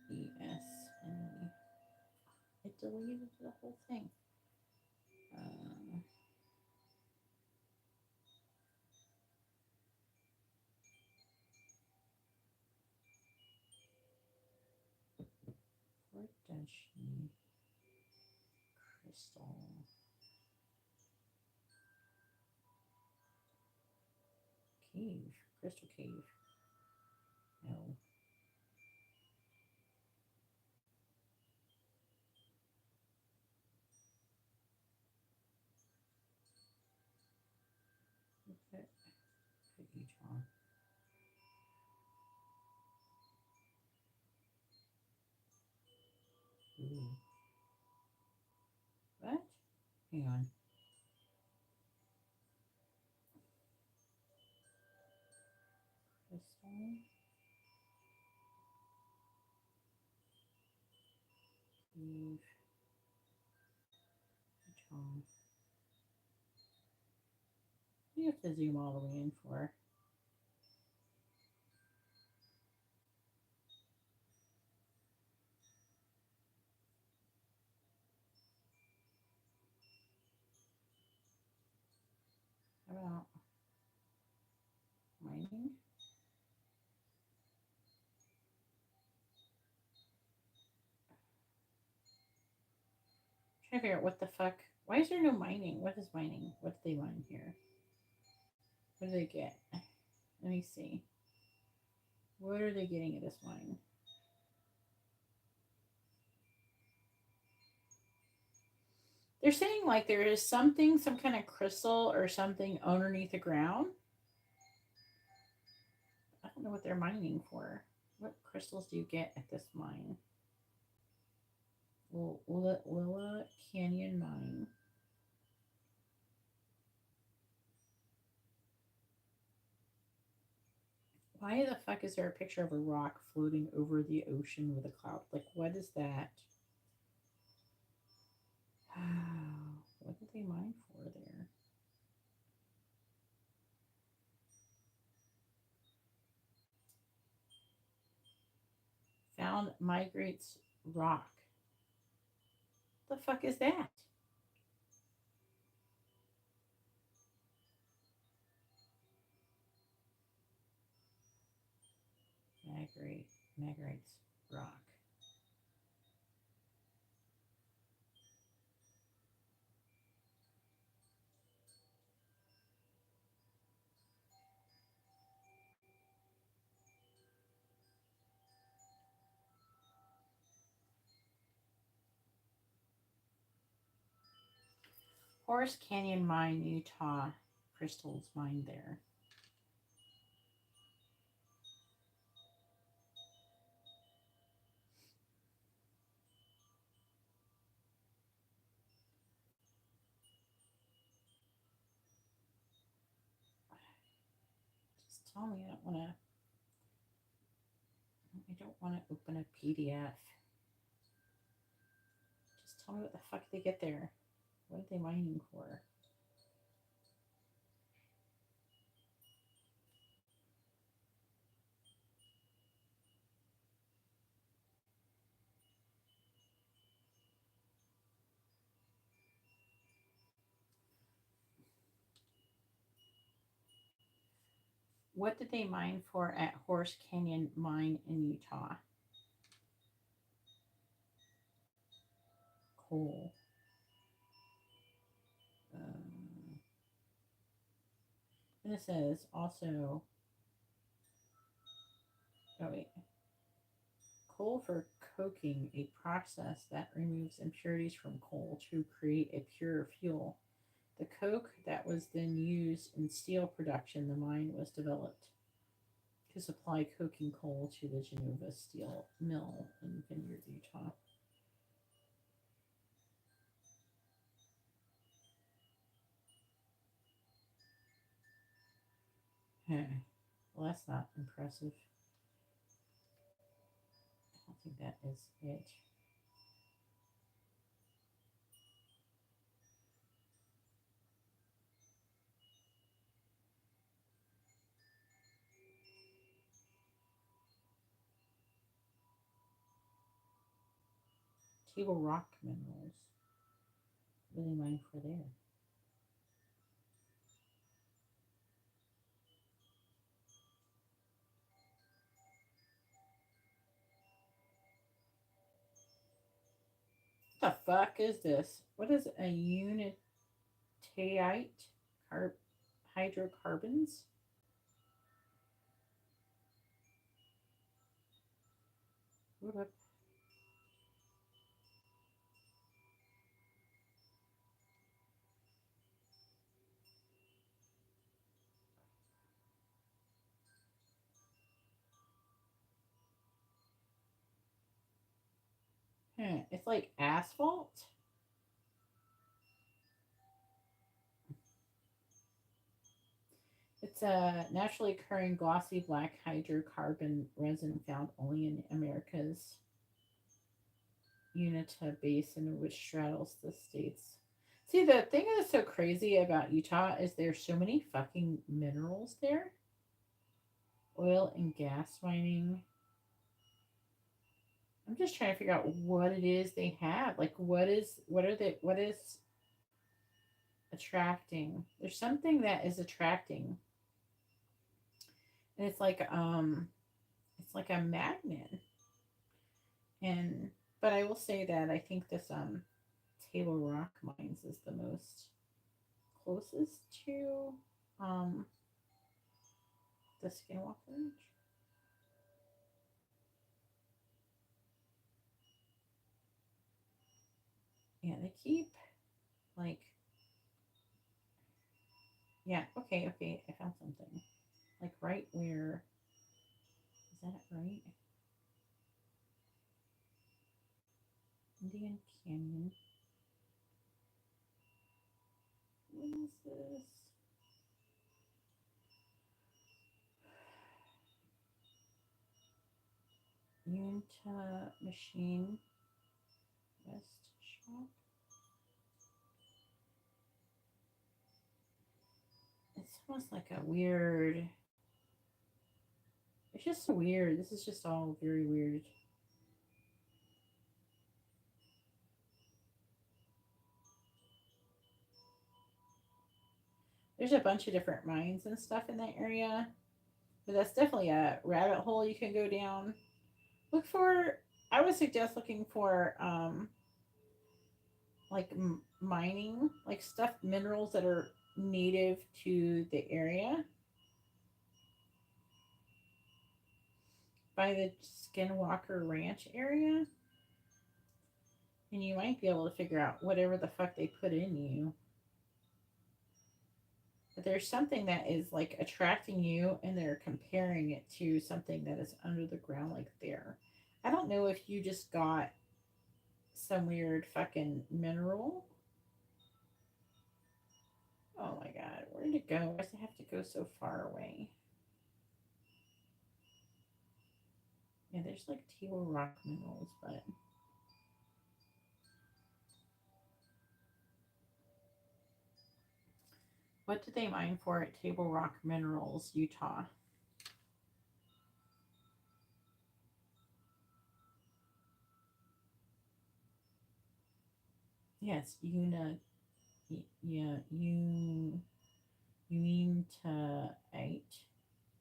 DUCHESNE. It deleted the whole thing. Fort Dutchney. Crystal. Cave. Crystal Cave. No. Okay. Utah. Ooh. What? Hang on. Crystal. Cave. Utah. You have to zoom all the way in for. How about mining? Trying to figure out what the fuck. Why is there no mining? What is mining? What do they mine here? What do they get? Let me see. What are they getting at this mine? They're saying like there is something, some kind of crystal or something underneath the ground. I don't know what they're mining for. What crystals do you get at this mine? Lilla Canyon Mine. Why the fuck is there a picture of a rock floating over the ocean with a cloud? Like, what is that? What did they mine for there? Found migrates rock. The fuck is that? Migrates rock. Horace Canyon Mine, Utah. Crystals mined there. Just tell me I don't want to open a PDF. Just tell me what the fuck they get there. What are they mining for? What did they mine for at Horse Canyon Mine in Utah? Coal. And it says also, oh wait, coal for coking, a process that removes impurities from coal to create a pure fuel. The coke that was then used in steel production, the mine was developed. to supply coking coal to the Geneva Steel Mill in Vineyard, Utah. Well, that's not impressive. I don't think that is it. Table rock minerals. What do they mine for there? What the fuck is this? What is a unitite hydrocarbons? What? It's like asphalt. It's a naturally occurring glossy black hydrocarbon resin found only in America's Uinta Basin, which straddles the states. See, the thing that's so crazy about Utah is there's so many fucking minerals there. Oil and gas mining. I'm just trying to figure out what it is they have. Like, what is attracting? There's something that is attracting, and it's like a magnet. And but I will say that I think this Table Rock Mines is the most closest to um the Skinwalker Ranch. Yeah, they keep like yeah, okay, I found something. Like right where is that right? Indian Canyon. What is this? Uinta Machine West Shop. It's almost like a weird. It's just so weird. This is just all very weird. There's a bunch of different mines and stuff in that area, but that's definitely a rabbit hole you can go down. Look for. I would suggest looking for like mining, like stuff, minerals that are native to the area. By the Skinwalker Ranch area, and you might be able to figure out whatever the fuck they put in you. But there's something that is like attracting you, and they're comparing it to something that is under the ground, like there. I don't know if you just got some weird fucking mineral. Oh my god, where did it go? Why does it have to go so far away? Yeah, there's like table rock minerals, but what did they mine for at Table Rock Minerals, Utah? Yes, Uinta-ite.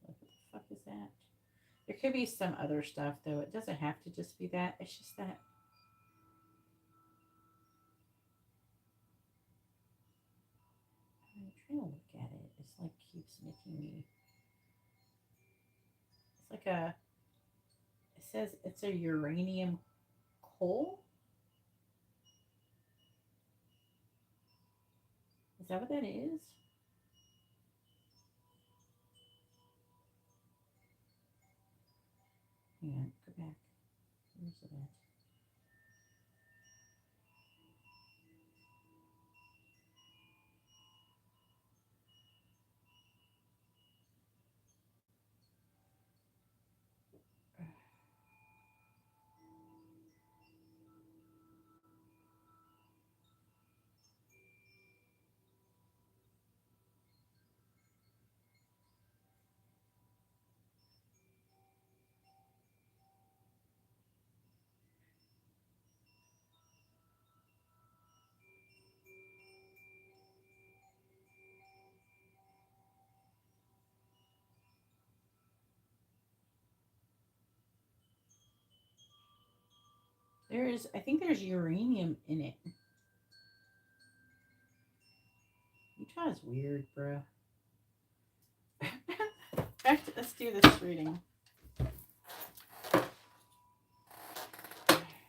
What the fuck is that? There could be some other stuff though. It doesn't have to just be that. It's just that. I'm trying to look at it. It's like keeps making me. It's like a. It says it's a uranium coal. Is that what that is? on, go back. Where's it at? I think there's uranium in it. Utah is weird, bro. Let's do this reading.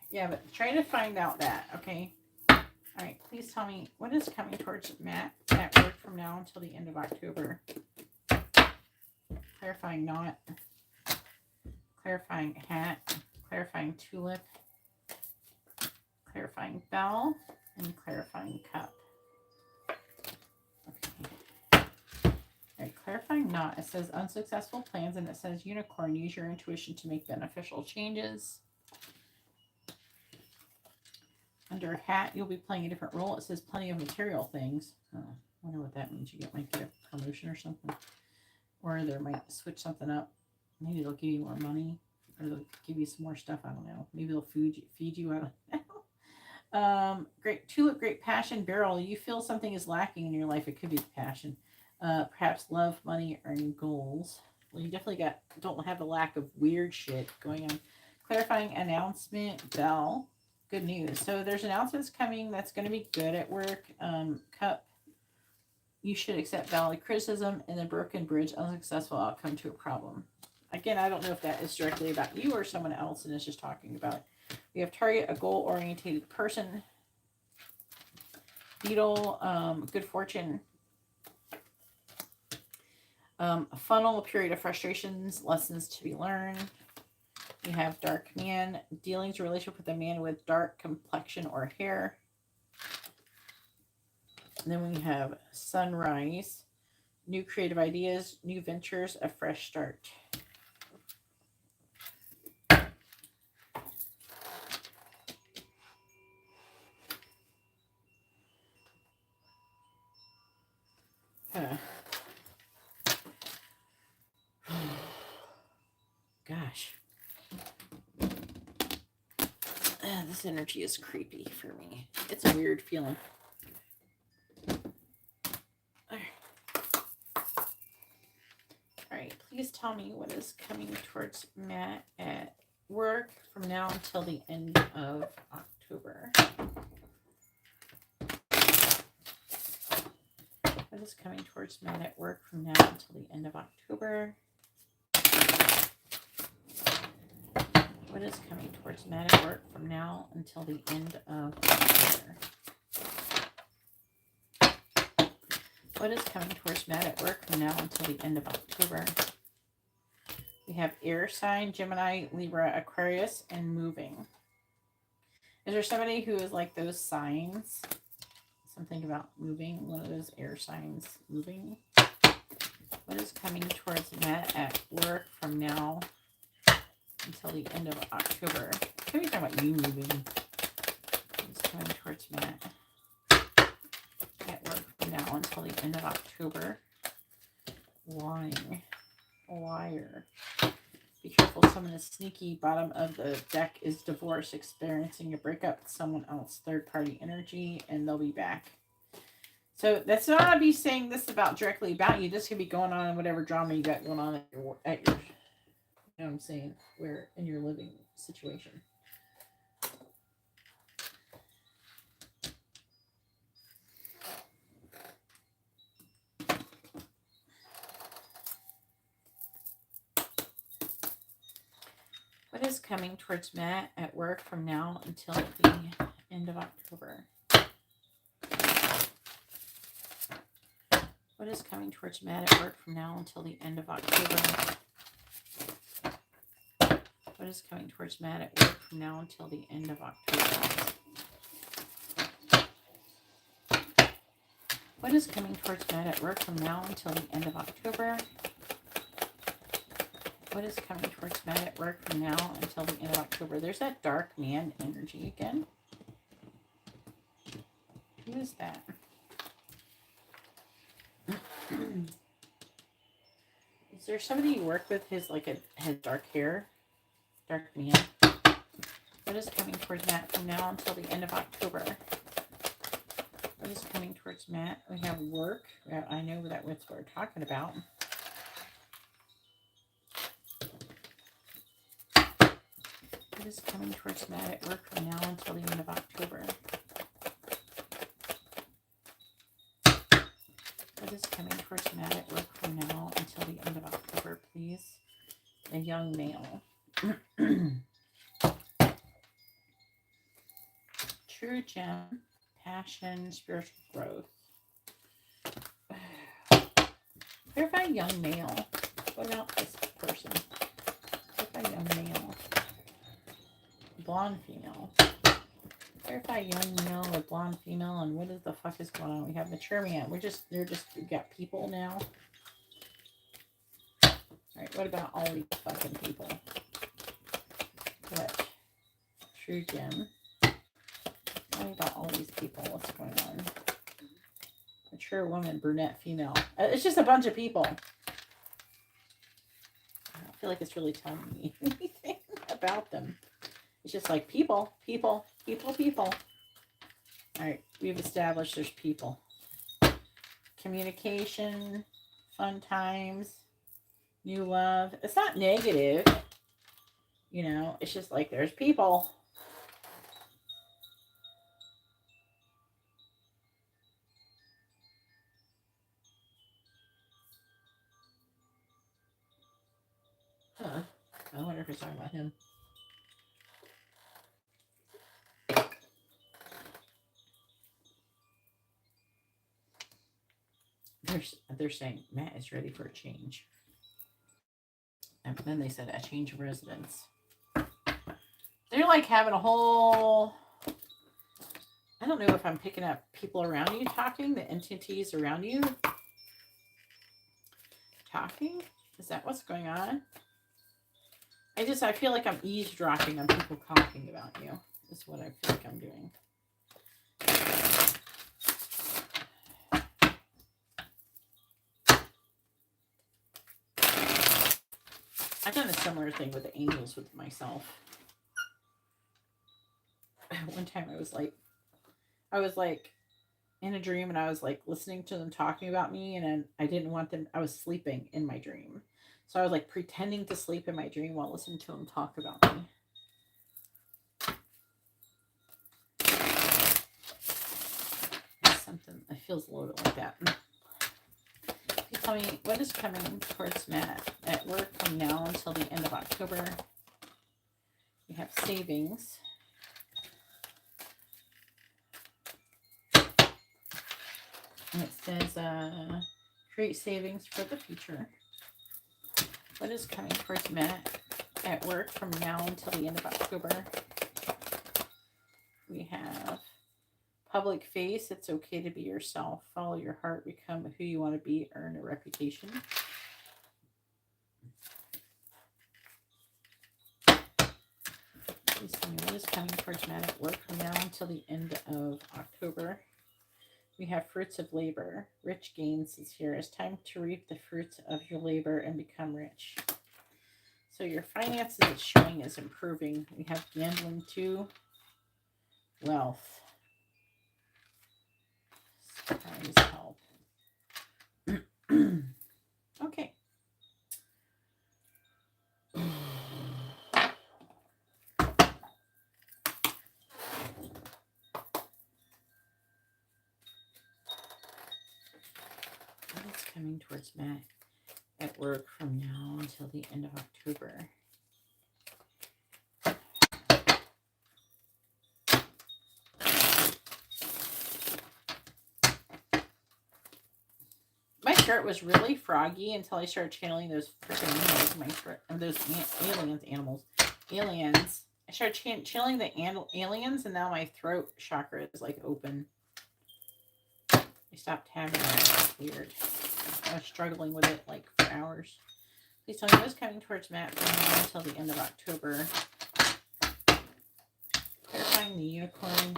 Yeah, but try to find out that, okay? All right, please tell me what is coming towards Matt at work from now until the end of October. Clarifying knot, clarifying hat, clarifying tulip, clarifying bell, and clarifying cup. Okay. All right, clarifying knot. It says unsuccessful plans, and it says unicorn. Use your intuition to make beneficial changes. Under hat, you'll be playing a different role. It says plenty of material things. Oh, I wonder what that means. You might get a promotion or something. Or they might switch something up. Maybe they'll give you more money. Or they'll give you some more stuff. I don't know. Maybe they'll feed you. I don't know. Great tulip, great passion. Barrel, you feel something is lacking in your life. It could be passion. Perhaps love, money, or goals. Well, you definitely don't have a lack of weird shit going on. Clarifying announcement. Bell. Good news. So there's announcements coming that's going to be good at work. Cup. You should accept valid criticism. And then broken bridge. Unsuccessful outcome to a problem. Again, I don't know if that is directly about you or someone else and it's just talking about it. We have target, a goal-oriented person. Beetle, good fortune. A funnel, a period of frustrations, lessons to be learned. You have dark man, dealings, relationship with a man with dark complexion or hair. And then we have sunrise, new creative ideas, new ventures, a fresh start. Gosh. This energy is creepy for me. It's a weird feeling. Alright, please tell me what is coming towards Matt at work from now until the end of October. What is coming towards Matt at work from now until the end of October? What is coming towards Matt at work from now until the end of October? What is coming towards Matt at work from now until the end of October? We have air sign, Gemini, Libra, Aquarius, and moving. Is there somebody who is like those signs? Something about moving, one of those air signs moving. What is coming towards Matt at work from now until the end of October? Could be talking about you moving. What's coming towards Matt at work from now until the end of October? Lying. Liar. Be careful, someone is sneaky. Bottom of the deck is divorce, experiencing a breakup with someone else, third party energy, and they'll be back. So that's not me saying this about directly about you. This could be going on in whatever drama you got going on at your you know what I'm saying, where in your living situation. What is coming towards Matt at work from now until the end of October? What is coming towards Matt at work from now until the end of October? What What is coming towards Matt at work from now until the end of October? What is coming towards Matt at work from now until the end of October? What is coming towards Matt at work from now until the end of October? There's that dark man energy again. Who is that? Is there somebody you work with who's like has dark hair? Dark man. What is coming towards Matt from now until the end of October? What is coming towards Matt? We have work. I know that's what we're talking about. What is coming towards Matt at work from now until the end of October? What is coming towards Matt at work from now until the end of October, please? A young male. True gem. Passion. Spiritual growth. Clarify young male. What about this person? Clarify young male. Blonde female. Clarify young male or blonde female, and what the fuck is going on? We have mature man. We got people now. Alright, what about all these fucking people? What? True gem. What about all these people? What's going on? Mature woman, brunette, female. It's just a bunch of people. I don't feel like it's really telling me anything about them. It's just like people. All right, we've established there's people. Communication, fun times, new love. It's not negative. You know, it's just like there's people. Huh. I wonder if it's talking about him. They're saying Matt is ready for a change. And then they said a change of residence. They're like having a whole... I don't know if I'm picking up people around you talking, the entities around you talking. Is that what's going on? I feel like I'm eavesdropping on people talking about you. Is what I feel like I'm doing. I've done a similar thing with the angels with myself. One time I was like in a dream, and I was like listening to them talking about me, and I didn't want them. I was sleeping in my dream. So I was like pretending to sleep in my dream while listening to them talk about me. Something that feels a little bit like that. You tell me what is coming towards Matt at work from now until the end of October. We have savings. And it says create savings for the future. What is coming towards Matt at work from now until the end of October? We have public face. It's okay to be yourself. Follow your heart. Become who you want to be. Earn a reputation. Please tell me what is coming towards Matt at work from now until the end of October. We have fruits of labor. Rich gains is here. It's time to reap the fruits of your labor and become rich. So your finances, it's showing, is improving. We have gambling too. Wealth. Sometimes help. Okay. Coming towards Matt at work from now until the end of October. My shirt was really froggy until I started channeling those freaking animals in my throat, those aliens animals Aliens. I started chilling the aliens, and now my throat chakra is like open. I stopped having it. It's weird. I was struggling with it like for hours. Please tell me what's coming towards Matt from now until the end of October. Clarifying the unicorn.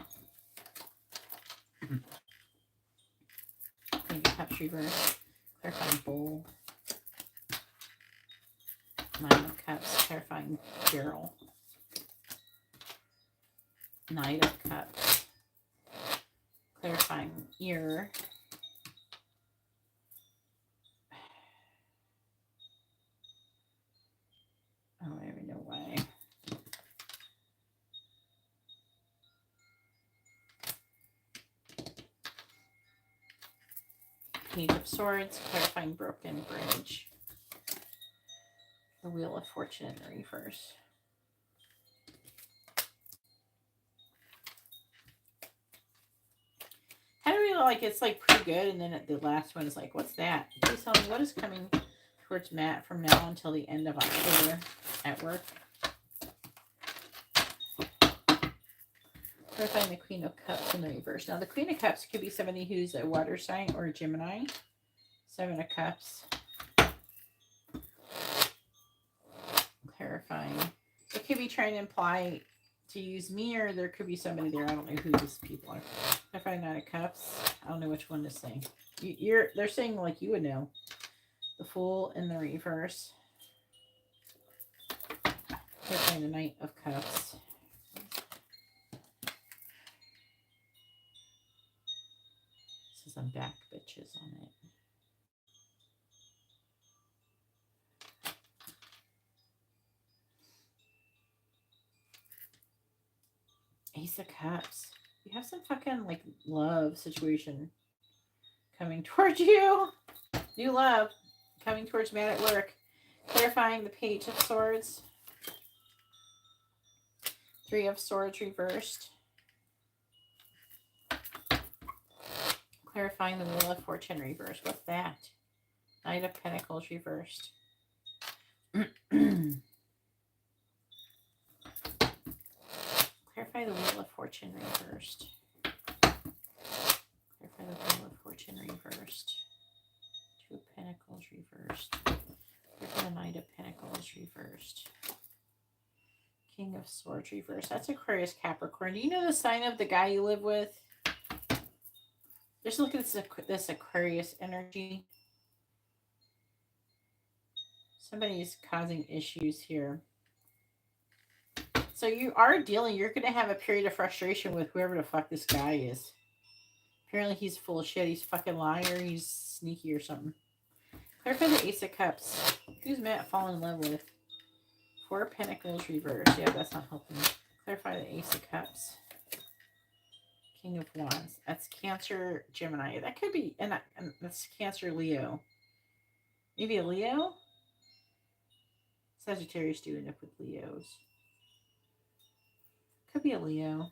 Maybe Cups reverse. Clarifying bowl. Nine of Cups. Clarifying barrel. Knight of Cups. Clarifying ear. Oh, I don't even know why. Page of Swords, clarifying broken bridge. The Wheel of Fortune in the reverse. How do we like it's like pretty good, and then the last one is like, what's that? Please tell me what is coming towards Matt from now until the end of October at work. Clarifying the Queen of Cups in the reverse. Now the Queen of Cups could be somebody who's a water sign or a Gemini. Seven of Cups. Clarifying. It could be trying to imply to use me, or there could be somebody there. I don't know who these people are. Clarifying Nine of Cups. I don't know which one to say. They're saying like you would know. The Fool in the reverse. Clarifying the Knight of Cups. This is some back bitches on it. Ace of Cups. You have some fucking like love situation coming towards you. New love coming towards Matt at work. Clarifying the Page of Swords. Three of Swords reversed. Clarifying the Wheel of Fortune reversed. What's that? Knight of Pentacles reversed. Clarify the Wheel of Fortune reversed. Clarify the Wheel of Fortune reversed. Two of Pentacles reversed. Clarify the Knight of Pentacles reversed. King of Swords reversed. That's Aquarius Capricorn. Do you know the sign of the guy you live with? Just look at this Aquarius energy. Somebody's causing issues here. So you are dealing, you're going to have a period of frustration with whoever the fuck this guy is. Apparently he's full of shit. He's fucking liar. He's sneaky or something. Clarify the Ace of Cups. Who's Matt falling in love with? Four of Pentacles reversed. Yeah, that's not helping. Clarify the Ace of Cups. King of Wands. That's Cancer, Gemini. That could be, and that's Cancer, Leo. Maybe a Leo? Sagittarius do end up with Leos. Could be a Leo.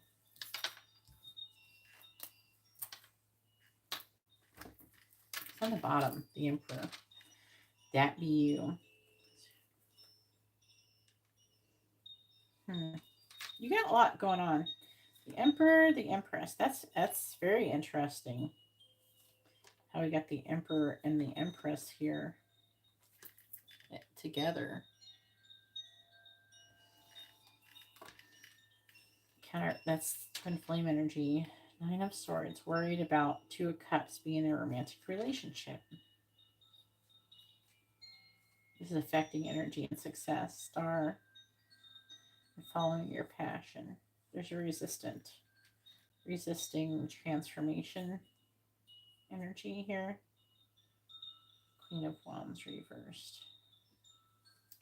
It's on the bottom, the Emperor. That be you. You got a lot going on. The Emperor, the Empress. That's very interesting. How we got the Emperor and the Empress here together. That's twin flame energy. Nine of Swords. Worried about Two of Cups being in a romantic relationship. This is affecting energy and success. Star. Following your passion. There's a resisting transformation energy here. Queen of Wands reversed.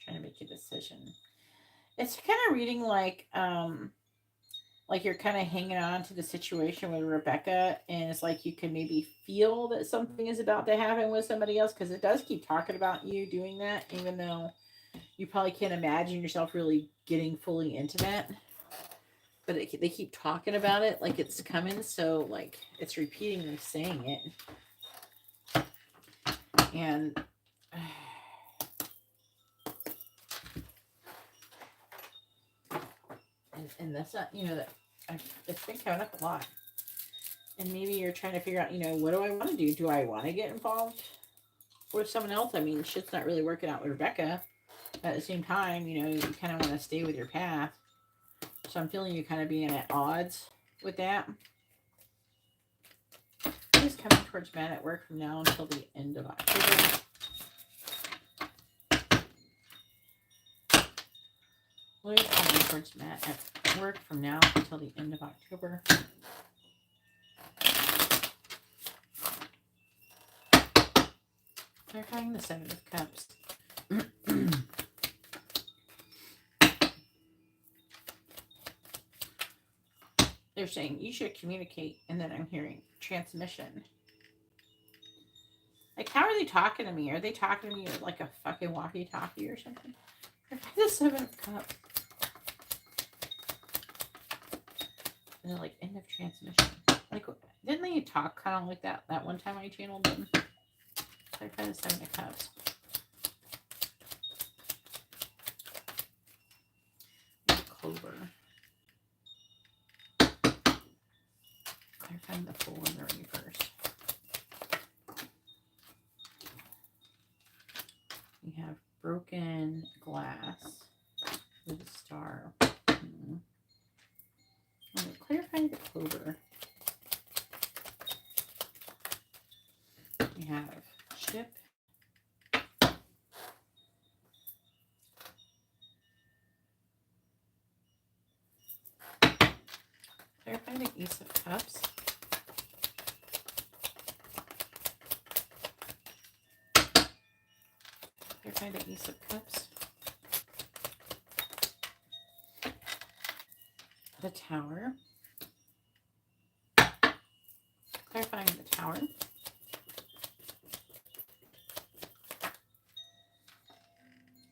Trying to make a decision. It's kind of reading like you're kind of hanging on to the situation with Rebecca, and it's like you can maybe feel that something is about to happen with somebody else, because it does keep talking about you doing that, even though you probably can't imagine yourself really getting fully into that. But they keep talking about it like it's coming, so like it's repeatedly saying it. And And that's not, you know, that it's been coming up a lot. And maybe you're trying to figure out, you know, what do I want to do? Do I want to get involved with someone else? I mean, shit's not really working out with Rebecca. At the same time, you know, you kind of want to stay with your path. So I'm feeling you kind of being at odds with that. What is coming towards Matt at work from now until the end of October? What is coming towards Matt at work from now until the end of October? Clarifying the Seven of Cups. They're saying you should communicate, and then I'm hearing transmission. Like, how are they talking to me? Are they talking to me like a fucking walkie-talkie or something? The Seven of Cups. And they're like, end of transmission. Like, didn't they talk kind of like that one time I channeled them? I find the Seven of Cups. Clover. I find the Fool in the reverse. We have broken glass with a star. Clarify the Clover. We have ship. Clarify the Ace of Cups. Clarify the Ace of Cups. The Tower. Clarifying the Tower.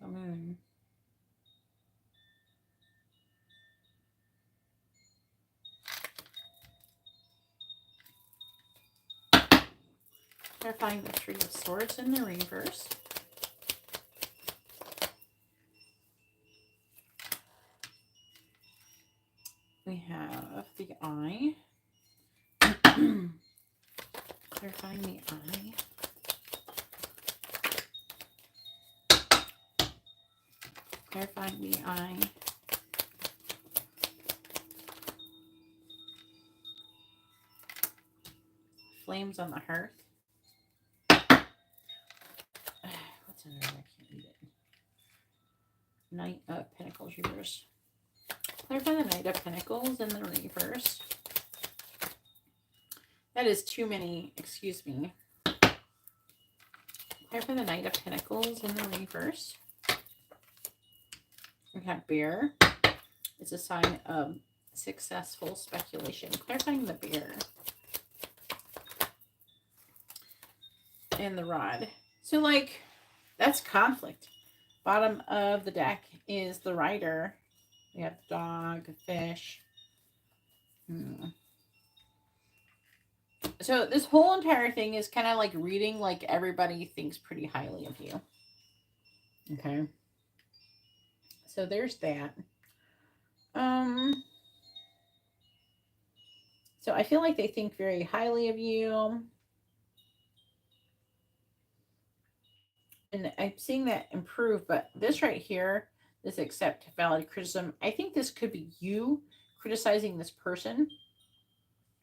The Moon. Clarifying the Three of Swords in the reverse. We have the Eye. Clarifying the Eye. Clarifying the Eye. Flames on the Hearth. What's in there? I can't read it. Knight of Pentacles reverse. Clarify the Knight of Pentacles in the reverse. That is too many. Excuse me. Clarify the Knight of Pentacles in the reverse. We have Bear. It's a sign of successful speculation. Clarifying the Bear. And the Rod. So, like, that's conflict. Bottom of the deck is the Rider. We have the dog, fish. So this whole entire thing is kind of like reading like everybody thinks pretty highly of you. Okay. So there's that. So I feel like they think very highly of you. And I'm seeing that improve, but this right here, this accept valid criticism, I think this could be you criticizing this person.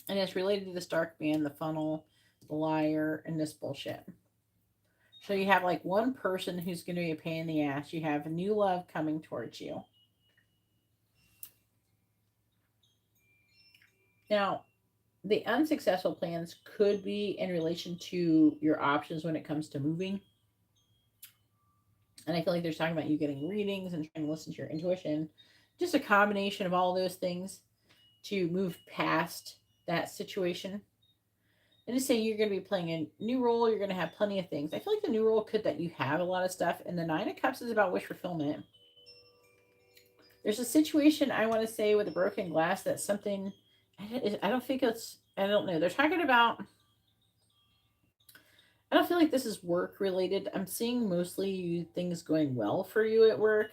And it's related to this dark man, the funnel, the liar, and this bullshit. So you have like one person who's going to be a pain in the ass. You have a new love coming towards you. Now, the unsuccessful plans could be in relation to your options when it comes to moving. And I feel like they're talking about you getting readings and trying to listen to your intuition. Just a combination of all those things to move past that situation. And just say you're going to be playing a new role. You're going to have plenty of things. I feel like the new role could that you have a lot of stuff. And the Nine of Cups is about wish fulfillment. There's a situation I want to say with a broken glass that's something, I don't think it's, I don't know. They're talking about, I don't feel like this is work related. I'm seeing mostly things going well for you at work.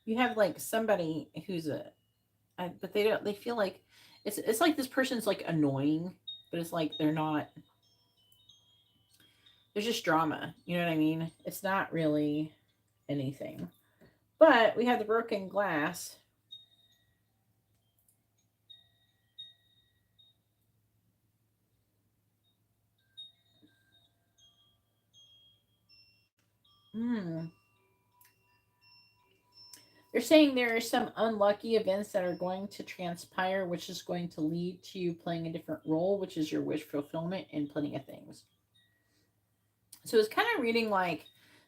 You have like somebody who's but they feel like it's like this person's like annoying, but it's like they're not, there's just drama. You know what I mean? It's not really anything. But we have the broken glass. Hmm. They're saying there are some unlucky events that are going to transpire, which is going to lead to you playing a different role, which is your wish fulfillment and plenty of things. So it's kind of reading like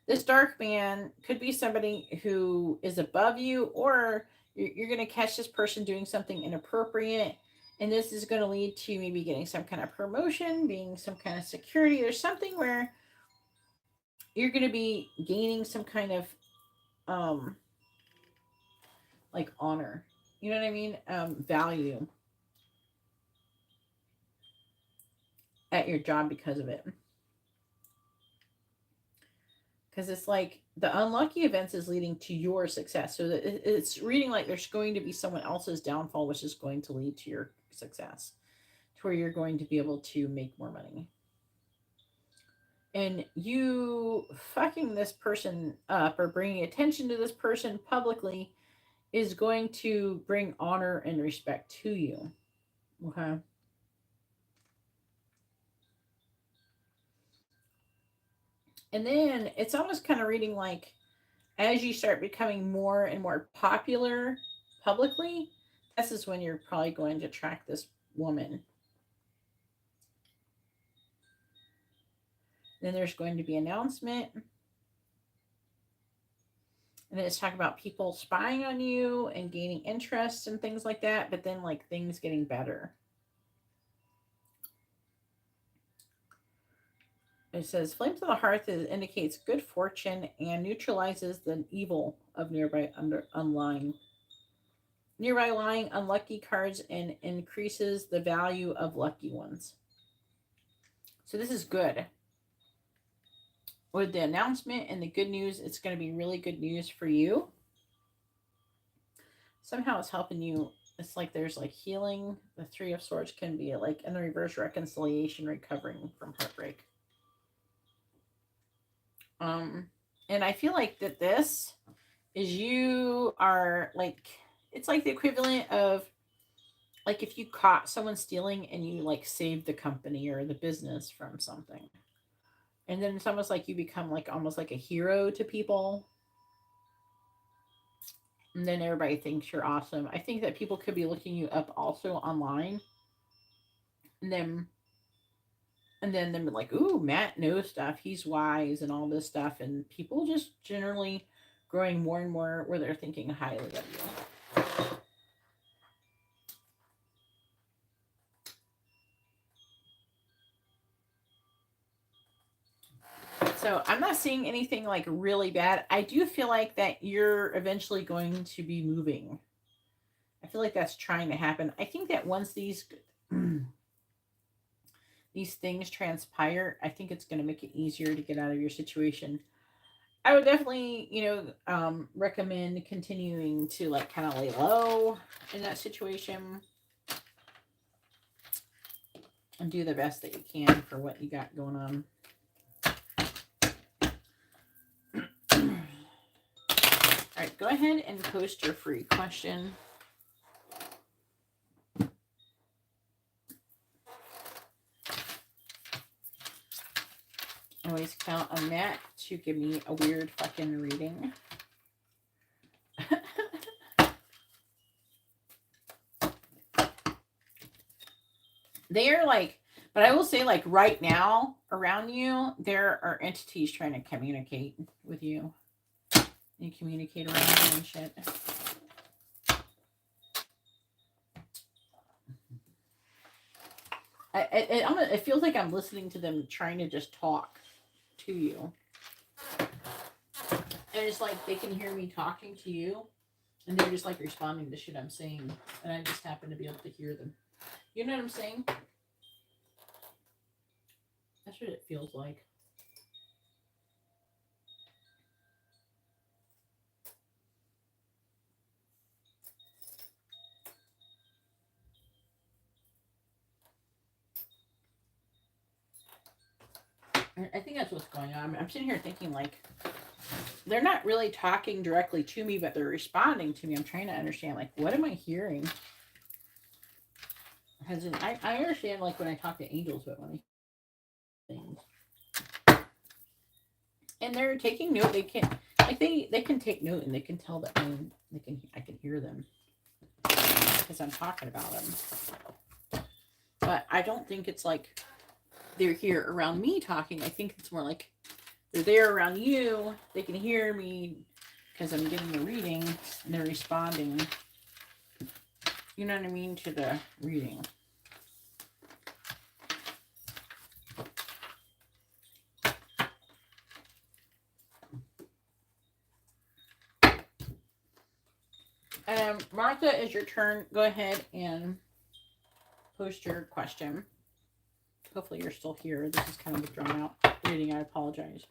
this dark man could be somebody who is above you, or you're going to catch this person doing something inappropriate. And this is going to lead to maybe getting some kind of promotion, being some kind of security. There's something where you're going to be gaining some kind of um, like honor. You know what I mean? Value at your job because of it. Because it's like the unlucky events is leading to your success. So that it's reading like there's going to be someone else's downfall, which is going to lead to your success, to where you're going to be able to make more money. And you fucking this person up or bringing attention to this person publicly is going to bring honor and respect to you. Okay. And then it's almost kind of reading like as you start becoming more and more popular publicly, this is when you're probably going to attract this woman. Then there's going to be announcement. And then it's talking about people spying on you and gaining interest and things like that, but then like things getting better. It says flames of the hearth indicates good fortune and neutralizes the evil of nearby lying unlucky cards and increases the value of lucky ones. So this is good. With the announcement and the good news, it's going to be really good news for you. Somehow it's helping you. It's like there's like healing. The Three of Swords can be like in the reverse, reconciliation, recovering from heartbreak. And I feel like that this is you are like, it's like the equivalent of like if you caught someone stealing and you like saved the company or the business from something. And then it's almost like you become like almost like a hero to people. And then everybody thinks you're awesome. I think that people could be looking you up also online. And then they're like, ooh, Matt knows stuff. He's wise and all this stuff. And people just generally growing more and more where they're thinking highly of you. So I'm not seeing anything like really bad. I do feel like that you're eventually going to be moving. I feel like that's trying to happen. I think that once these things transpire, I think it's going to make it easier to get out of your situation. I would definitely, recommend continuing to like kind of lay low in that situation and do the best that you can for what you got going on. All right, go ahead and post your free question. Always count on Matt to give me a weird fucking reading. They are like, but I will say like right now around you, there are entities trying to communicate with you. You communicate around you and shit. It feels like I'm listening to them trying to just talk to you. And it's like they can hear me talking to you and they're just like responding to shit I'm saying. And I just happen to be able to hear them. You know what I'm saying? That's what it feels like. I think that's what's going on. I'm sitting here thinking like they're not really talking directly to me, but they're responding to me. I'm trying to understand like what am I hearing? As in, I understand like when I talk to angels, but when I things and they're taking note, they can like they can take note and they can tell that I can hear them because I'm talking about them. But I don't think it's like they're here around me talking. I think it's more like they're there around you. They can hear me because I'm getting the reading and they're responding. You know what I mean, to the reading. Martha, is your turn. Go ahead and post your question. Hopefully you're still here. This is kind of a drawn out reading. I apologize.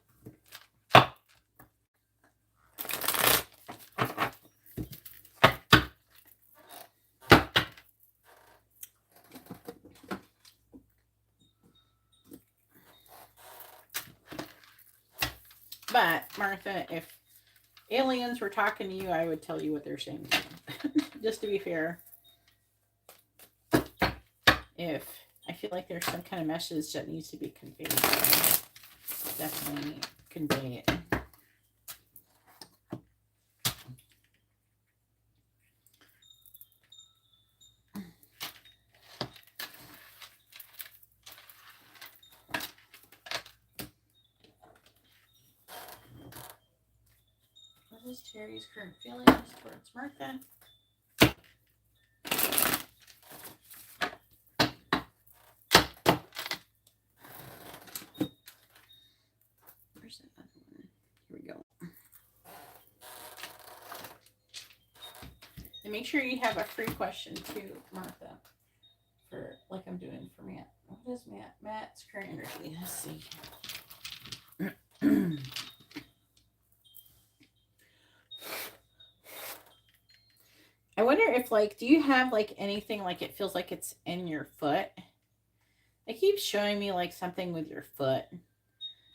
But Martha, if aliens were talking to you, I would tell you what they're saying to you. Just to be fair. If I feel like there's some kind of message that needs to be conveyed, definitely convey it. What is Terry's current feelings towards Martha? Where's that other one? Here we go. And make sure you have a free question to Martha, for like I'm doing for Matt. What is Matt's current energy? Let's see. I wonder if like, do you have like anything like it feels like it's in your foot? It keeps showing me like something with your foot.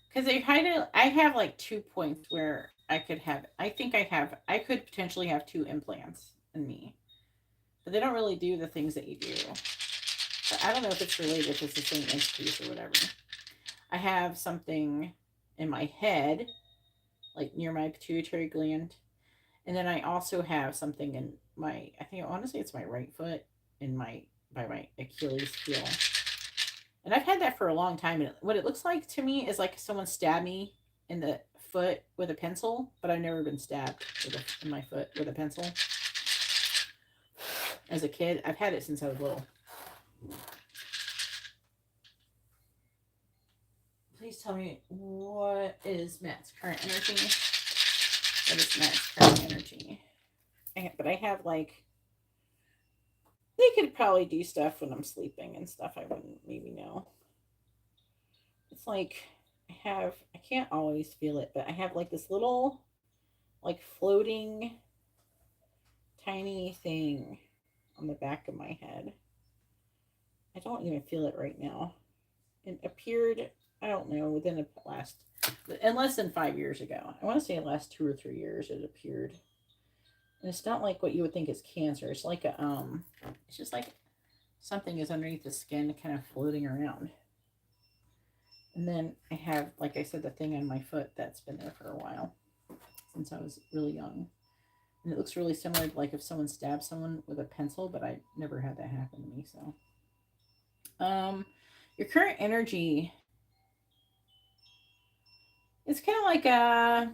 Because I have like 2 points where I could have, I could potentially have 2 implants in me. But they don't really do the things that you do. So I don't know if it's related, if it's the same entities or whatever. I have something in my head, like near my pituitary gland. And then I also have something in my, I want to say it's my right foot by my Achilles heel. And I've had that for a long time. And what it looks like to me is like someone stabbed me in the foot with a pencil, but I've never been stabbed in my foot with a pencil. As a kid, I've had it since I was little. Please tell me, what is Matt's current energy? What is Matt's current energy? But I have like, they could probably do stuff when I'm sleeping and stuff I wouldn't maybe know. It's like I can't always feel it, but I have like this little like floating tiny thing on the back of my head. I don't even feel it right now. It appeared, I don't know, within the last, in less than 5 years ago. I want to say the last 2 or 3 years it appeared. And it's not like what you would think is cancer. It's like it's just like something is underneath the skin kind of floating around. And then I have, like I said, the thing on my foot that's been there for a while, since I was really young. And it looks really similar to like if someone stabbed someone with a pencil, but I never had that happen to me. So your current energy, it's kind of like a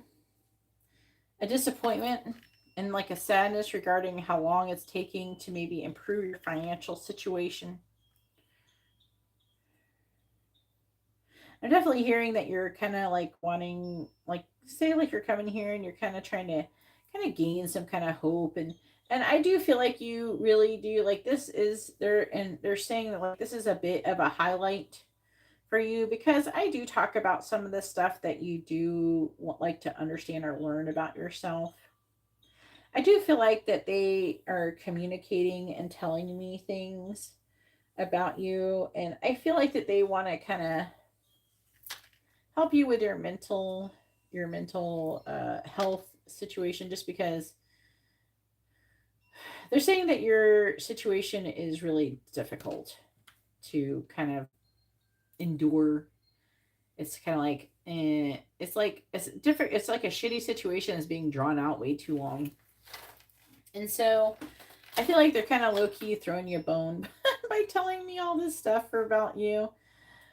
disappointment and like a sadness regarding how long it's taking to maybe improve your financial situation. I'm definitely hearing that you're kind of like wanting, like, say, like you're coming here and you're kind of trying to kind of gain some kind of hope. And I do feel like you really do, like, this is there, and they're saying that like this is a bit of a highlight for you, because I do talk about some of the stuff that you do like to understand or learn about yourself. I do feel like that they are communicating and telling me things about you, and I feel like that they want to kind of help you with your mental health situation, just because they're saying that your situation is really difficult to kind of endure. It's kind of like it's different. It's like a shitty situation is being drawn out way too long. And so I feel like they're kind of low key throwing you a bone by telling me all this stuff about you.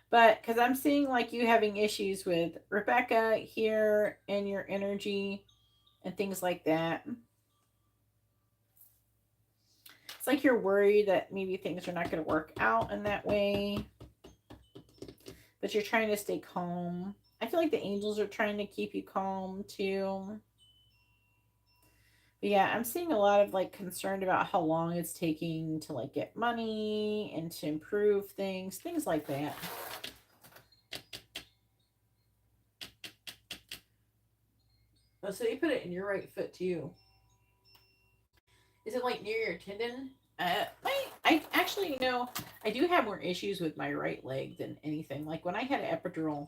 But because I'm seeing like you having issues with Rebecca here and your energy and things like that. It's like you're worried that maybe things are not going to work out in that way, but you're trying to stay calm. I feel like the angels are trying to keep you calm too. But yeah, I'm seeing a lot of like concerned about how long it's taking to like get money and to improve things like that. Oh, so they put it in your right foot too. Is it like near your tendon? I actually, I do have more issues with my right leg than anything. Like when I had an epidural,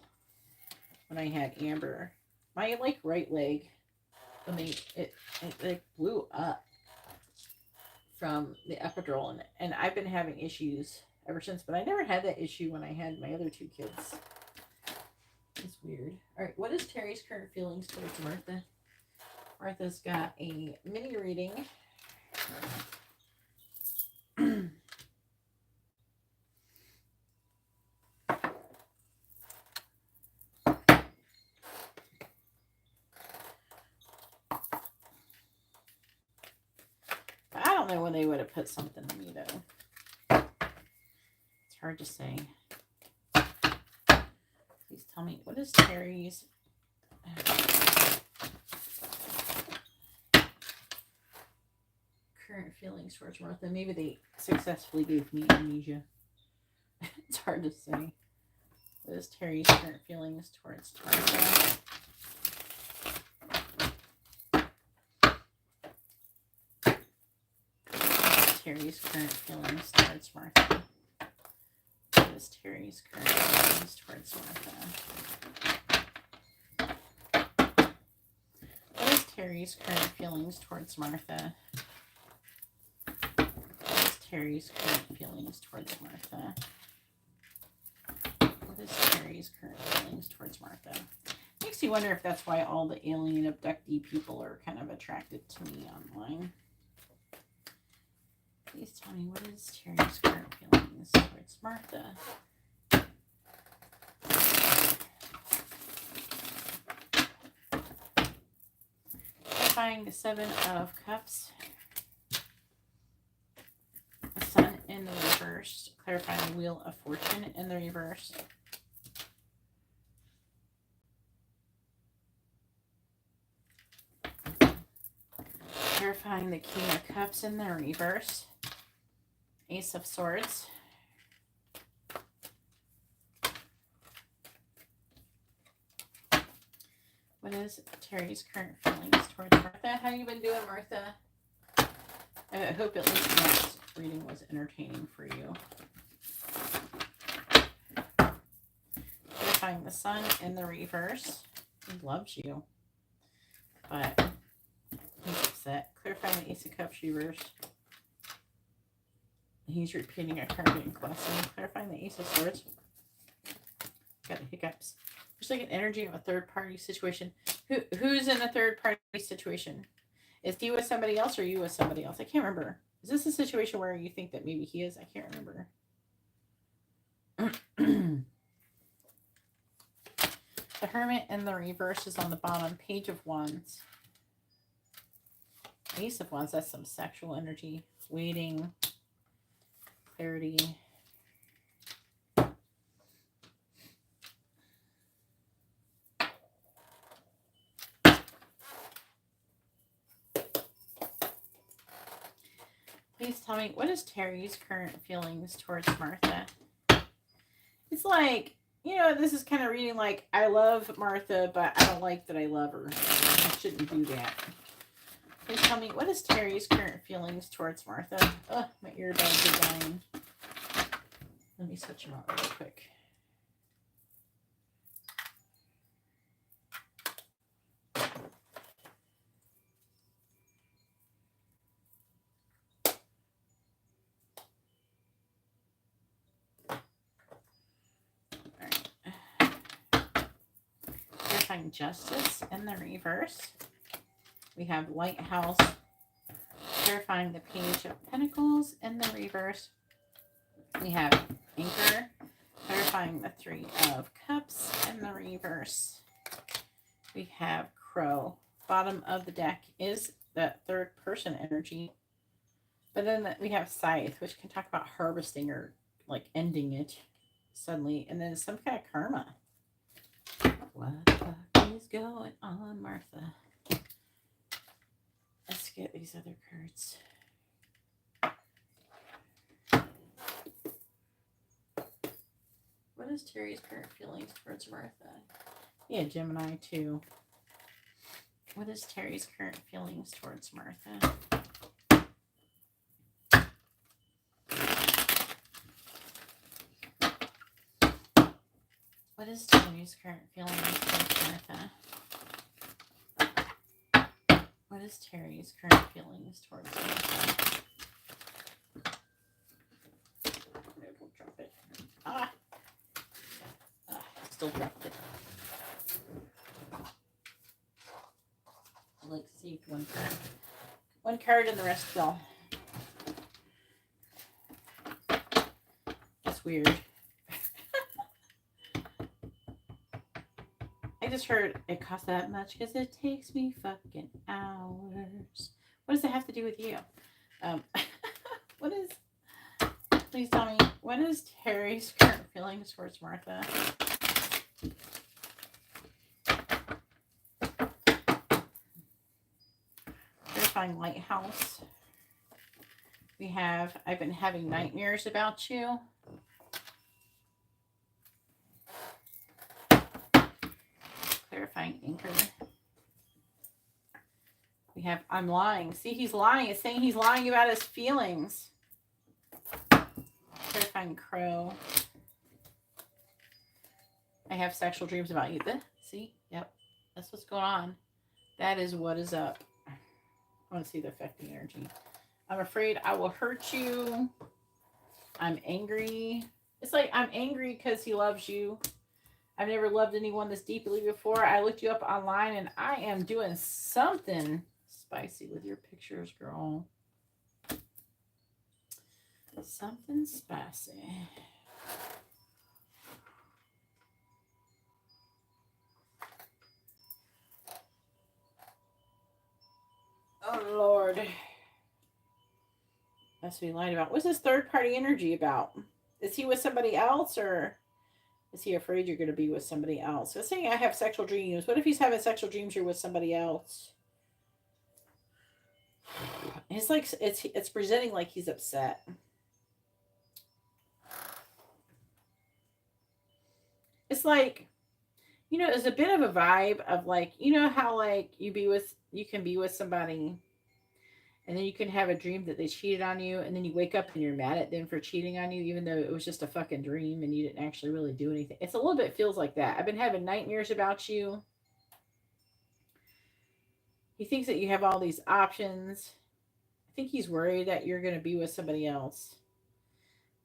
when I had Amber, my like right leg, when it like blew up from the epidural, and I've been having issues ever since. But I never had that issue when I had my other two kids. It's weird. All right, what is Terry's current feelings towards Martha? Martha's got a mini reading. I don't know when they would have put something to me, though. It's hard to say. Please tell me, what is Terry's current feelings towards Martha? Maybe they successfully gave me amnesia. It's hard to say. What is Terry's current feelings towards Martha? Terry's current feelings towards Martha. What is Terry's current feelings towards Martha? What is Terry's current feelings towards Martha? What is Terry's current feelings towards Martha? What is Terry's current feelings towards Martha? Makes you wonder if that's why all the alien abductee people are kind of attracted to me online. Please tell me, what is Terry's current feelings towards Martha? Clarifying the Seven of Cups. The Sun in the reverse. Clarifying the Wheel of Fortune in the reverse. Clarifying the King of Cups in the reverse. Ace of Swords. What is Terry's current feelings towards Martha? How you been doing, Martha? I hope at least the next reading was entertaining for you. Clarifying the Sun in the reverse. He loves you, but he's upset. Clarifying the Ace of Cups reverse. He's repeating a card in question. Clarifying the Ace of Swords. Got the hiccups. There's like an energy of a third party situation. Who's in a third party situation? Is he with somebody else or you with somebody else? I can't remember. Is this a situation where you think that maybe he is? I can't remember. The Hermit in the reverse is on the bottom. Page of Wands. Ace of Wands, that's some sexual energy. Waiting. Clarity. Please tell me, what is Terry's current feelings towards Martha? It's like, this is kind of reading like, I love Martha, but I don't like that I love her. I shouldn't do that. Please tell me, what is Terry's current feelings towards Martha? Oh, my earbuds are dying. Let me switch them out real quick. clarifying justice in the reverse. We have Lighthouse, clarifying the Page of Pentacles in the reverse. We have Anchor, clarifying the Three of Cups in the reverse. We have Crow. Bottom of the deck is that third person energy. But then we have Scythe, which can talk about harvesting or like ending it suddenly. And then some kind of karma. What the fuck is going on, Martha? Let's get these other cards. What is Terry's current feelings towards Martha? Yeah, Gemini too. What is Terry's current feelings towards Martha? What is Terry's current feelings towards Martha? What is Terry's current feelings towards Martha? Don't drop it. Ah! Still dropped it. I'd like to see one card. One card and the rest fell. That's weird. I just heard it costs that much because it takes me fucking hours. What does it have to do with you? What is... Please tell me, what is Terry's current feelings towards Martha? Clarifying Lighthouse. We have, I've been having nightmares about you. Clarifying Anchor. We have, I'm lying. See, he's lying. It's saying he's lying about his feelings. Clarifying Crow. I have sexual dreams about you. See? Yep. That's what's going on. That is what is up. I want to see the affecting energy. I'm afraid I will hurt you. I'm angry. It's like I'm angry because he loves you. I've never loved anyone this deeply before. I looked you up online and I am doing something spicy with your pictures, girl. Something spicy. Oh, Lord. That's what he lied about. What's this third party energy about? Is he with somebody else or is he afraid you're going to be with somebody else? So saying I have sexual dreams. What if he's having sexual dreams you're with somebody else? It's like it's presenting like he's upset. It's like, you know, there's a bit of a vibe of like, you know how like you can be with somebody and then you can have a dream that they cheated on you and then you wake up and you're mad at them for cheating on you even though it was just a fucking dream and you didn't actually really do anything. It's a little bit feels like that. I've been having nightmares about you. He thinks that you have all these options. I think he's worried that you're going to be with somebody else.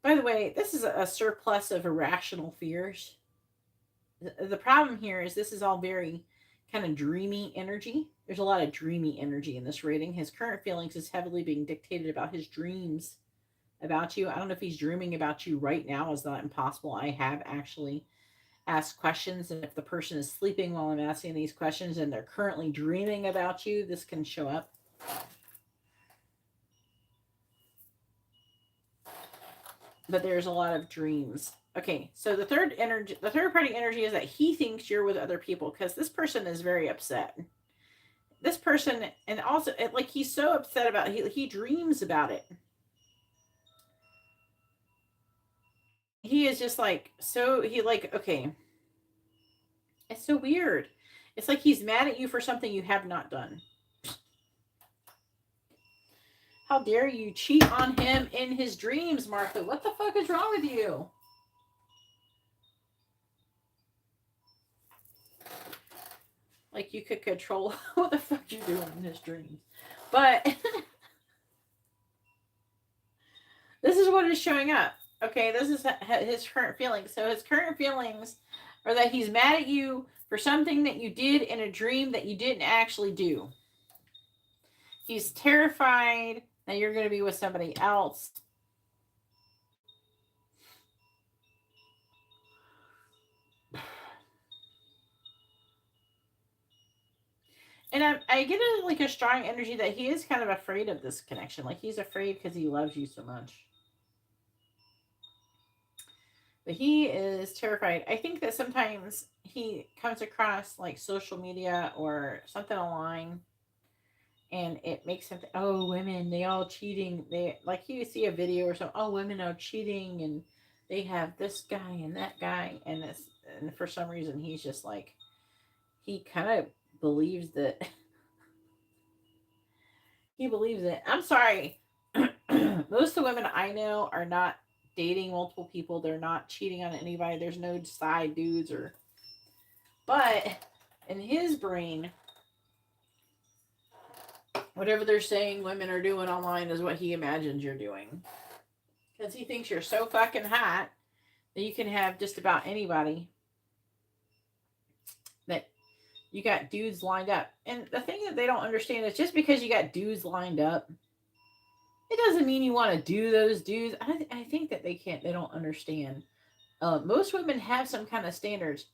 By the way, this is a surplus of irrational fears. The problem here is this is all very kind of dreamy energy. There's a lot of dreamy energy in this reading. His current feelings is heavily being dictated about his dreams about you. I don't know if he's dreaming about you right now. It's not impossible. I have actually asked questions, and if the person is sleeping while I'm asking these questions and they're currently dreaming about you, this can show up. But there's a lot of dreams. Okay, so the third party energy is that he thinks you're with other people because this person is very upset. This person, and also like he's so upset about it, he dreams about it. He is just like okay. It's so weird. It's like he's mad at you for something you have not done. How dare you cheat on him in his dreams, Martha? What the fuck is wrong with you? Like you could control what the fuck you're doing in his dreams. But this is what is showing up. Okay, this is his current feelings. So his current feelings or that he's mad at you for something that you did in a dream that you didn't actually do. He's terrified that you're going to be with somebody else. And I get a strong energy that he is kind of afraid of this connection. Like he's afraid because he loves you so much. But he is terrified. I think that sometimes he comes across like social media or something online, and it makes him think, oh, women, they all cheating. They like you see a video or something, oh, women are cheating and they have this guy and that guy, and for some reason he's just like, he kind of believes that he believes it. I'm sorry. Most of the women I know are not dating multiple people. They're not cheating on anybody. There's no side dudes or. But in his brain, whatever they're saying women are doing online is what he imagines you're doing. Because he thinks you're so fucking hot that you can have just about anybody. That you got dudes lined up. And the thing that they don't understand is just because you got dudes lined up, it doesn't mean you want to do those dudes. I think that they don't understand. Most women have some kind of standards.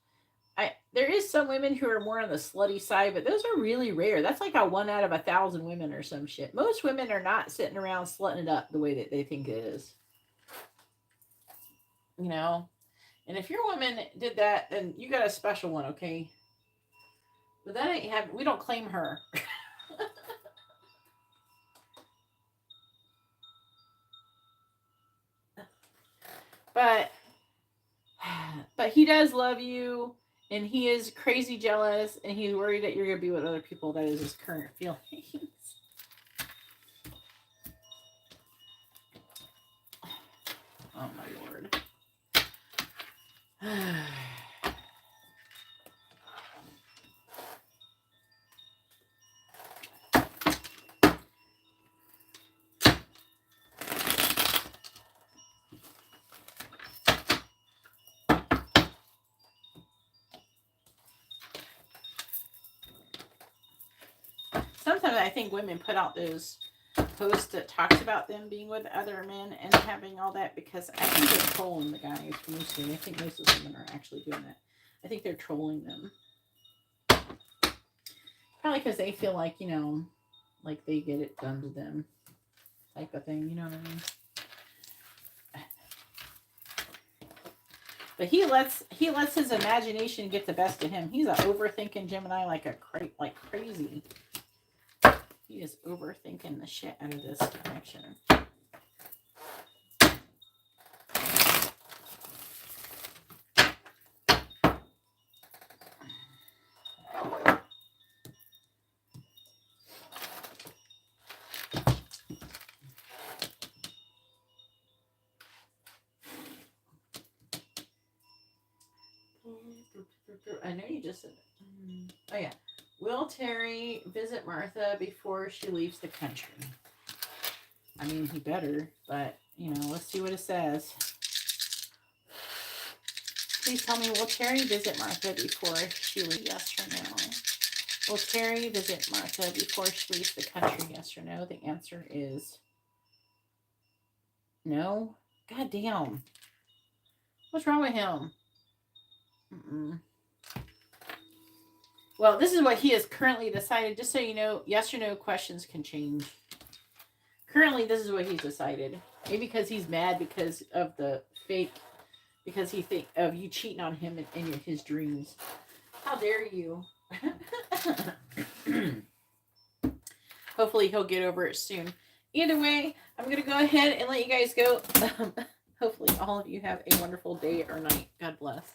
There is some women who are more on the slutty side, but those are really rare. That's like a 1 out of 1,000 women or some shit. Most women are not sitting around slutting it up the way that they think it is. You know? And if your woman did that, then you got a special one, okay? But that ain't happening. We don't claim her. But he does love you, and he is crazy jealous, and he's worried that you're going to be with other people. That is his current feelings. Oh my Lord. Sometimes I think women put out those posts that talks about them being with other men and having all that because I think they're trolling the guys mostly. I think most of the women are actually doing that. I think they're trolling them. Probably because they feel like, like they get it done to them type of thing. You know what I mean? But he lets his imagination get the best of him. He's an overthinking Gemini like crazy. He is overthinking the shit out of this connection. I know you just said that. Oh, yeah. Will Terry visit Martha before she leaves the country? I mean, he better, but, let's see what it says. Please tell me, will Terry visit Martha before she leaves? Yes or no? Will Terry visit Martha before she leaves the country? Yes or no? The answer is no. God damn. What's wrong with him? Well, this is what he has currently decided. Just so you know, yes or no questions can change. Currently, this is what he's decided. Maybe because he's mad because of the fake, because he think of you cheating on him in his dreams. How dare you? Hopefully, he'll get over it soon. Either way, I'm going to go ahead and let you guys go. Hopefully, all of you have a wonderful day or night. God bless.